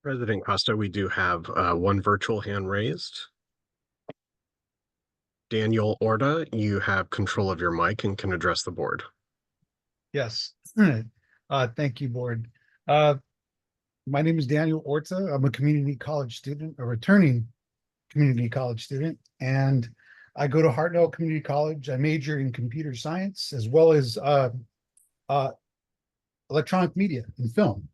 President Costa, we do have one virtual hand raised. Daniel Orta, you have control of your mic and can address the board. Yes. Thank you, board. My name is Daniel Orta. I'm a community college student, a returning community college student, and I go to Hartnell Community College. I major in computer science as well as electronic media and film.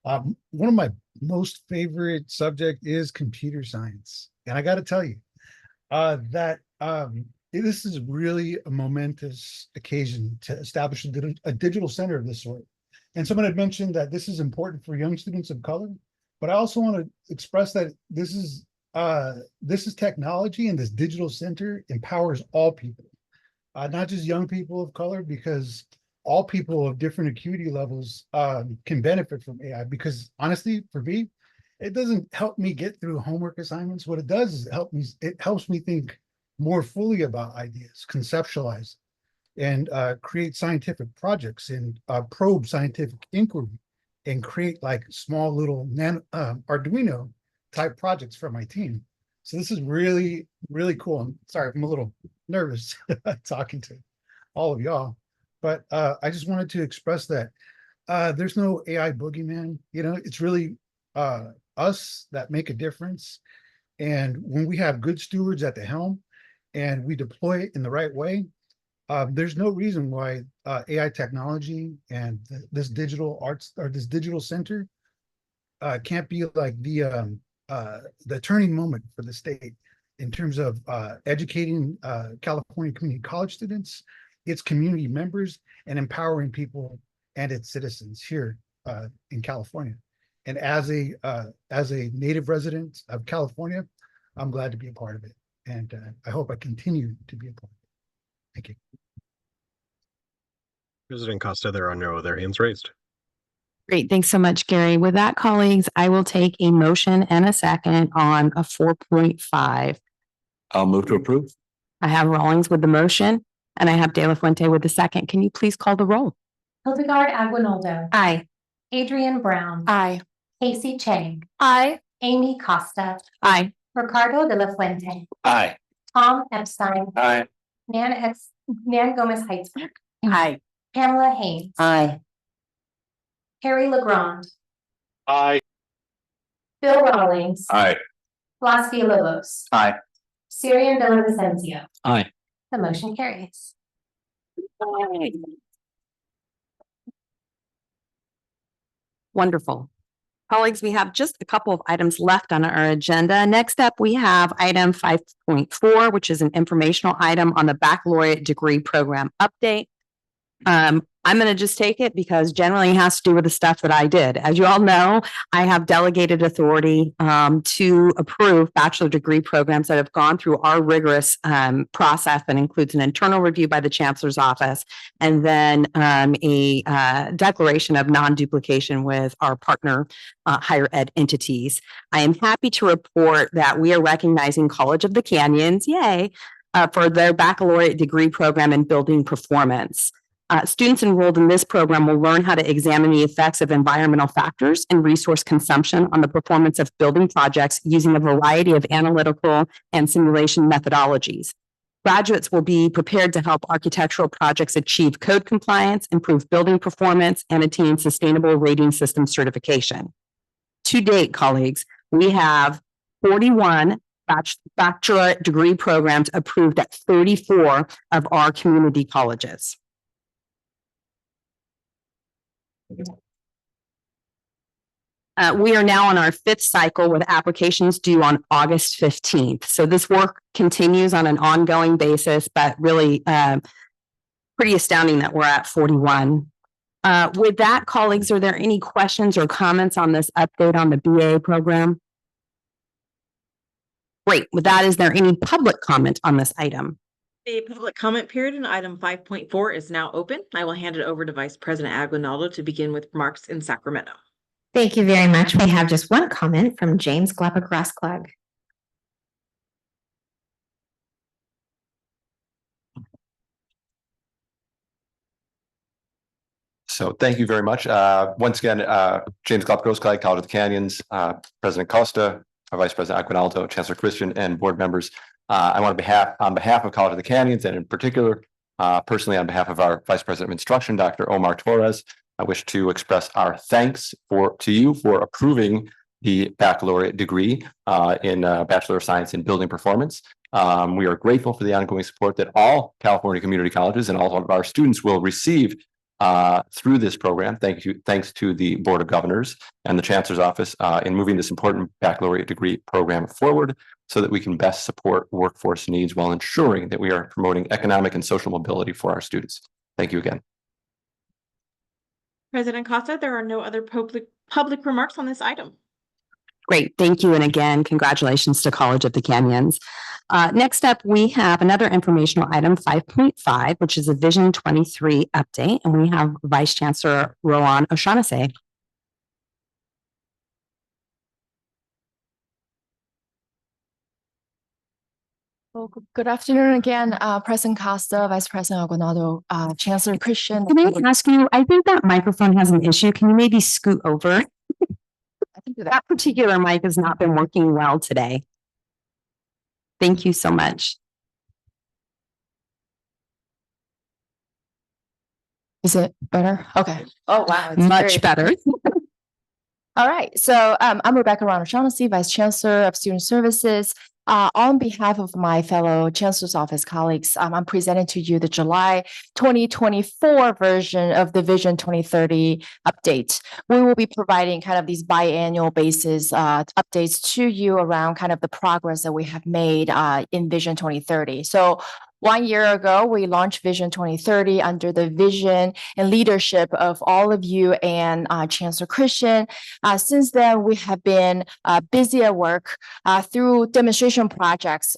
One of my most favorite subject is computer science. And I got to tell you that this is really a momentous occasion to establish a digital center of this sort. And someone had mentioned that this is important for young students of color, but I also want to express that this is technology, and this digital center empowers all people, not just young people of color, because all people of different acuity levels can benefit from AI. Because honestly, for me, it doesn't help me get through homework assignments. What it does is it helps me think more fully about ideas, conceptualize, and create scientific projects, and probe scientific inquiry, and create like small little Arduino type projects for my team. So this is really, really cool. I'm sorry, I'm a little nervous talking to all of y'all, but I just wanted to express that there's no AI boogeyman. You know, it's really us that make a difference. And when we have good stewards at the helm and we deploy it in the right way, there's no reason why AI technology and this digital arts or this digital center can't be like the turning moment for the state in terms of educating California community college students, its community members, and empowering people and its citizens here in California. And as a native resident of California, I'm glad to be a part of it. And I hope I continue to be a part of it. Thank you. President Costa, there are no other hands raised. Great. Thanks so much, Gary. With that, colleagues, I will take a motion and a second on a 4.5. I'll move to approve. I have Rawlings with the motion and I have De La Fuente with the second. Can you please call the roll? Hildegard Aguinaldo. Aye. Adrian Brown. Aye. Casey Chang. Aye. Amy Costa. Aye. Ricardo de la Fuente. Aye. Tom Epstein. Aye. Nan Gomez Heitzberg. Aye. Pamela Haynes. Aye. Harry LeGrand. Aye. Bill Rawlings. Aye. Blas Villalobos. Aye. Syrian Villavicencio. Aye. The motion carries. Wonderful. Colleagues, we have just a couple of items left on our agenda. Next up, we have item 5.4, which is an informational item on the baccalaureate degree program update. I'm going to just take it because generally it has to do with the stuff that I did. As you all know, I have delegated authority to approve bachelor degree programs that have gone through our rigorous process that includes an internal review by the chancellor's office and then a declaration of non-duplication with our partner higher ed entities. I am happy to report that we are recognizing College of the Canyons, yay, for their baccalaureate degree program in building performance. Students enrolled in this program will learn how to examine the effects of environmental factors and resource consumption on the performance of building projects using a variety of analytical and simulation methodologies. Graduates will be prepared to help architectural projects achieve code compliance, improve building performance, and attain sustainable rating system certification. To date, colleagues, we have 41 bachelor degree programs approved at 34 of our community colleges. We are now on our 5th cycle with applications due on August 15th. So this work continues on an ongoing basis, but really pretty astounding that we're at 41. With that, colleagues, are there any questions or comments on this update on the BA program? Great. With that, is there any public comment on this item? The public comment period in item 5.4 is now open. I will hand it over to Vice President Aguinaldo to begin with remarks in Sacramento. Thank you very much. We have just one comment from James Glapagras-Klug. So thank you very much. Once again, James Galapagos, College of the Canyons, President Costa, Vice President Aguinaldo, Chancellor Christian, and board members. I want to on behalf of College of the Canyons, and in particular, personally on behalf of our Vice President of Instruction, Dr. Omar Torres, I wish to express our thanks to you for approving the baccalaureate degree in Bachelor of Science in Building Performance. We are grateful for the ongoing support that all California community colleges and all of our students will receive through this program. Thanks to the Board of Governors and the Chancellor's Office in moving this important baccalaureate degree program forward so that we can best support workforce needs while ensuring that we are promoting economic and social mobility for our students. Thank you again. President Costa, there are no other public remarks on this item. Great, thank you. And again, congratulations to College of the Canyons. Next up, we have another informational item, 5.5, which is a Vision 23 update. And we have Vice Chancellor Rowan O'Shaughnessy. Well, good afternoon again, President Costa, Vice President Aguinaldo, Chancellor Christian. Can I ask you, I think that microphone has an issue. Can you maybe scoot over? I can do that. That particular mic has not been working well today. Thank you so much. Is it better? Okay. Oh, wow. It's Much better. All right. So I'm Rebecca Rowan O'Shaughnessy, Vice Chancellor of Student Services. On behalf of my fellow Chancellor's Office colleagues, I'm presenting to you the July 2024 version of the Vision 2030 update. We will be providing kind of these biannual basis updates to you around kind of the progress that we have made in Vision 2030. So 1 year ago, we launched Vision 2030 under the vision and leadership of all of you and Chancellor Christian. Since then, we have been busy at work through demonstration projects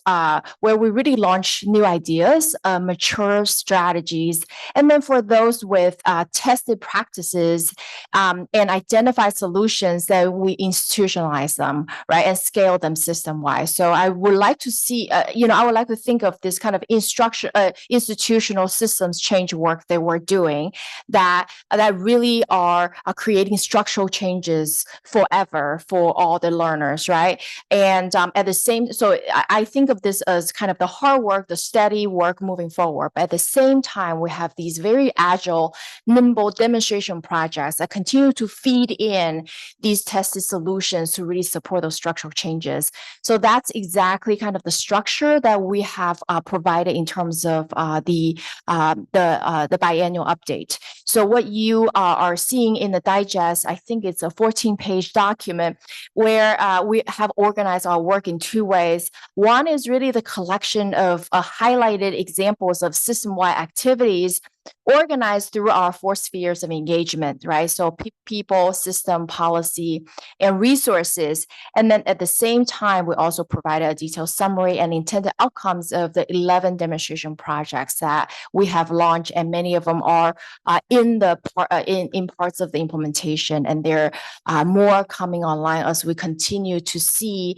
where we really launch new ideas, mature strategies, and then for those with tested practices and identify solutions that we institutionalize them, right, and scale them system-wide. So I would like to see, I would like to think of this kind of institutional systems change work that we're doing that really are creating structural changes forever for all the learners, right? And at the same, so I think of this as kind of the hard work, the steady work moving forward. But at the same time, we have these very agile, nimble demonstration projects that continue to feed in these tested solutions to really support those structural changes. So that's exactly kind of the structure that we have provided in terms of the biannual update. So what you are seeing in the digest, I think it's a 14-page document where we have organized our work in two ways. One is really the collection of highlighted examples of system-wide activities organized through our four spheres of engagement, right? So people, system, policy, and resources. And then at the same time, we also provided a detailed summary and intended outcomes of the 11 demonstration projects that we have launched, and many of them are in parts of the implementation, and there are more coming online as we continue to see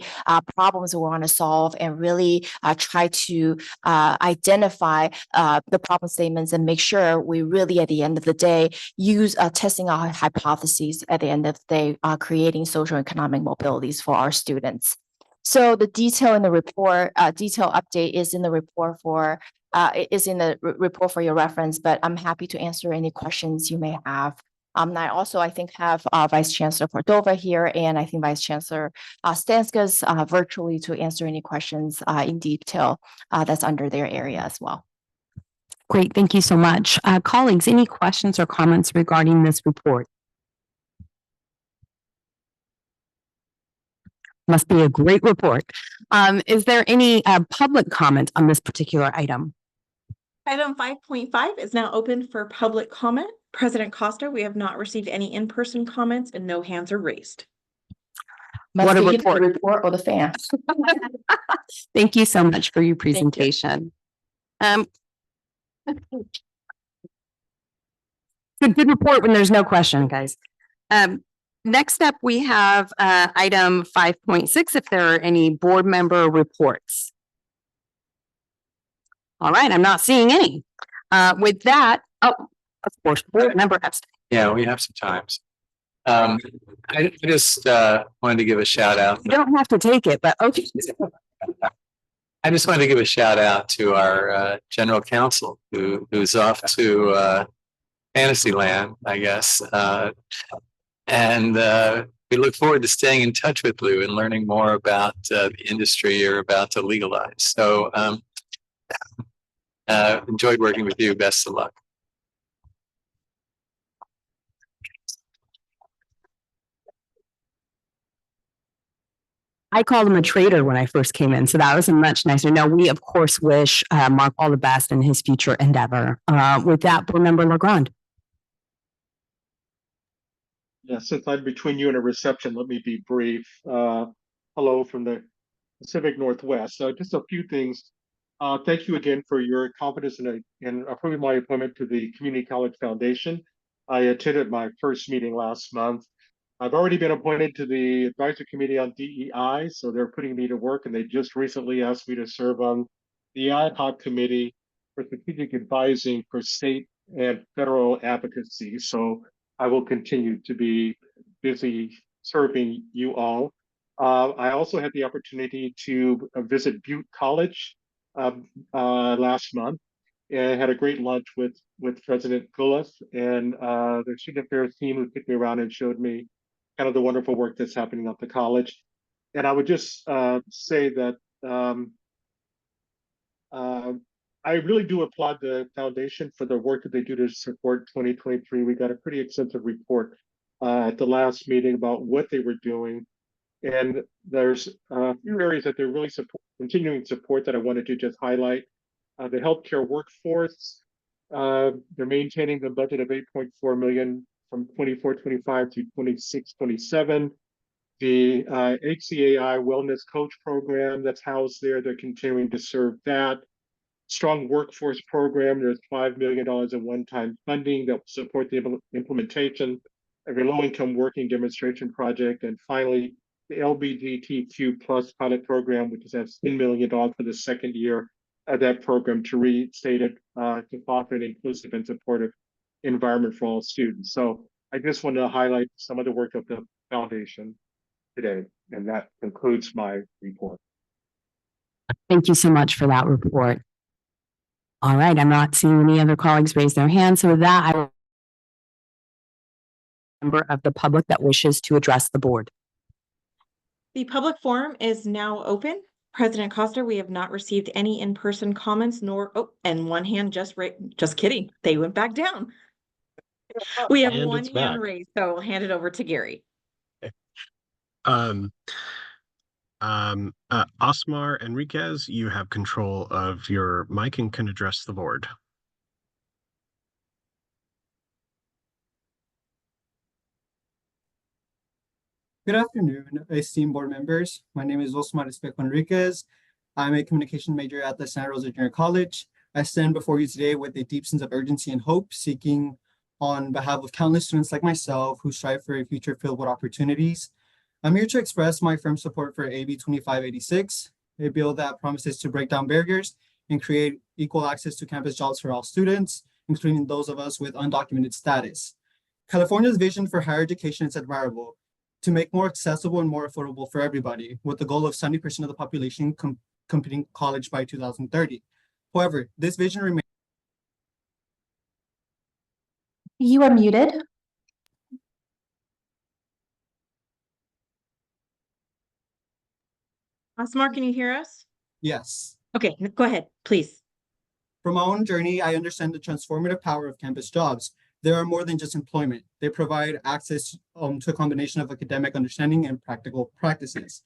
problems we want to solve and really try to identify the problem statements and make sure we really, at the end of the day, use testing our hypotheses at the end of the day, creating social and economic mobilities for our students. So the detail in the report, detail update is in the report for your reference, but I'm happy to answer any questions you may have. I think have Vice Chancellor Cordova here, and I think Vice Chancellor Stanskas virtually to answer any questions in detail that's under their area as well. Great, thank you so much. Colleagues, any questions or comments regarding this report? Must be a great report. Is there any public comment on this particular item? Item 5.5 is now open for public comment. President Costa, we have not received any in-person comments and no hands are raised. What a report. The report or the fan. Thank you so much for your presentation. Good report when there's no question, guys. Next up, we have item 5.6, if there are any board member reports. All right, I'm not seeing any. With that, of course, board member Yeah, we have some times. I just wanted to give a shout out. You don't have to take it, but okay. I just wanted to give a shout out to our general counsel who's off to Fantasyland, I guess. And we look forward to staying in touch with Lou and learning more about the industry you're about to legalize. So enjoyed working with you. Best of luck. I called him a traitor when I first came in, so that was much nicer. No, we of course wish Mark all the best in his future endeavor. With that, Board Member Legrand. Yeah, since I'm between you and a reception, let me be brief. Hello from the Pacific Northwest. Just a few things. Thank you again for your confidence in approving my appointment to the Community College Foundation. I attended my first meeting last month. I've already been appointed to the Advisory Committee on DEI, so they're putting me to work, and they just recently asked me to serve on the Ad Hoc Committee for Strategic Advising for State and Federal Advocacy. So I will continue to be busy serving you all. I also had the opportunity to visit Butte College last month and had a great lunch with President Gullus and their student affairs team, who took me around and showed me kind of the wonderful work that's happening at the college. And I would just say that I really do applaud the foundation for the work that they do to support 2023. We got a pretty extensive report at the last meeting about what they were doing. And there's a few areas that they're really continuing support that I wanted to just highlight. The healthcare workforce, they're maintaining the budget of $8.4 million from 24-25 to 26-27. The HCAI Wellness Coach Program that's housed there, they're continuing to serve that. Strong Workforce Program, there's $5 million in one-time funding that will support the implementation of a low-income working demonstration project. And finally, the LGBTQ plus pilot program, which has $10 million for the second year of that program to restate it to foster an inclusive and supportive environment for all students. So I just wanted to highlight some of the work of the foundation today, and that concludes my report. Thank you so much for that report. All right, I'm not seeing any other colleagues raise their hands. So with that, I will member of the public that wishes to address the board. The public forum is now open. President Costa, we have not received any in-person comments nor, and one hand just kidding. They went back down. We have one hand raised, so I'll hand it over to Gary. Osmar Enriquez, you have control of your mic and can address the board. Good afternoon, esteemed board members. My name is Osmar Enriquez. I'm a communication major at the Santa Rosa Junior College. I stand before you today with a deep sense of urgency and hope, seeking on behalf of countless students like myself who strive for a future filled with opportunities. I'm here to express my firm support for AB 2586, a bill that promises to break down barriers and create equal access to campus jobs for all students, including those of us with undocumented status. California's vision for higher education is admirable, to make more accessible and more affordable for everybody, with the goal of 70% of the population completing college by 2030. However, this vision remains. You are muted. Osmar, can you hear us? Yes. Okay, go ahead, please. From my own journey, I understand the transformative power of campus jobs. There are more than just employment. They provide access to a combination of academic understanding and practical practices.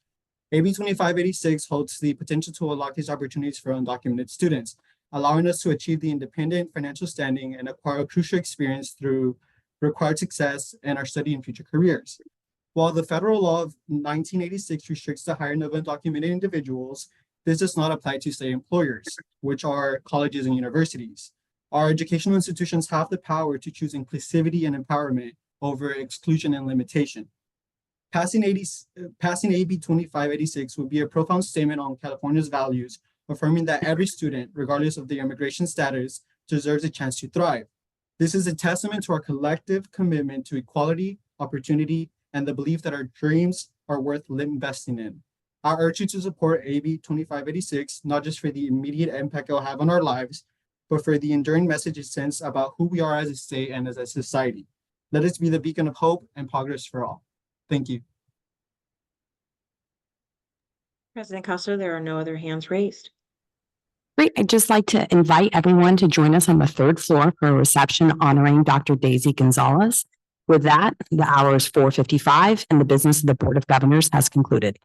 AB 2586 holds the potential to unlock these opportunities for undocumented students, allowing us to achieve the independent financial standing and acquire a crucial experience through required success in our study and future careers. While the federal law of 1986 restricts the hiring of undocumented individuals, this does not apply to state employers, which are colleges and universities. Our educational institutions have the power to choose inclusivity and empowerment over exclusion and limitation. Passing AB 2586 would be a profound statement on California's values, affirming that every student, regardless of their immigration status, deserves a chance to thrive. This is a testament to our collective commitment to equality, opportunity, and the belief that our dreams are worth investing in. I urge you to support AB 2586, not just for the immediate impact it will have on our lives, but for the enduring message it sends about who we are as a state and as a society. Let us be the beacon of hope and progress for all. Thank you. President Costa, there are no other hands raised. Great. I'd just like to invite everyone to join us on the third floor for a reception honoring Dr. Daisy Gonzalez. With that, the hour is 4:55 and the business of the Board of Governors has concluded.